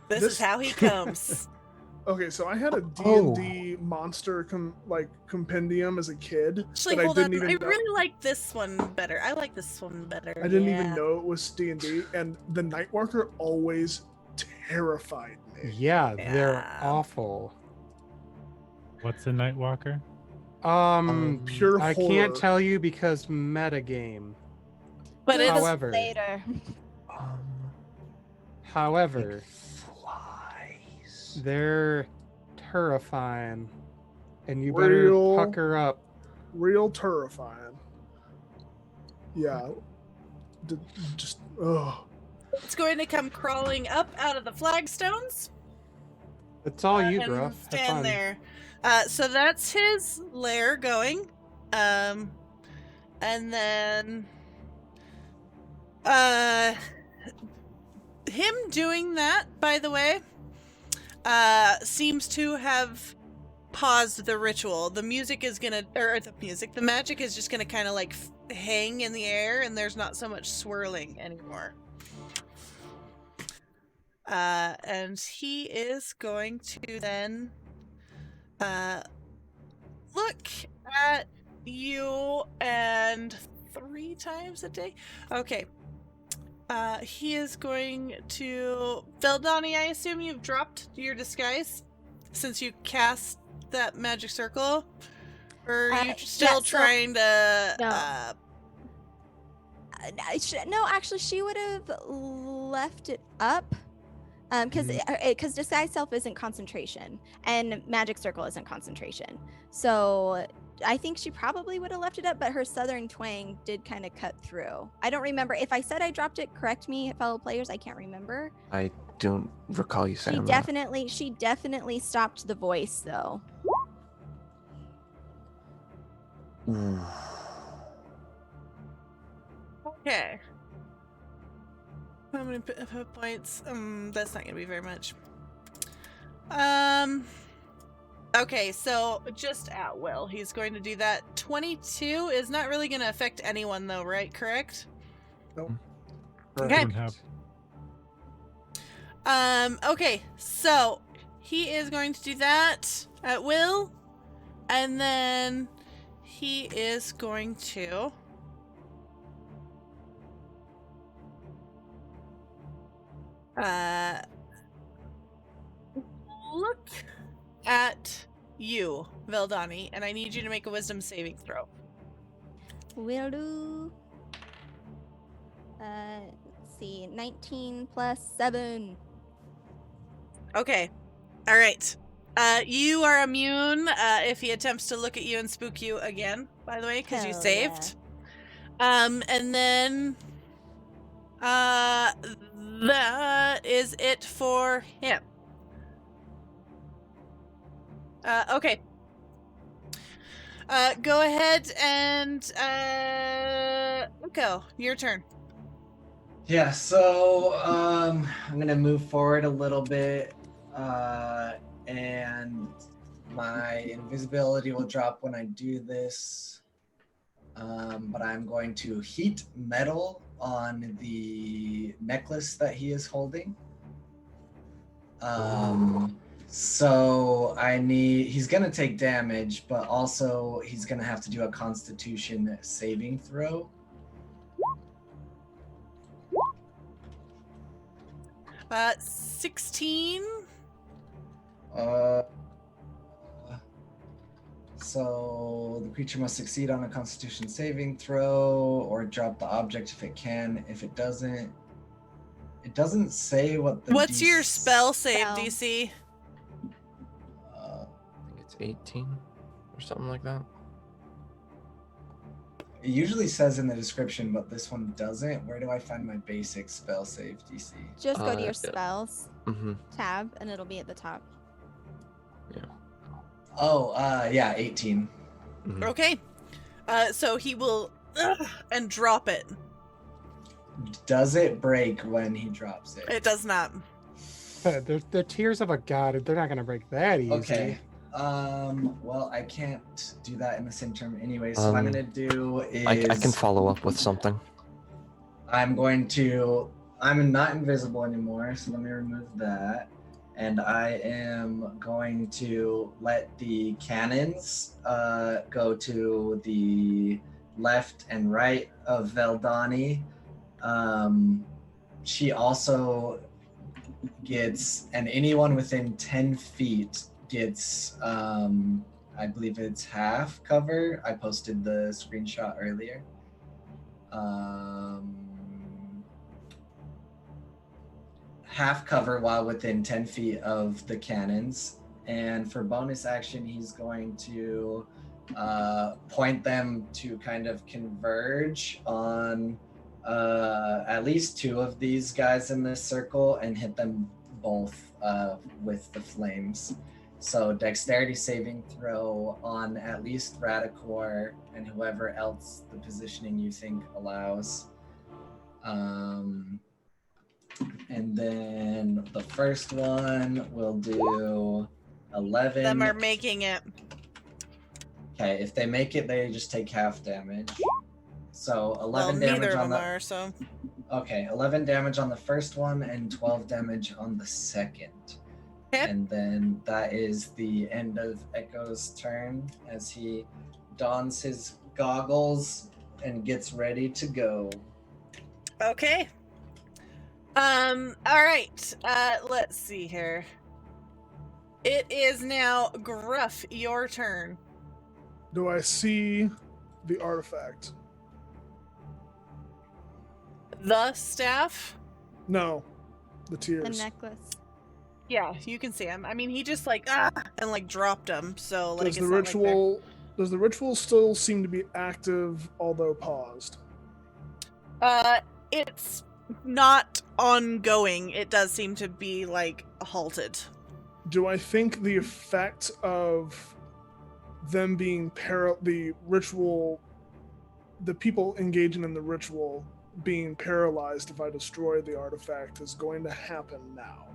This This- is how he comes. Okay, so I had a Oh. D&D monster compendium as a kid Actually, that I hold on. didn't even I know. really like this one better. I like this one better. I didn't yeah. even know it was D&D, and the Nightwalker always terrified me. Yeah, they're Yeah. awful. What's a Nightwalker? Pure I horror. can't tell you because metagame. But it is However, Later. however, Flies. they're terrifying, and you Real- better pucker up. Real terrifying. Yeah. Just, ugh. it's going to come crawling up out of the flagstones. It's all you, and Gruff. Have stand fun. there. So that's his lair going. And then him doing that, by the way, seems to have paused the ritual. The music is gonna, the magic is just gonna kind of like hang in the air, and there's not so much swirling anymore. And he is going to then look at you and 3 times a day. Okay. He is going to Veldani, I assume you've dropped your disguise since you cast that magic circle? Or are you still trying to No. No, actually, she would have left it up. Because disguise self isn't concentration, and magic circle isn't concentration. So I think she probably would have left it up, but her southern twang did kind of cut through. I don't remember if I said I dropped it. Correct me, fellow players. I can't remember. I don't recall you saying that. She definitely stopped the voice though. Okay. How many hit points? That's not gonna be very much. Okay, so just at will, he's going to do that. 22 is not really gonna affect anyone though, right? Correct? Nope. Okay. Have Okay, so he is going to do that at will, and then he is going to look at you, Veldani, and I need you to make a wisdom saving throw. Will do. Let's see, 19 plus 7. Okay. All right. You are immune if he attempts to look at you and spook you again, by the way, because you Hell saved. And then that is it for him. Okay. Go ahead and go. Your turn. Yeah, so I'm gonna move forward a little bit, and my invisibility will drop when I do this. But I'm going to heat metal on the necklace that he is holding. So he's gonna take damage, but also he's gonna have to do a Constitution saving throw. Uh, 16. So the creature must succeed on a Constitution saving throw or drop the object if it can. If it doesn't say what the What's your spell save Spell. DC? I think it's 18 or something like that. It usually says in the description, but this one doesn't. Where do I find my basic spell save DC? Just go to Yeah. your spells tab, and it'll be at the top. Oh, yeah, 18. Okay. So he will and drop it. Does it break when he drops it? It does not. They're tears of a god. They're not gonna break that easy. Okay. Well, I can't do that in the same term anyway. So what I'm gonna do is I can follow up with something. I'm not invisible anymore, so let me remove that. and I am going to let the cannons go to the left and right of Veldani. She also gets, and anyone within 10 feet gets, I believe it's half cover. I posted the screenshot earlier. Half cover while within 10 feet of the cannons. And for bonus action, he's going to point them to kind of converge on at least 2 of these guys in this circle and hit them both with the flames. So dexterity saving throw on at least Radicor and whoever else the positioning you think allows. And then the first one will do 11. Them are making it. Okay, if they make it, they just take half damage. So 11 Well, damage neither of on them the. are, so. Okay, 11 damage on the first one and 12 damage on the second. Okay. And then that is the end of Echo's turn as he dons his goggles and gets ready to go. Okay. All right. Let's see here. It is now Gruff, your turn. Do I see the artifact? The staff? No, the The tears. necklace. Yeah, you can see him. I mean, he just and dropped him. So like, Does it's the not like ritual? Does the ritual still seem to be active, although paused? it's not ongoing. It does seem to be halted. Do I think the effect of them being the ritual, the people engaging in the ritual being paralyzed if I destroy the artifact is going to happen now?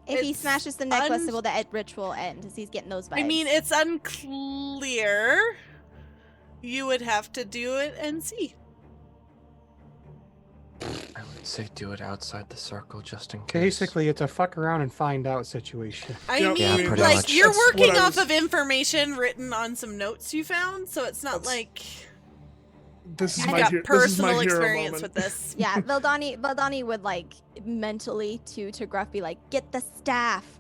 If he It's smashes the necklace, will the ritual end? As he's getting those vibes. I mean, it's unclear. You would have to do it and see. I would say do it outside the circle just in case. Basically, it's a fuck around and find out situation. I Yep. mean, Yeah, pretty much. you're That's working what I off was- of information written on some notes you found, so it's not That's- like This is you've my got this is my personal hero experience moment. with this. Yeah, Valdani would mentally to Gruff be like, get the staff.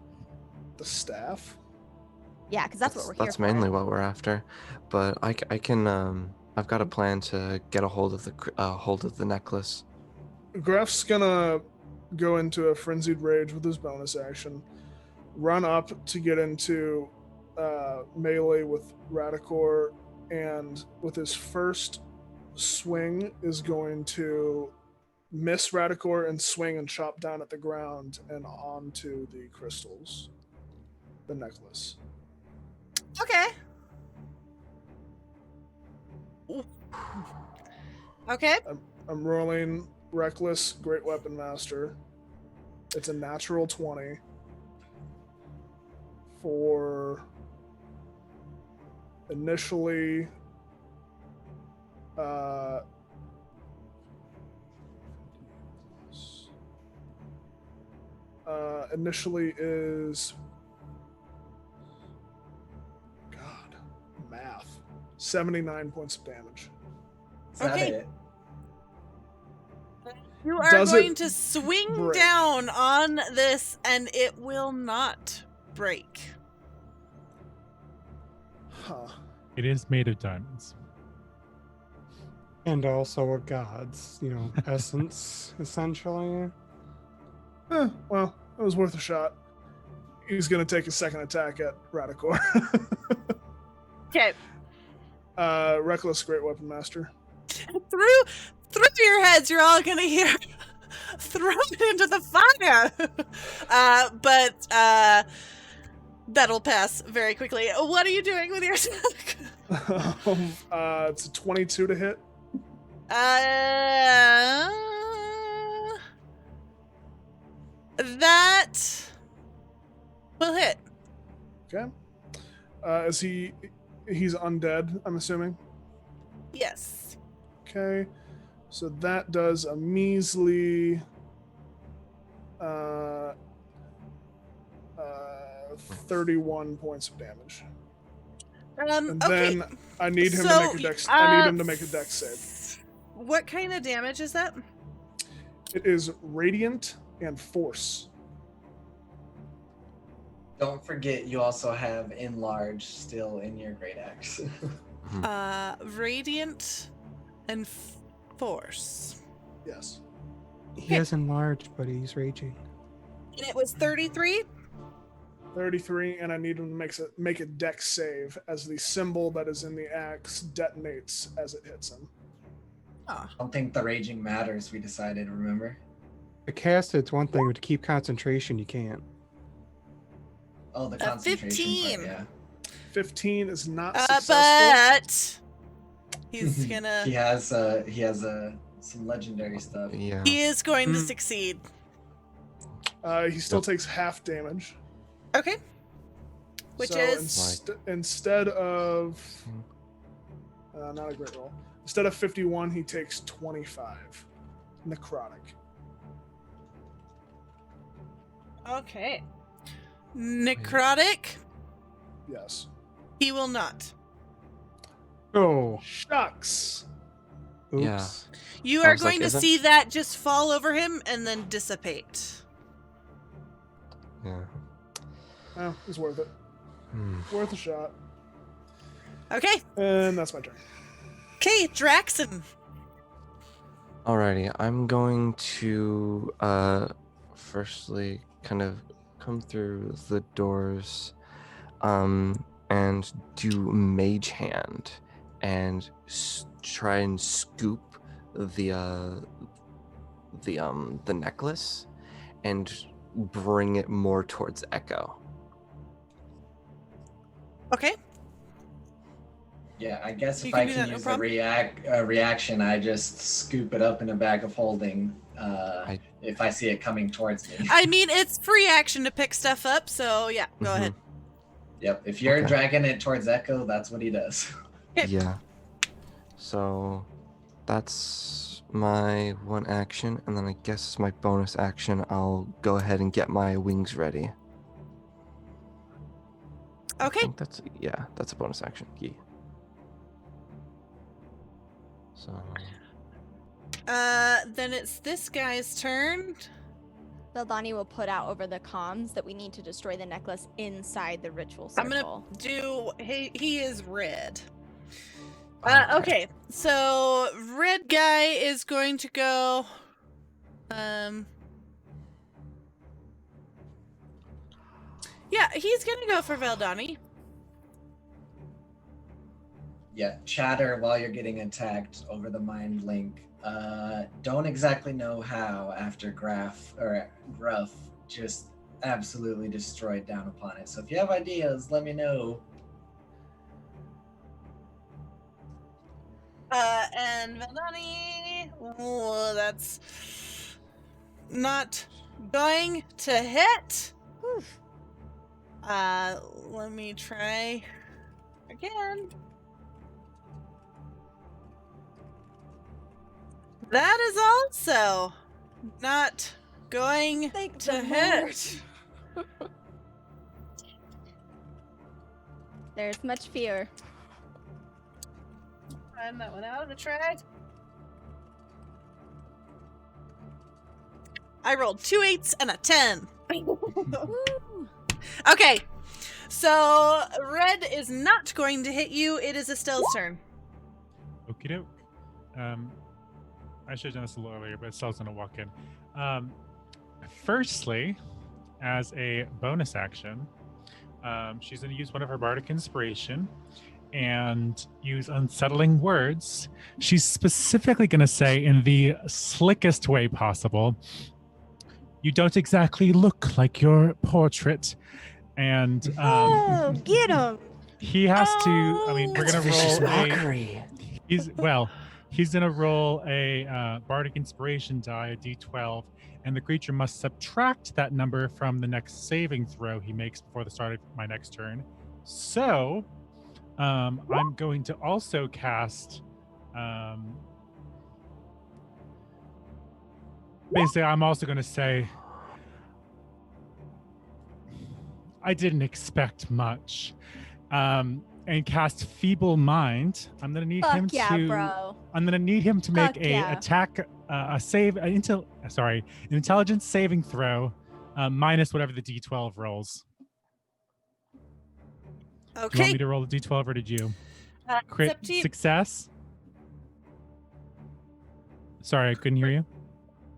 The staff. Yeah, because that's what we're here That's for. mainly what we're after, but I can I've got a plan to get a hold of the necklace. Gruff's gonna go into a frenzied rage with his bonus action, run up to get into melee with Radicor, and with his first swing is going to miss Radicor and swing and chop down at the ground and onto the crystals, the necklace. Okay. Okay. I'm rolling Reckless Great Weapon Master. It's a natural 20 for initially initially is God math 79 points of damage. Is that Okay. it? You are Does going it to swing break? down on this, and it will not break. Huh. It is made of diamonds. And also a god's, essence, essentially. Well, it was worth a shot. He's gonna take a second attack at Radicor. Okay. Reckless Great Weapon Master. Through your heads, you're all gonna hear throw it into the fire. But that'll pass very quickly. What are you doing with your attack? It's a 22 to hit. That will hit. Okay. He's undead, I'm assuming. Yes. Okay. So that does a measly 31 points of damage. And Okay. then I need him to So, make a dex. I need him to make a dex save. What kind of damage is that? It is radiant and force. Don't forget, you also have enlarge still in your great axe. Radiant and force. Yes. He has enlarged, but he's raging. And it was 33? 33, and I need him to make a dex save as the symbol that is in the axe detonates as it hits him. Oh. I don't think the raging matters, we decided, remember? To cast it's one thing, but to keep concentration, you can't. Oh, the concentration 15. part, yeah. 15 is not successful. But he's gonna. He has some legendary stuff. Yeah. He is going to succeed. He still takes half damage. Okay. Which So is instead of not a great roll. Instead of 51, he takes 25 necrotic. okay. Necrotic. Yes. He will not. Oh, Shucks. oops. Yeah. You I are was like, going to isn't- see that just fall over him and then dissipate. Yeah. Oh, it's worth it. Hmm. Worth a shot. Okay. And that's my turn. Okay, Draxon. Alrighty, I'm going to firstly kind of come through the doors and do mage hand and try and scoop the necklace and bring it more towards Echo. Okay. Yeah, I guess You if can I do can that, no use problem. a reaction, I just scoop it up in a bag of holding if I see it coming towards me. I mean, it's free action to pick stuff up, so yeah, go ahead. Yep, if you're Okay. dragging it towards Echo, that's what he does. Okay. Yeah. So that's my one action, and then I guess as my bonus action, I'll go ahead and get my wings ready. I Okay. think that's a bonus action. Yeah. So Then it's this guy's turn. Vildani will put out over the comms that we need to destroy the necklace inside the ritual I'm circle. gonna do. He is red. Okay. Okay, so red guy is going to go. Yeah, he's gonna go for Valdani. Yeah, chatter while you're getting attacked over the mind link. Don't exactly know how after Gruff just absolutely destroyed down upon it. So if you have ideas, let me know. And Valdani. Oh, that's not going to hit. Whew. Let me try again. That is also not going Thank to the hit. There's much fear. Find that one out of the try. I rolled 2 8s and a 10. Woo. Okay, so red is not going to hit you. It is Estelle's turn. Okie doke. I should have done this a little earlier, but Estelle's gonna walk in. Firstly, as a bonus action, she's gonna use one of her bardic inspiration and use unsettling words. She's specifically gonna say in the slickest way possible, "You don't exactly look like your portrait," and Oh, get him! he has to. I mean, we're gonna Vicious roll a. mockery. He's gonna roll a bardic inspiration die, a d12, and the creature must subtract that number from the next saving throw he makes before the start of my next turn. So, I'm going to also cast basically, I'm also going to say I didn't expect much. And cast Feeble Mind. I'm going to need him Fuck yeah, to. bro. I'm going to need him to make Fuck a yeah. attack, an intelligence saving throw, minus whatever the D12 rolls. Do you want Okay. me to roll a D12 or did you? It's Crit up to you. success. Sorry, I couldn't hear you.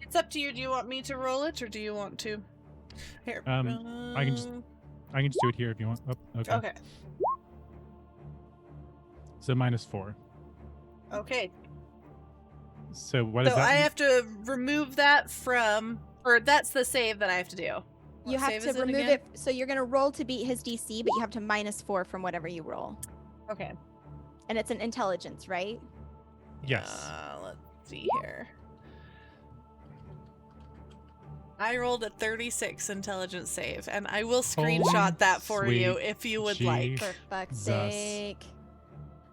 It's up to you. Do you want me to roll it, or do you want to? Here. I can just do it here if you want. Oh, okay. Okay. So -4. Okay. So what is So that? I have to remove that from, or that's the save that I have to do. You What have save to is remove again? it. So you're gonna roll to beat his DC, but you have to -4 from whatever you roll. Okay. And it's an intelligence, right? Yes. Let's see here. I rolled a 36 intelligence save, and I will screenshot that for you sweet if you would like. For fuck's Jesus. sake.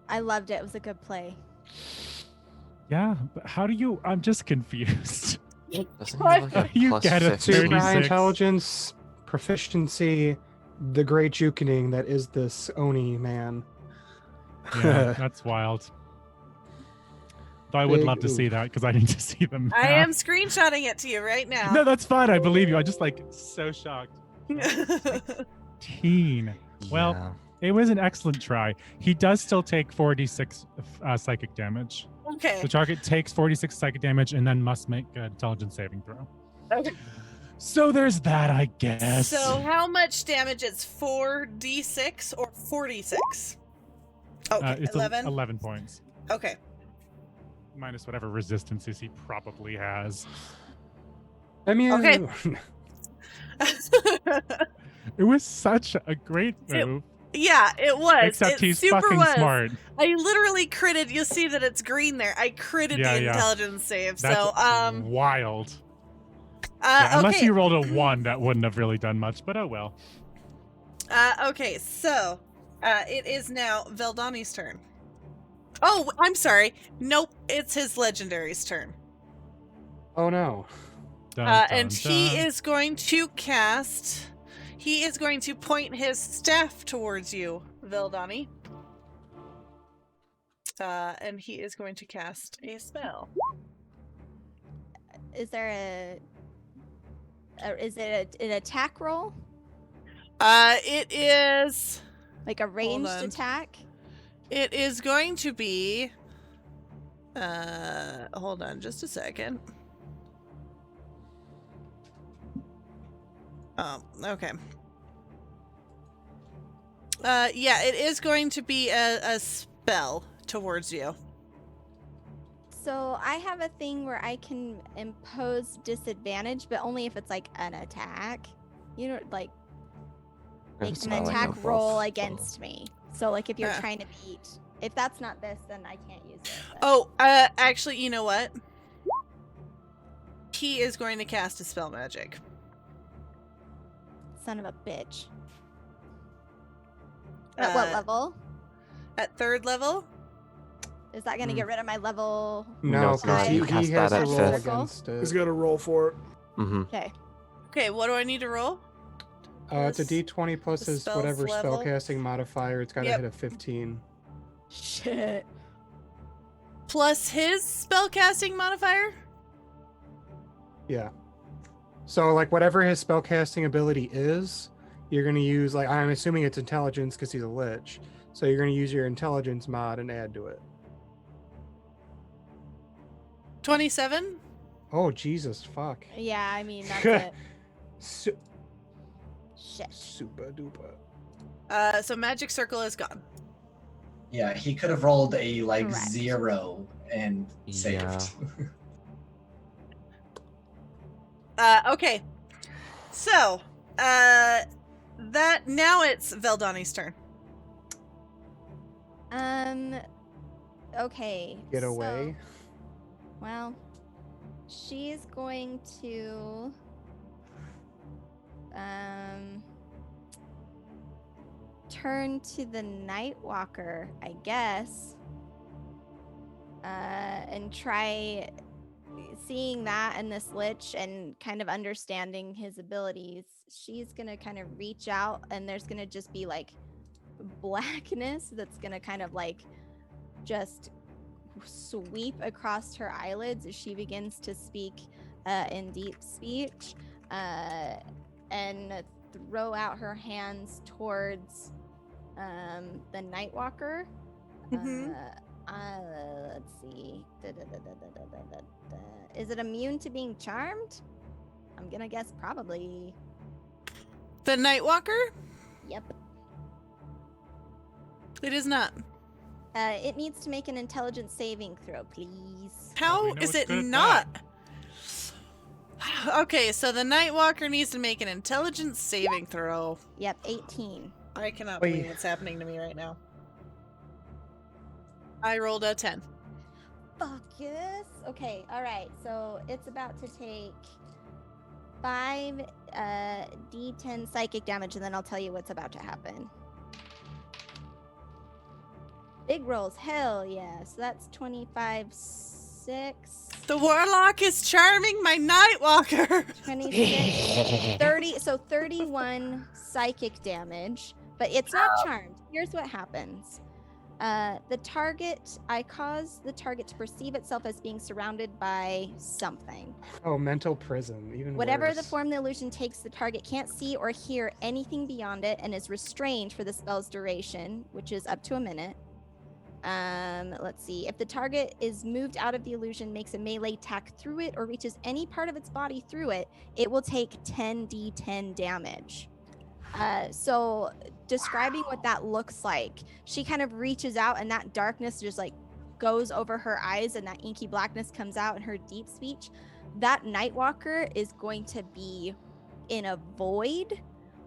I loved it. It was a good play. Yeah, but how do you? I'm just confused. Doesn't he have like a You plus get a 50? Super high 36. intelligence, proficiency, the great jukening that is this Oni man. Yeah, that's wild. Though I would Big love to see oof. that because I need to see them. I am screenshotting it to you right now. No, that's fine. I believe you. I'm just like so shocked. Teen. Well, Yeah. it was an excellent try. He does still take 4d6 psychic damage. Okay. The target takes 46 psychic damage and then must make an intelligence saving throw. Okay. So there's that, I guess. So how much damage? It's 4d6 or 46? Okay, it's 11? 11 points. Okay. Minus whatever resistances he probably has. I mean, Okay. It was such a great move. Yeah, it was. Except it he's super fucking was. smart. I literally critted. You'll see that it's green there. I critted Yeah, the yeah. intelligence save. That's So, wild. Yeah, unless okay. you rolled a 1, that wouldn't have really done much, but oh well. Okay, so it is now Veldani's turn. Oh, I'm sorry. Nope, it's his legendary's turn. oh no. Dun, And dun, he dun. is going to cast. He is going to point his staff towards you, Veldani. And he is going to cast a spell. Is there is it an attack roll? It is. Like a ranged on. attack? It is going to be. Hold on just a second. Oh, okay. Yeah, it is going to be a spell towards you. So I have a thing where I can impose disadvantage, but only if it's like an attack. You know, like make It's an not like attack a buff roll spell. against me. So like if you're Yeah. trying to beat, if that's not this, then I can't use it. but- Oh, actually, you know what? He is going to cast a spell magic. Son of a bitch. At what Uh, level? At 3rd level? Is that gonna Hmm. get rid of my level? No, it's because not. he, You he cast has that to at roll fifth. against He's it. got to roll for it. Mm-hmm. Okay. Okay, what do I need to roll? It's a Plus D20 plus the his spell's whatever level. spellcasting modifier. It's got to Yep. hit a 15. Shit. Plus his spellcasting modifier? Yeah. So like whatever his spellcasting ability is, you're gonna use like I'm assuming it's intelligence because he's a lich. So you're gonna use your intelligence mod and add to it. 27? Oh Jesus, fuck. Yeah, I mean that's it. Su- Shit. super duper. So magic circle is gone. Yeah, he could have rolled a like Correct. 0 and saved. Okay. So, that now it's Veldani's turn. Okay. Get so- away. Well, she's going to turn to the Nightwalker, I guess, and try seeing that and this lich and kind of understanding his abilities, she's gonna kind of reach out, and there's gonna just be like blackness that's gonna kind of like just sweep across her eyelids as she begins to speak in deep speech, and throw out her hands towards the Nightwalker. Let's see. Is it immune to being charmed? I'm gonna guess probably. The Nightwalker? Yep. It is not. It needs to make an intelligence saving throw, please. How we know is it's it good at not? Okay, so the Nightwalker needs to make an intelligence saving throw. Yep, 18. I cannot Wait. believe what's happening to me right now. I rolled a 10. Fuck yes. Okay, all right. So it's about to take 5 d10 psychic damage, and then I'll tell you what's about to happen. Big rolls, hell yeah. So that's 25, 6. The Warlock is charming my Nightwalker. 26, 30, so 31 psychic damage, but it's not charmed. Here's what happens. I cause the target to perceive itself as being surrounded by something. Oh, mental prison, even Whatever worse. the form the illusion takes, the target can't see or hear anything beyond it and is restrained for the spell's duration, which is up to a minute. Let's see. If the target is moved out of the illusion, makes a melee attack through it, or reaches any part of its body through it, it will take 10d10 damage. So describing what that looks like, she kind of reaches out and that darkness just like goes over her eyes and that inky blackness comes out in her deep speech. That Nightwalker is going to be in a void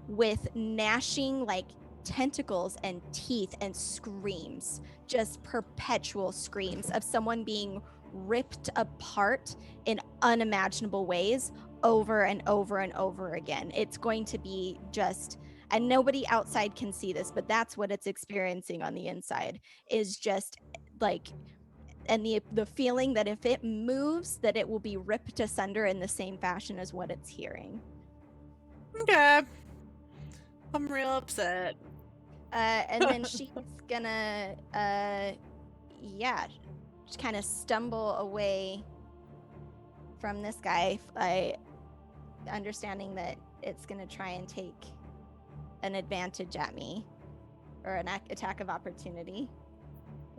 with gnashing like tentacles and teeth and screams, just perpetual screams of someone being ripped apart in unimaginable ways over and over and over again. It's going to be just, and nobody outside can see this, but that's what it's experiencing on the inside, is just like, and the feeling that if it moves, that it will be ripped asunder in the same fashion as what it's hearing. Okay. I'm real upset. And then she's gonna, just kind of stumble away from this guy, understanding that it's gonna try and take an advantage at me, or an attack of opportunity.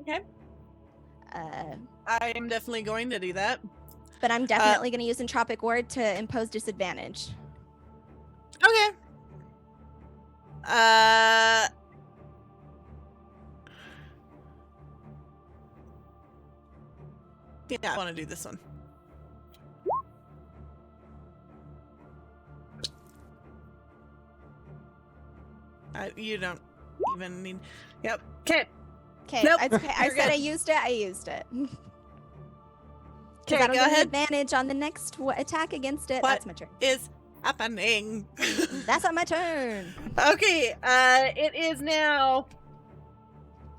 Okay. I am definitely going to do that. But I'm definitely gonna use Entropic Ward to impose disadvantage. Okay. Yeah, I want to do this one. You don't even need. Yep. Okay. Okay, Nope. it's okay. I You're said good. I used it. I used it. Okay, That'll go give me ahead. advantage on the next attack against it. What? That's my turn. Is happening. That's not my turn. Okay. It is now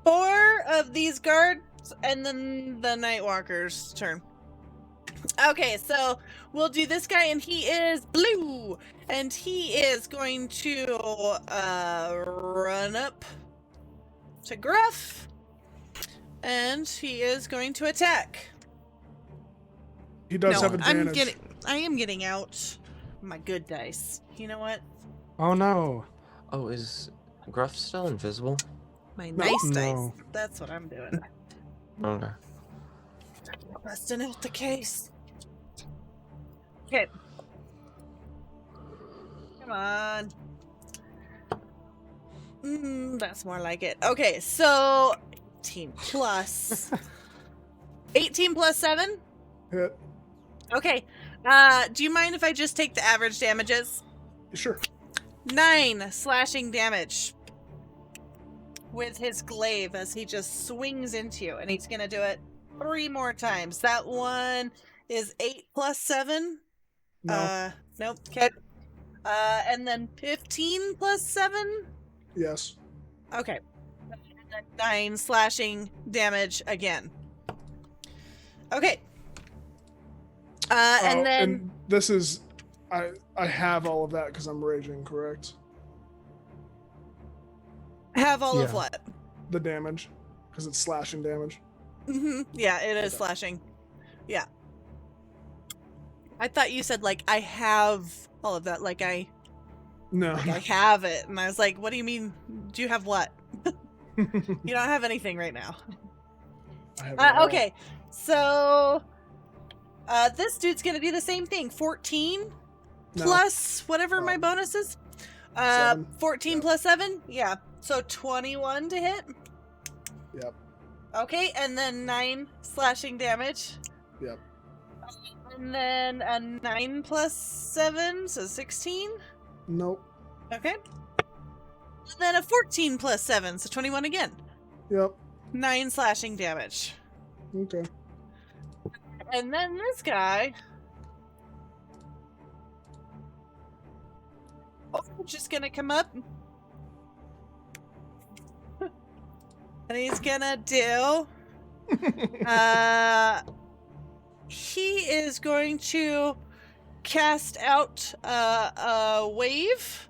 4 of these guards, and then the Nightwalker's turn. Okay, so we'll do this guy, and he is blue, and he is going to run up to Gruff, and he is going to attack. He does No, have advantage. I am getting out my good dice. You know what? Oh no. Oh, is Gruff still invisible? My No. nice No. dice. That's what I'm doing. Okay. Busting out the case. Okay. Come on. That's more like it. Okay, so 18 plus 18 plus 7? Hit. Okay. Do you mind if I just take the average damages? Sure. 9 slashing damage with his glaive as he just swings into you, and he's gonna do it 3 more times. That one is 8 plus 7. No. Nope. Okay. And then 15 plus 7. Yes. Okay. And then 9 slashing damage again. Okay. And then and this is, I have all of that because I'm raging, correct? have all of Yeah. what? The damage, because it's slashing damage. Yeah, it is Okay. slashing. Yeah. I thought you said like I have all of that, like I No. have it, and I was like, what do you mean? Do you have what? You don't have anything right now. I have it all. Okay, so this dude's gonna do the same thing. 14 No. plus whatever my Oh. bonus is. 7. 14 Yep. plus 7, yeah. So 21 to hit. Yep. Okay, and then 9 slashing damage. Yep. And then a 9 plus 7, so 16. Nope. Okay. And then a 14 plus 7, so 21 again. Yep. 9 slashing damage. Okay. And then this guy. Just gonna come up. And he's gonna do. He is going to cast out a wave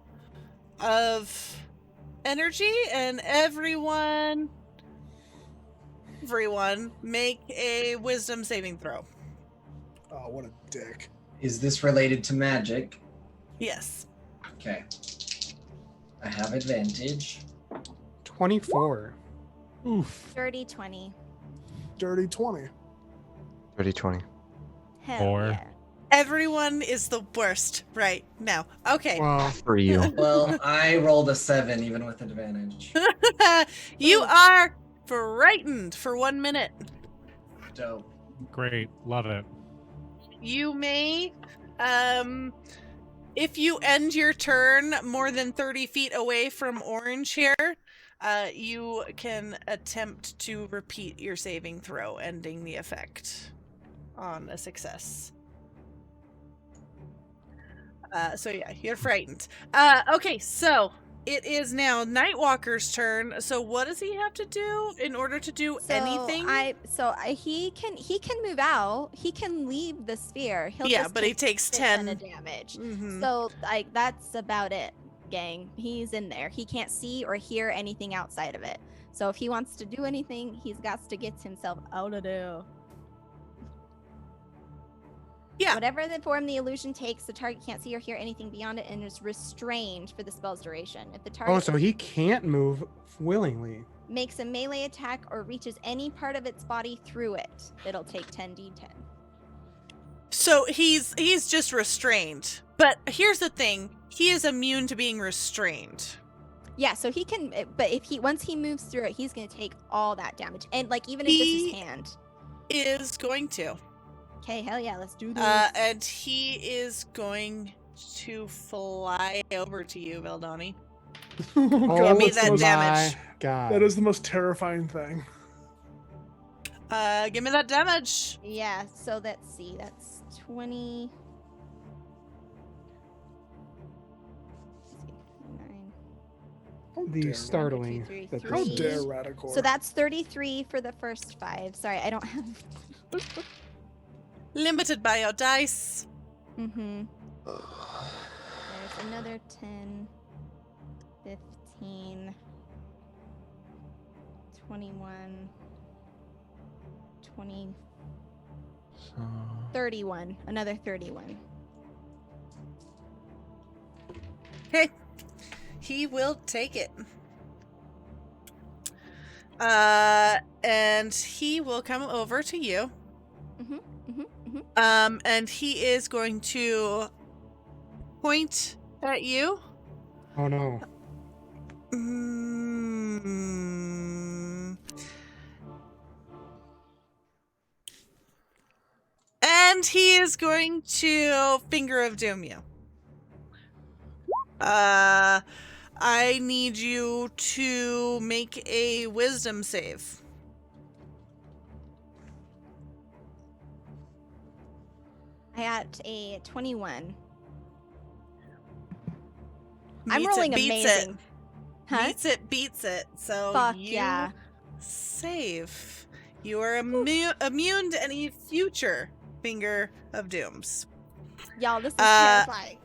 of energy, and everyone make a wisdom saving throw. Oh, what a dick. Is this related to magic? Yes. Okay. I have advantage. 24. Oof. Dirty 20. Dirty 20. 30-20. Hell 4. yeah. Everyone is the worst right now. Okay. Well, For you. Well, I rolled a 7 even with advantage. You are frightened for 1 minute. Dope. Great. Love it. You may, if you end your turn more than 30 feet away from orange here, you can attempt to repeat your saving throw, ending the effect on a success. So yeah, you're frightened. Okay, so it is now Nightwalker's turn. So what does he have to do in order to do anything? He can move out. He can leave the sphere. He'll Yeah, just but he take takes 10 10. damage. Mhm. So like that's about it, gang. He's in there. He can't see or hear anything outside of it. So if he wants to do anything, he's got to get himself out of there. Yeah. Whatever the form the illusion takes, the target can't see or hear anything beyond it and is restrained for the spell's duration. If the target so he can't move willingly. makes a melee attack or reaches any part of its body through it, it'll take 10d10. So he's just restrained. But here's the thing. He is immune to being restrained. Yeah, so he can, but if once he moves through it, he's going to take all that damage. And like even if it's his hand. Is going to. Okay, hell yeah, let's do this. And he is going to fly over to you, Veldani. Oh, God, Give me that's the that most- damage. God. That is the most terrifying thing. Give me that damage. Yeah, so let's see, that's 20. the startling. 1, 2, 3, that three. How this dare is. Radical? So that's 33 for the first 5. Sorry, I don't have. Limited by your dice. Mm-hmm. There's another 10, 15, 21, 20, 31. Another 31. Okay. He will take it. And he will come over to you. Mm-hmm, mm-hmm, mm-hmm. And he is going to point at you. Oh no. And he is going to Finger of Doom you. I need you to make a wisdom save. I got a 21. Beats I'm rolling it, beats amazing. It. Huh? Beats it. So Fuck you yeah. save. You are immune to any future Finger of Dooms. Y'all, this is terrifying.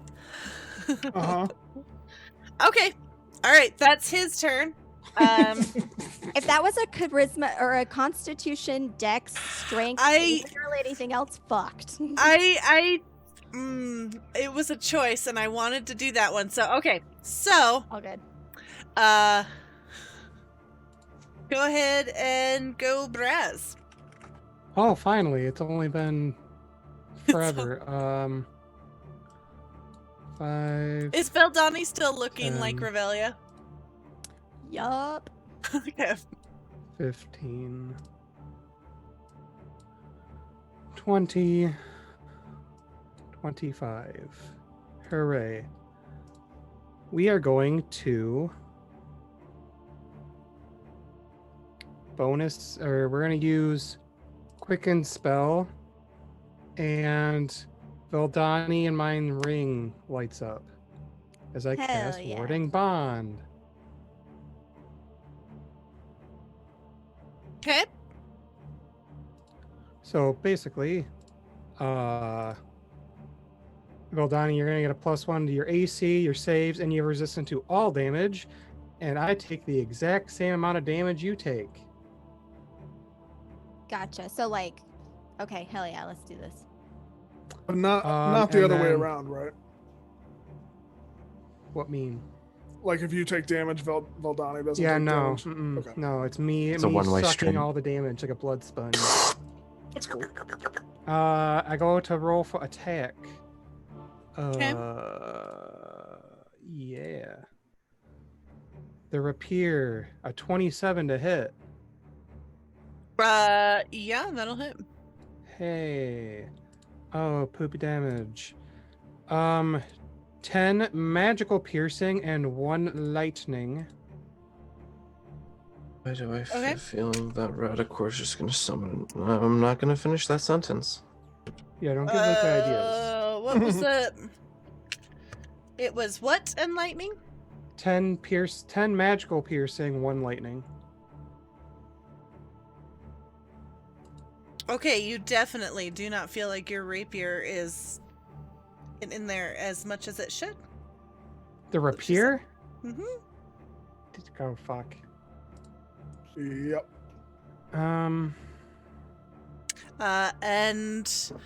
Uh-huh. Okay. All right. That's his turn. If that was a charisma or a constitution, dex, strength, literally anything else, fucked. It was a choice and I wanted to do that one. So, okay. So, all good. Go ahead and go Braz. Oh, finally. It's only been forever. 5. Is Veldani still looking like 10. Revelia? Yup. Okay. 15. 20. 25. Hooray. We are going to bonus, or we're going to use Quicken Spell, and Veldani and mine ring lights up as I cast yeah. Warding Bond. Okay. So basically, Veldani, you're gonna get a +1 to your AC, your saves, and you have resistance to all damage, and I take the exact same amount of damage you take. Gotcha. So like, okay, hell yeah, let's do this. But not the and other way then- around, right? What mean? Like if you take damage, Veldani doesn't Yeah, take no, damage. mm-mm, Okay. no, it's me. It's a me one-way sucking stream. all the damage like a blood sponge. That's cool. I go to roll for attack. Okay. Yeah. The rapier, a 27 to hit. Yeah, that'll hit. Hey. Oh, poopy damage. 10 magical piercing and 1 lightning. Why do I Okay. have a feeling that Radicor's just gonna summon? I'm not gonna finish that sentence. Yeah, don't give Luke ideas. What was the? It was what and lightning? 10 magical piercing, 1 lightning. Okay, you definitely do not feel like your rapier is in there as much as it should. The rapier? Mm-hmm. Oh, fuck. Yep. And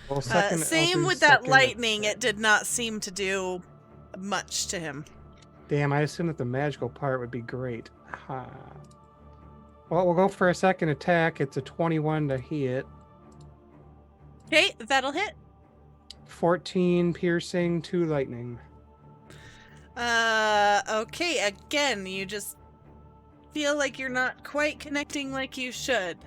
Well, second, I'll same do with that second lightning. attack. It did not seem to do much to him. Damn, I assumed that the magical part would be great. Ha. Well, we'll go for a second attack. It's a 21 to hit. Okay, that'll hit. 14 piercing, 2 lightning. Okay, again, you just feel like you're not quite connecting like you should.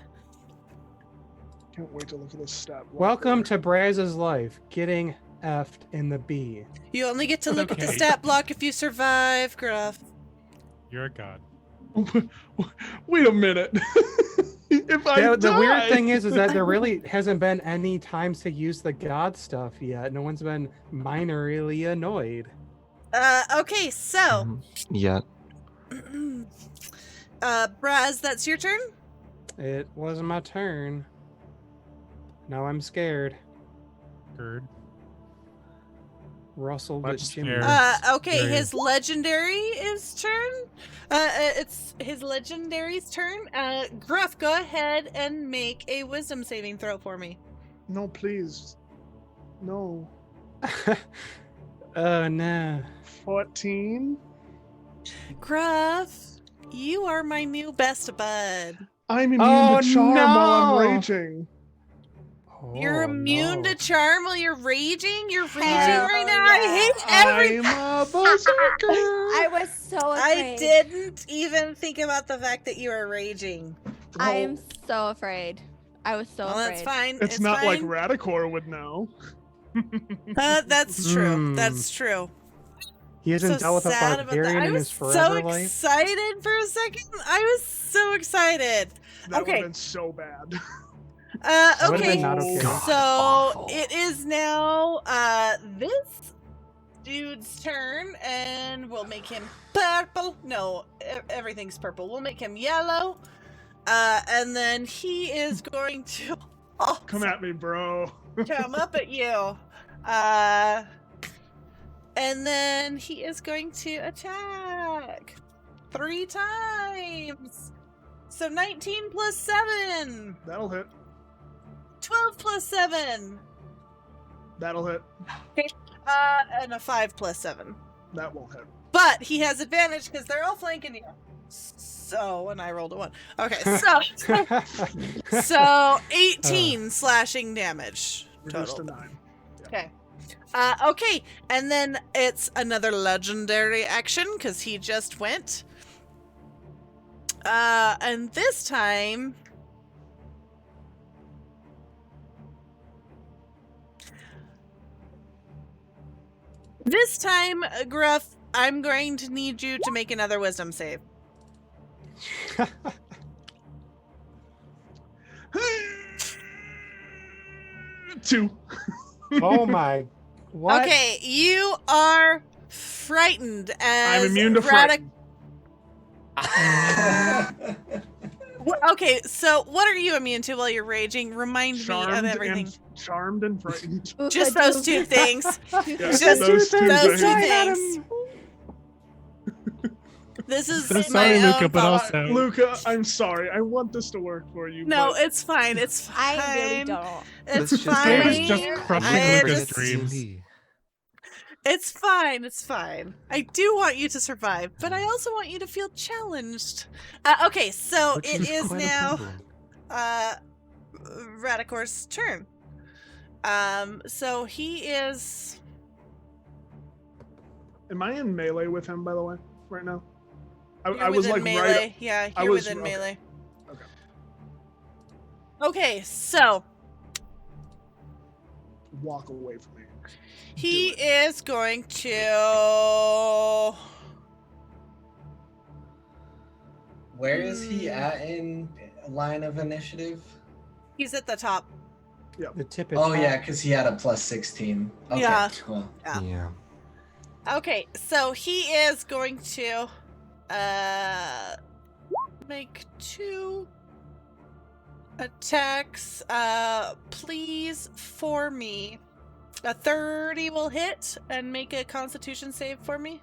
Can't wait to look at this stat block. Welcome to Braz's life, getting effed in the B. You only get to look at the Okay. stat block if you survive, Gruff. You're a god. Wait a minute. If I The die... weird thing is that there really hasn't been any times to use the god stuff yet. No one's been minorly annoyed. Okay, so, Yet. Braz, that's your turn? It wasn't my turn. Now I'm scared. Heard. Russell Much gets Jimmy. scared. Okay, Very- his legendary is turn. It's his legendary's turn. Gruff, go ahead and make a wisdom saving throw for me. No, please. No. Oh no. 14? Gruff, you are my new best bud. I'm immune Oh, to charm while no! I'm raging. You're Oh, immune no. to charm while you're raging? You're raging Hell right now? I yeah. hate every... I'm a berserker. I was so afraid. I didn't even think about the fact that you are raging. I am so afraid. I was so Well, afraid. that's fine. It's not like fine. Radicor would know. That's true. Hmm. That's true. He hasn't dealt with a sad about that. barbarian I in was his forever so life. excited for a second. I was so excited. That would Okay. have been so bad. would've Okay. been not okay. God, So awful. it is now this dude's turn, and we'll make him purple. No, everything's purple. We'll make him yellow, and then he is going to Oh, Come at me, bro. come up at you. And then he is going to attack 3 times. So 19 plus 7. That'll hit. 12 plus 7. That'll hit. And a 5 plus 7. That won't hit. But he has advantage because they're all flanking you. So, and I rolled a 1. Okay, so 18 slashing damage Reduced total. to 9. Okay. Okay, and then it's another legendary action because he just went. And this time, Gruff, I'm going to need you to make another wisdom save. 2. Oh my! What? Okay, you are frightened as I'm immune to frightened. Okay, so what are you immune to while you're raging? Remind me of everything. Charmed and frightened. Just those 2 things. Yes, Just those two those 2 things. things. This is So my sorry, own Luca, but fault. also Luca, I'm sorry. I want this to work for you. No, but it's fine. It's fine. I really don't. It's Let's just- fine. Dave is just crushing I Luca's just- dreams. It's fine. It's fine. I do want you to survive, but I also want you to feel challenged. Okay, so Which it is quite a now problem. Radicor's turn. So he is. Am I in melee with him, by the way, right now? You're I was within like melee. right. Yeah, I you're was- within okay. melee. Okay. Okay, so Walk away from me. he is going to. Where is he at in line of initiative? He's at the top. The tip is Oh hot. yeah, because he had a plus 16. Okay, Yeah. Well, Yeah. Yeah. Okay, so he is going to make 2 attacks. Please for me. A 30 will hit and make a Constitution save for me.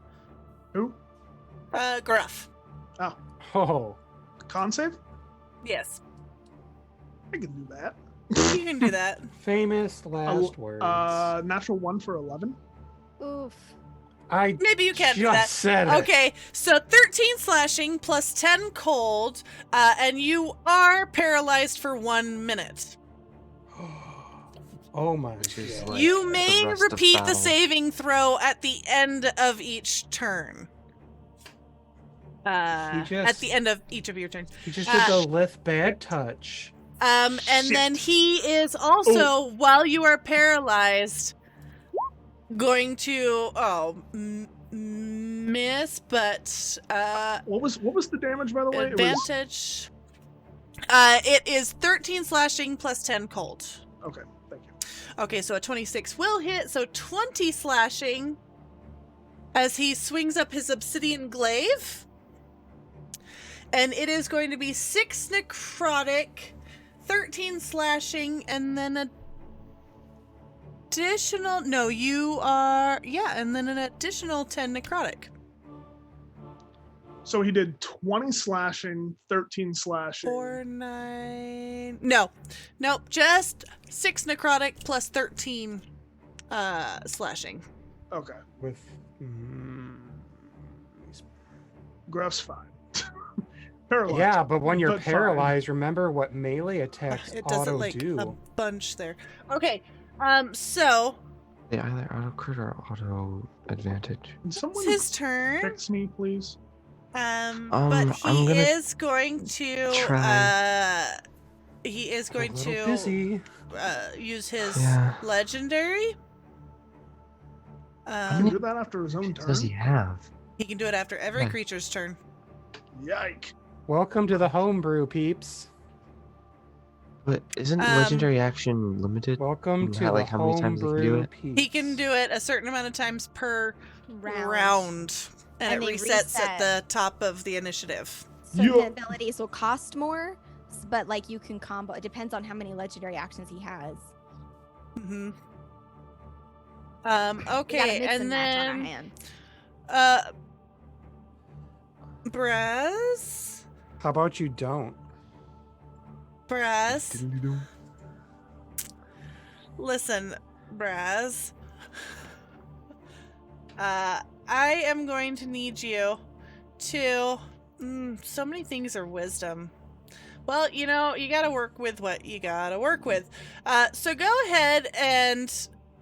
Who? Gruff. Oh, Con save? Yes, I can do that. you can do that. famous last words. Natural 1 for 11. Oof. I Maybe you can just do that. said it. Okay, so 13 slashing plus 10 cold, and you are paralyzed for 1 minute. Oh my Which is god. like You the may rest of repeat the battle. saving throw at the end of each turn. At just- the end of each of your turns. He just did the lift bad touch. And Shit. then he is also, while you are paralyzed, going to miss, but What was the damage, by the way? It was, advantage. It is 13 slashing plus 10 cold. okay, thank you. Okay, so a 26 will hit, so 20 slashing as he swings up his obsidian glaive. And it is going to be 6 necrotic, 13 slashing, and then additional. No, you are. Yeah, and then an additional 10 necrotic. So he did 20 slashing, 13 slashing. 4, 9. No, nope, just 6 necrotic plus 13 slashing. Okay, With Gruff's fine. Paralyzed. yeah, but when you're But fine. paralyzed, remember what melee attacks It does it auto like do. a bunch there. Okay, so They either auto crit or auto advantage. Can someone it's his turn. fix me, please? But I'm he gonna is going to try. he is A going little to busy. use his Yeah. legendary. Can he do that after his own What turn? does he have? He can do it after every Yeah. creature's turn. Yike. Welcome to the homebrew, peeps. But isn't Um, legendary action limited? Welcome You to have, the like, how many times you can do homebrew it? peeps. He can do it a certain amount of times per round, and And it they resets at reset. the top of the initiative. Certain You- abilities will cost more. works, but like you can combo. It depends on how many legendary actions he has. Mm-hmm. We gotta Okay, mix and match on our then hand. Braz. How about you don't? Braz. Listen, Braz. I am going to need you to. So many things are wisdom. Well, you know, you gotta work with what you gotta work with. So go ahead and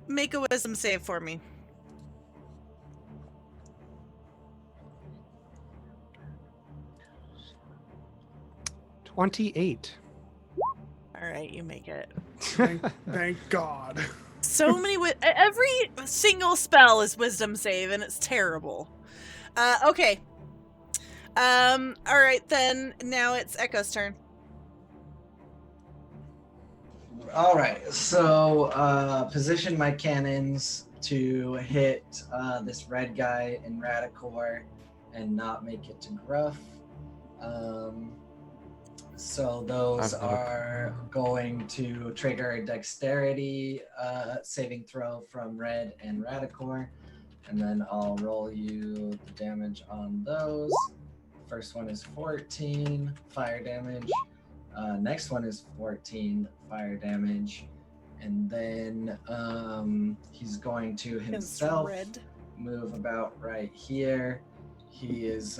make a wisdom save for me. 28. All right, you make it. Thank God. So many. Every single spell is wisdom save, and it's terrible. Okay. All right, then. Now it's Echo's turn. All right, so position my cannons to hit this red guy in Radicor and not make it to Gruff. So those are going to trigger a dexterity saving throw from Red and Radicor, and then I'll roll you the damage on those. First one is 14 fire damage. Next one is 14 fire damage, and then he's going to himself move about right here. He is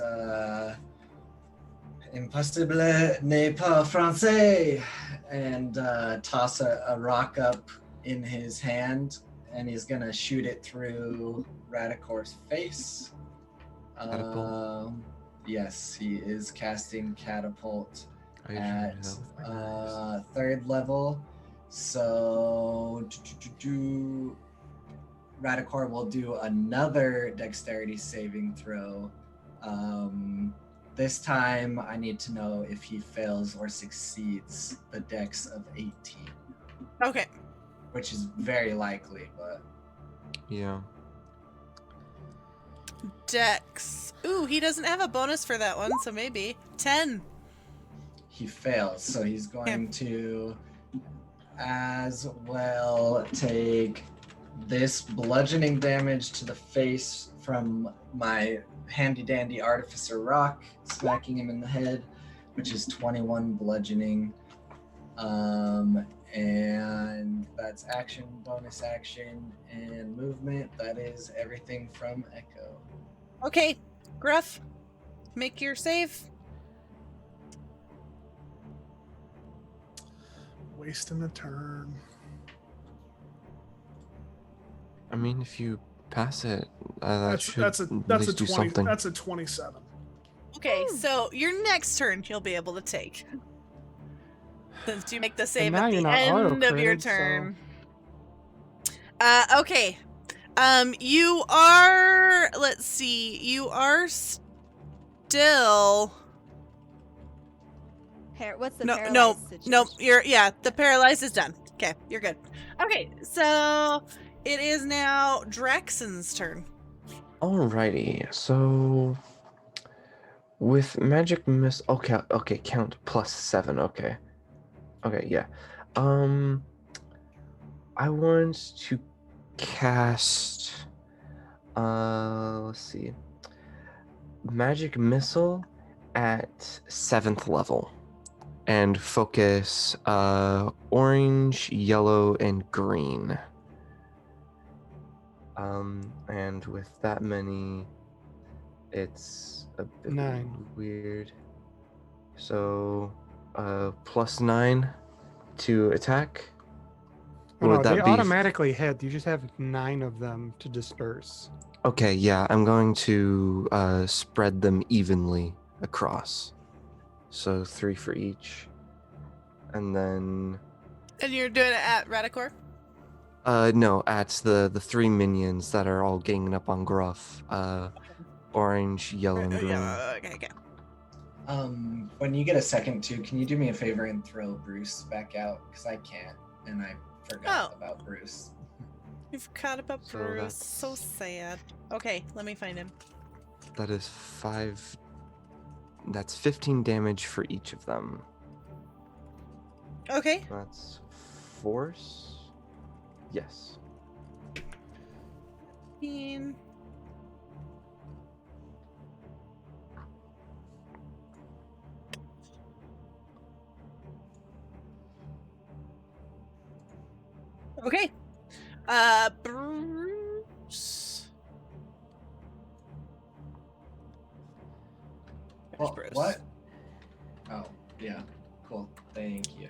impossible n'est pas français, and toss a rock up in his hand, and he's gonna shoot it through Radicor's face. Yes, he is casting catapult at third level. So Radicor will do another dexterity saving throw. This time I need to know if he fails or succeeds the dex of 18. Okay. Which is very likely, but yeah. Dex. Ooh, he doesn't have a bonus for that one, so maybe 10. He fails, so he's going to as well take this bludgeoning damage to the face from my handy dandy artificer rock, smacking him in the head, which is 21 bludgeoning. And that's action, bonus action, and movement. That is everything from Echo. Okay, Gruff, make your save. Wasting a turn. I mean, if you pass it, That's a 20. Something. That's a 27. Okay, so your next turn you'll be able to take. Since you make the save now at the you're not end of your auto-critted, turn. Okay. You are, let's see, you are still... What's the No, paralyzed situation? the paralyzed is done. Okay, you're good. Okay, so it is now Draxon's turn. Alrighty, so with magic miss, okay, count +7. Okay, yeah. I want to cast. Let's see. Magic missile at 7th level, and focus orange, yellow, and green. And with that many, it's a bit 9. weird. So, +9 to attack. Oh, no, Would that they be automatically hit. You just have 9 of them to disperse. Okay, yeah, I'm going to spread them evenly across. So 3 for each. And then... And you're doing it at Radicor? No, at the 3 minions that are all ganging up on Gruff. Orange, yellow, and green. Okay. When you get a second too, can you do me a favor and throw Bruce back out? Because I can't, and I forgot about Bruce. You forgot about So Bruce. that's- So sad. Okay, let me find him. That is 5... That's 15 damage for each of them. Okay. That's force. Yes. 15. Okay. Bruce. There's Bruce. What? Oh, yeah. Cool. Thank you.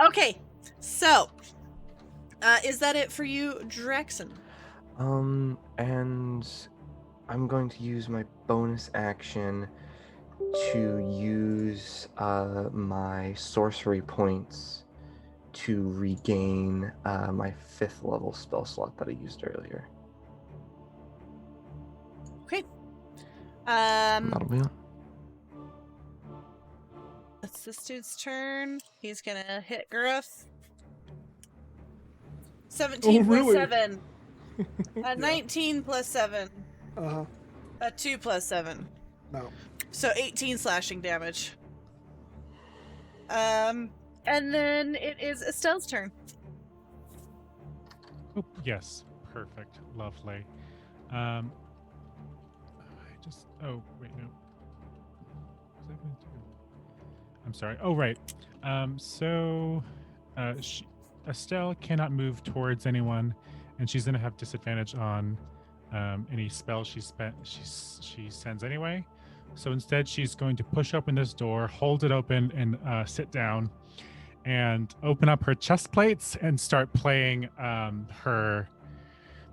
Okay. So, is that it for you, Drexen? And I'm going to use my bonus action to use my sorcery points to regain my 5th level spell slot that I used earlier. Okay. That'll be it. It's this dude's turn. He's gonna hit Gruff. 17 plus really? 7. A 19 plus 7. Uh-huh. A 2 plus 7. No. So 18 slashing damage. And then it is Estelle's turn. Oh, yes. Perfect. Lovely. Oh, wait, no. Was I going to... I'm sorry. Oh, right. Estelle cannot move towards anyone, and she's going to have disadvantage on any spell she sends anyway. So instead, she's going to push open this door, hold it open, and sit down, and open up her chest plates and start playing her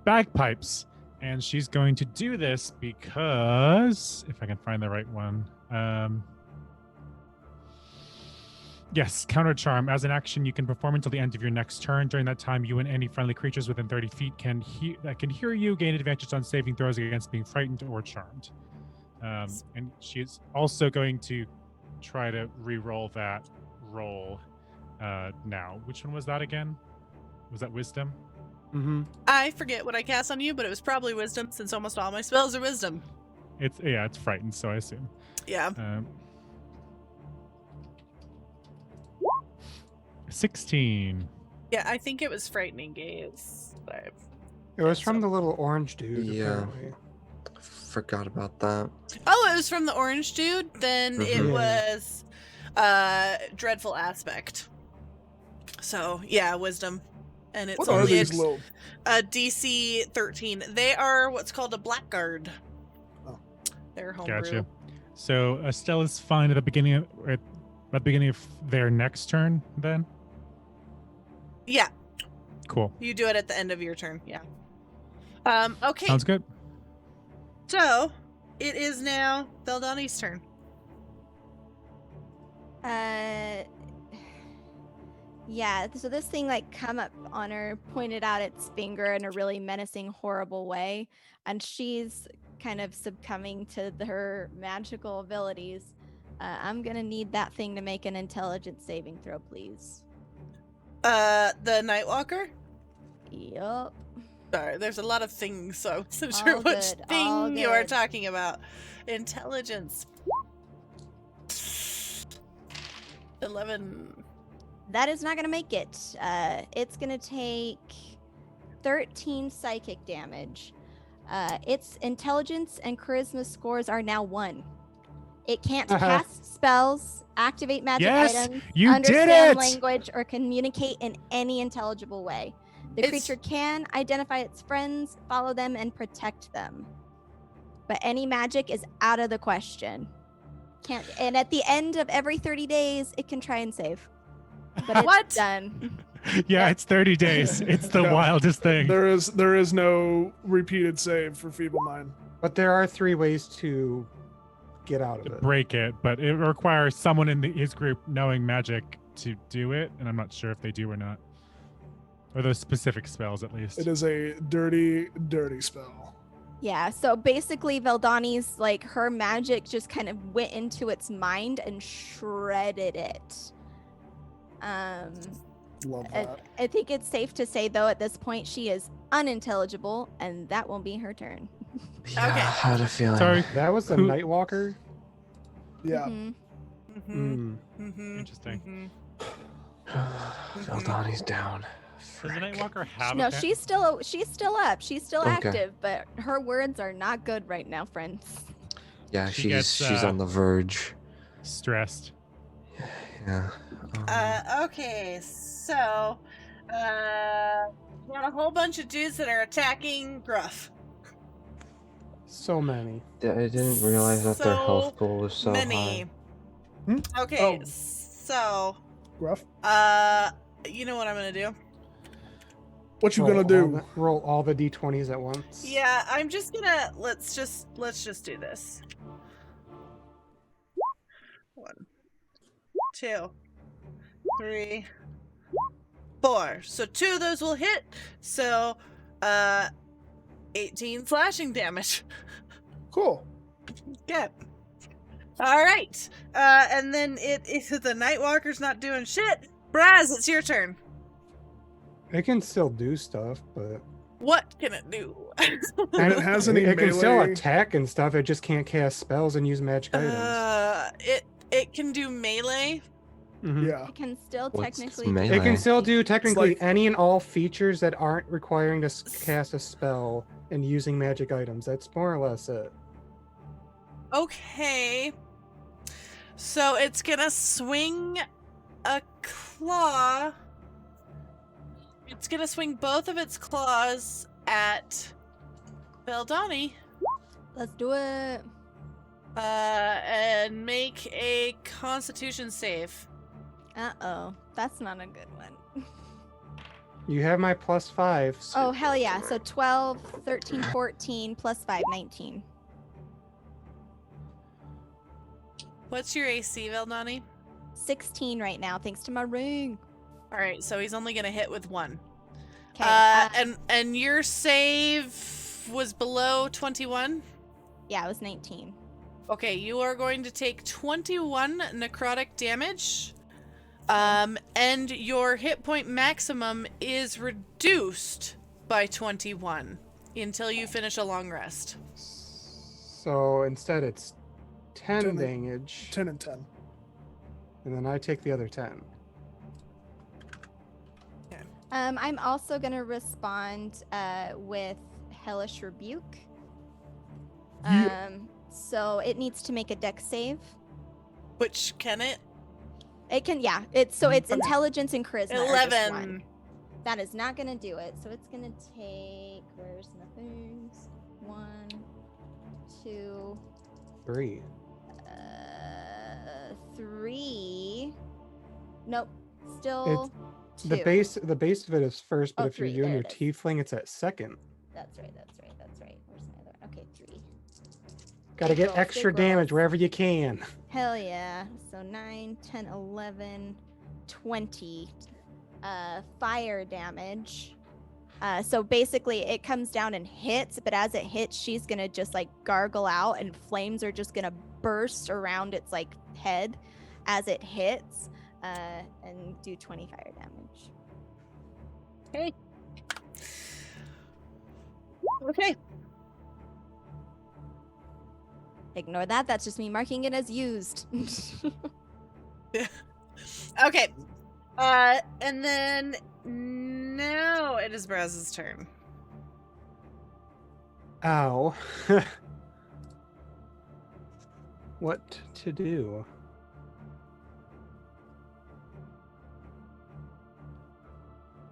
bagpipes. And she's going to do this because, if I can find the right one, yes, counter charm. As an action, you can perform until the end of your next turn. During that time, you and any friendly creatures within 30 feet can hear you, gain advantage on saving throws against being frightened or charmed. And she's also going to try to re-roll that roll now. Which one was that again? Was that wisdom? Mm-hmm. I forget what I cast on you, but it was probably wisdom, since almost all my spells are wisdom. It's frightened, so I assume. Yeah. 16. Yeah, I think it was frightening gaze. It was from the little orange dude. Yeah. Apparently. Forgot about that. Oh, it was from the orange dude? Then it Mhm. was dreadful aspect. So, yeah, wisdom. And it's What are only these little... a DC 13. They are what's called a blackguard. Oh. They're homebrew. Gotcha. So Estelle is fine at the beginning of their next turn, then? Yeah, Cool. you do it at the end of your turn. Yeah. Okay. Sounds good. So, it is now Veldani's turn. Yeah, so this thing come up on her, pointed out its finger in a really menacing, horrible way, and she's kind of succumbing to her magical abilities. I'm gonna need that thing to make an intelligence saving throw, please. The Nightwalker? Yup. Sorry, there's a lot of things, so I wasn't All sure which good, all thing you are good. talking about. Intelligence. 11. That is not gonna make it. It's gonna take 13 psychic damage. Its intelligence and charisma scores are now 1. It can't cast spells, activate magic Yes, items, you did understand it! language, or communicate in any intelligible way. The It's- creature can identify its friends, follow them, and protect them. But any magic is out of the question. Can't. And at the end of every 30 days, it can try and save. But it's What? done. Yeah, it's 30 days. It's the Yeah. wildest thing. There is no repeated save for Feeble Mind. But there are 3 ways to get out To of it. break it, but it requires someone in his group knowing magic to do it, and I'm not sure if they do or not. Or those specific spells, at least. It is a dirty, dirty spell. Yeah, so basically Veldani's her magic just kind of went into its mind and shredded it. Love I, that. I think it's safe to say though at this point she is unintelligible and that won't be her turn. Yeah, Okay. I had a feeling. Sorry. That was the Who- Nightwalker. Yeah. Mhm. Interesting. Veldani's down. Does the Nightwalker have No, a she's still up. She's still Okay. active, but her words are not good right now, friends. Yeah, She she's gets, on the verge. stressed? Yeah. Okay, so we got a whole bunch of dudes that are attacking Gruff. So many. I didn't realize that their health goal was so many. high. Okay, Oh. so Gruff, you know what I'm gonna do? what you Roll gonna all do? the- roll all the d20s at once. Yeah, I'm just gonna let's just do this. 1, 2, 3, 4. So 2 of those will hit. So 18 slashing damage. Cool. Yeah. All right. And then if the Nightwalker's not doing shit, Braz, it's your turn. It can still do stuff, but What can it do? And it has any it can still melee? attack and stuff. It just can't cast spells and use magic items. It can do melee. Mhm. Yeah. It can still What's technically. melee? It can still do technically like- any and all features that aren't requiring to cast a spell and using magic items. That's more or less it. Okay. So it's gonna swing a claw. It's gonna swing both of its claws at Veldani. Let's do it. And make a Constitution save. Uh-oh. That's not a good one. You have my +5. Oh, hell yeah. So 12, 13, 14, plus 5, 19. What's your AC, Veldani? 16 right now, thanks to my ring. All right, so he's only gonna hit with 1. Okay. And your save was below 21. Yeah, it was 19. Okay, you are going to take 21 necrotic damage. And your hit point maximum is reduced by 21 until you finish a long rest. So instead it's 10 10 damage, 10 and 10. and then I take the other 10. I'm also gonna respond with Hellish Rebuke. Yeah. So it needs to make a dex save. Which can it? It can, yeah. It's intelligence and charisma. are just 11. one. That is not gonna do it. So it's gonna take. Where's my things? 1, 2, 3. 3. Nope. Still. The 2. base of it is first, but Oh, if you're 3, you and there your it is. tiefling, it's at second. That's right. Where's my other? Okay, 3. Gotta Big get rolls, extra big damage rolls. wherever you can. Hell yeah. So 9, 10, 11, 20 fire damage. So basically it comes down and hits, but as it hits, she's gonna just like gargle out and flames are just gonna burst around its like head as it hits and do 20 fire damage. Okay. Ignore that. That's just me marking it as used. Okay. And then now it is Braz's turn. Ow. What to do?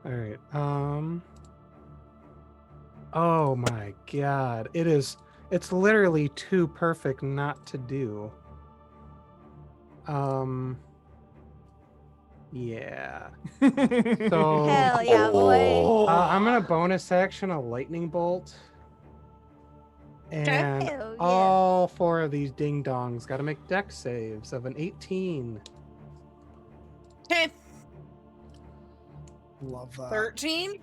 All right. Oh my god. It's literally too perfect not to do. Yeah. So Hell yeah, boy. I'm gonna bonus action a lightning bolt. And Hell yeah. all 4 of these ding dongs got to make dex saves of an 18. Okay. Love that. 13,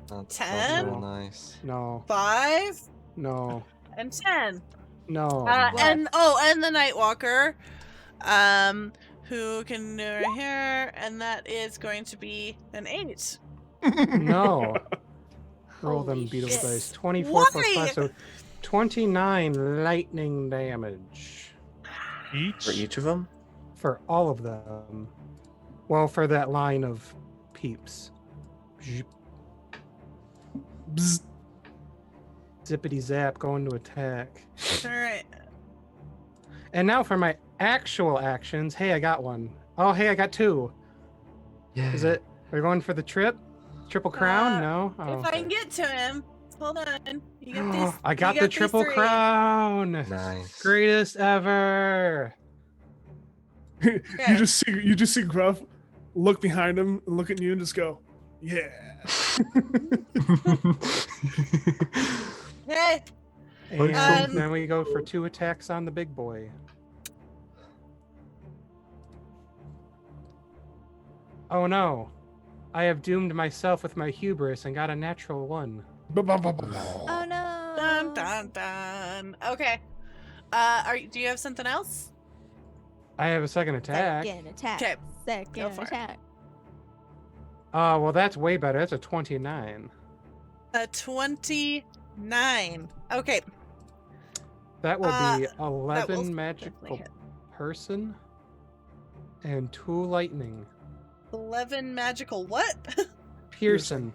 That's 10? real nice. No, 5, no, and 10. no. And the Nightwalker, who can do right here, and that is going to be an 8. No. Roll them Holy beetles shit. dice. 24 plus Why? 5, so 29 lightning damage. Each? For each of them? for all of them. Well, for that line of peeps. Zip. Bzz. Zippity zap, going to attack. All right. And now for my actual actions. Hey, I got one. Oh, hey, I got two. Yeah. Is it? We're going for the triple crown? No. Oh, If I can okay. get to him, hold on. You got these. I got you the these triple three. crown. Nice. Greatest ever. You just see Gruff look behind him and look at you and just go, yeah. Hey. And then we go for 2 attacks on the big boy. Oh no. I have doomed myself with my hubris and got a natural 1. Oh no. Dun dun dun. Okay. Do you have something else? I have a second attack. Second attack. Okay. Second for it. attack. Well, that's way better. That's a 29. A 29. Okay. That will be that will 11 definitely magical hit. person and 2 lightning. 11 magical what? Piercing.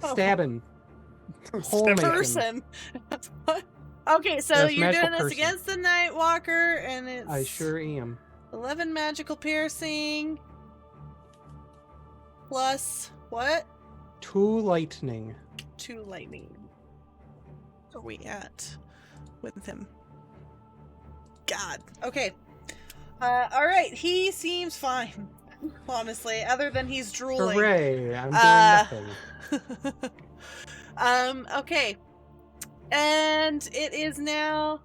Oh. Stabbing. Hole making. Person. What? Okay, so Yes, you're magical doing this person. against the Nightwalker, and it's I sure am. 11 magical piercing plus what? 2 lightning. 2 lightning. Where are we at with him? God. Okay. All right. He seems fine, honestly. Other than he's drooling. Hooray! I'm doing nothing. Okay. And it is now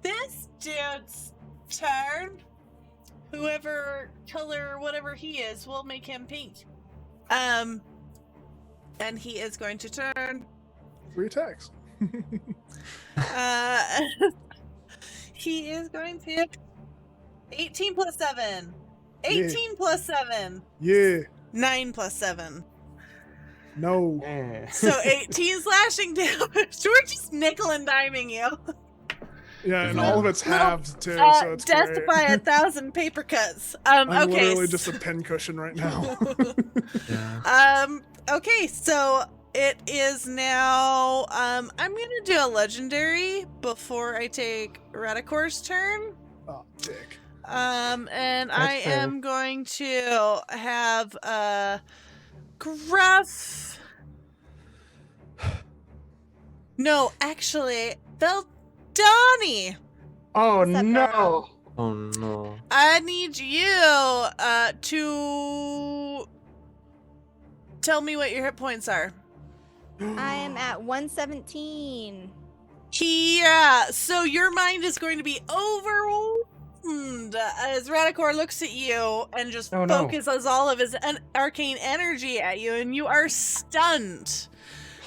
this dude's turn. Whoever color whatever he is, we'll make him pink. And he is going to turn 3 attacks. he is going to 18 plus 7. 18 plus 7. Yeah. 9 plus 7. No. Yeah. So 18 slashing damage. We're just nickel and diming you. Yeah, and all of it's halved too, so it's death great. by 1,000 paper cuts. I'm Okay. literally just a pincushion right now. Yeah. Okay, so it is now. I'm gonna do a legendary before I take Radicor's turn. Oh, dick. And I fair. am going to have Gruff. No, actually, Donnie. Oh What's up, no! Oh no. I need you to tell me what your hit points are. I am at 117. Yeah, so your mind is going to be overwhelmed as Radicor looks at you and just Oh, no. focuses all of his arcane energy at you, and you are stunned.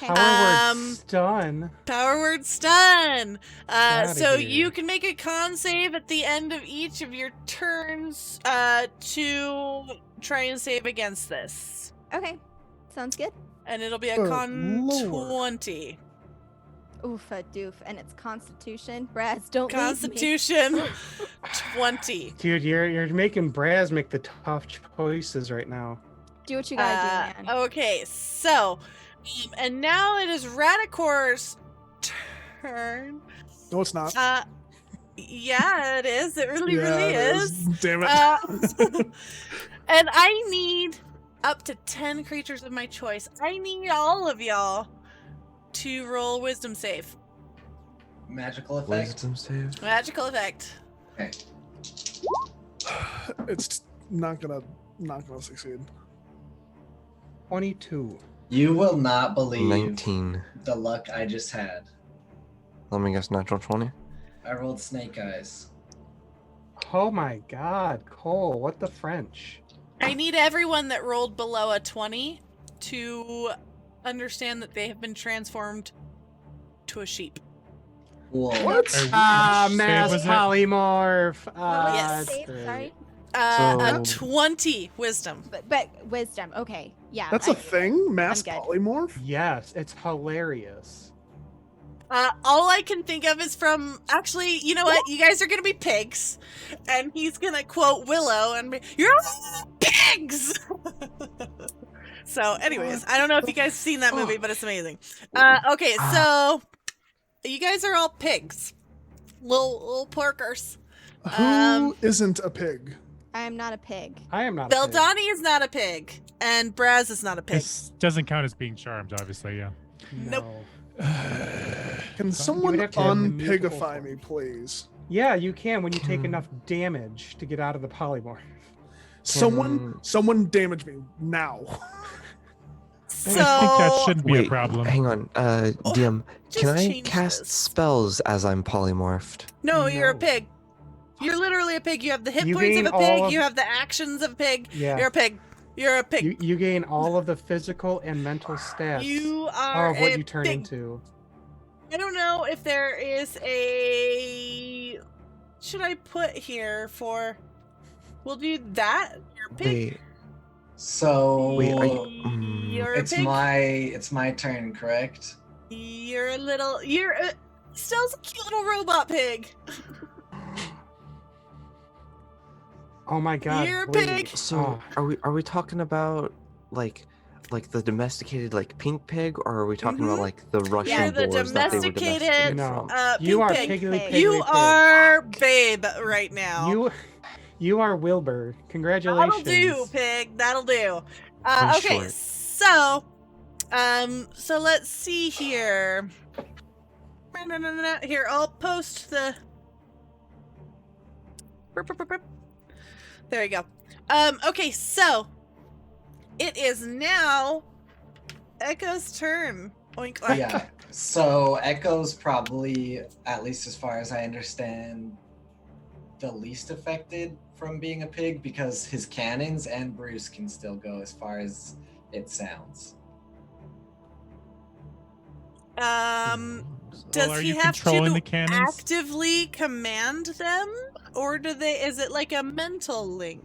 Okay. Power word stun. Power word stun. Outta So here. you can make a con save at the end of each of your turns to try and save against this. Okay. Sounds good. And it'll be a Good con lord. 20. Oof a doof. And it's Constitution. Braz, don't leave me. Constitution 20. Dude, you're making Braz make the tough choices right now. Do what you gotta do, man. Okay, so, and now it is Radicor's turn. No, it's not. Yeah, it is. It really, Yeah, really it is. Damn it. And I need up to 10 creatures of my choice. I need all of y'all to roll wisdom save. Magical effect. Wisdom save. Magical effect. Okay. It's not gonna succeed. 22. You will not believe 19. the luck I just had. Let me guess, natural 20. I rolled snake eyes. Oh my god, Cole, what the French? I need everyone that rolled below a 20 to understand that they have been transformed to a sheep. Cool. What? Save Mass was it? polymorph. What was yes. the save? great. Sorry. A So- 20 wisdom. But wisdom. Okay. Yeah. That's a thing? Mass I'm good. polymorph? Yes, it's hilarious. All I can think of is from, actually, you know what? You guys are going to be pigs. And he's going to quote Willow and be, you're all pigs! So, anyways, I don't know if you guys have seen that movie, but it's amazing. Okay, so you guys are all pigs. Little porkers. Who isn't a pig? I am not a pig. I am not. A pig. Beldani is not a pig. And Braz is not a pig. This doesn't count as being charmed, obviously, yeah. Nope. Can someone have to have the musical unpigify form. me, please? Yeah, you can when you take enough damage to get out of the polymorph. Someone damage me now. So, I think that shouldn't be a Wait, problem. hang on. DM, just can I change cast this. spells as I'm polymorphed? No, you're a No. pig. You're literally a pig. You have the hit You points of gain a pig. all of- You have the actions of a pig. Yeah. You're a pig. You're a pig. You gain all of the physical and mental stats You are of what a you turn pig. into. I don't know if there is a. Should I put here for? We'll do that. You're a pig. Wait, So wait, You're a it's pig. my turn, correct? You're a little. You're a. Stell's a cute little robot pig. Oh my god. You're a wait. pig. so are we talking about like the domesticated like pink pig, or are we talking about like the Russian Yeah, the boars that they were domesticated, domesticated No. from? You are pink pig. piggly pig. piggly You pig. are babe right now. You are Wilbur. Congratulations. That'll do, pig. That'll do. I'm Okay, short. so let's see here. Here, I'll post the. There you go. Okay, so it is now Echo's turn. Oink, oink. Yeah. So Echo's probably, at least as far as I understand, the least affected from being a pig because his cannons and Bruce can still go as far as it sounds. Does Well, are he you have controlling to the cannons? actively command them, or is it like a mental link?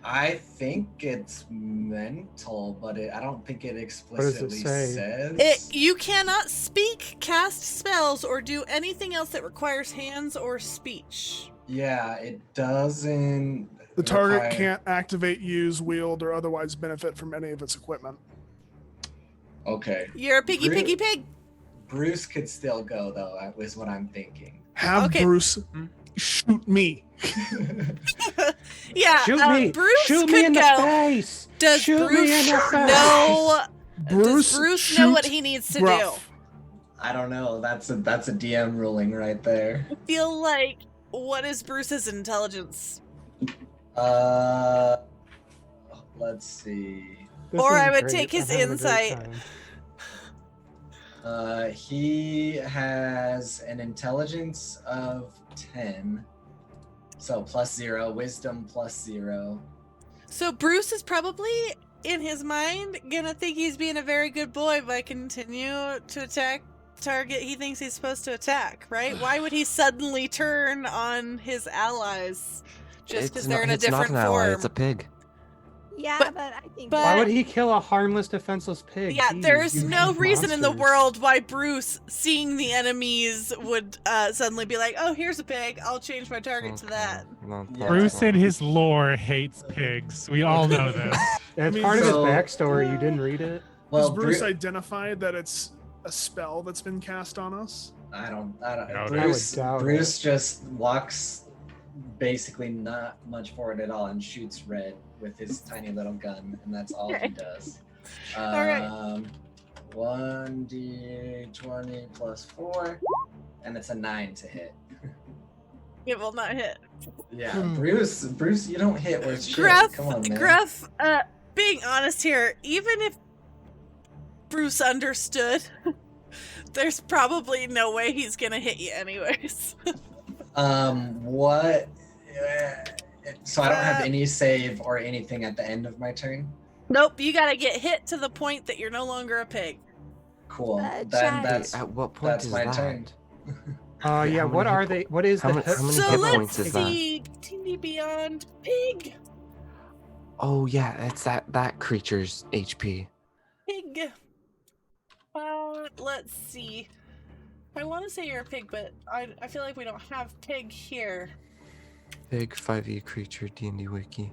I think it's mental, but I don't think it does it explicitly say? says. You cannot speak, cast spells, or do anything else that requires hands or speech. Yeah, it doesn't. The target require- can't activate, use, wield, or otherwise benefit from any of its equipment. Okay. You're a piggy, Really? piggy, pig. Bruce could still go though. Is what I'm thinking. Have Okay. Bruce shoot me. Yeah, Shoot me! Bruce Shoot could me in the go. face! Does Shoot Bruce me in the face! know? Bruce, Does Bruce know what shoot he needs to Gruff. I don't know. That's a DM ruling right there. do? I feel like, what is Bruce's intelligence? Let's see. This Or is I would great. take his I'm having a great insight. time. He has an intelligence of 10. So +0, wisdom +0. So Bruce is probably, in his mind, gonna think he's being a very good boy by continue to attack target he thinks he's supposed to attack, right? Why would he suddenly turn on his allies just because they're in a it's different not an form? ally, it's a pig. Yeah, But- but I think. but- Why would he kill a harmless, defenseless pig? Yeah, Jeez, there's you no reason in the monsters. world why Bruce, seeing the enemies, would suddenly be like, oh, here's a pig, I'll change my target to that. No, Yeah. Bruce in his lore hates pigs. We all know this. That's I mean, part of his so- backstory. You didn't read it? Well, Has Bruce Bru- identified that it's a spell that's been cast on us? I don't. Doubt it. Bruce, doubt Bruce just walks basically not much forward at all and shoots red with his tiny little gun, and that's all he does. Alright. 1d20 plus 4, and it's a 9 to hit. It will not hit. Yeah, Hmm. Bruce, you don't hit worth shit. Gruff, Come on, man. Gruff, being honest here, even if Bruce understood, there's probably no way he's gonna hit you anyways. What? So I don't have Uh, any save or anything at the end of my turn. Nope, you gotta get hit to the point that you're no longer a pig. Cool. Chad. Then that's At what point that's is my that? turn. Yeah, how what many are hit they? What is how the many- hit- how many So hit let's points is that? see, continue beyond pig. Oh yeah, it's that creature's HP. Pig. Let's see. I want to say you're a pig, but I feel like we don't have pig here. Pig 5e creature D&D wiki.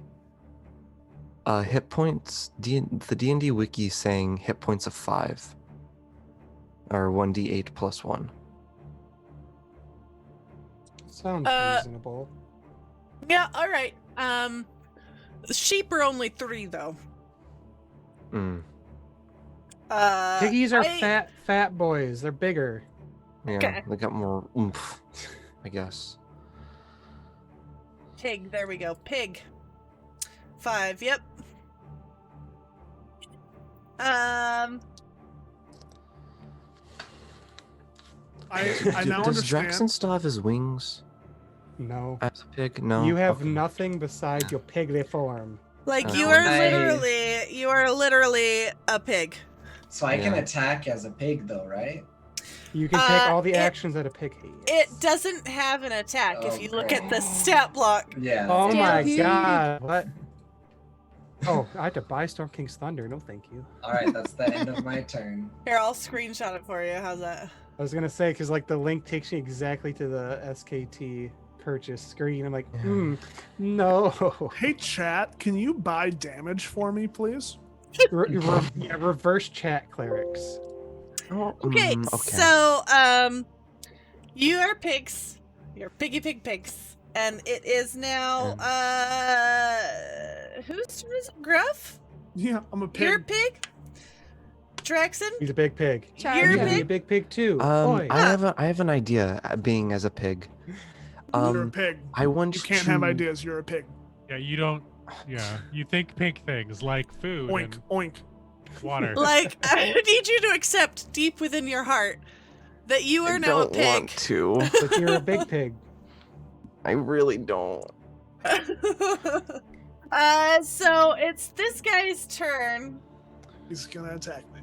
Hit points. The D&D wiki is saying hit points of 5, or 1d8 plus 1. Sounds reasonable. Yeah, all right. Sheep are only 3 though. Piggies are fat boys. They're bigger. Yeah, Okay. they got more oomph, I guess. Pig, there we go. Pig. 5, yep. I now Does understand. Draxon still have his wings No. as a pig? No. You have Okay. nothing besides your pigly form. Like Oh, you are nice. literally a pig. So I can Yeah. attack as a pig, though, right? You can take all the it- actions that a pig has. It doesn't have an attack if Oh, you look at the great. stat block. Yeah. Oh my Damn. god! What? Oh, I had to buy Storm King's Thunder. No, thank you. All right, that's the end of my turn. Here, I'll screenshot it for you. How's that? I was gonna say because like the link takes me exactly to the SKT purchase screen. I'm like, no. Hey, chat, can you buy damage for me, please? Yeah, reverse chat clerics. Oh, Okay, okay. so you are pigs. You're piggy pig pigs. And it is now whose turn is it? Gruff? Yeah, I'm a You're a pig. pig? Draxon? He's a big pig. Charge You're You a can be a pig? big pig too. I Oi. have an idea. Being as a pig, You're a pig. I want You can't to... have ideas. You're a pig. Yeah, you don't. Yeah, you think pink things like food Oink, and oink. water. Like, I need you to accept deep within your heart that you are I now a don't pig. want to. But you're a big pig. I really don't. So it's this guy's turn, He's gonna attack me.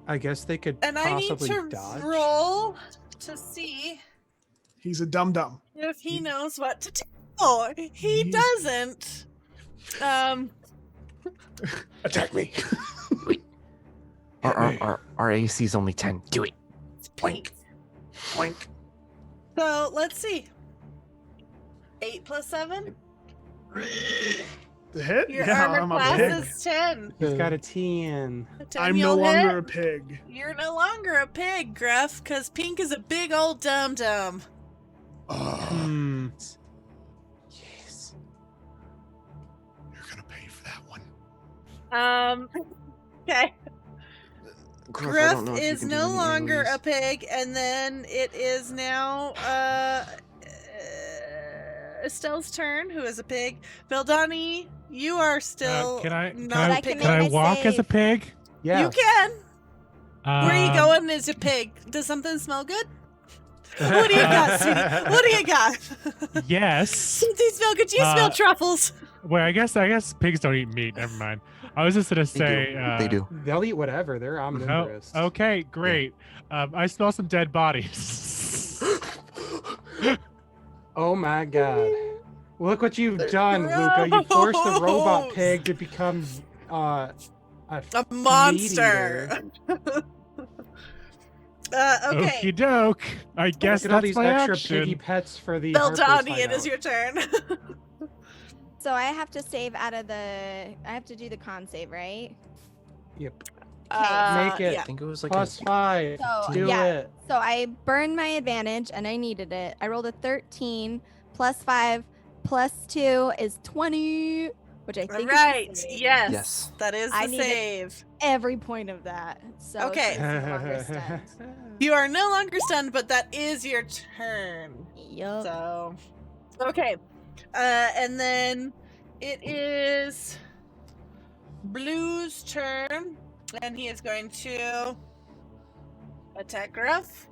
I guess they could and I need possibly to dodge. roll to see He's a dum dum. if he knows what to do. Oh, he doesn't. Attack me. Our AC's only 10. Do it. Oink. Oink. So let's see. 8 plus 7. The hit? Your Yeah, armor I'm a class pig. is 10. He's got a 10. A 10 I'm no you'll longer hit. a pig. You're no longer a pig, Gruff, because Pink is a big old dum dum. Hmm. Yes. You're gonna pay for that one. Okay. Gruff, I Gruff don't know if you is can do no any longer a AoEs. pig, and then it is now Estelle's turn, who is a pig. Vildani, you are still Can I not a pig. make can I my walk as a save. pig? Yeah. You can. Where are you Um, going as a pig? Does something smell good? What do you got, sweetie? What do you got? Yes. Since you smell good, you smell Uh, truffles. Well, I guess pigs don't eat meat. Never mind. I was just gonna say. They do. They'll eat whatever. They're Oh, omnivorous. okay, great. I smell some dead bodies. Oh my god. Look what you've done, Luca. You forced the robot Gross. pig to become a A monster. Okay. Okie doke. I guess Look at all that's these my extra action. piggy pets for the Harpers Vildani, it is hideout. your turn. So I have to save out of the. I have to do the con save, right? Yep. Okay, Make it I Yeah. think it was like Plus 5. So, Do yeah. it. So I burned my advantage and I needed it. I rolled a 13 plus 5 plus 2 is 20, which I think is the Right. save. Yes. Yes. That is I the need it. save. Every point of that. So Okay. she's no longer stunned. You are no longer stunned, but that is your turn. Yup. So, okay. And then it is Blue's turn, and he is going to attack Gruff.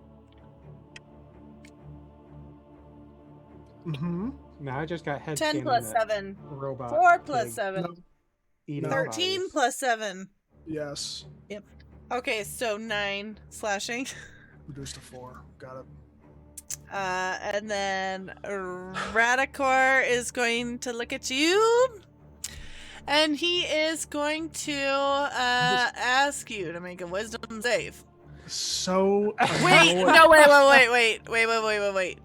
Mm-hmm. Now I just got head 10 scanning plus that 7. robot 4 plus pig 7. No. eating 13 bodies. plus 7. Yes. Okay, so 9 slashing. Reduced to 4. Got it. And then Radicor is going to look at you. And he is going to ask you to make a wisdom save. so Wait, annoyed. no, wait.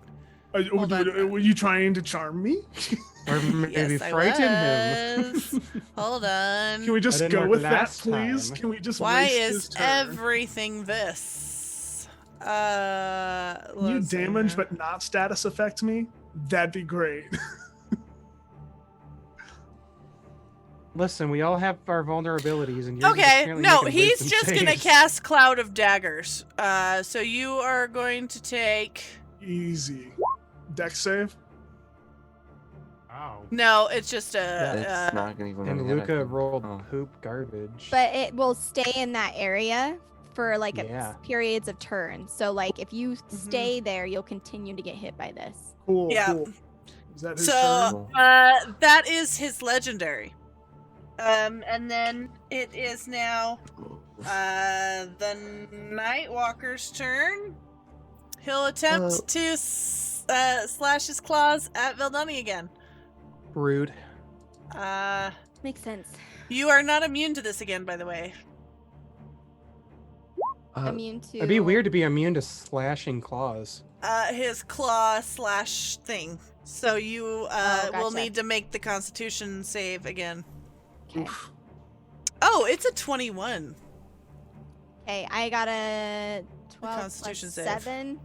Hold on. Were you trying to charm me? Or maybe Yes, I frighten him. was. Hold on. Can we just didn't go work with that, last please? time. Can we just Why waste is his turn? everything this? You let's see damage here. but not status affect me? That'd be great. Listen, we all have our vulnerabilities, and you're just Okay, apparently no, making he's wisdom just gonna saves. cast Cloud of Daggers. So you are going to take. Easy. Dex save? Wow. No, it's just a. That's not gonna even. And hit, I Luca think. rolled Oh. poop garbage. But it will stay in that area for like Yeah. periods of turns. So like if you stay there, you'll continue to get hit by this. Cool, Yeah. cool. Is that his So turn? that is his legendary. And then it is now the Nightwalker's turn. He'll attempt to slash his claws at Vildani again. Rude. Makes sense. You are not immune to this again, by the way. Immune to. It'd be weird to be immune to slashing claws. His claw slash thing. So you will gotcha. need to make the Constitution save again. Okay. Oh, it's a 21. Okay, I got a 12 Constitution plus save. 7.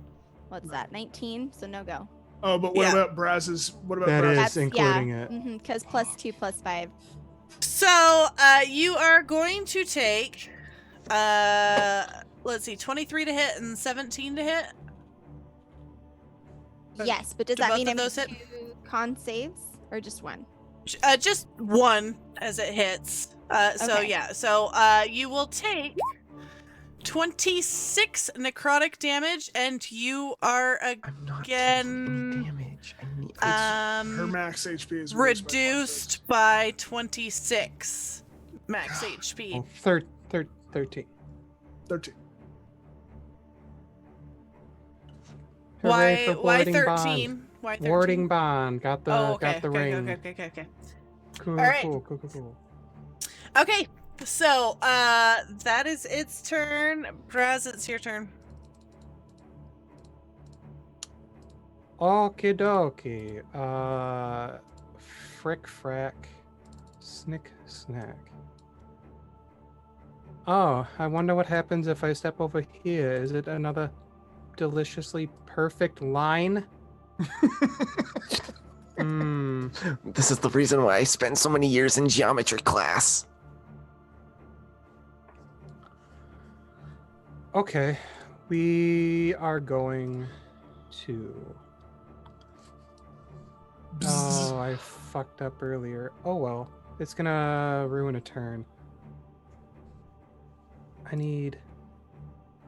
What's that? 19. So no go. Oh, but what Yeah. about Braz's? What about That Braz's? is including it. Because plus 2 plus 5. So, you are going to take, let's see, 23 to hit and 17 to hit. Yes, but does Do that both mean of I those make hit? 2 con saves or just 1? Just one as it hits. So Okay. yeah, so you will take 26 necrotic damage, and you are I'm not again taking damage. Her max HP is reduced by 26 max HP. Oh, 13. 13. Hooray for Why warding 13? Bond. Why 13? Warding bond. Got the Oh, okay. got the okay, ring. okay. Cool, All right. cool. Okay, so that is its turn. Braz, it's your turn. Okie dokie. Frick frack. Snick snack. Oh, I wonder what happens if I step over here. Is it another deliciously perfect line? Hmm. This is the reason why I spent so many years in geometry class. Okay. We are going to. Oh, I fucked up earlier. Oh well. It's gonna ruin a turn. I need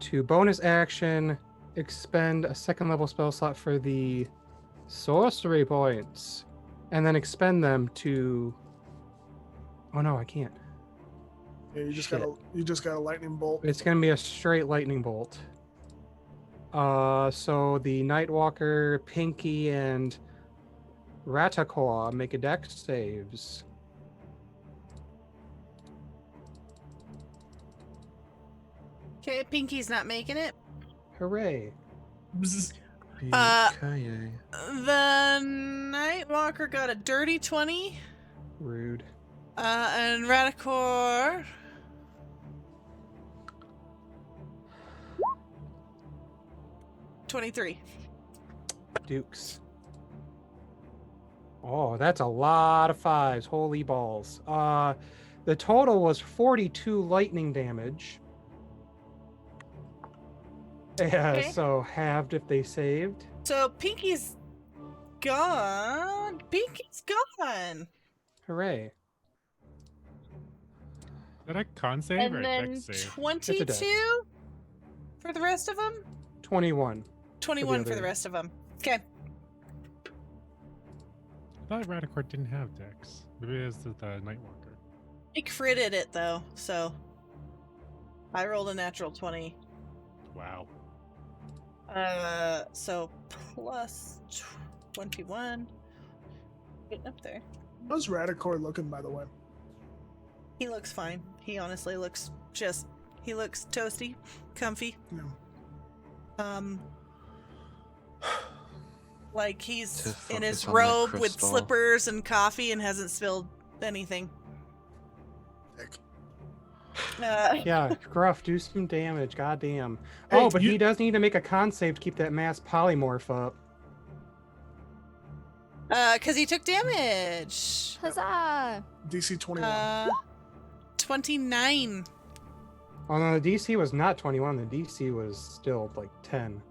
to bonus action expend a second level spell slot for the sorcery points and then expend them to. Oh no, I can't. Yeah, you just Shit. got a lightning bolt. It's gonna be a straight lightning bolt. So the Nightwalker, Pinky, and Ratakor make a dex saves. Okay, Pinky's not making it. Hooray! Uh, Okay. The Nightwalker got a dirty 20. Rude. And Radicor. $23. Dukes. Oh, that's a lot of 5s. Holy balls. The total was 42 lightning damage. Yeah, Okay. so halved if they saved. So Pinky's gone. Pinky's gone. Hooray. Is that a con save or And a then dex save? 22 for the rest of them. 21. 21 for the other- rest of them. Okay. I thought Radicord didn't have dex. Maybe it is the Nightwalker. He critted it though, so I rolled a natural 20. Wow. So plus 21. Getting up there. How's Radicor looking, by the way? He looks fine. He honestly looks just He looks toasty, comfy. No. Like he's To in his focus on that robe with crystal. slippers and coffee and hasn't spilled anything. Heck. Yeah, Gruff, do some damage. Goddamn. Hey, Oh, but you- he does need to make a con save to keep that mass polymorph up. Cause he took damage. Huzzah! DC 21. 29. Oh no, the DC was not 21. The DC was still like 10.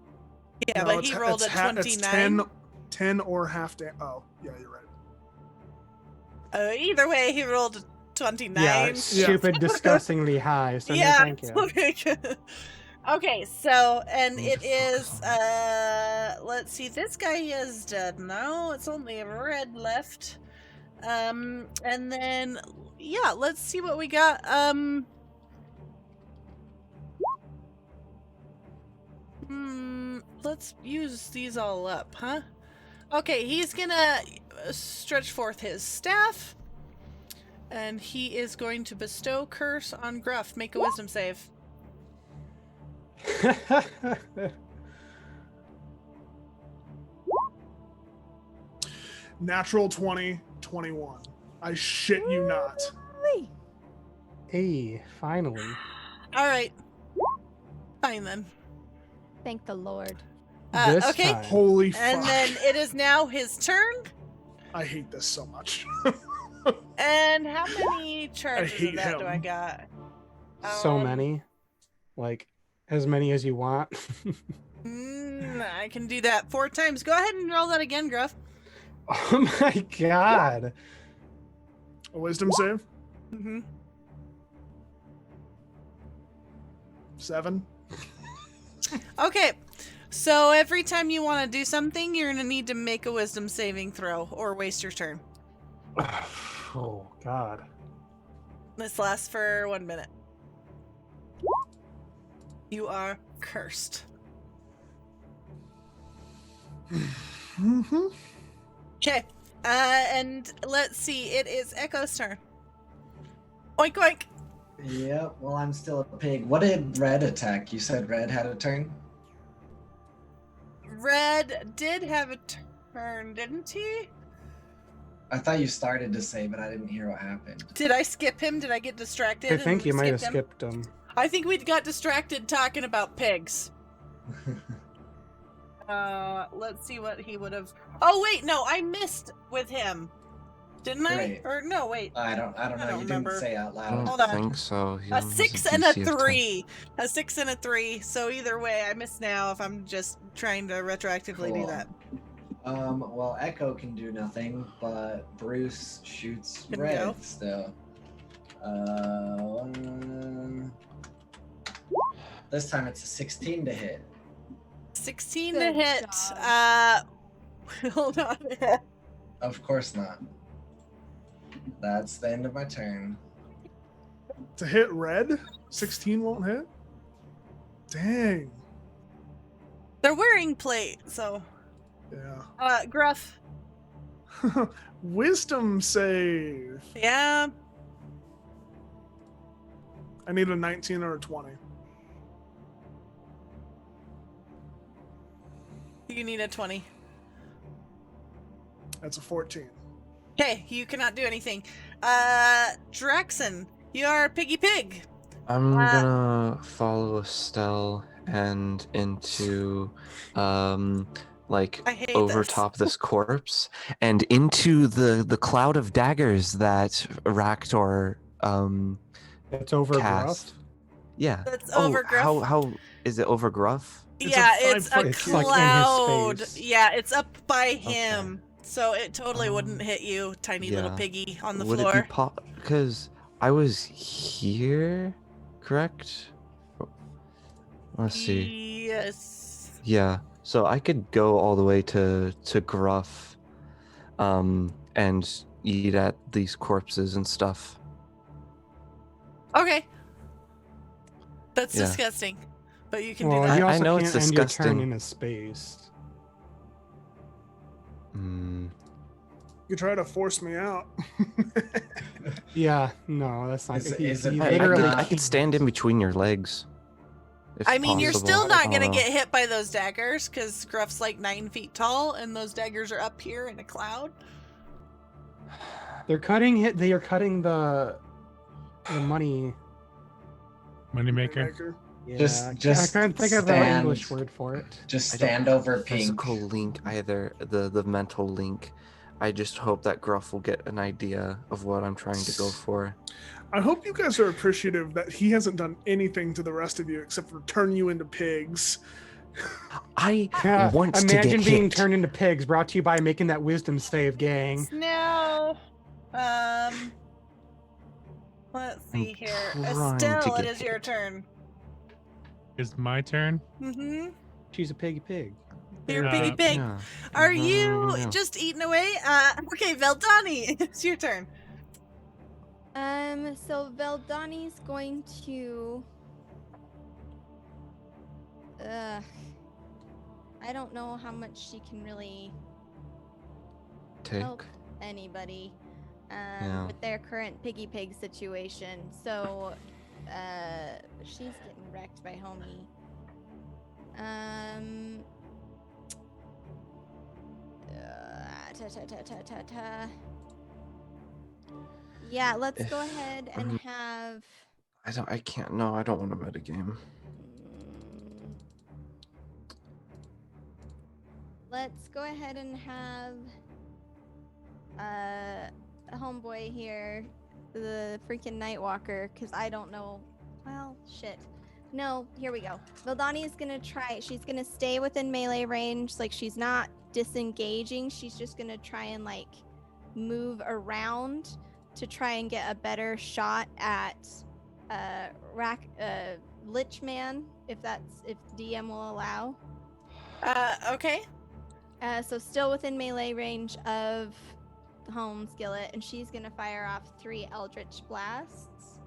Yeah, No, but it's he ha- rolled a it's ha- 29. It's 10 or half damage. Oh, yeah, you're right. Either way, he rolled a 29. Yeah, stupid, disgustingly high. So Yeah. no, thank you. Okay, so and Need it to focus is on let's see, this guy is dead now. It's only red left. And then yeah, let's see what we got. Let's use these all up, huh? Okay, he's gonna stretch forth his staff. And he is going to bestow curse on Gruff. Make a wisdom save. Natural 20, 21. I shit you not. Whee! Hey, finally. All right. Fine then. Thank the Lord. This Okay. time. Holy fuck. And then it is now his turn. I hate this so much. And how many charges of hate that do I him. got? So Um, many. Like, as many as you want. I can do that 4 times. Go ahead and roll that again, Gruff. Oh my god. A wisdom save? Mm-hmm. 7. Okay. So every time you want to do something, you're going to need to make a wisdom saving throw or waste your turn. Oh god. This lasts for 1 minute. You are cursed. Mm-hmm. Okay. And let's see. It is Echo's turn. Oink oink. Yep, well, I'm still a pig. What did Red attack? You said Red had a turn? Red did have a turn, didn't he? I thought you started to say, but I didn't hear what happened. Did I skip him? Did I get distracted? I think and you might have skipped him? skipped him. I think we got distracted talking about pigs. Let's see what he would have. Oh wait, no, I missed with him, didn't I? Right. Or no, wait. I don't know. I don't You remember. didn't say out I loud. don't Hold on. think so. He A only has 6 and a DC of 10. 3. A 6 and a 3. So either way, I miss now if I'm just trying to retroactively do Cool. that. Well, Echo can do nothing, but Bruce shoots Can Red go. still. This time it's a 16 to hit. 16 Good to hit. job. Hold on. Of course not. That's the end of my turn. To hit red? 16 won't hit? Dang. They're wearing plate, so. Yeah. Gruff. Wisdom save. Yeah. I need a 19 or a 20. You need a 20. That's a 14. Okay, you cannot do anything. Draxon, you are Piggy Pig. I'm gonna follow Estelle and into like I hate over this. top this corpse and into the cloud of daggers that Raktor It's over cast. Gruff. Yeah. That's Oh, over Gruff. how is it over Gruff? It's a Yeah, 5 it's foot a It's like in his cloud. space. Yeah, it's up by him. So it totally wouldn't Um, hit you, tiny little yeah. piggy on the Would floor. it be because I was here, correct? Let's see. Yes. Yeah, so I could go all the way to Gruff, and eat at these corpses and stuff. Okay. That's Yeah. disgusting. But you can Well, do you that. I also know can't it's end your turn disgusting. in a space. Mm, You try to force me out. Yeah, no, that's not. Is it he big literally enough? I could stand in between your legs. If I mean, you're possible. still not gonna Uh, get hit by those daggers because Gruff's like 9 feet tall, and those daggers are up here in a cloud. They're cutting it. They are cutting the money. Moneymaker. Maker. Yeah, Just I can't think of the stand- English word for it. Just I don't stand have over the Pink. physical link either, the mental link. I just hope that Gruff will get an idea of what I'm trying to go for. I hope you guys are appreciative that he hasn't done anything to the rest of you except for turn you into pigs. I Yeah, want to imagine get being hit. turned into pigs. Brought to you by making that wisdom save, gang. No. Let's see here. trying to Estelle, it get is your turn. Is my turn? Mm-hmm. She's a piggy pig. You're a Yeah. piggy pig. Yeah. Are you Yeah. just eating away? Okay, Veldani, it's your turn. So Veldani's going to. I don't know how much she can really Take. help anybody Yeah. with their current piggy pig situation. So, she's getting wrecked by homie. Yeah, let's go If- ahead and have. I can't. No, I don't want to metagame. Let's go ahead and have a homeboy here, the freaking Nightwalker, because I don't know. Well, shit. No, here we go. Veldani is gonna try. She's gonna stay within melee range. Like, she's not disengaging. She's just gonna try and like move around to try and get a better shot at Lich Man, if DM will allow. Okay. So still within melee range of the home skillet, and she's gonna fire off 3 Eldritch Blasts.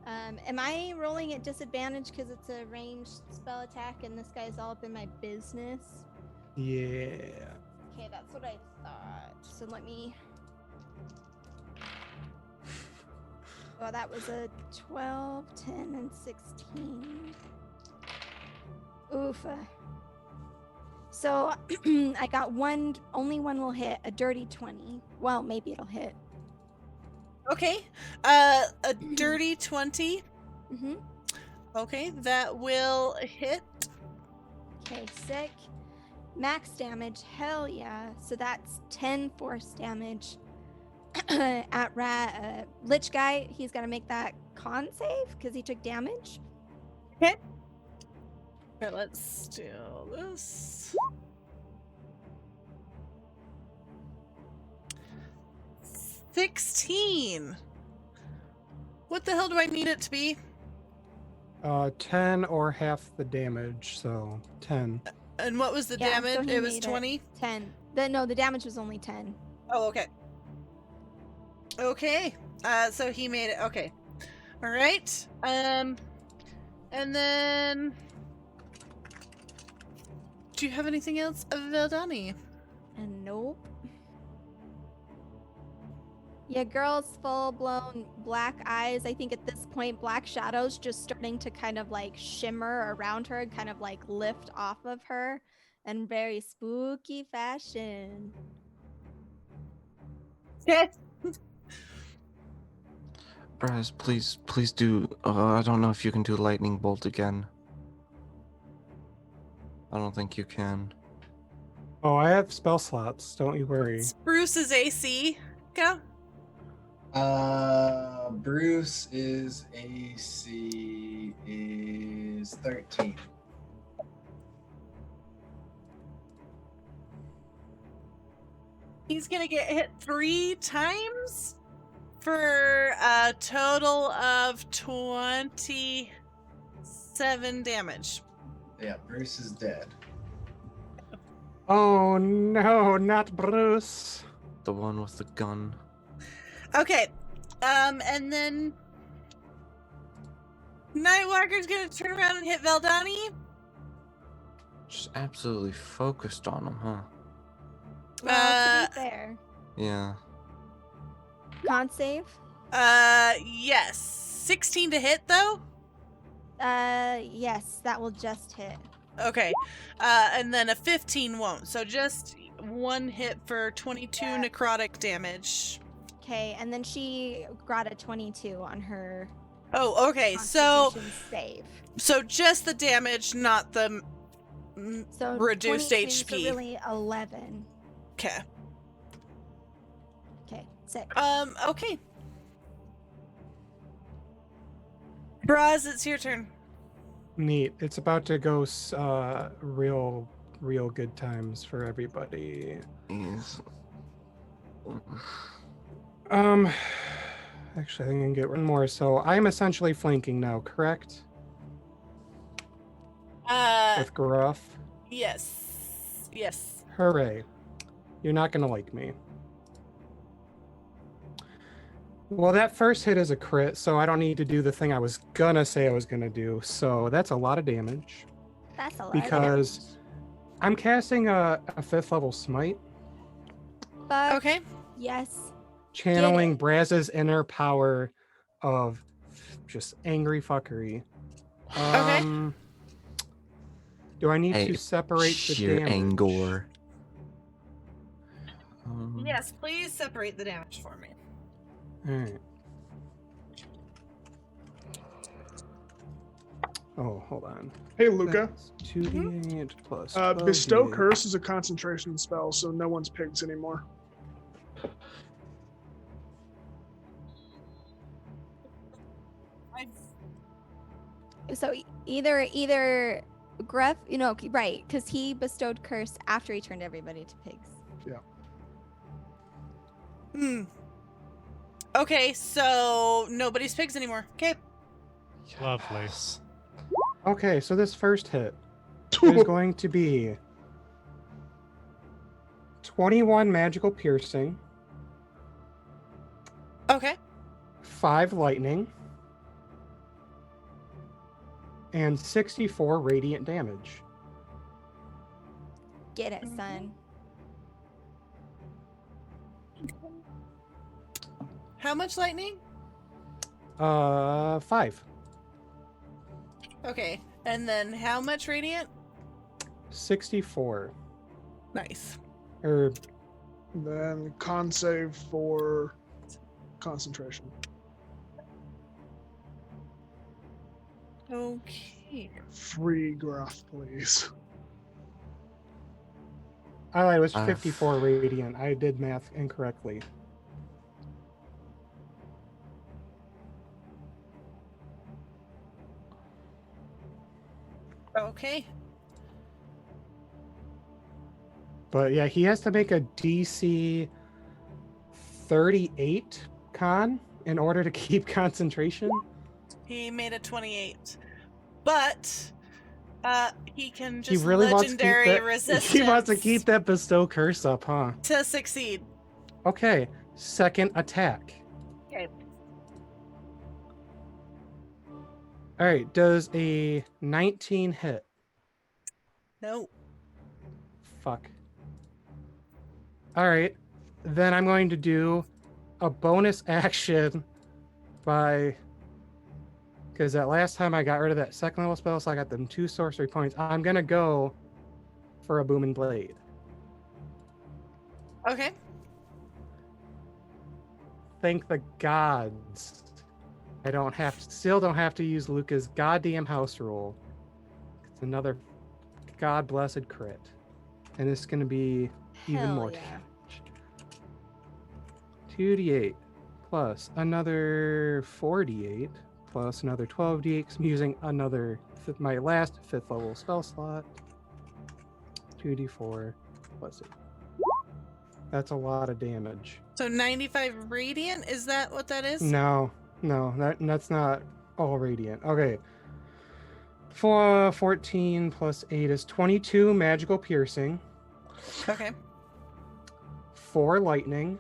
Am I rolling at disadvantage because it's a ranged spell attack and this guy's all up in my business? Yeah. Okay, that's what I thought. So let me. Well, that was a 12, 10, and 16. Oof. So I got one, only one will hit, a dirty 20. Well, maybe it'll hit. Okay. A dirty 20. Mm-hmm. Okay, that will hit. Okay, sick. Max damage, hell yeah. So that's 10 force damage. At Lich Guy, he's got to make that con save because he took damage. Okay. Okay, let's do this. $16. What the hell do I need it to be? 10 or half the damage, so 10. And what was the Yeah, so damage? he It was made 20? 10. No, the damage was only 10. Oh, okay. Okay. So he made it. Okay. All right. And then do you have anything else, Veldani? And nope. Yeah, girl's full-blown black eyes. I think at this point, black shadows just starting to kind of like shimmer around her and kind of like lift off of her in very spooky fashion. Yes. Braz, please do. I don't know if you can do lightning bolt again. I don't think you can. Oh, I have spell slots. Don't you worry. Bruce's AC. Go. Bruce is AC is 13. He's gonna get hit 3 times for a total of 27 damage. Yeah, Bruce is dead. Oh no, not Bruce. The one with the gun. Okay. And then Nightwalker's gonna turn around and hit Veldani. Just absolutely focused on him, huh? Well, to be fair, Yeah. con save. Yes. 16 to hit, though? Yes, that will just hit. Okay. And then a 15 won't. So just one hit for 22 necrotic damage. Okay, and then she got a 22 on her Oh, okay. So save. So just the damage, not the So reduced 22, so HP. really 11. Okay. Okay, 6. Okay. Braz, it's your turn. Neat. It's about to go real good times for everybody. Yes. Actually, I can get one more. So I'm essentially flanking now, correct? With Gruff. Yes. Yes. Hooray. You're not gonna like me. Well, that first hit is a crit, so I don't need to do the thing I was gonna say I was gonna do. So that's a lot of damage. That's a lot Because I'm casting a 5th level smite. But Okay. yes. Channeling Braz's inner power of just angry fuckery. Okay. Do I need to separate the sheer damage? anger. Yes, please separate the damage for me. Alright. Oh, hold on. Hey, Luca. 2d8 plus. Bestow 12d8. Curse is a concentration spell, so no one's pigs anymore. So either Gruff, right, because he bestowed curse after he turned everybody to pigs. Hmm. Okay, so nobody's pigs anymore. Okay. Lovely. Okay, so this first hit is going to be 21 magical piercing, Okay. 5 lightning, and 64 radiant damage. Get it, son. How much lightning? 5. Okay. And then how much radiant? 64. Nice. Or Then con save for concentration. Okay. Free Gruff, please. oh, it was 54 radiant. I did math incorrectly. Okay. But yeah, he has to make a DC 38 con in order to keep concentration. He made a 28. But he can just He really legendary wants to keep that, resistance He wants to keep that bestow curse up, huh? to succeed. Okay, second attack. Okay. All right, does a 19 hit? No. Fuck. All right, then I'm going to do a bonus action because that last time I got rid of that second level spell, so I got them 2 sorcery points. I'm gonna go for a booming blade. Okay. Thank the gods. I still don't have to use Luca's goddamn house rule. It's another god blessed crit. And it's gonna be even Hell more yeah. damage. 2d8 plus another 4d8 plus another 12d8 because I'm using my last 5th level spell slot. 2d4 plus 8. That's a lot of damage. So 95 radiant, is that what that is? No, that's not all radiant. Okay. 14 plus 8 is 22 magical piercing, Okay. 4 lightning,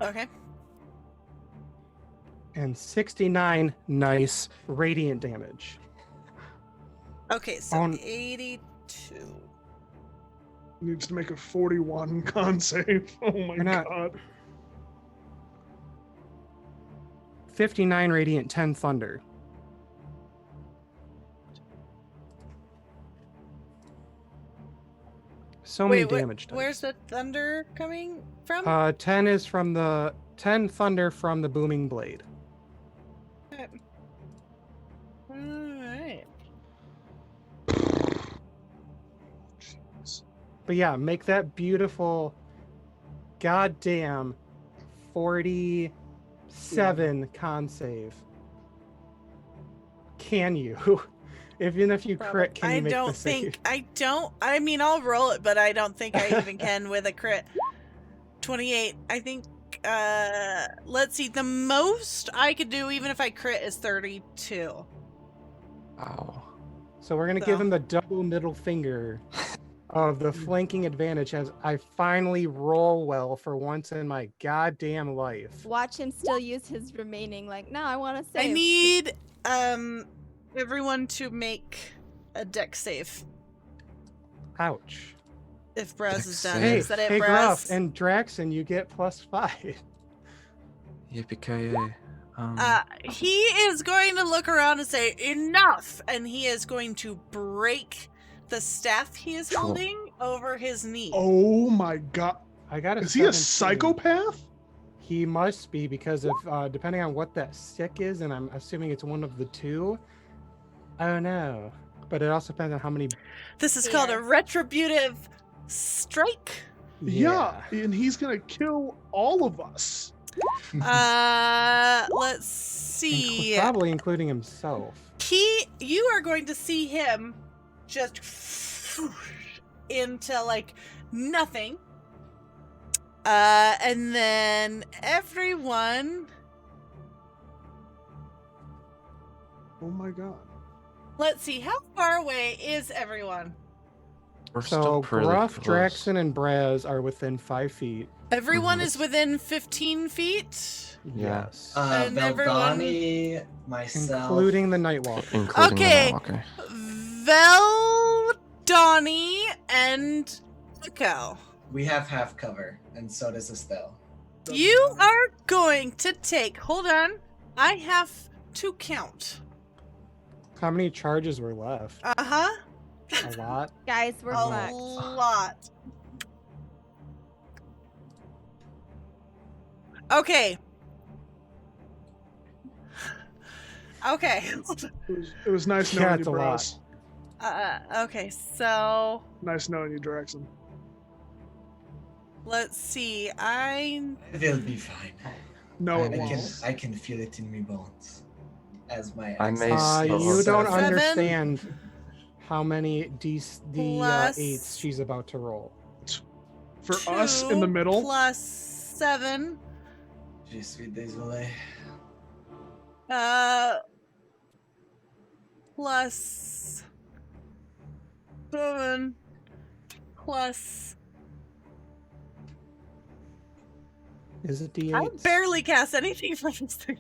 Okay. and 69 nice radiant damage. Okay, so On- 82. Needs to make a 41 con save. Oh my You're not- god. 59 radiant, 10 thunder. So many damage dice. Where's the thunder coming from? 10 is from the 10 thunder from the booming blade. Alright. But yeah, make that beautiful goddamn 47 con save. Can you? Even if you crit, can you make the save? I mean, I'll roll it, but I don't think I even can with a crit. 28. I think, let's see. The most I could do, even if I crit, is 32. Wow. So we're going to give him the double middle finger of the flanking advantage as I finally roll well for once in my goddamn life. Watch him still use his remaining, like, no, I want to save. I need, everyone to make a dex save. Ouch. If Braz is done. Hey, Is that it, hey Braz? Gruff and Draxon, you get +5. Yippee-ki-yay. He is going to look around and say, enough! And he is going to break the staff he is holding over his knee. Oh my god. I got Is he a psychopath? He must be, because if depending on what that stick is, and I'm assuming it's one of the two. Oh no. But it also depends on how many. This is called a retributive strike. Yeah, and he's gonna kill all of us. Let's see. Probably including himself. You are going to see him just into like nothing. And then everyone. Oh my god. Let's see, how far away is everyone? We're So still pretty Gruff, close. Draxon, and Braz are within 5 feet. Everyone is within 15 feet? Yes. And everyone- Veldani, myself. Including the Nightwalker. Including Okay. the Nightwalker. Donnie, and Nico. We have half cover, and so does Estelle. You are going to take. Hold on. I have to count. How many charges were left? Uh-huh. A lot. Guys, we're A fucked. lot. Okay. Okay. It was nice Yeah, knowing it's you, a lot. Bros. Okay, so Nice knowing you, Draxon. let's see. I They'll be fine. No, it I won't. I can feel it in my bones. As my I may You don't Seven. understand how many Plus- 8s she's about to roll. For us in the middle, plus 7. Je suis désolé. Plus 7. Plus. Is it I D8? barely cast anything from this thing.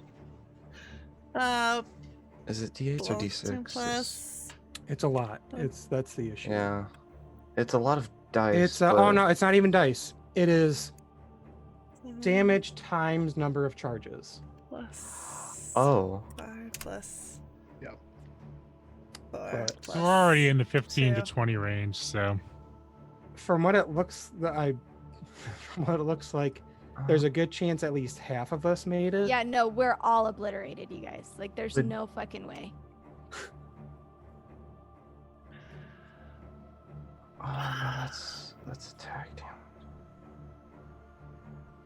Is it D8s or Plus 2 D6? plus. It's a lot. That's the issue. Yeah. It's a lot of dice. It's but oh no, it's not even dice. It is damage times number of charges. Plus. Oh. 5 plus. Yep. 4 But- So plus. we're already in the 15 to 2. 20 range, so From what it looks from what it looks like, there's a good chance at least half of us made it. Yeah, no, we're all obliterated, you guys. Like, there's But- no fucking way. Oh no, that's attack damage.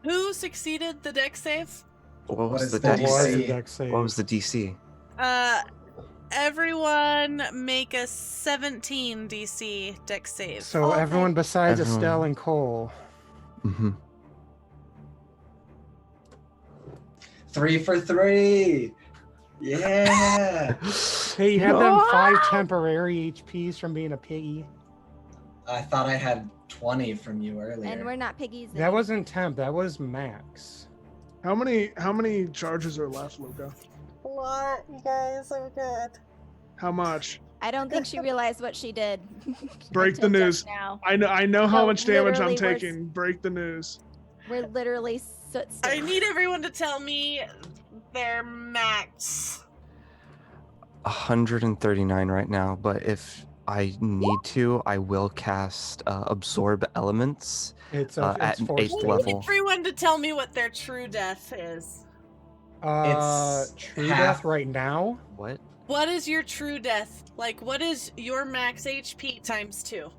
Who succeeded the dex save? What was is the the What was DC? the dex save? What was the DC? Everyone make a 17 DC dex save. So Okay. everyone besides Everyone. Estelle and Cole. Mm-hmm. 3 for 3. Yeah. Hey, you have them 5 temporary HPs from being a piggy. I thought I had 20 from you earlier. And we're not piggies. That wasn't temp, that was max. How many charges are left, Luca? What? You guys are good. How much? I don't think she realized what she did. Break the until just news. Now. I know how No, much damage I'm literally, we're- taking. Break the news. We're literally soot I stained. need everyone to tell me their max? 139 right now, but if I need to, I will cast Absorb Elements It's at it's forced 8th to. level. Everyone to tell me what their true death is. It's True half- death right now. What? What is your true death? Like, what is your max HP times 2?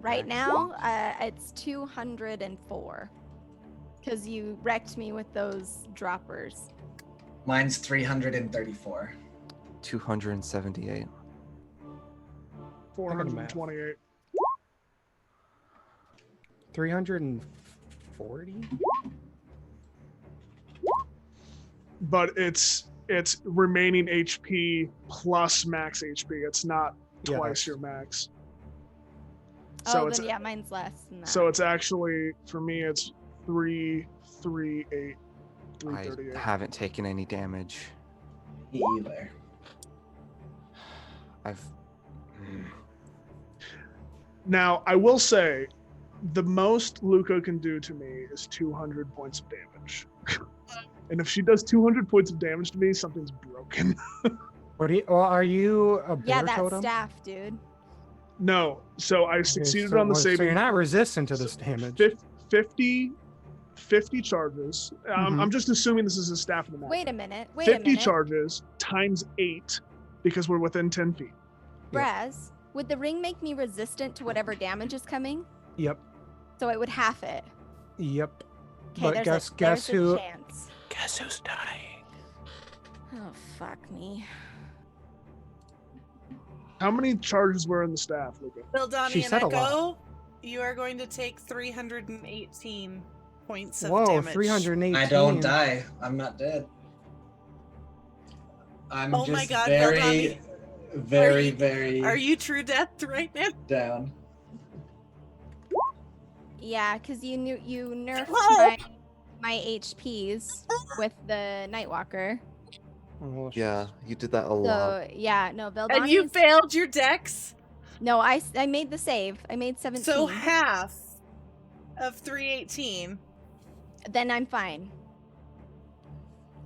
Right now, it's 204. Because you wrecked me with those droppers. Mine's 334. 278. 428. 340. But it's remaining HP plus max HP. It's not Yeah, twice that's- your max. Oh, it's then yeah, mine's less than that. so it's actually for me it's 338. I 338. haven't taken any damage. Me either. I've. Now I will say, the most Luca can do to me is 200 points of damage. And if she does 200 points of damage to me, something's broken. What do you? Well, are you a bear yeah, that totem? staff, dude. No, so I Okay, succeeded so on the what- So saving. you're not resistant to this damage. 50 charges. I'm just assuming this is a staff in the map. Wait a minute. Wait 50 a minute. charges times 8 because we're within 10 feet. Braz, would the ring make me resistant to whatever damage is coming? Yep. So it would half it. Yep. Okay, But there's guess a who? chance. Guess who's dying? Oh, fuck me. How many charges were in the staff, Luca? Bill, Donnie, She and said a Echo, you are going to take 318 points of Whoa, damage. 318. I don't die. I'm not dead. I'm Oh just my God, very, very, very Are you true death right now? down. Yeah, because you nerfed Oh! my HPs with the Nightwalker. Oh, Yeah, you did that a lot. So yeah, no, And Vildani. you failed your dex? No, I made the save. I made 17. So half of 318. Then I'm fine.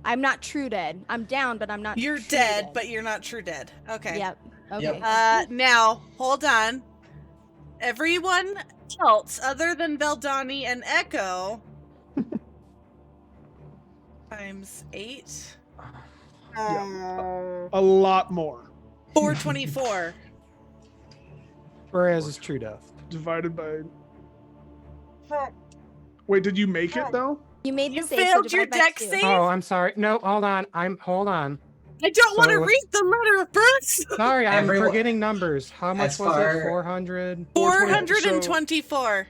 I'm not true dead. I'm down, but I'm not. You're true dead, but you're not true dead. Okay. Yep. Okay. Yep. Now, hold on. Everyone else other than Veldani and Echo times 8. A lot more. 424. Whereas is true death. Divided by. Wait, did you make it though? You made You the save. failed so your divide by dex 2. save? Oh, I'm sorry. No, hold on. Hold on. I don't want to So- read the letter first. Sorry, I'm Everyone- forgetting numbers. How much As was far- it? 400. 424.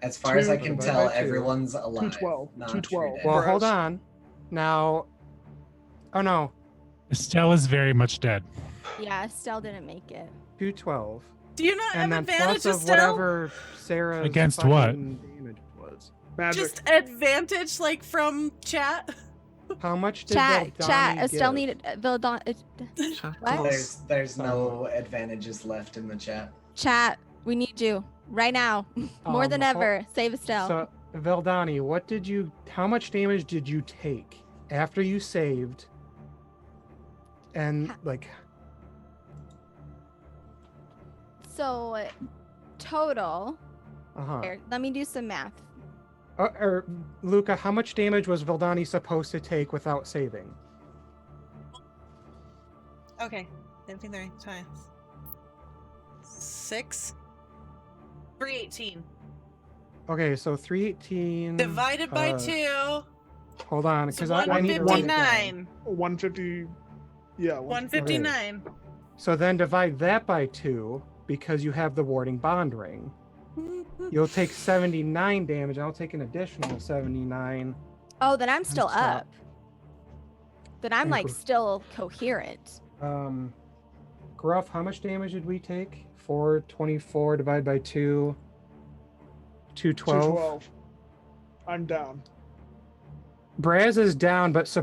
As far as I can Divided tell, by 2. everyone's alive. 212. not 212. true dead. Well, Whereas- hold on. Now. Oh no, Estelle is very much dead. Yeah, Estelle didn't make it. 212. Do you not And have then advantage, plus of Estelle? whatever Sarah's Against what? fucking damage was. Magic. Just advantage, like from chat? How much did Chat. Vildani Estelle give? needed Vildon. What? There's no advantages left in the chat. Chat. We need you right now, more than hol- ever. Save Estelle. So, Vildani, how much damage did you take after you saved? And like, So, total. uh-huh. Here, let me do some math. Or Luca, how much damage was Vildani supposed to take without saving? Okay. 73 times 6. 318. Okay, so 318 Divided by 2. Hold on, It's because I need to write it down. 159. 150. Yeah. 159. So then divide that by 2 because you have the warding bond ring. You'll take 79 damage. I'll take an additional 79. Oh, then I'm still stop. up. Then I'm like still coherent. Gruff, how much damage did we take? 424 divided by 2. 212. 212. I'm down. Braz is down, but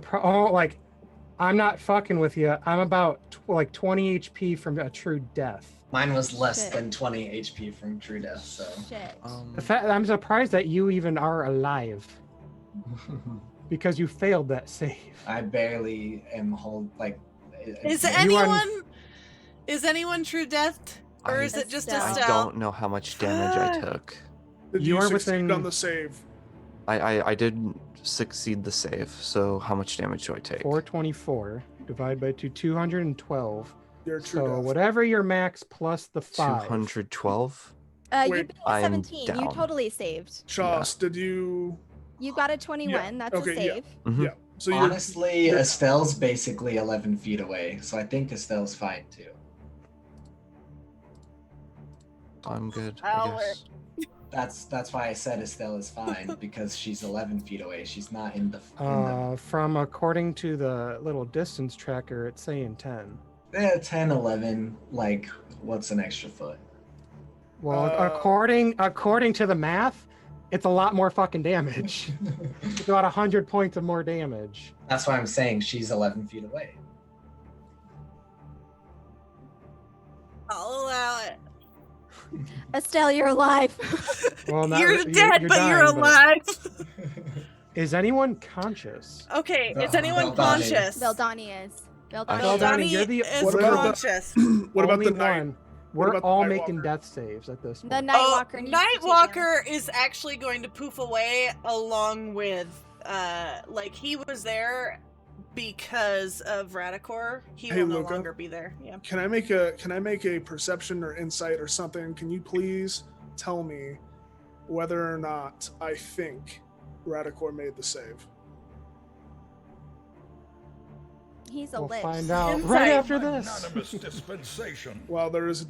I'm not fucking with you. I'm about 20 HP from a true death. Mine was less Shit. than 20 HP from true death, so. Shit. The fact I'm surprised that you even are alive because you failed that save. I barely am Is anyone true death, or is it just Estelle. I Estelle? don't know how much damage I took. Did You you are succeed within- on the save? I did succeed the save, so how much damage do I take? 424 divided by 212. You're true So death. whatever your max plus the 5. 212? You Wait. beat I'm 17. You down. totally saved. Shoss, did you? You got a 21. That's okay, a save. Mhm. Yeah. So you're Honestly, Estelle's basically 11 feet away, so I think Estelle's fine too. I'm good, I'll I guess. That's why I said Estelle is fine because she's 11 feet away. She's not in the. From according to the little distance tracker, it's saying 10. 10, 11. Like, what's an extra foot? Well, according to the math, it's a lot more fucking damage. It's about 100 points of more damage. That's why I'm saying she's 11 feet away. I'll allow it. Estelle, you're alive. Well, not You're re- dead, but you're dying, alive. Is anyone conscious? Okay, is No, anyone Veldani. conscious? Veldani is. Veldani, Veldani you're the- is What about the- conscious. What about only the night? one. what We're about the all Nightwalker? making death saves at this The point. Nightwalker needs to take Nightwalker is actually going to poof away along with, like, he was there because of Radicor. He Hey, will no Luca? longer be there. Yeah. Can I make a perception or insight or something? Can you please tell me whether or not I think Radicor made the save? He's a We'll lich. find out Insight. right after this. Anonymous dispensation. Well, there is.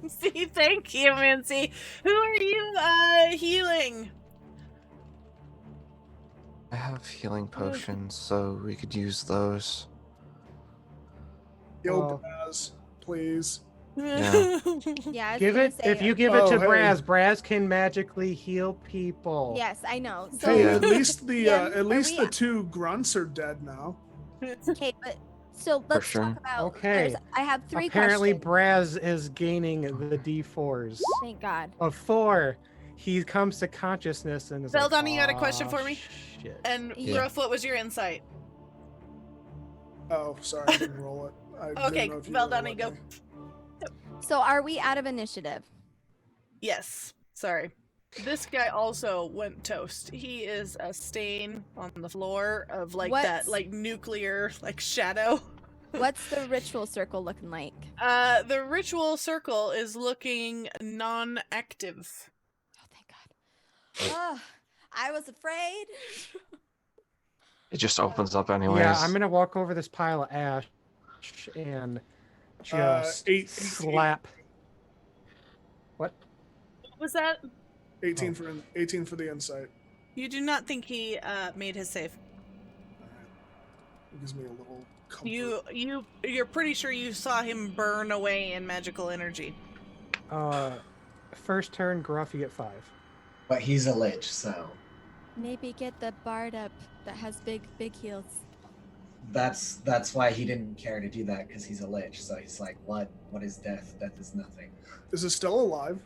See, thank you, Mincy. Who are you healing? I have healing potions, so we could use those. Yo, Oh. Baz, please. Yeah. Yeah, I was Give gonna it say, if you give it Oh, to hey. Braz can magically heal people. Yes, I know. So, Hey, Yeah. at least the Yeah, are we- two grunts are dead now. okay, but so let's sure. talk about. Okay. I have 3 Apparently questions. Braz is gaining the D4s. Thank God. Of 4, he comes to consciousness and is Veldani, like, you got a question for me? Shit. And Yeah. Ruff, what was your insight? Oh, sorry, I didn't roll it. I didn't Okay, know if you Veldani, rolled go. me. So are we out of initiative? Yes. Sorry. This guy also went toast. He is a stain on the floor of like that What's- like nuclear like shadow. What's the ritual circle looking like? The ritual circle is looking non-active. Oh, thank God. Oh, I was afraid. It just opens up anyways. Yeah, I'm gonna walk over this pile of ash and just 18 slap. What? What was that? 18 for the insight. You do not think he made his save. It gives me a little comfort. You're pretty sure you saw him burn away in magical energy. First turn, Gruff, you get 5. But he's a lich, so Maybe get the bard up that has big heels. that's why he didn't care to do that because he's a lich. So he's like, what is death? Death is nothing. Is it still alive?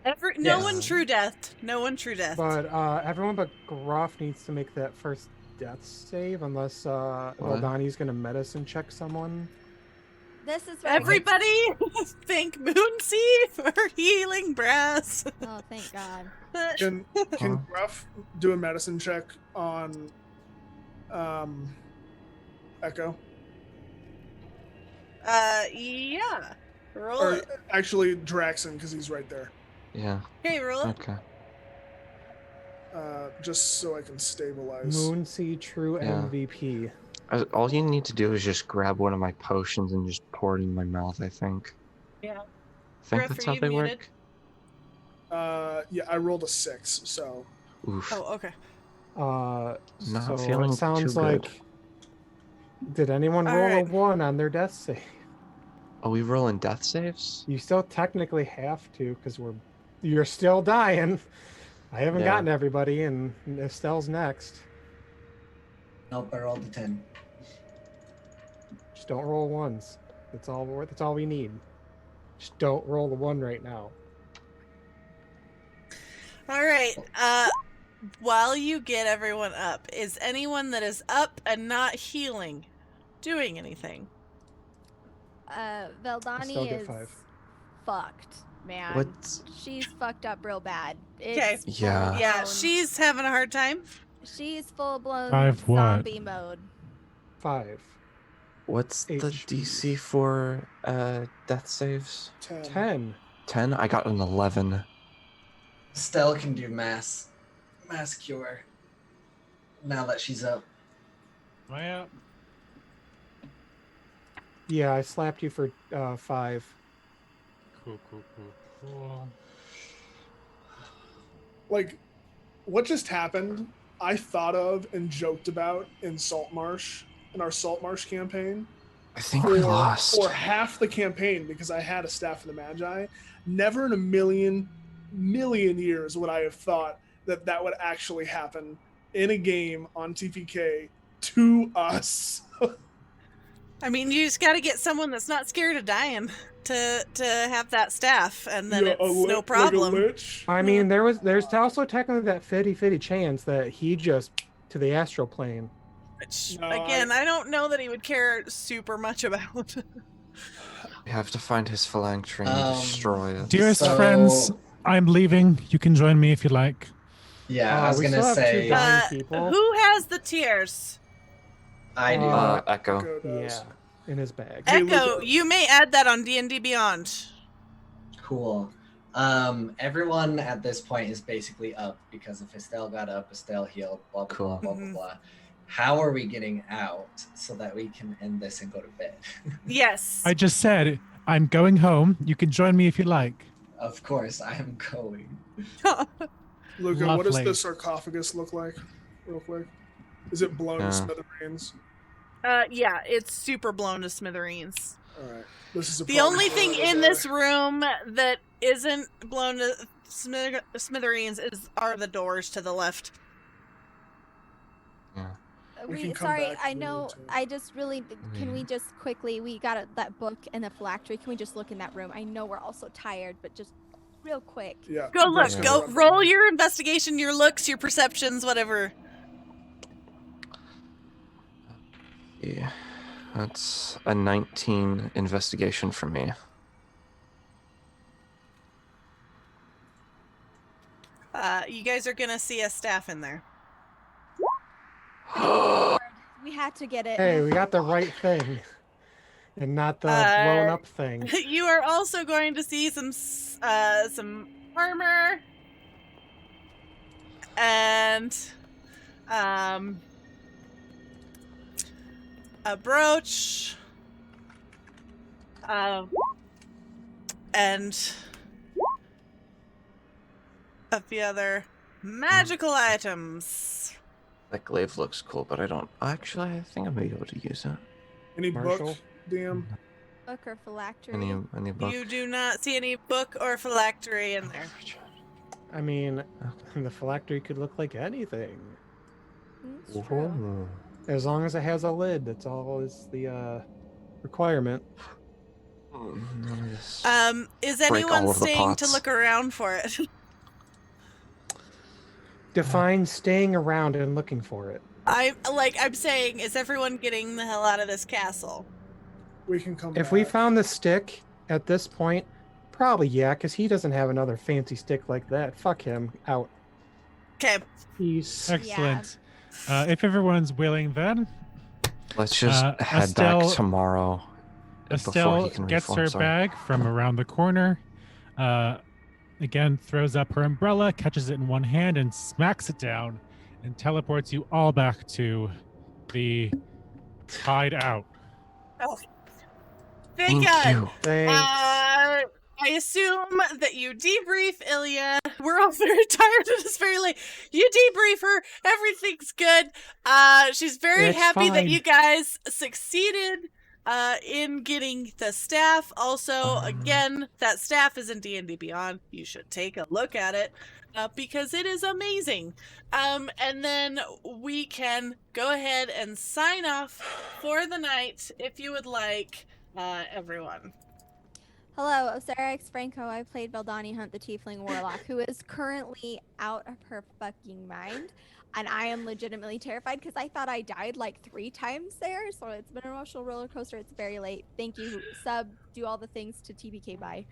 No Yes. one true death. No one true death. But everyone but Gruff needs to make that first death save unless Veldani's gonna medicine check someone. This is Everybody, thank Moonsea for healing Brass. Oh, thank God. Can Huh? Gruff do a medicine check on Echo? Yeah. Roll Or it. actually Draxon, because he's right there. Yeah. Okay, roll it. Okay. Just so I can stabilize. Moonsea, true Yeah. MVP. All you need to do is just grab one of my potions and just pour it in my mouth, I think. Yeah. I think Griff, that's are how you they muted? Yeah, I rolled a 6, so Oof. Oh, okay. Not So feeling it sounds too good. like. Did anyone All roll right. a 1 on their death save? Are we rolling death saves? You still technically have to because you're still dying. I haven't Yeah. gotten everybody, and Estelle's next. Nope, I rolled a 10. Just don't roll 1s. That's all we need. Just don't roll the 1 right now. All right. While you get everyone up, is anyone that is up and not healing doing anything? I still Veldani get is 5. fucked, man. What's She's fucked up real bad. Okay. It's Yeah. full Yeah, blown- she's having a hard time. she's full blown 5 what? zombie mode. 5. what's the HP. DC for death saves? 10. 10. I got an 11. Stell can do mass cure. Now that she's up. Am I up? Yeah, I slapped you for 5. Cool. Like, what just happened, I thought of and joked about in Saltmarsh, in our Saltmarsh campaign. I think we lost. For half the campaign, because I had a Staff of the Magi. Never in a million years would I have thought that would actually happen in a game on TPK to us. I mean, you just got to get someone that's not scared of dying to have that staff, and then it's no problem. Like a lich. I mean, there's also technically that 50-50 chance that he just to the astral plane. Which, No, again, I don't know that he would care super much about. We have to find his phylactery and destroy it. Dearest So- friends, I'm leaving. You can join me if you like. Yeah, I was we gonna still have 2 say dying people. Who has the tears? I do. Echo. Echo does. Yeah, in his bag. Hey, Echo, Luca. you may add that on D&D Beyond. Cool. Everyone at this point is basically up because if Estelle got up, Estelle healed, blah blah Cool. blah blah blah blah. How are we getting out so that we can end this and go to bed? Yes. I just said I'm going home. You can join me if you like. Of course, I am going. Luca, what does Lovely. the sarcophagus look like, real quick? Is it blown Yeah. to smithereens? Yeah, it's super blown to smithereens. All right. This is a The problem only for thing another in day. this room that isn't blown to smithereens are the doors to the left. We can come Sorry, back I if we know. need to. I just really can we just quickly? We got that book and the phylactery. Can we just look in that room? I know we're all so tired, but just real quick. Yeah. Go look. Let's Go roll your investigation, your looks, your perceptions, whatever. Yeah. That's a 19 investigation for me. You guys are gonna see a staff in there. We had to get it. Hey, we got the right thing, and not the blown up thing. You are also going to see some armor and a brooch and a few other magical items. That glaive looks cool, but I don't. Actually, I think I may be able to use it. Any Marshall? book, DM? Book or phylactery. Any book? You do not see any book or phylactery in there. I mean, the phylactery could look like anything. It's true. Ooh. As long as it has a lid, that's all is the requirement. None of this. Is Break anyone all of the staying to pots. look around for it? Define staying around and looking for it. I'm saying, is everyone getting the hell out of this castle? We can come If back. we found the stick at this point, probably yeah, because he doesn't have another fancy stick like that. Fuck him. Out. Okay. Peace. Excellent. If everyone's willing, then Let's just head Estelle- back tomorrow before Estelle he can gets reform. her Sorry. bag from around the corner. Again, throws up her umbrella, catches it in one hand, and smacks it down, and teleports you all back to the hideout. Oh. Thank God. you. Thanks. I assume that you debrief Illya. We're all very tired. It is very late. You debrief her. Everything's good. She's very It's happy that fine. you guys succeeded in getting the staff. Also, again, that staff is in D&D Beyond. You should take a look at it because it is amazing. And then we can go ahead and sign off for the night if you would like, everyone. Hello, Sarah X. Franco. I played Veldani Hunt, the Tiefling Warlock, who is currently out of her fucking mind. And I am legitimately terrified because I thought I died like 3 times there. So it's been an emotional roller coaster. It's very late. Thank you. Sub, do all the things to TBK. Bye.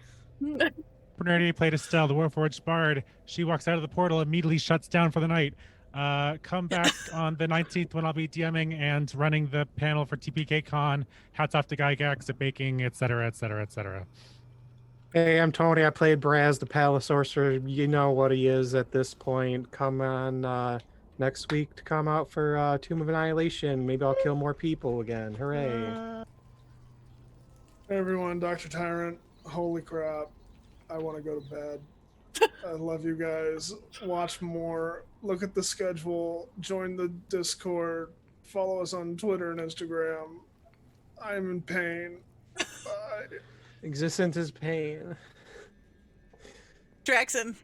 Bernardi played Estelle, the Warforged Bard. She walks out of the portal, immediately shuts down for the night. Come back on the 19th when I'll be DMing and running the panel for TPK Con. Hats off to Gygax at baking, etc., etc., etc. Hey, I'm Tony. I played Braz, the Palace Sorcerer. You know what he is at this point. Come on next week to come out for Tomb of Annihilation. Maybe I'll kill more people again. Hooray. Hey everyone, Dr. Tyrant. Holy crap. I want to go to bed. I love you guys. Watch more. Look at the schedule. Join the Discord. Follow us on Twitter and Instagram. I'm in pain. Bye. Existence is pain. Draxon.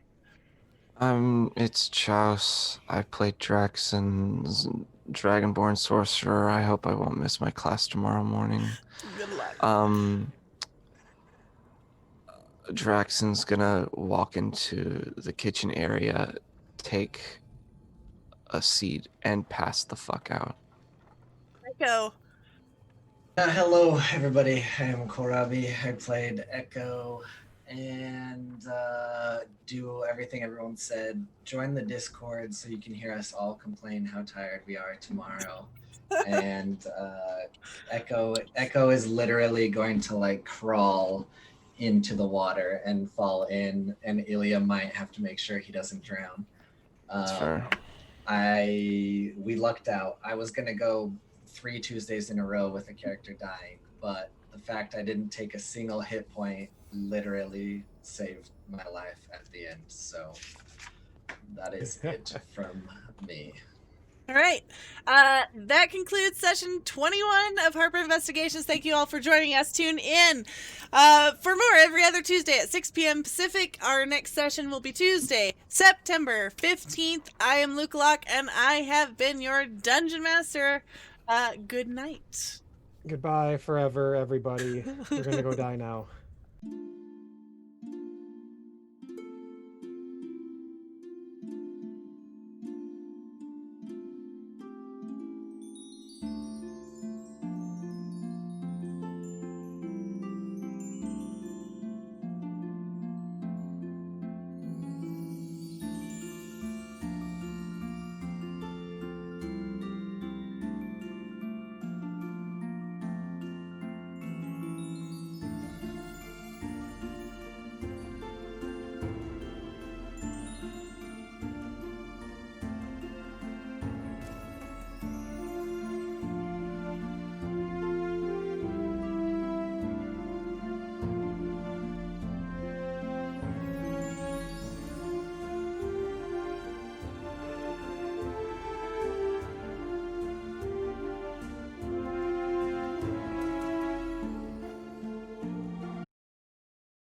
It's Chouse. I played Draxon's Dragonborn Sorcerer. I hope I won't miss my class tomorrow morning. Good luck. Draxon's gonna walk into the kitchen area, take a seat, and pass the fuck out. Echo. Hello, everybody. I am Korabi. I played Echo and do everything everyone said. Join the Discord so you can hear us all complain how tired we are tomorrow. And Echo is literally going to like crawl into the water and fall in, and Illya might have to make sure he doesn't drown. That's fair. We lucked out. I was gonna go 3 Tuesdays in a row with a character dying, but the fact I didn't take a single hit point literally saved my life at the end. So that is it from me. All right. That concludes session 21 of Harper Investigations. Thank you all for joining us. Tune in for more every other Tuesday at 6 p.m. Pacific. Our next session will be Tuesday, September 15th. I am Luke Locke, and I have been your Dungeon Master. Good night. Goodbye forever, everybody. We're going to go die now.